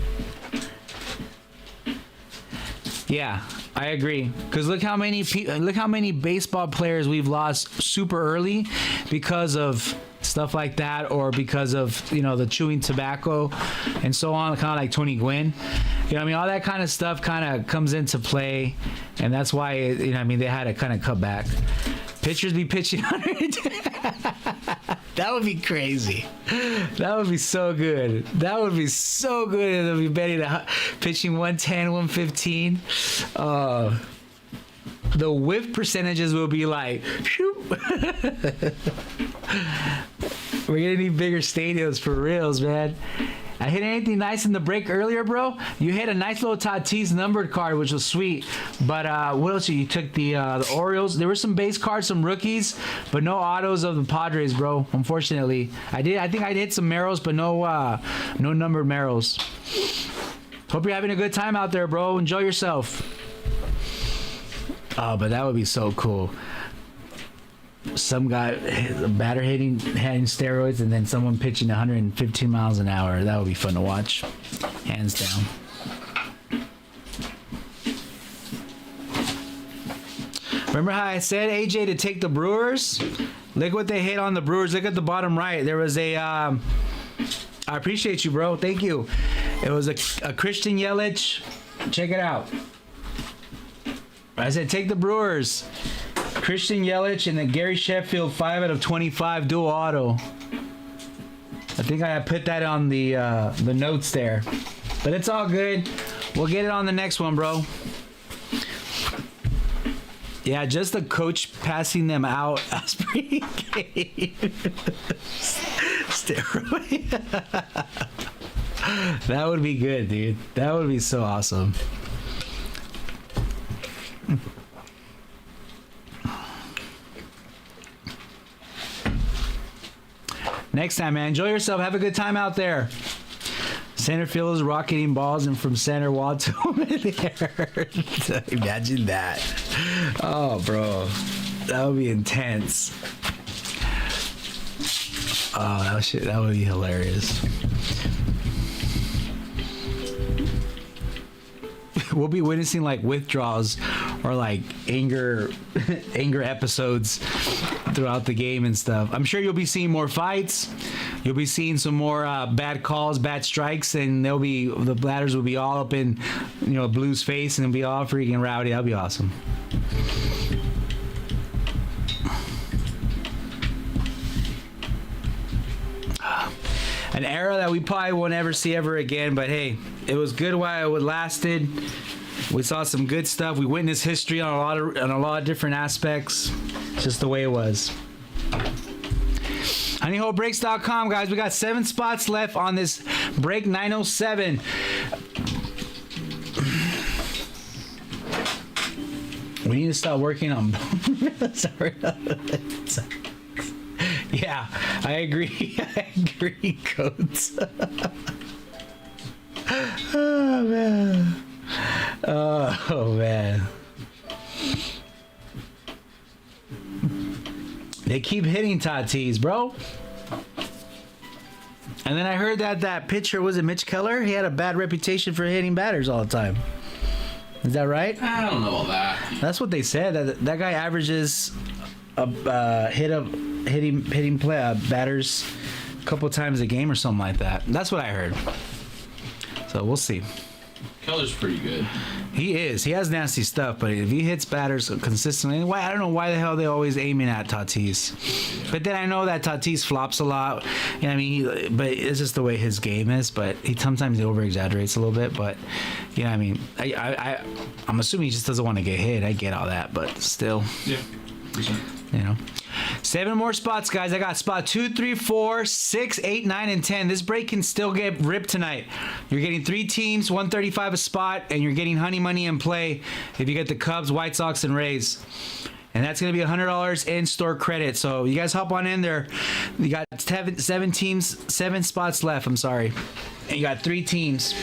Yeah, I agree. Because look how many baseball players we've lost super early because of stuff like that, or because of, you know, the chewing tobacco and so on, kind of like Tony Gwynn. You know what I mean? All that kind of stuff kind of comes into play, and that's why, you know what I mean, they had to kind of cut back. Pitchers be pitching 100. That would be crazy. That would be so good. That would be so good if they'll be betting pitching 110, 115. The whiff percentages will be like, shoot. We're gonna need bigger stadiums for reals, man. I hit anything nice in the break earlier, bro? You hit a nice little Tatis numbered card, which was sweet. But what else? You took the Orioles. There were some base cards, some rookies, but no autos of the Padres, bro. Unfortunately, I think I hit some Merrills, but no numbered Merrills. Hope you're having a good time out there, bro. Enjoy yourself. Oh, but that would be so cool. Some guy, a batter hitting steroids, and then someone pitching 115 miles an hour. That would be fun to watch, hands down. Remember how I said, AJ, to take the Brewers? Look what they hit on the Brewers. Look at the bottom right. There was a I appreciate you, bro. Thank you. It was a Christian Yelich. Check it out. I said, take the Brewers. Christian Yelich and then Gary Sheffield 5 out of 25 dual auto. I think I put that on the notes there, but it's all good. We'll get it on the next one, bro. Yeah, just the coach passing them out as pre-game. Steroid. That would be good, dude. That would be so awesome. Next time, man. Enjoy yourself. Have a good time out there. Center field is rocketing balls and from center wall to over there. Imagine that. Oh, bro. That would be intense. Oh, that would be hilarious. We'll be witnessing like withdrawals or like anger episodes throughout the game and stuff. I'm sure you'll be seeing more fights. You'll be seeing some more bad calls, bad strikes, and the batters will be all up in, you know, Blue's face, and it'll be all freaking rowdy. That'll be awesome. An era that we probably won't ever see ever again, but hey, it was good while it lasted. We saw some good stuff. We witnessed history on a lot of different aspects. It's just the way it was. HoneyHoleBreaks.com, guys. We got 7 spots left on this break 907. We need to start working on. Sorry. Yeah, I agree. I agree, Codes. Oh man. Oh man. They keep hitting Tatis, bro. And then I heard that pitcher, was it Mitch Keller? He had a bad reputation for hitting batters all the time. Is that right? I don't know all that. That's what they said. That guy averages hitting batters a couple times a game or something like that. That's what I heard. So we'll see. Keller's pretty good. He is. He has nasty stuff, but if he hits batters consistently, I don't know why the hell they're always aiming at Tatis. But then I know that Tatis flops a lot. You know what I mean? But it's just the way his game is. But he sometimes over exaggerates a little bit. But you know what I mean? I'm assuming he just doesn't want to get hit. I get all that, but still. Yeah. You know. 7 more spots, guys. I got spot 2, 3, 4, 6, 8, 9, and 10. This break can still get ripped tonight. You're getting 3 teams, $135 a spot, and you're getting honey money in play if you get the Cubs, White Sox, and Rays. And that's going to be $100 in-store credit. So you guys hop on in there. You got 7 teams, 7 spots left. I'm sorry. And you got 3 teams.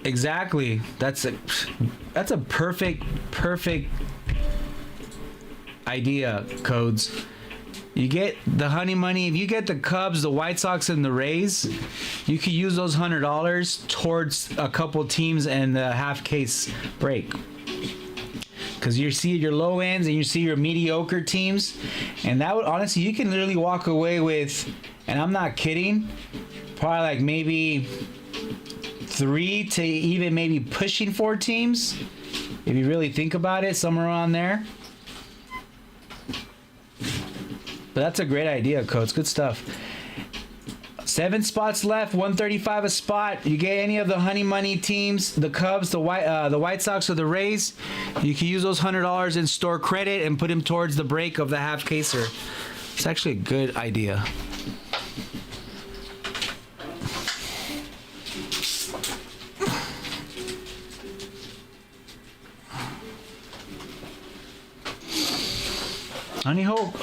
Exactly. That's a perfect idea, Codes. You get the honey money. If you get the Cubs, the White Sox, and the Rays, you could use those $100 towards a couple teams and the half case break. Because you see your low ends and you see your mediocre teams, and that would honestly, you can literally walk away with, and I'm not kidding, probably like maybe 3 to even maybe pushing 4 teams, if you really think about it, somewhere around there. But that's a great idea, Coach. Good stuff. 7 spots left, $135 a spot. You get any of the honey money teams, the Cubs, the White Sox, or the Rays. You can use those $100 in store credit and put them towards the break of the half caser. It's actually a good idea.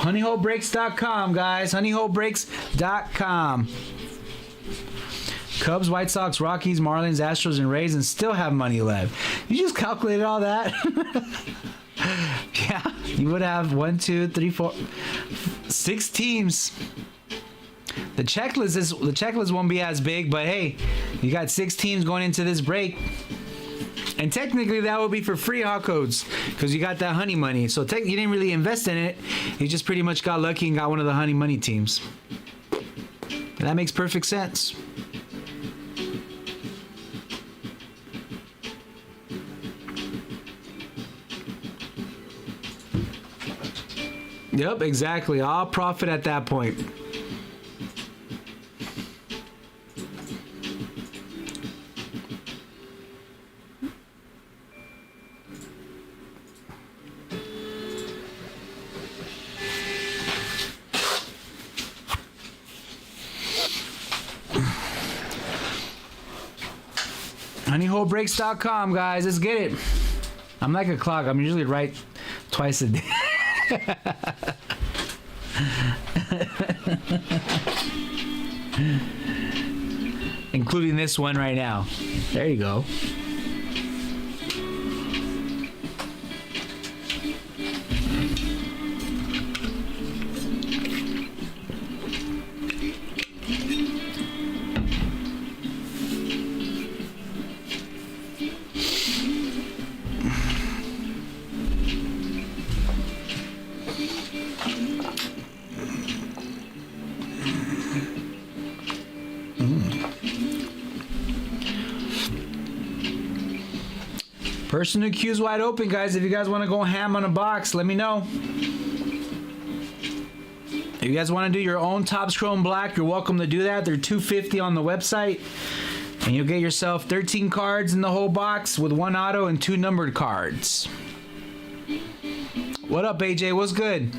HoneyHoleBreaks.com, guys. HoneyHoleBreaks.com. Cubs, White Sox, Rockies, Marlins, Astros, and Rays, and still have money left. You just calculated all that? Yeah, you would have 1, 2, 3, 4, 6 teams. The checklist won't be as big, but hey, you got 6 teams going into this break. And technically, that would be for free, huh, Codes? Because you got that honey money. So you didn't really invest in it. You just pretty much got lucky and got one of the honey money teams. And that makes perfect sense. Yep, exactly. I'll profit at that point. HoneyHoleBreaks.com, guys. Let's get it. I'm like a clock. I'm usually right twice a day. Including this one right now. There you go. Personal queue's wide open, guys. If you guys want to go ham on a box, let me know. If you guys want to do your own Topps Chrome Black, you're welcome to do that. They're $250 on the website. And you'll get yourself 13 cards in the whole box with 1 auto and 2 numbered cards. What up, AJ? What's good?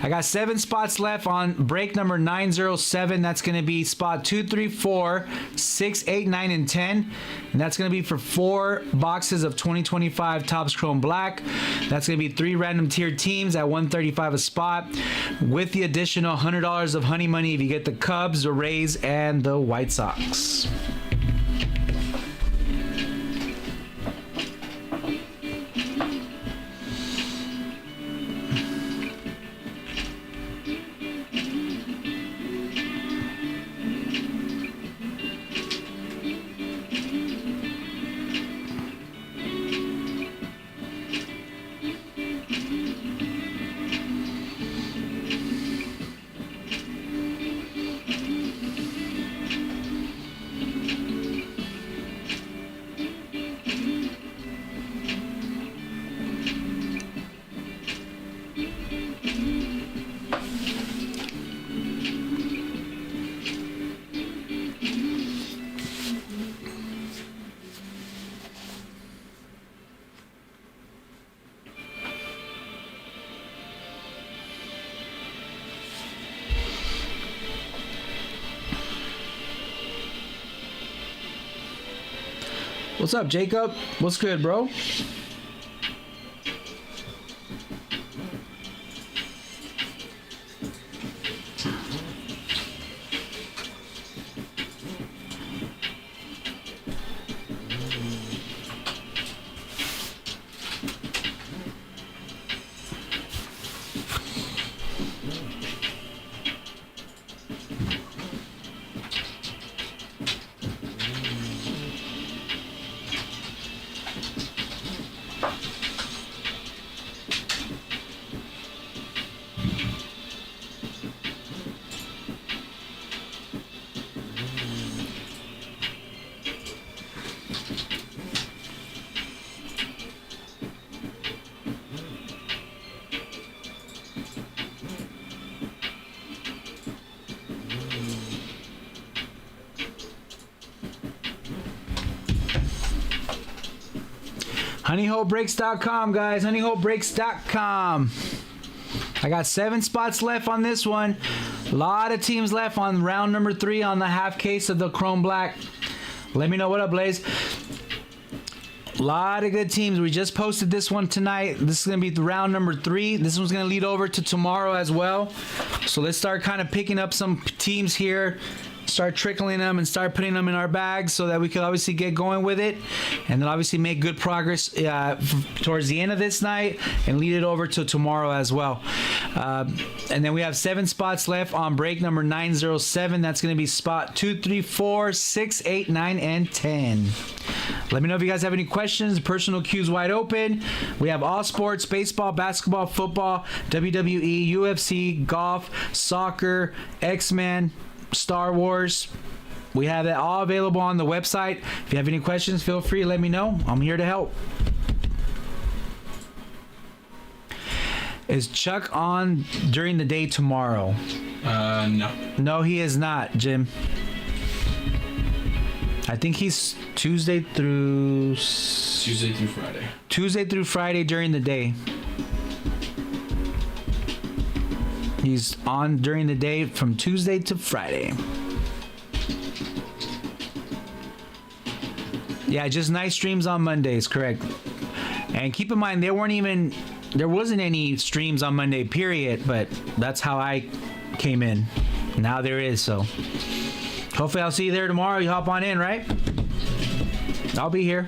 I got 7 spots left on break number 907. That's going to be spot 2, 3, 4, 6, 8, 9, and 10. And that's going to be for 4 boxes of 2025 Topps Chrome Black. That's going to be 3 random tiered teams at $135 a spot, with the additional $100 of honey money if you get the Cubs, the Rays, and the White Sox. What's up, Jacob? What's good, bro? HoneyHoleBreaks.com, guys. HoneyHoleBreaks.com. I got 7 spots left on this one. A lot of teams left on round number 3 on the half case of the Chrome Black. Let me know. What up, Blaze? A lot of good teams. We just posted this one tonight. This is going to be the round number 3. This one's going to lead over to tomorrow as well. So let's start kind of picking up some teams here. Start trickling them and start putting them in our bags so that we could obviously get going with it, and then obviously make good progress towards the end of this night and lead it over to tomorrow as well. And then we have 7 spots left on break number 907. That's going to be spot 2, 3, 4, 6, 8, 9, and 10. Let me know if you guys have any questions. Personal queue's wide open. We have all sports: baseball, basketball, football, WWE, UFC, golf, soccer, X-Men, Star Wars. We have it all available on the website. If you have any questions, feel free to let me know. I'm here to help. Is Chuck on during the day tomorrow? No. No, he is not, Jim. I think he's Tuesday through Friday. Tuesday through Friday during the day. He's on during the day from Tuesday to Friday. Yeah, just night streams on Mondays, correct. And keep in mind, there wasn't any streams on Monday, period, but that's how I came in. Now there is, so hopefully I'll see you there tomorrow. You hop on in, right? I'll be here.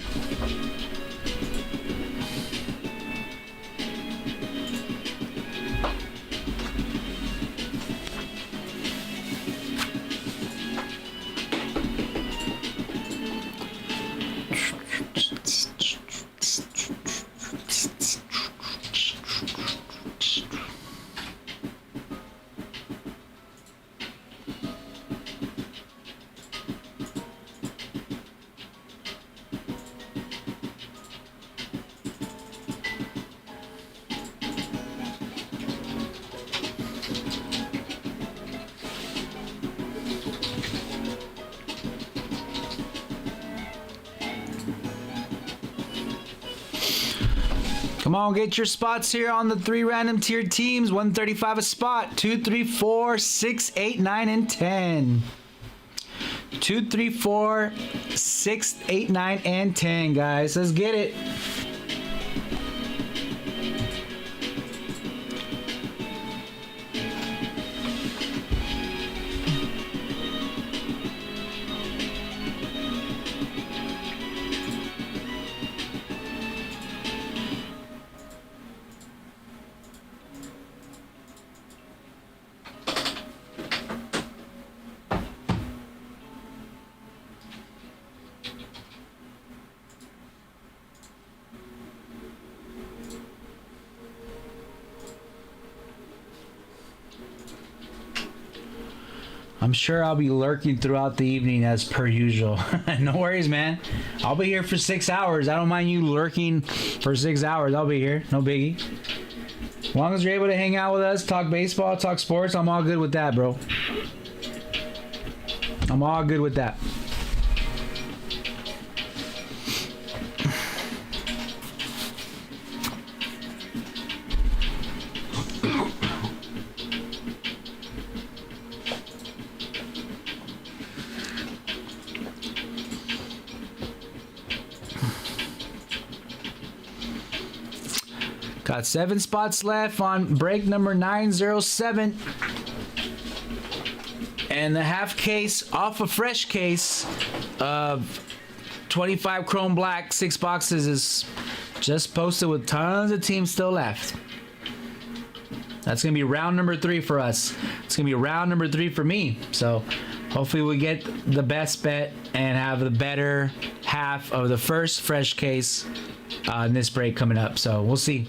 Come on, get your spots here on the 3 random tiered teams. 135 a spot. 2, 3, 4, 6, 8, 9, and 10. 2, 3, 4, 6, 8, 9, and 10, guys. Let's get it. I'm sure I'll be lurking throughout the evening as per usual. No worries, man. I'll be here for 6 hours. I don't mind you lurking for 6 hours. I'll be here. No biggie. As long as you're able to hang out with us, talk baseball, talk sports, I'm all good with that, bro. I'm all good with that. Got 7 spots left on break number 907. And the half case off a fresh case of 25 chrome black, 6 boxes is just posted with tons of teams still left. That's going to be round number 3 for us. It's going to be round number 3 for me. So hopefully we get the best bet and have the better half of the first fresh case in this break coming up. So we'll see.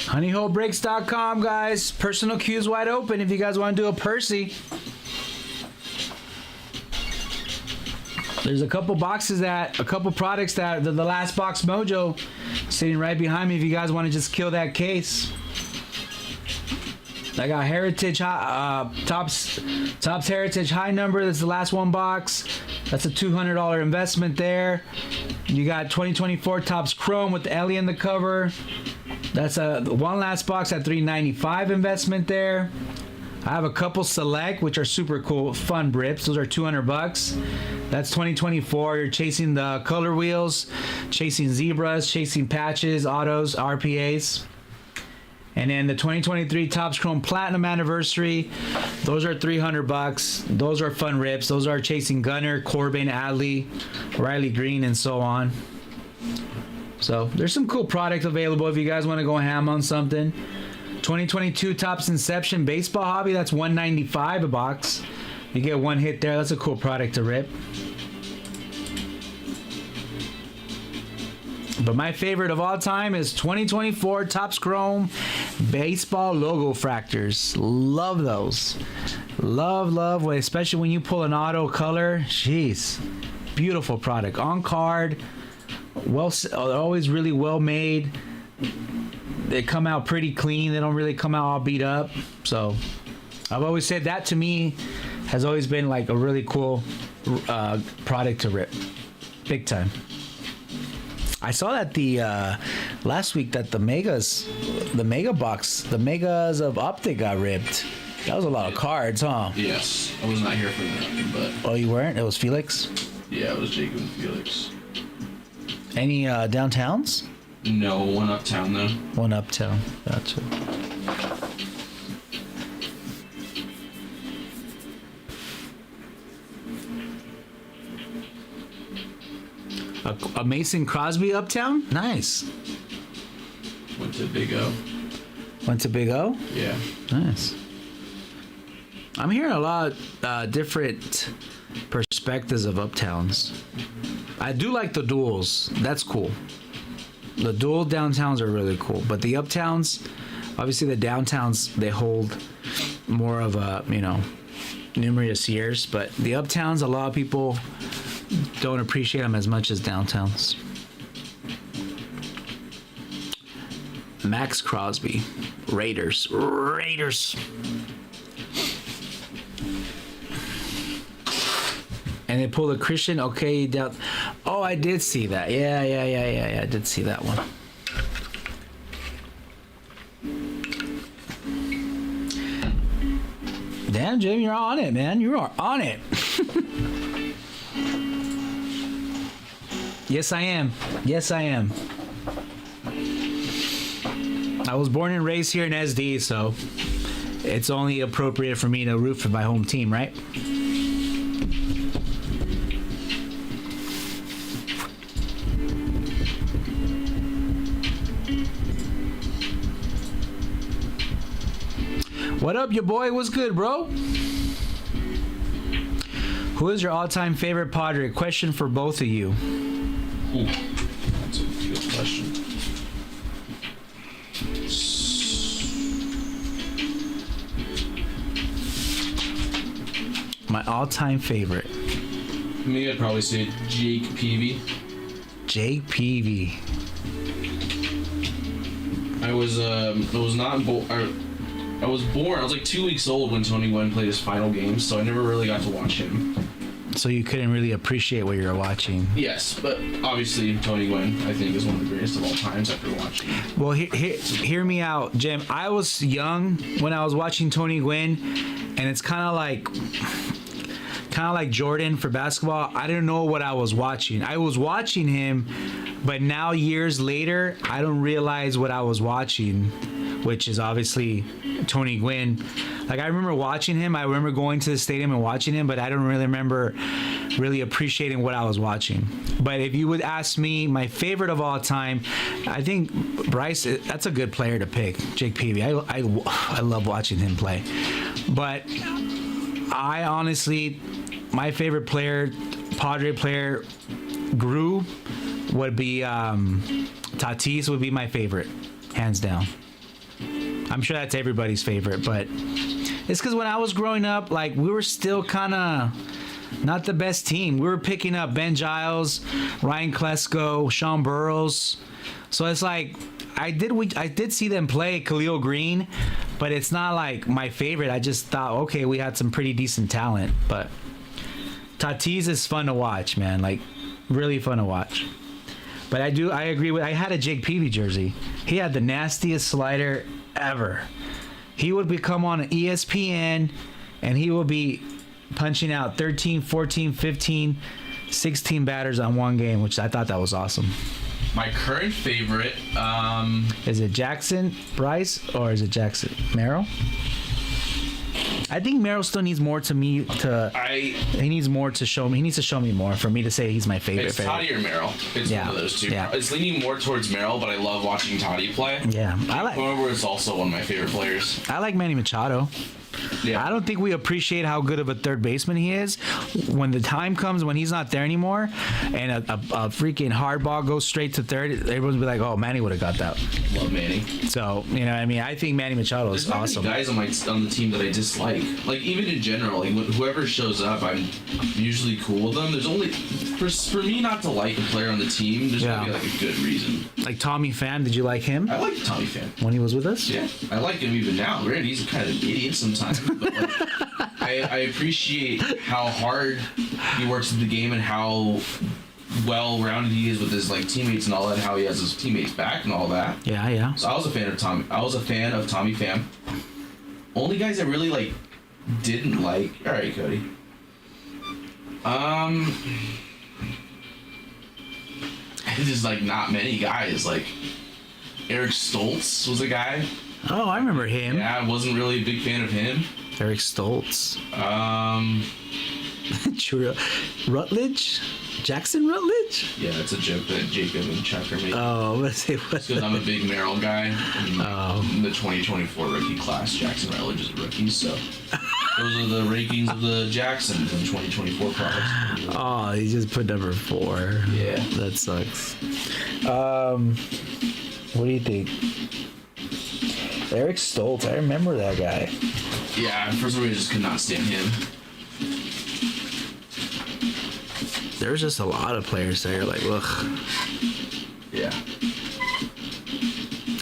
HoneyHoleBreaks.com, guys. Personal queues wide open if you guys want to do a Percy. There's a couple boxes a couple products that the last box mojo sitting right behind me if you guys want to just kill that case. I got Heritage Topps Heritage High Number. That's the last one box. That's a $200 investment there. You got 2024 Topps Chrome with the Ellie in the cover. That's a one last box at $3.95 investment there. I have a couple select, which are super cool, fun brips. Those are $200. That's 2024. You're chasing the color wheels, chasing zebras, chasing patches, autos, RPAs. And then the 2023 Topps Chrome Platinum Anniversary. Those are $300. Those are fun rips. Those are chasing Gunner, Corbin, Adley, Riley Green, and so on. So there's some cool product available if you guys want to go ham on something. 2022 Topps Inception Baseball Hobby, that's $195 a box. You get one hit there. That's a cool product to rip. But my favorite of all time is 2024 Topps Chrome Baseball Logo Fractors. Love those. Love, especially when you pull an auto color. Jeez. Beautiful product. On card. Always really well made. They come out pretty clean. They don't really come out all beat up. So I've always said that to me has always been like a really cool product to rip. Big time. I saw that the last week that the Megas of Optic got ripped. That was a lot of cards, huh? Yes. I was not here for that, but... Oh, you weren't? It was Felix? Yeah, it was Jacob and Felix. Any downtowns? No, one uptown, though. One uptown. Gotcha. A Mason Crosby uptown? Nice. Went to Big O. Went to Big O? Yeah. Nice. I'm hearing a lot different perspectives of uptowns. I do like the duels. That's cool. The dual downtowns are really cool, but the uptowns, obviously the downtowns, they hold more of a, numerous years, but the uptowns, a lot of people don't appreciate them as much as downtowns. Max Crosby, Raiders. And they pulled a Christian. Okay, down. Oh, I did see that. Yeah. I did see that one. Damn, Jim, you're on it, man. You are on it. Yes, I am. I was born and raised here in SD, so it's only appropriate for me to root for my home team, right? What up, your boy? What's good, bro? Who is your all-time favorite Padre? Question for both of you. Ooh, that's a good question. My all-time favorite. Me, I'd probably say Jake Peavy. Jake Peavy. I was born. I was like 2 weeks old when Tony Gwynn played his final game, so I never really got to watch him. So you couldn't really appreciate what you were watching. Yes, but obviously Tony Gwynn, I think, is one of the greatest of all times after watching. Well, hear me out, Jim. I was young when I was watching Tony Gwynn, and it's kind of like Jordan for basketball. I didn't know what I was watching. I was watching him, but now years later, I don't realize what I was watching, which is obviously Tony Gwynn. Like, I remember watching him. I remember going to the stadium and watching him, but I don't really remember really appreciating what I was watching. But if you would ask me, my favorite of all time, I think Bryce, that's a good player to pick, Jake Peavy. I love watching him play. But I honestly, my favorite player, Padre player, would be Tatis would be my favorite, hands down. I'm sure that's everybody's favorite, but it's because when I was growing up, like, we were still kind of not the best team. We were picking up Ben Giles, Ryan Klesko, Sean Burrows. So it's like, I did see them play Khalil Green, but it's not like my favorite. I just thought, okay, we had some pretty decent talent, but Tatis is fun to watch, man. Like, really fun to watch. But I agree with. I had a Jake Peavy jersey. He had the nastiest slider ever. He would become on ESPN, and he will be punching out 13, 14, 15, 16 batters on one game, which I thought that was awesome. My current favorite, Is it Jackson, Bryce, or is it Jackson Merrill? I think Merrill still needs more he needs more to show me. He needs to show me more for me to say he's my favorite. it's Toddy or Merrill. It's Yeah. one of those two. Yeah. It's leaning more towards Merrill, but I love watching Toddy play. Yeah, However, it's also one of my favorite players. I like Manny Machado. Yeah. I don't think we appreciate how good of a third baseman he is. When the time comes when he's not there anymore, and a freaking hard ball goes straight to third, everyone's be like, "Oh, Manny would have got that." Love Manny. So I mean, I think Manny Machado is There's not awesome. many guys on the team that I dislike. Like even in general, like whoever shows up, I'm usually cool with them. There's only for me not to like a player on the team. There's gotta be like a good reason. Like Tommy Pham, did you like him I like Tommy Pham. when he was with us? Yeah, I like him even now. Granted, he's kind of an idiot sometimes, but like, I appreciate how hard he works at the game and how well-rounded he is with his like teammates and all that. How he has his teammates back and all that. Yeah. So I was a fan of Tommy. I was a fan of Tommy Pham. Only guys I really like didn't like. All right, Cody. There's just like not many guys. Like Eric Stoltz was a guy. Oh, I remember him. Yeah, I wasn't really a big fan of him. Eric Stoltz. Um, Rutledge? Jackson Rutledge? yeah, that's a joke that Jacob and Chucker made. Oh, let's say what? Because I'm a big Merrill guy. Oh. In the 2024 rookie class, Jackson Rutledge is a rookie, so those are the rankings of the Jacksons in 2024 products. Oh, he just put number 4. Yeah. That sucks. What do you think? Eric Stoltz, I remember that guy. Yeah, for some reason I just could not stand him. There's just a lot of players there, like, ugh. Yeah.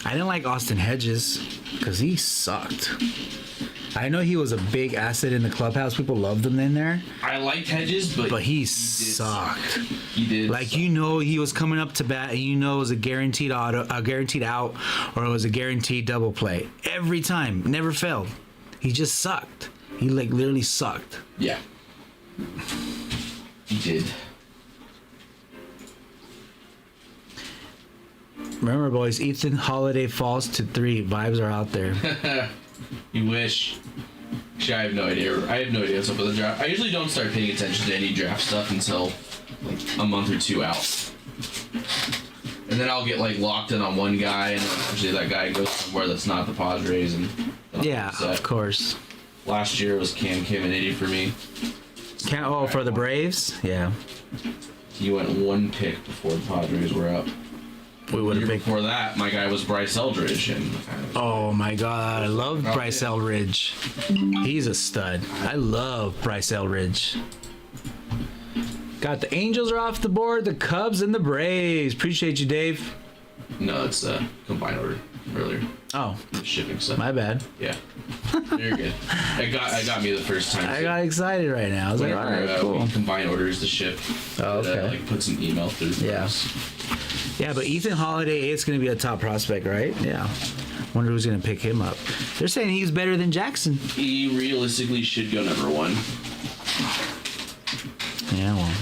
I didn't like Austin Hedges because he sucked. I know he was a big asset in the clubhouse. People loved him in there. I liked Hedges, but He sucked. He did. Like, suck. he was coming up to bat, and it was a guaranteed a guaranteed out, or it was a guaranteed double play every time. Never failed. He just sucked. He like literally sucked. Yeah. He did. Remember, boys, Ethan Holiday falls to 3. Vibes are out there. You wish. Actually, I have no idea. I have no idea what's up with the draft. I usually don't start paying attention to any draft stuff until like a month or two out. And then I'll get like locked in on one guy, and then eventually that guy goes somewhere that's not the Padres. And Yeah, of course. Last year was Cam Kennedy for me. For the Braves? Yeah. He went one pick before the Padres were up. We would The have year picked. before that, my guy was Bryce Eldridge, and Oh my God, I love Bryce Eldridge. He's a stud. I love Bryce Eldridge. Got the Angels are off the board, the Cubs and the Braves. Appreciate you, Dave. no, it's combined order earlier. Oh, The shipping stuff. my bad. Yeah, you're good. It got me the first time. I got excited right now. I was like, all Whenever right, cool. we combine orders to ship. Oh, okay. Like puts an email through. for Yeah. us. Yeah, but Ethan Holiday is going to be a top prospect, right? Yeah. Wonder who's going to pick him up. They're saying he's better than Jackson. He realistically should go number 1. Yeah, well.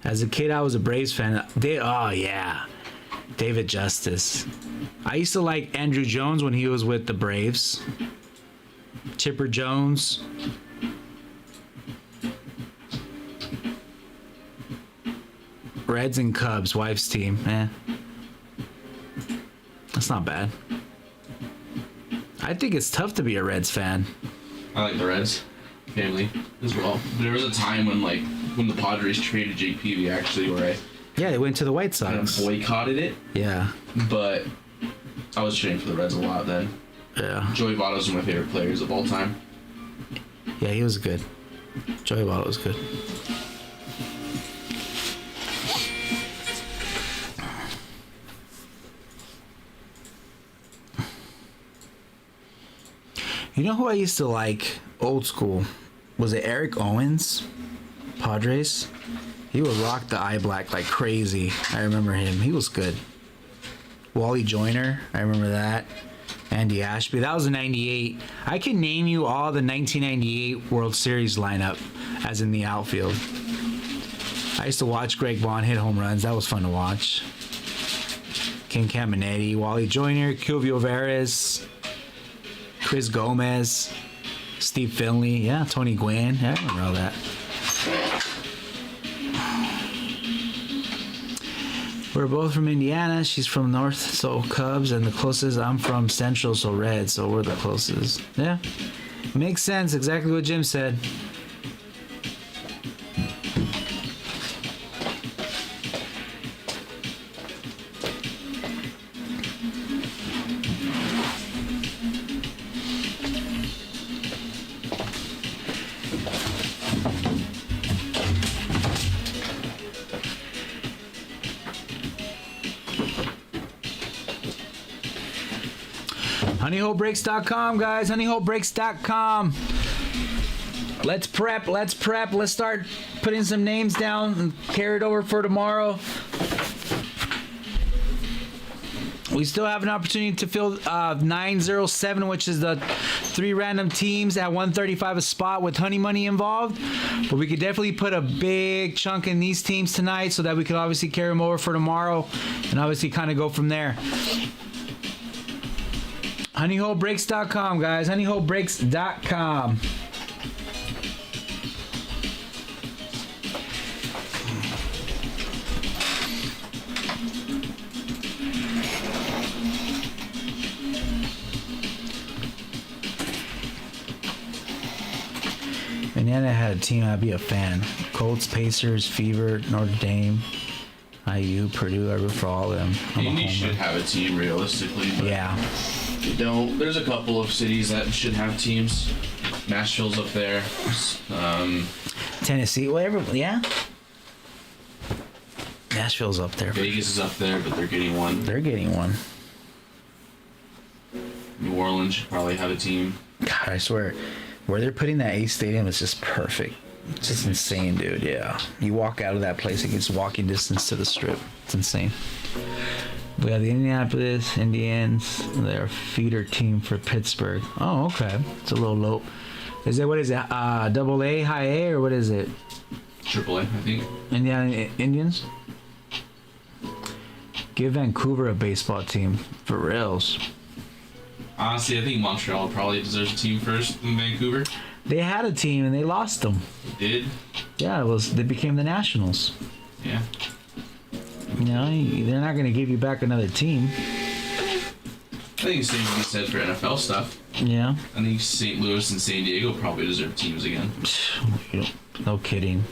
As a kid, I was a Braves fan. Oh, yeah. David Justice. I used to like Andrew Jones when he was with the Braves. Chipper Jones. Reds and Cubs, wife's team. That's not bad. I think it's tough to be a Reds fan. I like the Reds family as well. There was a time when the Padres traded Jake Peavy actually, where Yeah, they went to the White I kind of Sox. boycotted it, Yeah, but I was cheering for the Reds a lot then. yeah. Joey Votto's one of my favorite players of all time. Yeah, he was good. Joey Votto was good. You know who I used to like? Old school. Was it Eric Owens? Padres? He would rock the eye black like crazy. I remember him. He was good. Wally Joyner. I remember that. Andy Ashby. That was a 98. I can name you all the 1998 World Series lineup as in the outfield. I used to watch Greg Vaughn hit home runs. That was fun to watch. Ken Caminetti, Wally Joyner, Cuelvio Veras, Chris Gomez, Steve Finley. Yeah, Tony Gwynn. Yeah, I remember all that. We're both from Indiana. She's from North, so Cubs, and the closest I'm from Central, so Red, so we're the closest. Yeah, makes sense. Exactly what Jim said. HoneyHoleBreaks.com, guys. HoneyHoleBreaks.com. Let's prep. Let's start putting some names down and carry it over for tomorrow. We still have an opportunity to fill 907, which is the 3 random teams at 135 a spot with honey money involved. But we could definitely put a big chunk in these teams tonight so that we could obviously carry them over for tomorrow and obviously kind of go from there. HoneyHoleBreaks.com, guys. HoneyHoleBreaks.com. Indiana had a team I'd be a fan. Colts, Pacers, Fever, Notre Dame, IU, Purdue. I root for all of them. Indy should have a team realistically. But yeah. They don't. There's a couple of cities that should have teams. Nashville's up there. Tennessee, whatever. Yeah. Nashville's up there. Vegas is up there, but they're getting one. They're getting one. New Orleans should probably have a team. God, I swear, where they're putting that Ace Stadium is just perfect. It's just insane, dude. Yeah. You walk out of that place, it gets walking distance to the Strip. It's insane. We have the Indianapolis Indians. They're a feeder team for Pittsburgh. Oh, okay. It's a little low. Is it, what is it? Double A, high A, or what is it? Triple A, I think. Indiana Indians? Give Vancouver a baseball team. For reals. Honestly, I think Montreal probably deserves a team first in Vancouver. They had a team and they lost them. They did? Yeah, they became the Nationals. Yeah. You know, they're not going to give you back another team. I think the same can be said for NFL stuff. Yeah. I think St. Louis and San Diego probably deserve teams again. No kidding.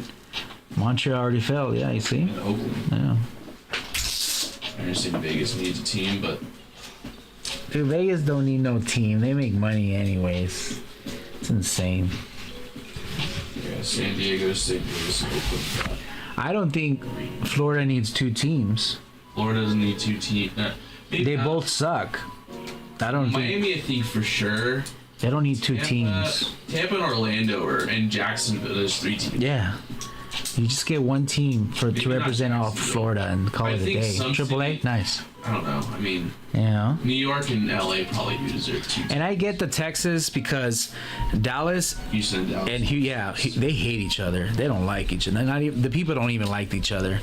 Montreal already fell. Yeah, you see? And Oakland. Yeah. I understand Vegas needs a team, but... Dude, Vegas don't need no team. They make money anyways. It's insane. Yeah, San Diego, St. Louis, and Oakland. I don't think Florida needs 2 teams. Florida doesn't need 2 teams. They both suck. I don't think Miami, I think for sure. they don't need 2 teams. Tampa and Orlando and Jacksonville, there's 3 teams. Yeah. You just get 1 team to represent all of Florida and call it a day. AAA? Nice. I don't know. I mean, Yeah. New York and LA probably do deserve 2 teams. And I get the Texas because Dallas Houston and Dallas. and they hate each other. They don't like each other. Not even, the people don't even like each other.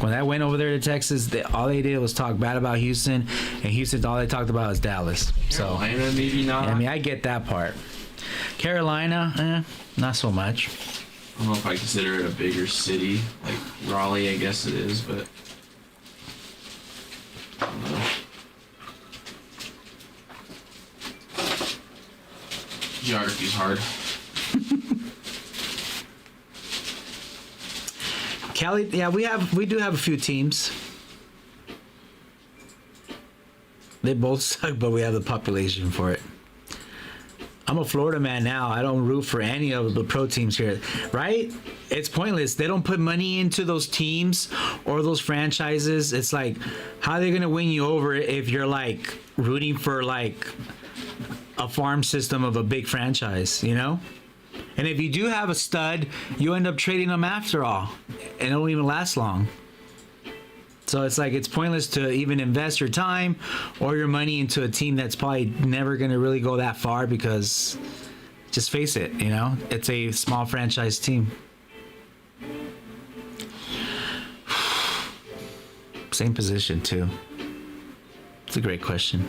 When I went over there to Texas, all they did was talk bad about Houston, and Houston, all they talked about was Dallas. So Carolina, maybe not. I mean, I get that part. Carolina, not so much. I don't know if I consider it a bigger city. Like Raleigh, I guess it is, but I don't know. Geography's hard. Cali, yeah, we do have a few teams. They both suck, but we have the population for it. I'm a Florida man now. I don't root for any of the pro teams here, right? It's pointless. They don't put money into those teams or those franchises. It's like, how are they going to win you over if you're like rooting for like a farm system of a big franchise, you know? And if you do have a stud, you end up trading them after all, and it won't even last long. So it's like it's pointless to even invest your time or your money into a team that's probably never going to really go that far because, just face it, you know, it's a small franchise team. Same position too. It's a great question.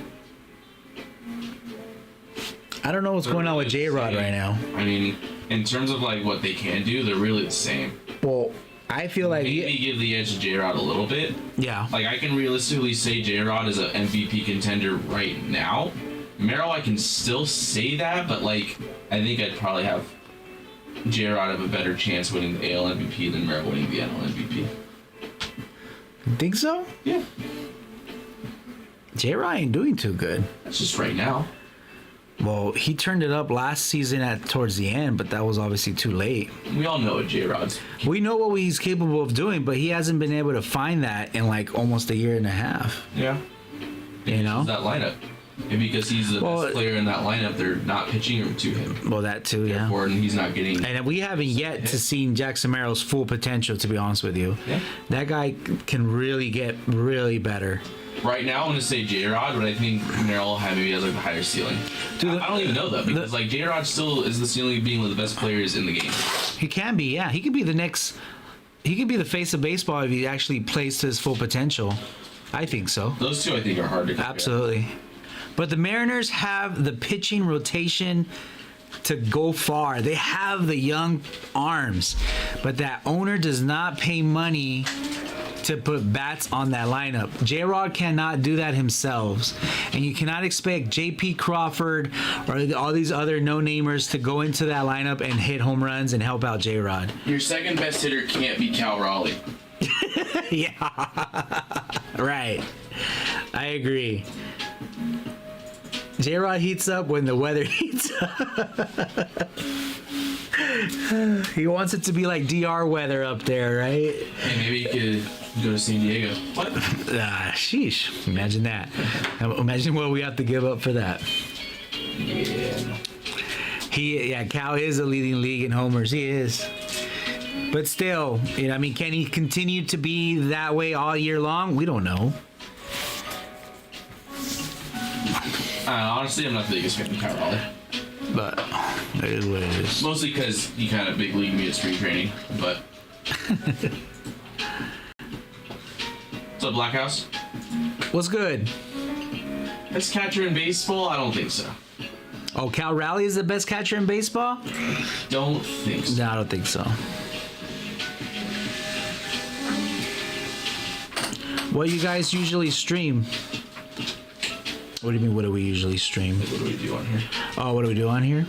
I don't know what's going on with J-Rod right now. I mean, in terms of like what they can do, they're really the same. Well, I feel like maybe give the edge to J-Rod a little bit. Yeah. Like I can realistically say J-Rod is an MVP contender right now. Merrill, I can still say that, but like I think I'd probably have J-Rod have a better chance winning the AL MVP than Merrill winning the NL MVP. Think so? Yeah. J-Rod ain't doing too good. That's just right now. Well, he turned it up last season towards the end, but that was obviously too late. We all know what J-Rod's. We know what he's capable of doing, but he hasn't been able to find that in like almost a year and a half. Yeah. You know? That lineup. And because he's the best player in that lineup, they're not pitching to him. Well, that too, yeah. And he's not getting... And we haven't yet to seen Jackson Merrill's full potential, to be honest with you. Yeah. That guy can really get really better. Right now, I'm going to say J-Rod, but I think Merrill maybe has like a higher ceiling. Dude, I don't even know that because like J-Rod still is the ceiling of being one of the best players in the game. He can be, yeah. He could be the next... He could be the face of baseball if he actually plays to his full potential. I think so. Those two, I think, are hard to compare. Absolutely. But the Mariners have the pitching rotation to go far. They have the young arms, but that owner does not pay money to put bats on that lineup. J-Rod cannot do that himself, and you cannot expect J.P. Crawford or all these other no-namers to go into that lineup and hit home runs and help out J-Rod. Your second best hitter can't be Cal Raleigh. Yeah, right. I agree. J-Rod heats up when the weather heats up. He wants it to be like DR weather up there, right? Hey, maybe he could go to San Diego. What? Sheesh. Imagine that. Imagine what we have to give up for that. Yeah. Cal is a leading league in homers. He is. But still, you know, I mean, can he continue to be that way all year long? We don't know. Honestly, I'm not the biggest fan of Cal Raleigh. But it is what it is. Mostly because he kind of big league me at spring training, but... What's up, Black House? What's good? Best catcher in baseball? I don't think so. Oh, Cal Raleigh is the best catcher in baseball? Don't think so. No, I don't think so. What do you guys usually stream? What do you mean, what do we usually stream? What do we do on here? Oh, what do we do on here?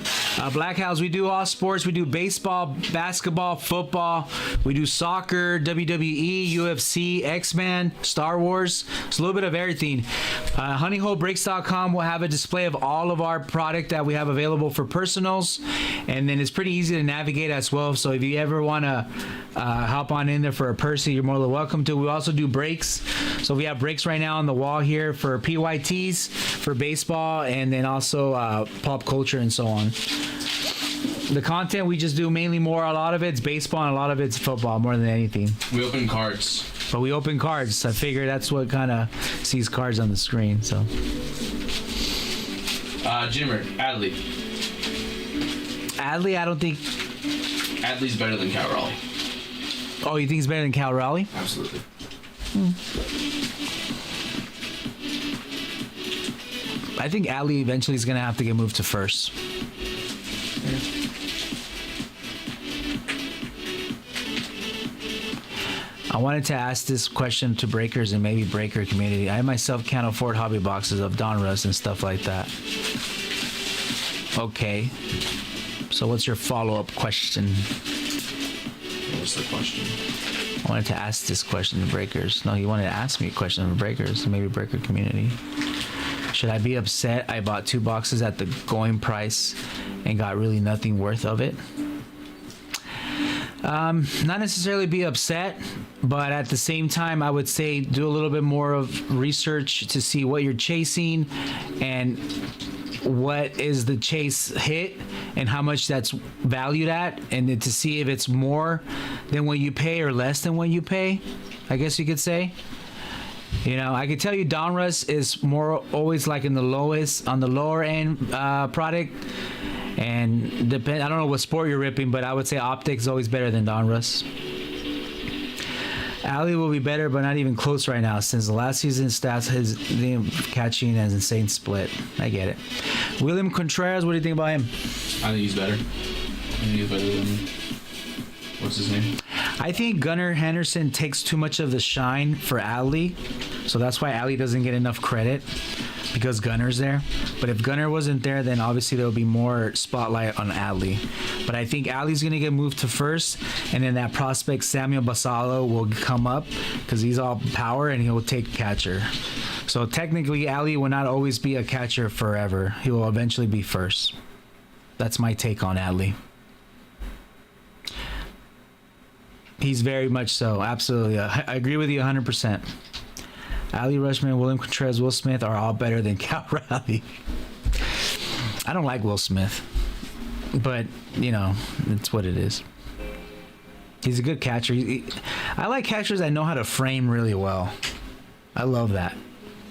Black House, we do all sports. We do baseball, basketball, football. We do soccer, WWE, UFC, X-Men, Star Wars. It's a little bit of everything. HoneyHoleBreaks.com will have a display of all of our product that we have available for personals. And then it's pretty easy to navigate as well. So if you ever want to hop on in there for a person, you're more than welcome to. We also do breaks. So we have breaks right now on the wall here for PYTs, for baseball, and then also pop culture and so on. The content we just do mainly a lot of it's baseball and a lot of it's football more than anything. We open cards. But we open cards. I figure that's what kind of sees cards on the screen. So. Jimmer, Adley. Adley, I don't think. Adley's better than Cal Raleigh. Oh, you think he's better than Cal Raleigh? Absolutely. I think Adley eventually is going to have to get moved to first. I wanted to ask this question to breakers and maybe breaker community. I myself can't afford hobby boxes of Donruss and stuff like that. Okay. So what's your follow-up question? What's the question? I wanted to ask this question to breakers. No, you wanted to ask me a question to breakers, maybe breaker community. Should I be upset I bought 2 boxes at the going price and got really nothing worth of it? Not necessarily be upset, but at the same time, I would say do a little bit more of research to see what you're chasing and what is the chase hit and how much that's valued at, and then to see if it's more than what you pay or less than what you pay, I guess you could say. You know, I could tell you Donruss is more always like in the lowest, on the lower end product. And I don't know what sport you're ripping, but I would say Optic is always better than Donruss. Ali will be better, but not even close right now. Since the last season stats, his catching has insane split. I get it. William Contreras, what do you think about him? I think he's better. I think he's better than, what's his name? I think Gunnar Henderson takes too much of the shine for Ali, so that's why Ali doesn't get enough credit, because Gunner's there. But if Gunner wasn't there, then obviously there will be more spotlight on Ali. But I think Ali's going to get moved to first, and then that prospect Samuel Basalo will come up because he's all power and he'll take catcher. So technically, Ali will not always be a catcher forever. He will eventually be first. That's my take on Ali. He's very much so. Absolutely. I agree with you 100%. Ali Rushman, William Contreras, Will Smith are all better than Cal Raleigh. I don't like Will Smith, but, you know, it's what it is. He's a good catcher. I like catchers that know how to frame really well. I love that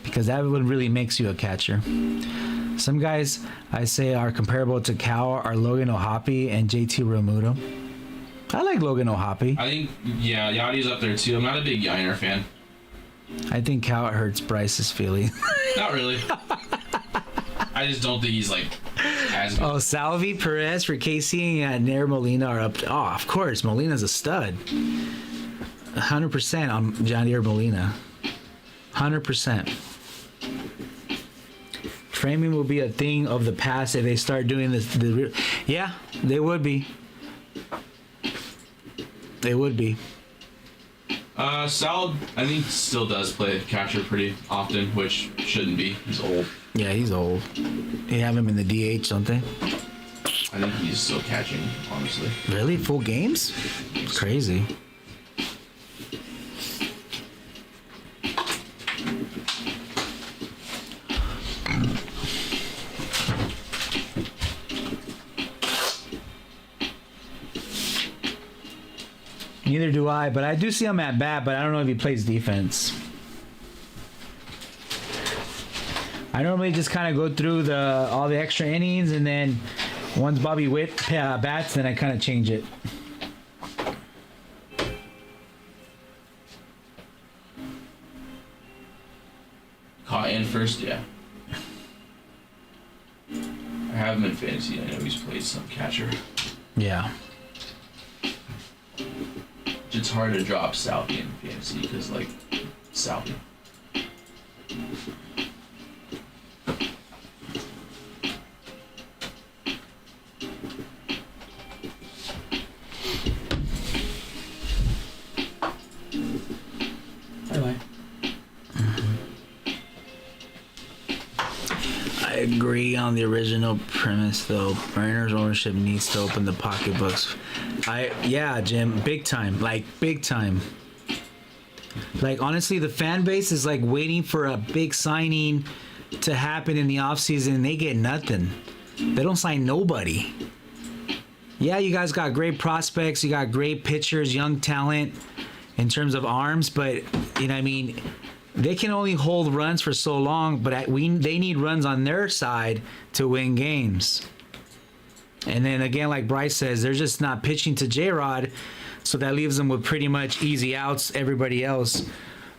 because that would really makes you a catcher. Some guys I say are comparable to Cal are Logan O'Hoppe and JT Realmuto. I like Logan O'Hoppe. I think, yeah, Yachty's up there too. I'm not a big Yiner fan. I think Cal hurts Bryce's feelings. Not really. I just don't think he's like as good. Oh, Salvi, Perez for KC and Nair Molina are up. Oh, of course. Molina's a stud. 100% on Jadier Molina. 100%. Framing will be a thing of the past if they start doing this. Yeah, they would be. They would be. Sal, I think, still does play catcher pretty often, which shouldn't be. He's old. Yeah, he's old. They have him in the DH, don't they? I think he's still catching, honestly. Really? Full games? Crazy. Neither do I, but I do see him at bat, but I don't know if he plays defense. I normally just kind of go through all the extra innings, and then once Bobby Witt bats, then I kind of change it. Caught in first, yeah. I have him in fantasy. I know he's played some catcher. Yeah. It's hard to drop Southie in fantasy because, like, Southie. Bye-bye. I agree on the original premise, though. Mariners ownership needs to open the pocketbooks. Yeah, Jim, big time. Like, big time. Like, honestly, the fan base is, like, waiting for a big signing to happen in the offseason, and they get nothing. They don't sign nobody. Yeah, you guys got great prospects. You got great pitchers, young talent in terms of arms, but, you know what I mean, they can only hold runs for so long, but they need runs on their side to win games. And then again, like Bryce says, they're just not pitching to J-Rod, so that leaves them with pretty much easy outs, everybody else,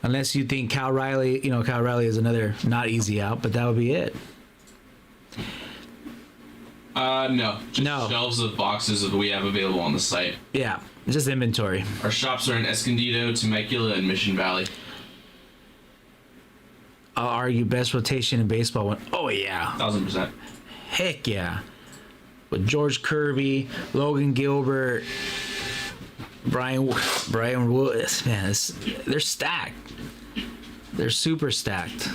unless you think Cal Riley is another not easy out, but that would be it. No. Just No. shelves of boxes that we have available on the site. Yeah, just inventory. Our shops are in Escondido, Temecula, and Mission Valley. I'll argue best rotation in baseball. Oh, yeah. 1,000%. Heck yeah. With George Kirby, Logan Gilbert, Brian Willis, man, they're stacked. They're super stacked.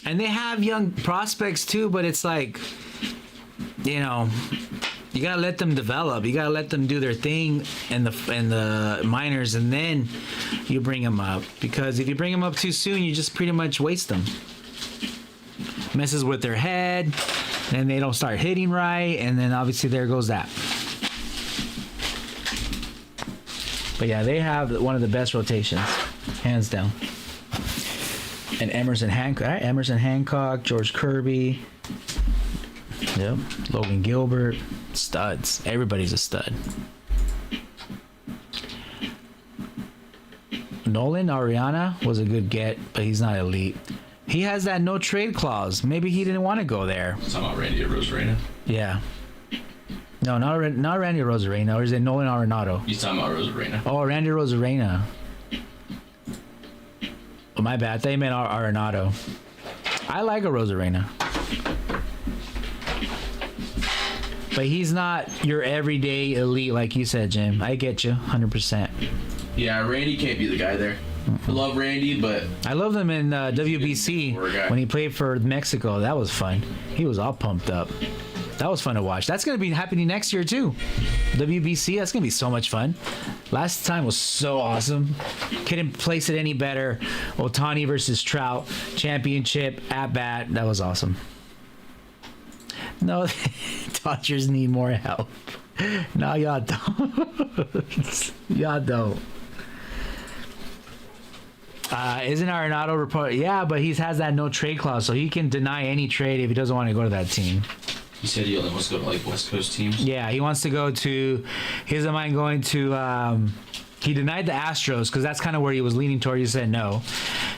And they have young prospects too, but it's like, you know, You gotta let them develop. You gotta let them do their thing in the minors, and then you bring them up. Because if you bring them up too soon, you just pretty much waste them. Messes with their head, and they don't start hitting right, and then obviously there goes that. But yeah, they have one of the best rotations, hands down. And Emerson Hancock, George Kirby, yep, Logan Gilbert, studs. Everybody's a stud. Nolan Ariana was a good get, but he's not elite. He has that no trade clause. Maybe he didn't want to go there. Talking about Randy Rosarena. Yeah. No, not Randy Rosarena, or is it Nolan Arenado? He's talking about Rosarena. Oh, Randy Rosarena. Oh, my bad. They meant Arenado. I like a Rosarena. But he's not your everyday elite, like you said, Jim. I get you, 100%. Yeah, Randy can't be the guy there. I love Randy, but I loved him in WBC when he played for Mexico. That was fun. He was all pumped up. That was fun to watch. That's going to be happening next year, too. WBC, that's going to be so much fun. Last time was so awesome. Couldn't place it any better. Ohtani versus Trout. Championship at bat. That was awesome. No, Dodgers need more help. No, y'all don't. Y'all don't. Isn't Arenado report? Yeah, but he has that no trade clause, so he can deny any trade if he doesn't want to go to that team. He said he only wants to go to like West Coast teams. Yeah, he wants to go to. He doesn't mind going to. He denied the Astros because that's kind of where he was leaning toward. He said no.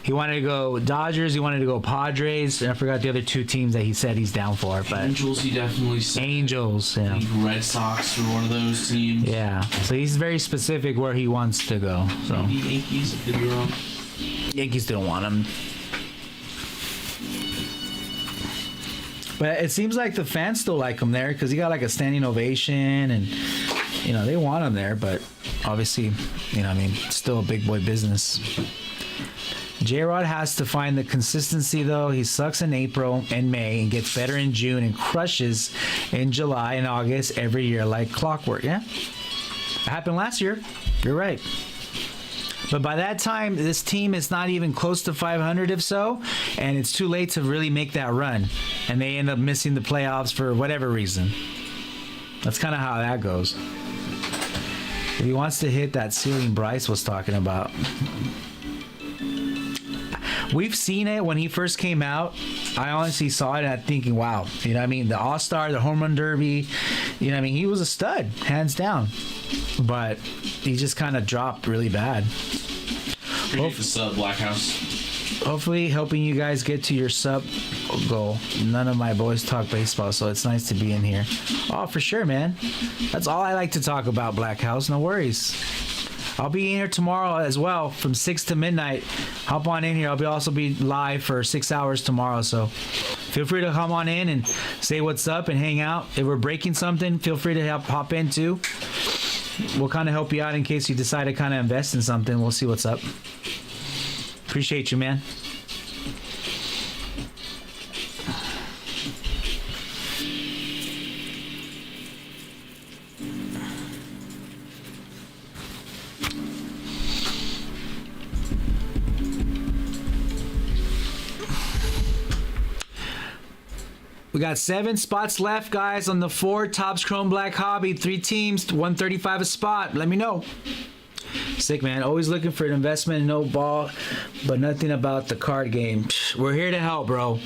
He wanted to go Dodgers. He wanted to go Padres. And I forgot the other two teams that he said he's down for. But Angels, he definitely said. Angels, yeah. I think Red Sox are one of those teams. Yeah, so he's very specific where he wants to go. So Maybe Yankees, if could be wrong. Yankees don't want him. But it seems like the fans still like him there because he got like a standing ovation and, you know, they want him there. But obviously, you know, I mean, still a big boy business. J-Rod has to find the consistency, though. He sucks in April and May and gets better in June and crushes in July and August every year like clockwork. Yeah, it happened last year. You're right. But by that time, this team is not even close to 500, if so, and it's too late to really make that run. And they end up missing the playoffs for whatever reason. That's kind of how that goes. If he wants to hit that ceiling Bryce was talking about. We've seen it when he first came out. I honestly saw it and I'm thinking, wow. You know what I mean? The All-Star, the Home Run Derby. You know what I mean? He was a stud, hands down. But he just kind of dropped really bad. Appreciate the sub, Black House. Hopefully helping you guys get to your sub goal. None of my boys talk baseball, so it's nice to be in here. Oh, for sure, man. That's all I like to talk about, Black House. No worries. I'll be in here tomorrow as well from 6 to midnight. Hop on in here. I'll also be live for 6 hours tomorrow, so feel free to come on in and say what's up and hang out. If we're breaking something, feel free to hop in too. We'll kind of help you out in case you decide to kind of invest in something. We'll see what's up. Appreciate you, man. We got 7 spots left, guys, on the 4 Topps Chrome Black Hobby. 3 teams, $135 a spot. Let me know. Sick, man. Always looking for an investment, no ball, but nothing about the card game. We're here to help, bro.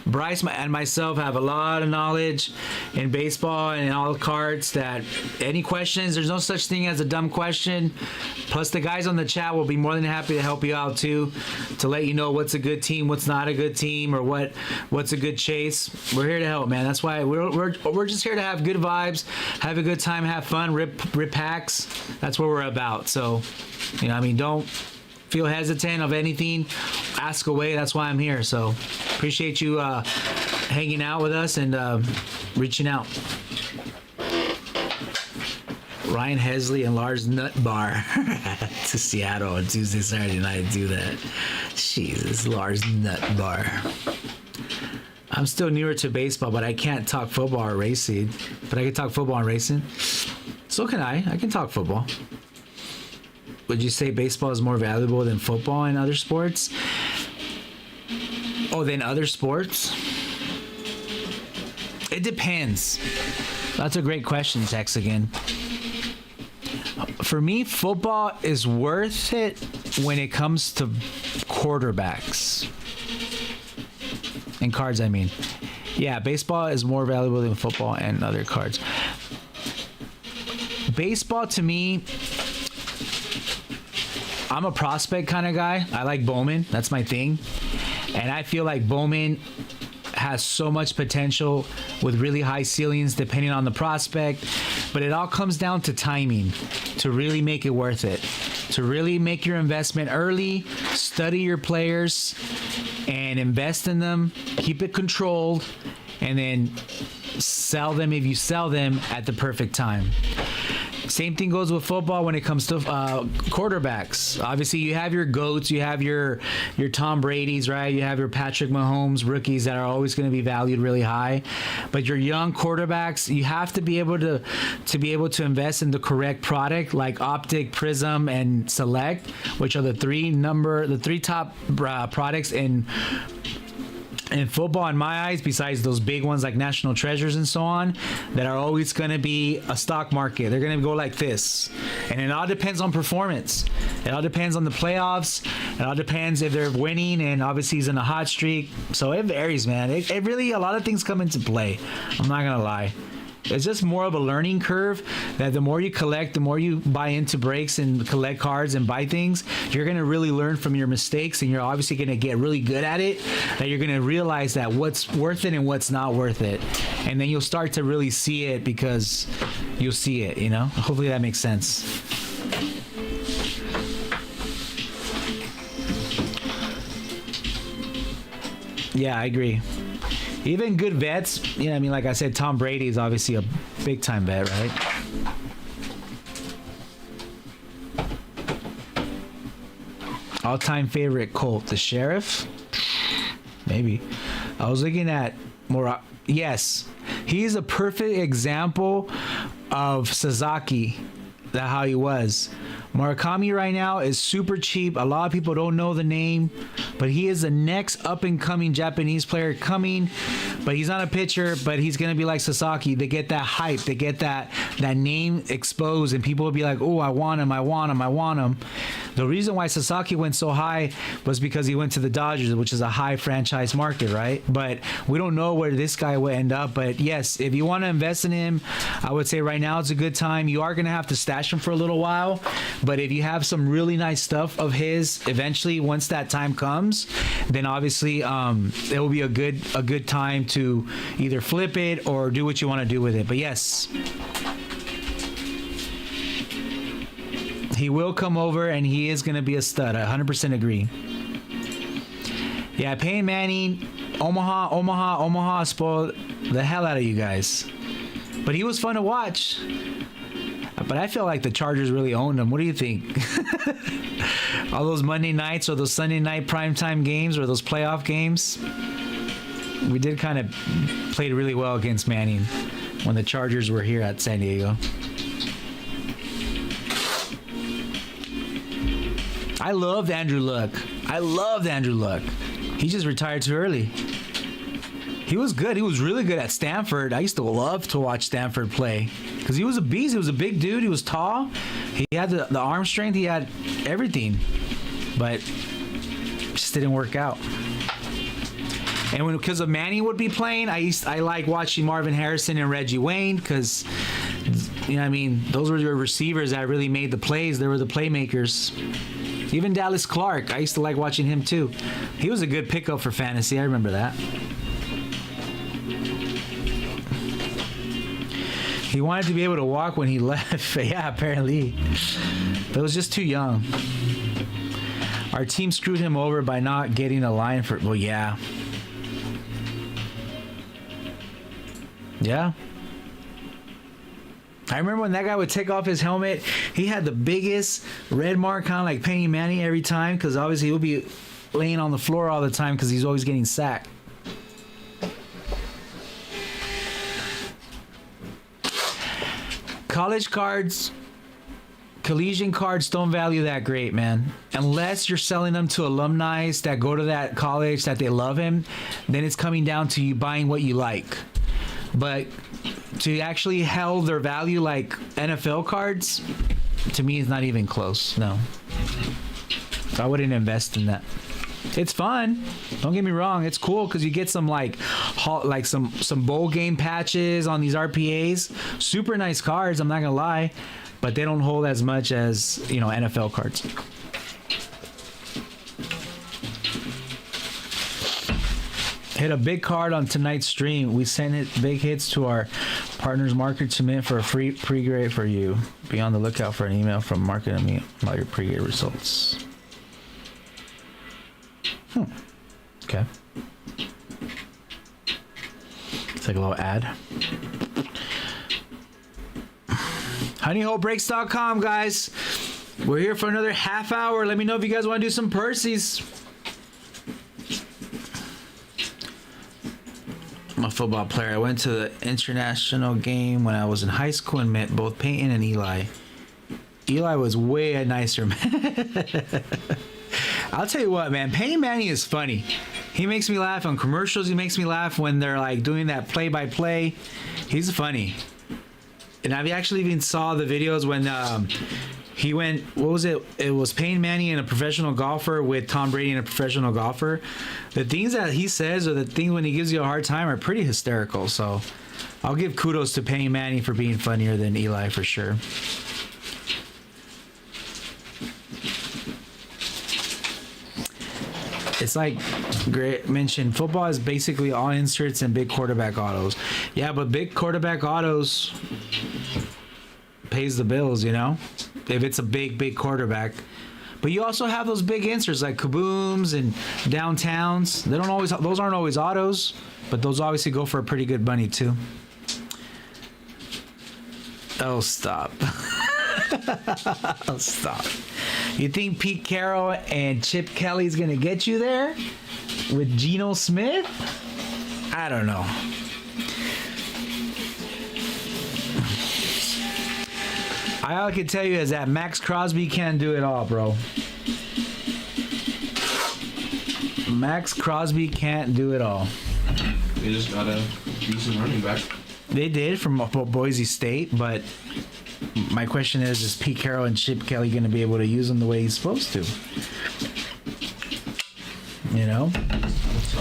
Bryce and myself have a lot of knowledge in baseball and in all the cards. That any questions, there's no such thing as a dumb question. Plus, the guys on the chat will be more than happy to help you out too, to let you know what's a good team, what's not a good team, or what's a good chase. We're here to help, man. That's why we're just here to have good vibes, have a good time, have fun, rip packs. That's what we're about. So, you know, I mean, don't feel hesitant of anything. Ask away. That's why I'm here. So appreciate you hanging out with us and reaching out. Ryan Hesley and Lars Nutbar to Seattle on Tuesday, Saturday night. Do that. Jesus, Lars Nutbar. I'm still newer to baseball, but I can't talk football or racing. But I can talk football and racing. So can I. I can talk football. Would you say baseball is more valuable than football in other sports? Oh, than other sports? It depends. That's a great question, Tex, again. For me, football is worth it when it comes to quarterbacks. And cards, I mean. Yeah, baseball is more valuable than football and other cards. Baseball, to me, I'm a prospect kind of guy. I like Bowman. That's my thing. And I feel like Bowman has so much potential with really high ceilings depending on the prospect. But it all comes down to timing to really make it worth it. To really make your investment early, study your players, and invest in them. Keep it controlled, and then sell them if you sell them at the perfect time. Same thing goes with football when it comes to quarterbacks. Obviously, you have your GOATs, you have your Tom Brady's, right? You have your Patrick Mahomes rookies that are always going to be valued really high. But your young quarterbacks, you have to be able to invest in the correct product, like Optic, Prism, and Select, which are the three top products in football, in my eyes, besides those big ones like National Treasures and so on, that are always going to be a stock market. They're going to go like this. And it all depends on performance. It all depends on the playoffs. It all depends if they're winning, and obviously he's in a hot streak. So it varies, man. It really, a lot of things come into play. I'm not going to lie. It's just more of a learning curve that the more you collect, the more you buy into breaks and collect cards and buy things, you're going to really learn from your mistakes, and you're obviously going to get really good at it, that you're going to realize that what's worth it and what's not worth it. And then you'll start to really see it because you'll see it, you know? Hopefully that makes sense. Yeah, I agree. Even good vets, you know, I mean, like I said, Tom Brady is obviously a big time vet, right? All-time favorite Colt, the Sheriff? Maybe. I was looking at more. Yes, he's a perfect example of Sasaki, that how he was. Murakami right now is super cheap. A lot of people don't know the name, but he is the next up-and-coming Japanese player coming. But he's not a pitcher, but he's going to be like Sasaki. They get that hype. They get that name exposed, and people will be like, oh, I want him, I want him, I want him. The reason why Sasaki went so high was because he went to the Dodgers, which is a high franchise market, right? But we don't know where this guy will end up. But yes, if you want to invest in him, I would say right now it's a good time. You are going to have to stash him for a little while. But if you have some really nice stuff of his, eventually, once that time comes, then obviously it will be a good time to either flip it or do what you want to do with it. But yes, he will come over and he is going to be a stud. I 100% agree. Yeah, Peyton Manning, Omaha spoiled the hell out of you guys. But he was fun to watch. But I feel like the Chargers really owned him. What do you think? All those Monday nights or those Sunday night primetime games or those playoff games, we did kind of played really well against Manning when the Chargers were here at San Diego. I loved Andrew Luck. He just retired too early. He was good. He was really good at Stanford. I used to love to watch Stanford play because he was a beast. He was a big dude. He was tall. He had the arm strength. He had everything, but just didn't work out. And because of Manny would be playing, I like watching Marvin Harrison and Reggie Wayne because, you know, I mean, those were the receivers that really made the plays. They were the playmakers. Even Dallas Clark, I used to like watching him too. He was a good pickup for fantasy. I remember that. He wanted to be able to walk when he left. Yeah, apparently. But it was just too young. Our team screwed him over by not getting a line for... Well, yeah. Yeah. I remember when that guy would take off his helmet, he had the biggest red mark, kind of like Peyton Manning every time, because obviously he would be laying on the floor all the time because he's always getting sacked. college cards, collegiate cards don't value that great, man. Unless you're selling them to alumni that go to that college that they love him, then it's coming down to you buying what you like. But to actually held their value like NFL cards, to me, is not even close. No, I wouldn't invest in that. It's fun. Don't get me wrong. It's cool because you get some some bowl game patches on these RPAs. Super nice cards. I'm not gonna lie, but they don't hold as much as NFL cards. Hit a big card on tonight's stream. We sent big hits to our partners market to mint for a free pre-grade for you. Be on the lookout for an email from market and me about your pre-grade results. Okay. It's like a little ad. HoneyHoleBreaks.com, guys. We're here for another half hour. Let me know if you guys want to do some Percy's. I'm a football player. I went to the international game when I was in high school and met both Peyton and Eli. Eli was way nicer, man. I'll tell you what, man. Peyton Manny is funny. He makes me laugh on commercials. He makes me laugh when they're like doing that play-by-play. He's funny. And I've actually even saw the videos when he went, what was it? It was Peyton Manning and a professional golfer with Tom Brady and a professional golfer. The things that he says or the things when he gives you a hard time are pretty hysterical. So I'll give kudos to Peyton Manning for being funnier than Eli for sure. It's like Grant mentioned, football is basically all inserts and big quarterback autos. Yeah, but big quarterback autos pays the bills, if it's a big quarterback. But you also have those big inserts like kabooms and downtowns. Those aren't always autos, but those obviously go for a pretty good money too. Oh, stop. Oh, stop. You think Pete Carroll and Chip Kelly's gonna get you there with Geno Smith? I don't know. All I can tell you is that Max Crosby can't do it all, bro. Max Crosby can't do it all. They just got a decent running back. They did from Boise State, but my question is Pete Carroll and Chip Kelly going to be able to use him the way he's supposed to?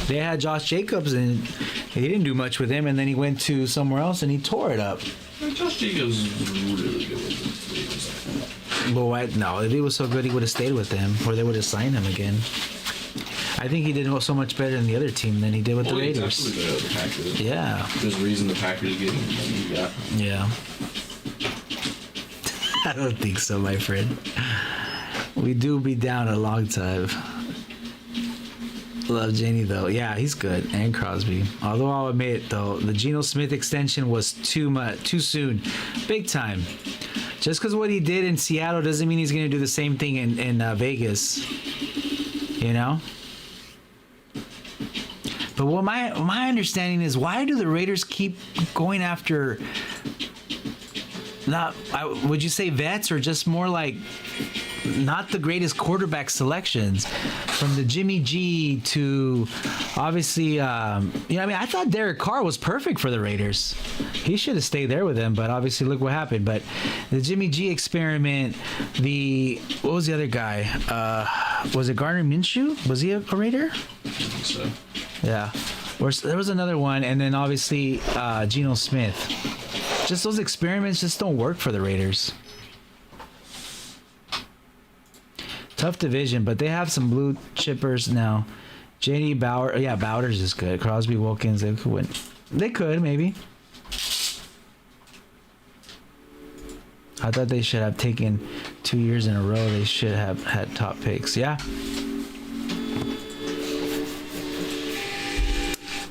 They had Josh Jacobs, and he didn't do much with him, and then he went to somewhere else, and he tore it up. Josh Jacobs is really good with him. Well, no, if he was so good, he would have stayed with them, or they would have signed him again. I think he did so much better in the other team than he did with the Raiders. Definitely better with the Packers. Yeah. There's a reason the Packers get him. Yeah. I don't think so, my friend. We do be down a long time. Love Janie though. Yeah, he's good. And Crosby. Although I'll admit though, the Geno Smith extension was too soon. Big time. Just because what he did in Seattle doesn't mean he's going to do the same thing in Vegas. But what my understanding is, why do the Raiders keep going after would you say vets or just more like not the greatest quarterback selections, from the Jimmy G to obviously I thought Derek Carr was perfect for the Raiders. He should have stayed there with them, but obviously look what happened. But the Jimmy G experiment, what was the other guy? Was it Gardner Minshew? Was he a Raider? I think so. Yeah. There was another one, and then obviously Geno Smith. Just those experiments just don't work for the Raiders. Tough division, but they have some blue chippers now. J.D. Bauer, yeah, Bowders is good. Crosby, Wilkins, they could win. They could, maybe. I thought they should have taken 2 years in a row. They should have had top picks. Yeah.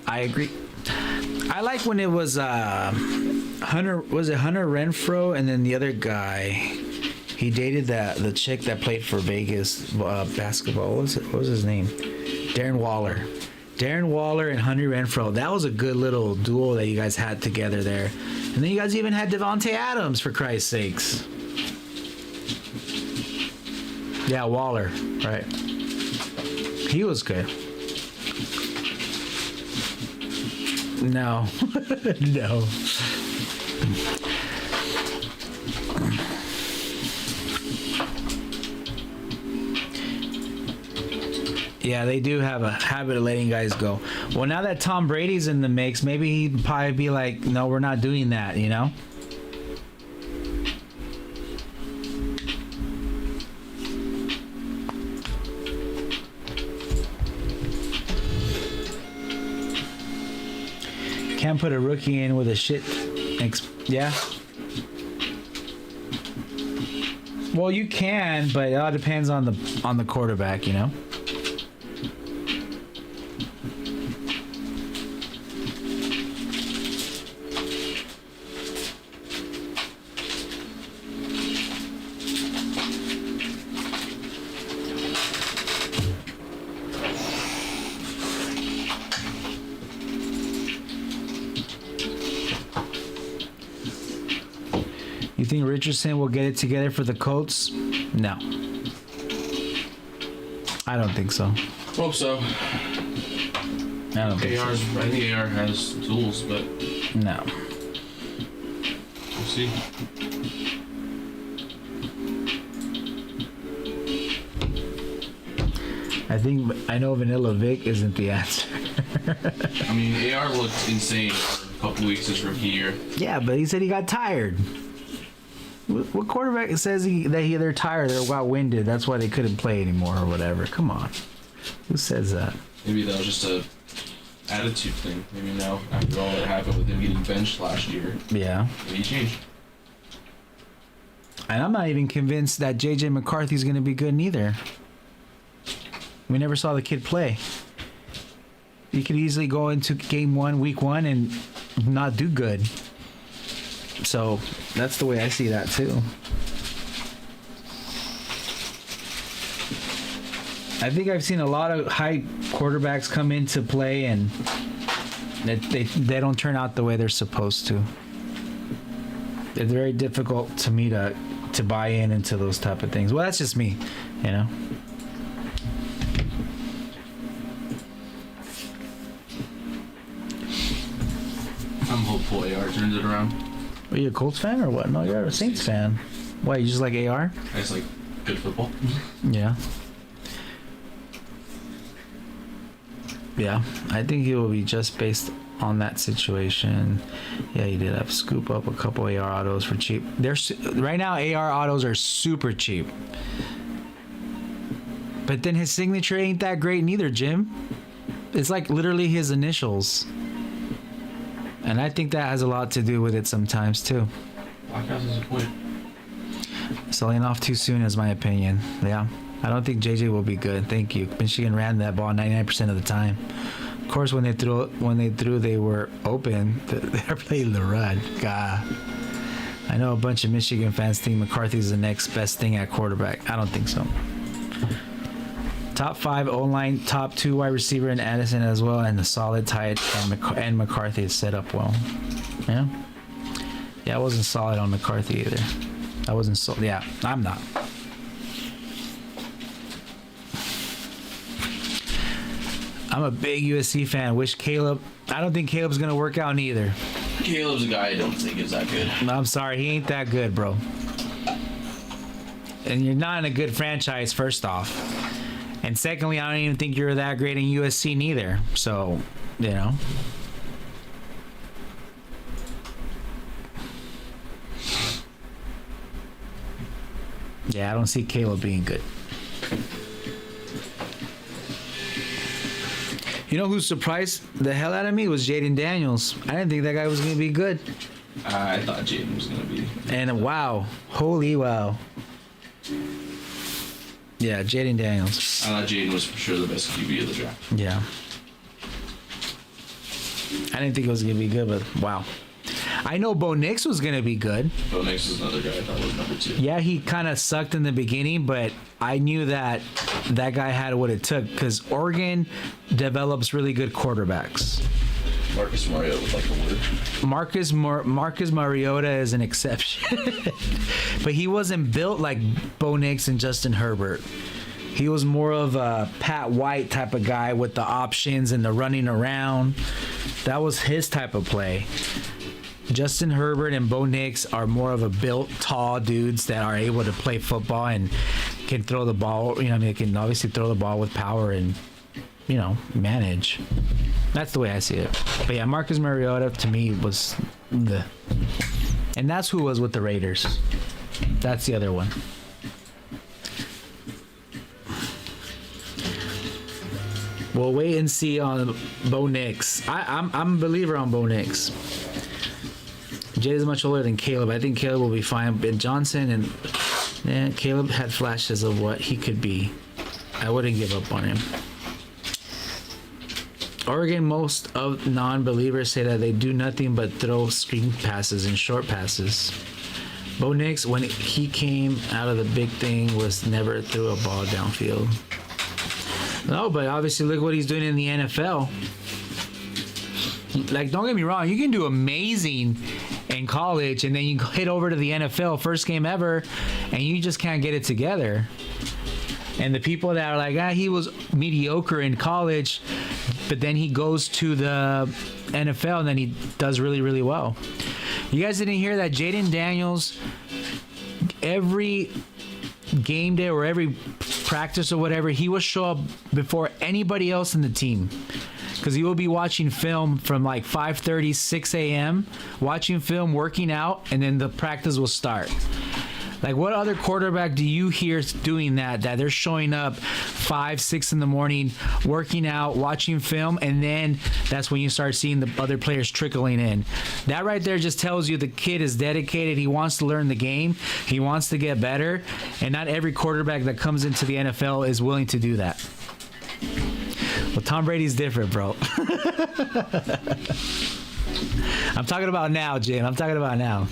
I agree. I like when it was Hunter Renfro, and then the other guy, he dated the chick that played for Vegas basketball. What was his name? Darren Waller and Hunter Renfro. That was a good little duo that you guys had together there. And then you guys even had Devontae Adams, for Christ's sakes. Yeah, Waller, right. He was good. No. No. Yeah, they do have a habit of letting guys go. Well, now that Tom Brady's in the mix, maybe he'd probably be like, no, we're not doing that, you know? Can't put a rookie in with a shit. Yeah. Well, you can, but it all depends on the quarterback, you know. You think Richardson will get it together for the Colts? No. I don't think so. Hope so. I don't think I think AR has tools, but so. No. we'll see. I know Vanilla Vic isn't the answer. I mean, AR looked insane for a couple weeks his rookie year. Yeah, but he said he got tired. What quarterback says they're tired, they're got-winded, that's why they couldn't play anymore or whatever? Come on. Who says that? Maybe that was just a attitude thing. Maybe now, after all that happened with him getting benched last year, Yeah. maybe he changed. And I'm not even convinced that J.J. McCarthy's going to be good neither. We never saw the kid play. He could easily go into week one, and not do good. So that's the way I see that too. I think I've seen a lot of high quarterbacks come into play and they don't turn out the way they're supposed to. It's very difficult to me to buy into those type of things. Well, that's just me, you know. I'm hopeful AR turns it around. Are you a Colts fan or what? No, you're a Saints fan. Why, you just like AR? I just like good football. Yeah. Yeah, I think he will be just based on that situation. Yeah, he did have scoop up a couple AR autos for cheap. Right now, AR autos are super cheap. But then his signature ain't that great neither, Jim. It's like literally his initials. And I think that has a lot to do with it sometimes too. Lockhouse is a point. Selling off too soon is my opinion. Yeah. I don't think JJ will be good. Thank you. Michigan ran that ball 99% of the time. Of course, when they threw, they were open. They're playing the run. God. I know a bunch of Michigan fans think McCarthy's the next best thing at quarterback. I don't think so. Top 5 O-line, top 2 wide receiver in Addison as well, and the solid tight and McCarthy is set up well. Yeah. Yeah, I wasn't solid on McCarthy either. I wasn't so. Yeah, I'm not. I'm a big USC fan. I don't think Caleb's gonna work out neither. Caleb's a guy I don't think is that good. I'm sorry, he ain't that good, bro. And you're not in a good franchise, first off. And secondly, I don't even think you're that great in USC neither. So, you know. Yeah, I don't see Caleb being good. You know who surprised the hell out of me was Jaden Daniels. I didn't think that guy was going to be good. I thought Jaden was going to be. And wow. Holy wow. Yeah, Jaden Daniels. I thought Jaden was for sure the best QB of the draft. Yeah. I didn't think it was going to be good, but wow. I know Bo Nix was going to be good. Bo Nix is another guy I thought was number 2. Yeah, he kind of sucked in the beginning, but I knew that guy had what it took because Oregon develops really good quarterbacks. Marcus Mariota with like a word. Marcus Mariota is an exception, but he wasn't built like Bo Nix and Justin Herbert. He was more of a Pat White type of guy with the options and the running around. That was his type of play. Justin Herbert and Bo Nix are more of a built, tall dudes that are able to play football and can throw the ball. You know, I mean, they can obviously throw the ball with power and, you know, manage. That's the way I see it. But yeah, Marcus Mariota to me was the, and that's who was with the Raiders. That's the other one. We'll wait and see on Bo Nix. I'm a believer on Bo Nix. Jay is much older than Caleb. I think Caleb will be fine. But Johnson and Caleb had flashes of what he could be. I wouldn't give up on him. Oregon, most of non-believers say that they do nothing but throw screen passes and short passes. Bo Nix, when he came out of the big thing, was never threw a ball downfield. No, but obviously look what he's doing in the NFL. Like, don't get me wrong, you can do amazing in college and then you hit over to the NFL, first game ever, and you just can't get it together. And the people that are like, he was mediocre in college, but then he goes to the NFL and then he does really, really well. You guys didn't hear that Jaden Daniels, every game day or every practice or whatever, he will show up before anybody else in the team, because he will be watching film from like 5:30, 6 a.m., watching film, working out, and then the practice will start. Like, what other quarterback do you hear doing that they're showing up 5, 6 in the morning, working out, watching film, and then that's when you start seeing the other players trickling in? That right there just tells you the kid is dedicated. He wants to learn the game. He wants to get better. And not every quarterback that comes into the NFL is willing to do that. Well, Tom Brady's different, bro. I'm talking about now, Jim. I'm talking about now.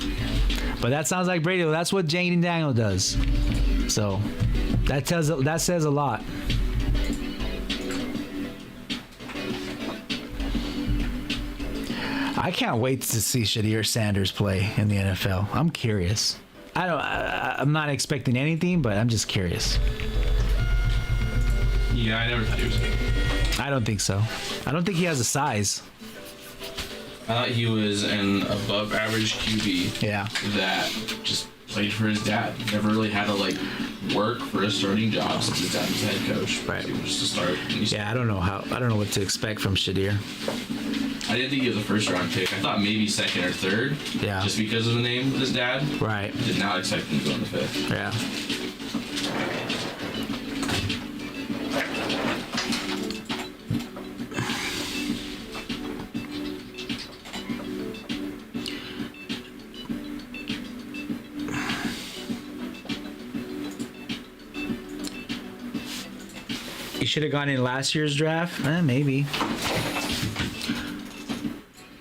But that sounds like Brady. Well, that's what Jaden Daniel does. So that says a lot. I can't wait to see Shadir Sanders play in the NFL. I'm curious. I'm not expecting anything, but I'm just curious. Yeah, I never thought he was good. I don't think so. I don't think he has the size. I thought he was an above average QB. Yeah. That just played for his dad. Never really had to like work for a starting job since his dad was head coach. Right. He was just a start. Yeah, I don't know what to expect from Shadir. I didn't think he was a first round pick. I thought maybe second or third. Yeah. Just because of the name of his dad. Right. Did not expect him to go in the fifth. Yeah. He should have gone in last year's draft. Maybe.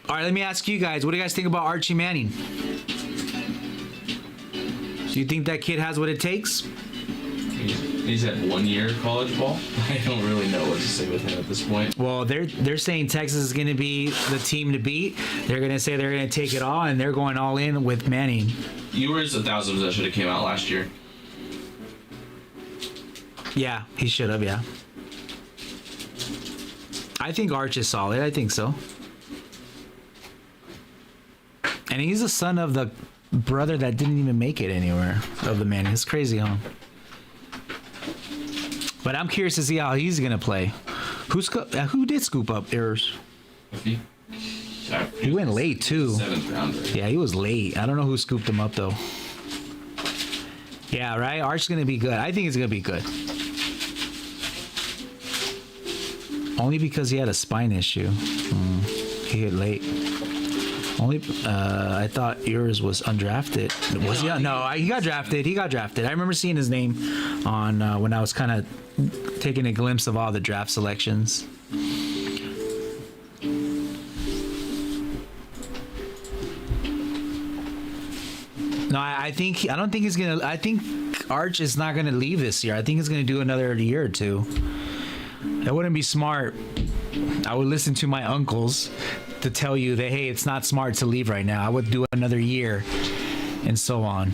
All right, let me ask you guys. What do you guys think about Archie Manning? Do you think that kid has what it takes? He's had 1 year of college ball. I don't really know what to say with him at this point. Well, they're saying Texas is going to be the team to beat. They're going to say they're going to take it all, and they're going all in with Manning. Ewers 1,000% that should have came out last year. Yeah, he should have. Yeah. I think Arch is solid. I think so. And he's the son of the brother that didn't even make it anywhere of the man. It's crazy, huh? But I'm curious to see how he's gonna play. Who did scoop up errors? He went late too. 7th rounder. Yeah, he was late. I don't know who scooped him up though. Yeah, right. Arch's gonna be good. I think it's gonna be good. Only because he had a spine issue. He hit late. I thought yours was undrafted. Was he? No, he got drafted. He got drafted. I remember seeing his name on when I was kind of taking a glimpse of all the draft selections. No, I don't think he's gonna. I think Arch is not gonna leave this year. I think he's gonna do another year or two. That wouldn't be smart. I would listen to my uncles to tell you that, hey, it's not smart to leave right now. I would do another year and so on.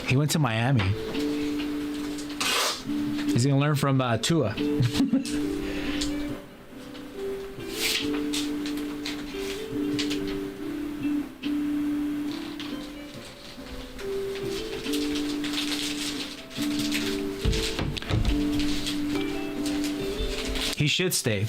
He went to Miami. He's going to learn from Tua. He should stay.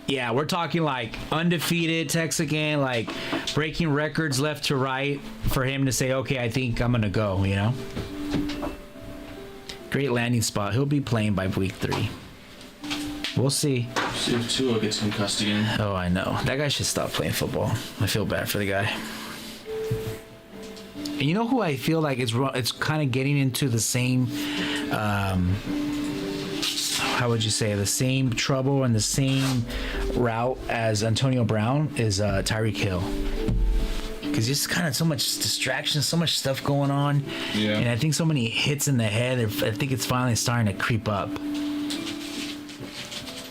Yeah, we're talking like undefeated Texican, like breaking records left to right for him to say, okay, I think I'm going to go, you know? Great landing spot. He'll be playing by week 3. We'll see. See if Tua gets concussed again. Oh, I know. That guy should stop playing football. I feel bad for the guy. And you know who I feel like it's kind of getting into the same, how would you say, the same trouble and the same route as Antonio Brown is Tyreek Hill. Because just kind of so much distraction, so much stuff going on. Yeah. And I think so many hits in the head, I think it's finally starting to creep up.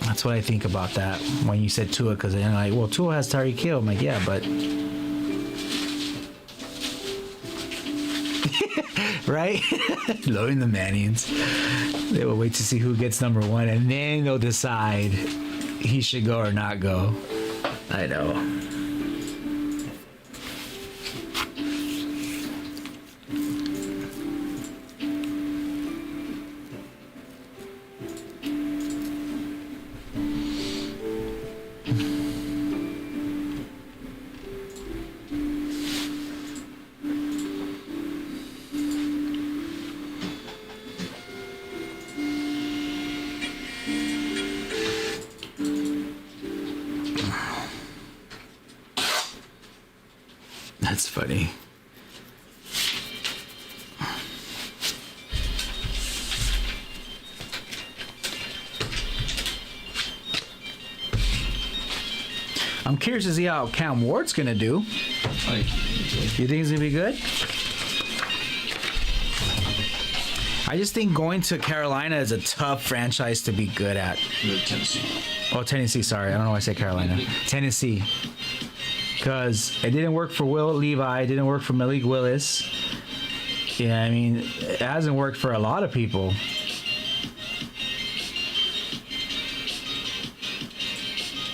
That's what I think about that when you said Tua, because they're like, well, Tua has Tyreek Hill. I'm like, yeah, but... right? Loading the Mannings. They will wait to see who gets number 1, and then they'll decide he should go or not go. I know. That's funny. I'm curious to see how Cam Ward's gonna do. You think he's gonna be good? I just think going to Carolina is a tough franchise to be good at. Tennessee. Oh, Tennessee, sorry. I don't know why I said Carolina. Tennessee. Because it didn't work for Will Levi. It didn't work for Malik Willis. Yeah, I mean, it hasn't worked for a lot of people.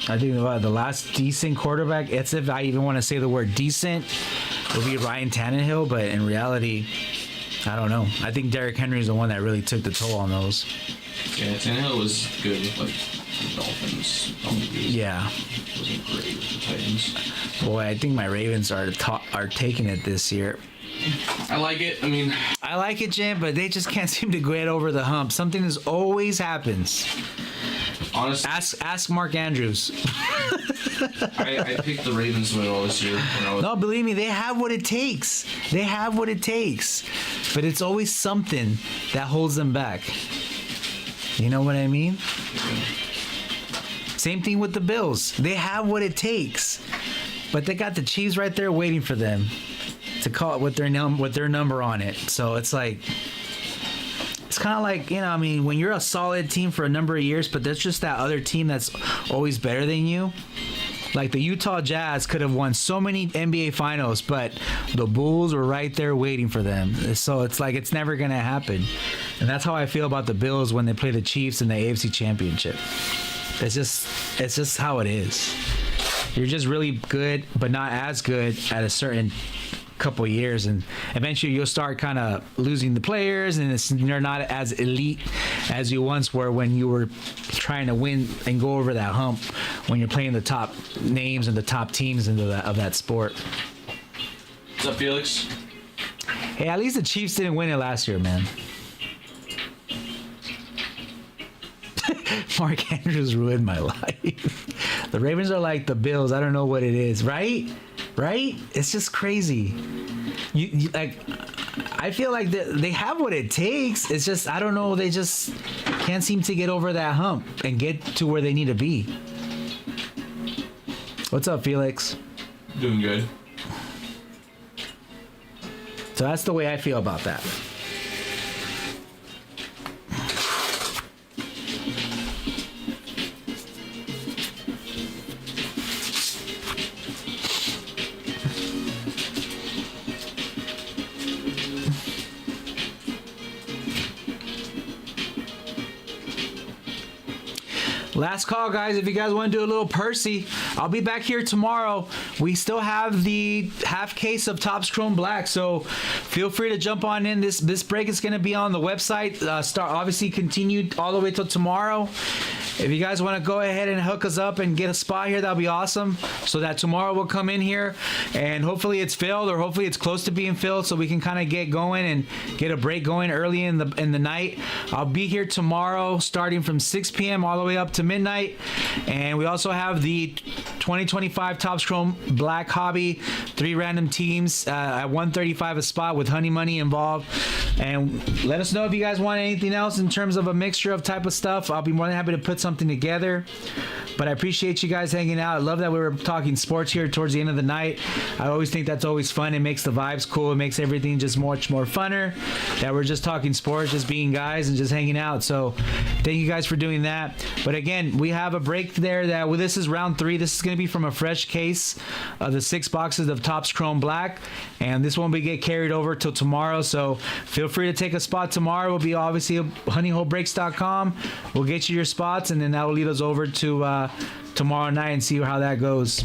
I think the last decent quarterback, it's if I even want to say the word decent, would be Ryan Tannehill. But in reality, I don't know. I think Derrick Henry is the one that really took the toll on those. Yeah, Tannehill was good with like the Dolphins. Yeah. Wasn't great with the Titans. Boy, I think my Ravens are taking it this year. I like it. I mean, I like it, Jim, but they just can't seem to get over the hump. Something is always happens. honestly, Ask Mark Andrews. I picked the Ravens to win all this year. No, believe me, they have what it takes. They have what it takes. But it's always something that holds them back. You know what I mean? Same thing with the Bills. They have what it takes. But they got the Chiefs right there waiting for them to call it with their number on it. So it's like, it's kind of like, you know, I mean, when you're a solid team for a number of years, but there's just that other team that's always better than you. Like the Utah Jazz could have won so many NBA finals, but the Bulls were right there waiting for them. So it's like, it's never going to happen. And that's how I feel about the Bills when they play the Chiefs in the AFC Championship. It's just how it is. You're just really good, but not as good at a certain couple years, and eventually you'll start kind of losing the players, and you're not as elite as you once were when you were trying to win and go over that hump when you're playing the top names and the top teams of that sport. What's up, Felix? Hey, at least the Chiefs didn't win it last year, man. Mark Andrews ruined my life. The Ravens are like the Bills. I don't know what it is, right? It's just crazy. You like, I feel like they have what it takes. It's just, I don't know, they just can't seem to get over that hump and get to where they need to be. What's up, Felix? Doing good. So that's the way I feel about that. Last call, guys. If you guys want to do a little Percy, I'll be back here tomorrow. We still have the half case of Topps Chrome Black, so feel free to jump on in. This break is going to be on the website. Start obviously continued all the way till tomorrow. If you guys want to go ahead and hook us up and get a spot here, that'll be awesome. So that tomorrow we'll come in here and hopefully it's filled, or hopefully it's close to being filled, so we can kind of get going and get a break going early in the night. I'll be here tomorrow starting from 6 p.m. all the way up to midnight. And we also have the 2025 Topps Chrome Black Hobby, 3 random teams at 135 a spot with Honey Money involved. And let us know if you guys want anything else in terms of a mixture of type of stuff. I'll be more than happy to put something together. But I appreciate you guys hanging out. I love that we were talking sports here towards the end of the night. I always think that's always fun. It makes the vibes cool. It makes everything just much more funner. That we're just talking sports, just being guys and just hanging out. So thank you guys for doing that. But again, we have a break there that this is round 3. This is going to be from a fresh case of the 6 boxes of Topps Chrome Black. And this won't be get carried over till tomorrow. So feel free to take a spot tomorrow. We'll be obviously honeyholebreaks.com. We'll get you your spots, and then that will lead us over to tomorrow night and see how that goes.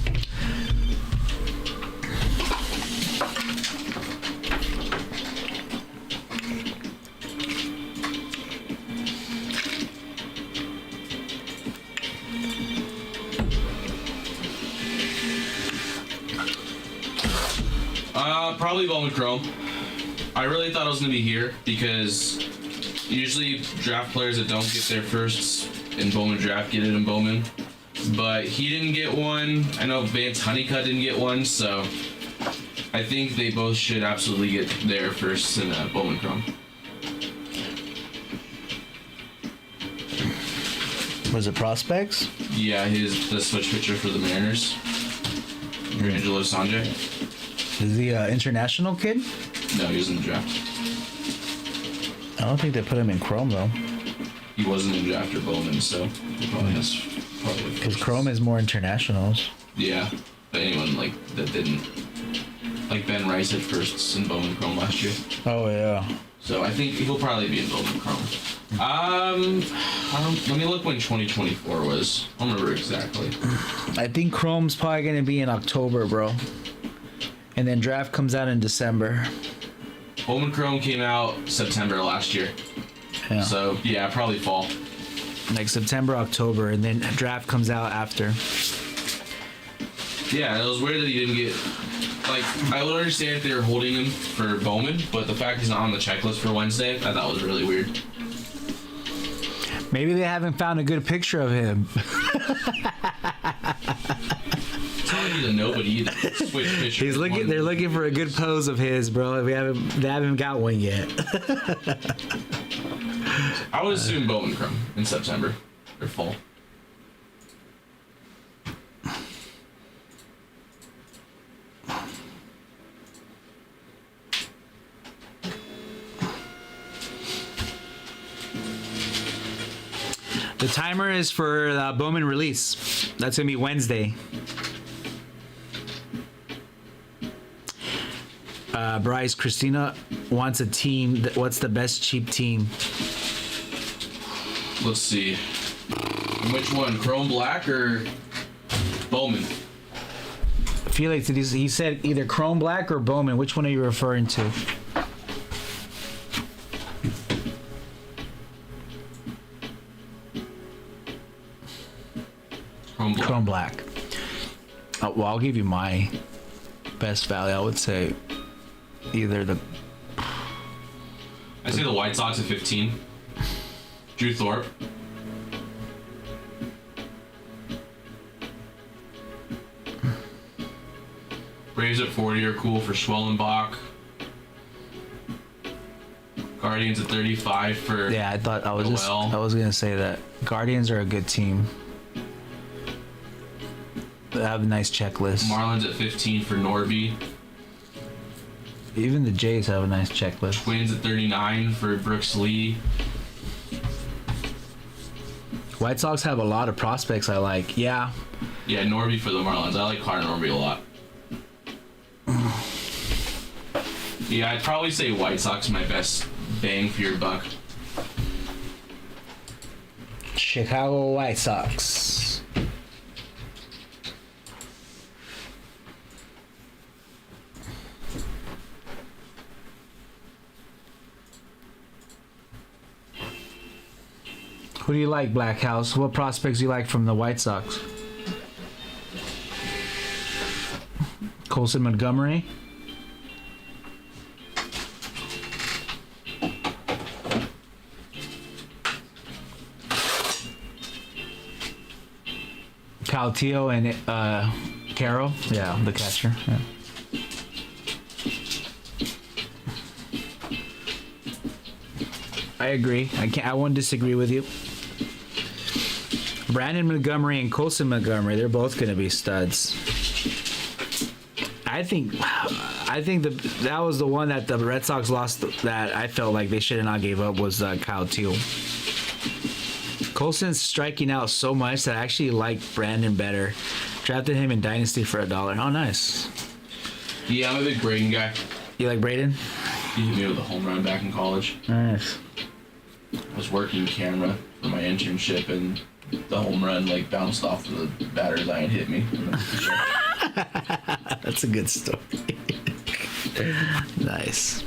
Probably Bowman Chrome. I really thought I was going to be here because usually draft players that don't get their firsts in Bowman draft get it in Bowman. But he didn't get one. I know Vance Honeycutt didn't get one, so I think they both should absolutely get their firsts in Bowman Chrome. Was it prospects? Yeah, the switch pitcher for the Mariners, Angelo Sanjay. Is he an international kid? No, he was in the draft. I don't think they put him in Chrome though. He wasn't in draft or Bowman, so he probably has Because Chrome is more internationals. Yeah, but anyone that didn't, like Ben Rice had firsts in Bowman Chrome last year. Oh yeah. So I think he'll probably be in Bowman Chrome. Let me look when 2024 was. I don't remember exactly. I think Chrome's probably gonna be in October, bro. And then draft comes out in December. Bowman Chrome came out September last year. Yeah. So yeah, probably fall. Like September, October, and then draft comes out after. Yeah, it was weird that he didn't get. Like, I would understand if they were holding him for Bowman, but the fact he's not on the checklist for Wednesday, I thought was really weird. Maybe they haven't found a good picture of him. It's not like he's a nobody either. Switch pitcher. They're looking for a good pose of his, bro. They haven't got one yet. I would assume Bowman Chrome in September or fall. The timer is for the Bowman release. That's gonna be Wednesday. Bryce, Christina wants a team. What's the best cheap team? Let's see. Which one? Chrome Black or Bowman? Felix, he said either Chrome Black or Bowman. Which one are you referring to? Chrome Black. Chrome Black. Well, I'll give you my best value. I would say either the. I say the White Sox at 15. Drew Thorpe. Braves at 40 are cool for Schwellenbach. Guardians at 35 for Yeah, I was gonna say that Guardians are a good team. They have a nice checklist. Marlins at 15 for Norby. Even the Jays have a nice checklist. Twins at 39 for Brooks Lee. White Sox have a lot of prospects I like. Yeah. Yeah, Norby for the Marlins. I like Carter Norby a lot. Yeah, I'd probably say White Sox my best bang for your buck. Chicago White Sox. Who do you like, Black House? What prospects do you like from the White Sox? Colson Montgomery? Caltillo and Carroll? Yeah, the catcher. Yeah. I agree. I won't disagree with you. Brandon Montgomery and Colson Montgomery, they're both going to be studs. I think that was the one that the Red Sox lost that I felt like they should have not gave up was Kyle Teal. Colson's striking out so much that I actually like Brandon better. Drafted him in Dynasty for $1. Oh, nice. Yeah, I'm a big Braden guy. You like Braden? He hit me with a home run back in college. Nice. I was working camera for my internship, and the home run like bounced off the batter's eye and hit me. That's a good story. Nice.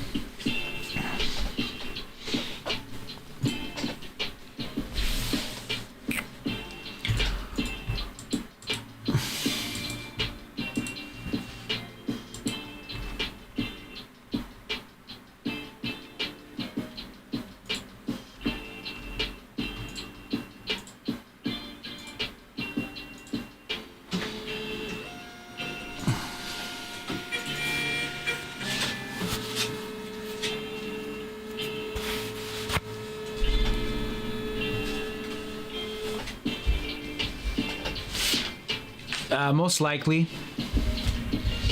Most likely.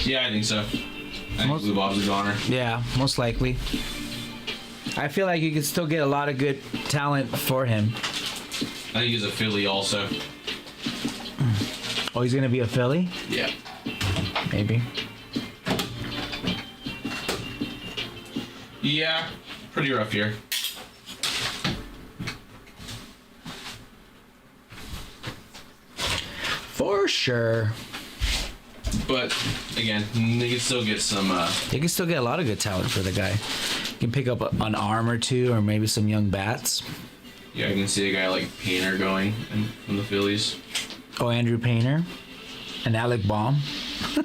Yeah, I think so. I think Blue Bob's a goner. Yeah, most likely. I feel like you could still get a lot of good talent for him. I think he's a Philly also. Oh, he's gonna be a Philly? Yeah. Maybe. Yeah, pretty rough year. For sure. But again, they can still get some. You can still get a lot of good talent for the guy. You can pick up an arm or two, or maybe some young bats. Yeah, I can see a guy like Painter going from the Phillies. Oh, Andrew Painter and Alec Baum. I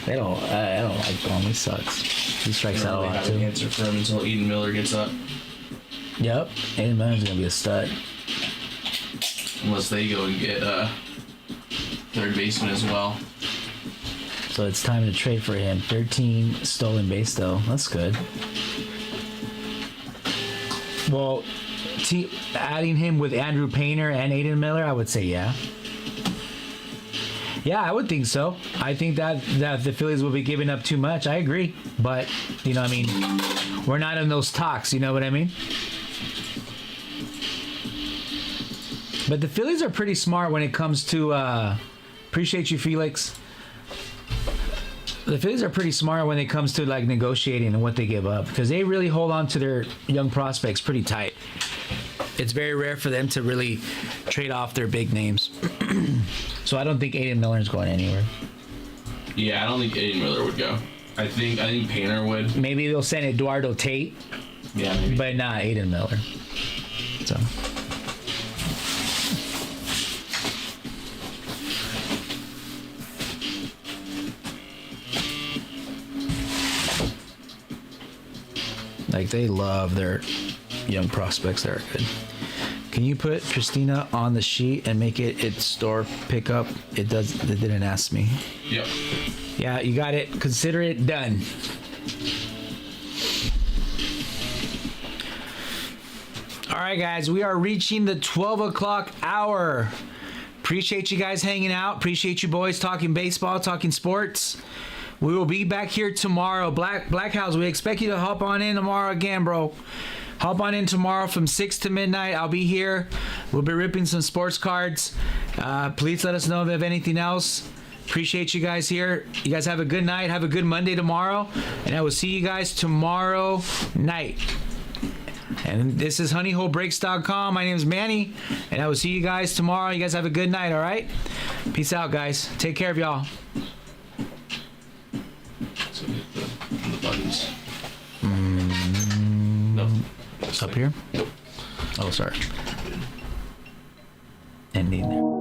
don't love him. I don't like Baum. He sucks. He strikes out a lot have too. an answer for him until Eden Miller gets up. Yep, Aiden Miller's gonna be a stud. Unless they go and get third baseman as well. So it's time to trade for him. 13 stolen base though. That's good. Well, adding him with Andrew Painter and Aiden Miller, I would say yeah. Yeah, I would think so. I think that the Phillies will be giving up too much. I agree. But, you know what I mean? We're not in those talks, you know what I mean? But the Phillies are pretty smart when it comes to appreciate you, Felix. The Phillies are pretty smart when it comes to like negotiating and what they give up because they really hold on to their young prospects pretty tight. It's very rare for them to really trade off their big names. So I don't think Aiden Miller is going anywhere. Yeah, I don't think Aiden Miller would go. I think Painter would. Maybe they'll send Eduardo Tate. Yeah, maybe. But not Aiden Miller. So. Like they love their young prospects that are good. Can you put Christina on the sheet and make it its store pickup? It didn't ask me. Yep. Yeah, you got it. Consider it done. All right, guys, we are reaching the 12 o'clock hour. Appreciate you guys hanging out. Appreciate you boys talking baseball, talking sports. We will be back here tomorrow. Black House, we expect you to hop on in tomorrow again, bro. Hop on in tomorrow from 6 to midnight. I'll be here. We'll be ripping some sports cards. Please let us know if you have anything else. Appreciate you guys here. You guys have a good night. Have a good Monday tomorrow. And I will see you guys tomorrow night. And this is honeyholebreaks.com. My name is Manny, and I will see you guys tomorrow. You guys have a good night, all right? Peace out, guys. Take care of y'all. So hit the buttons. No. Up here? Nope. Oh, sorry. Ending there.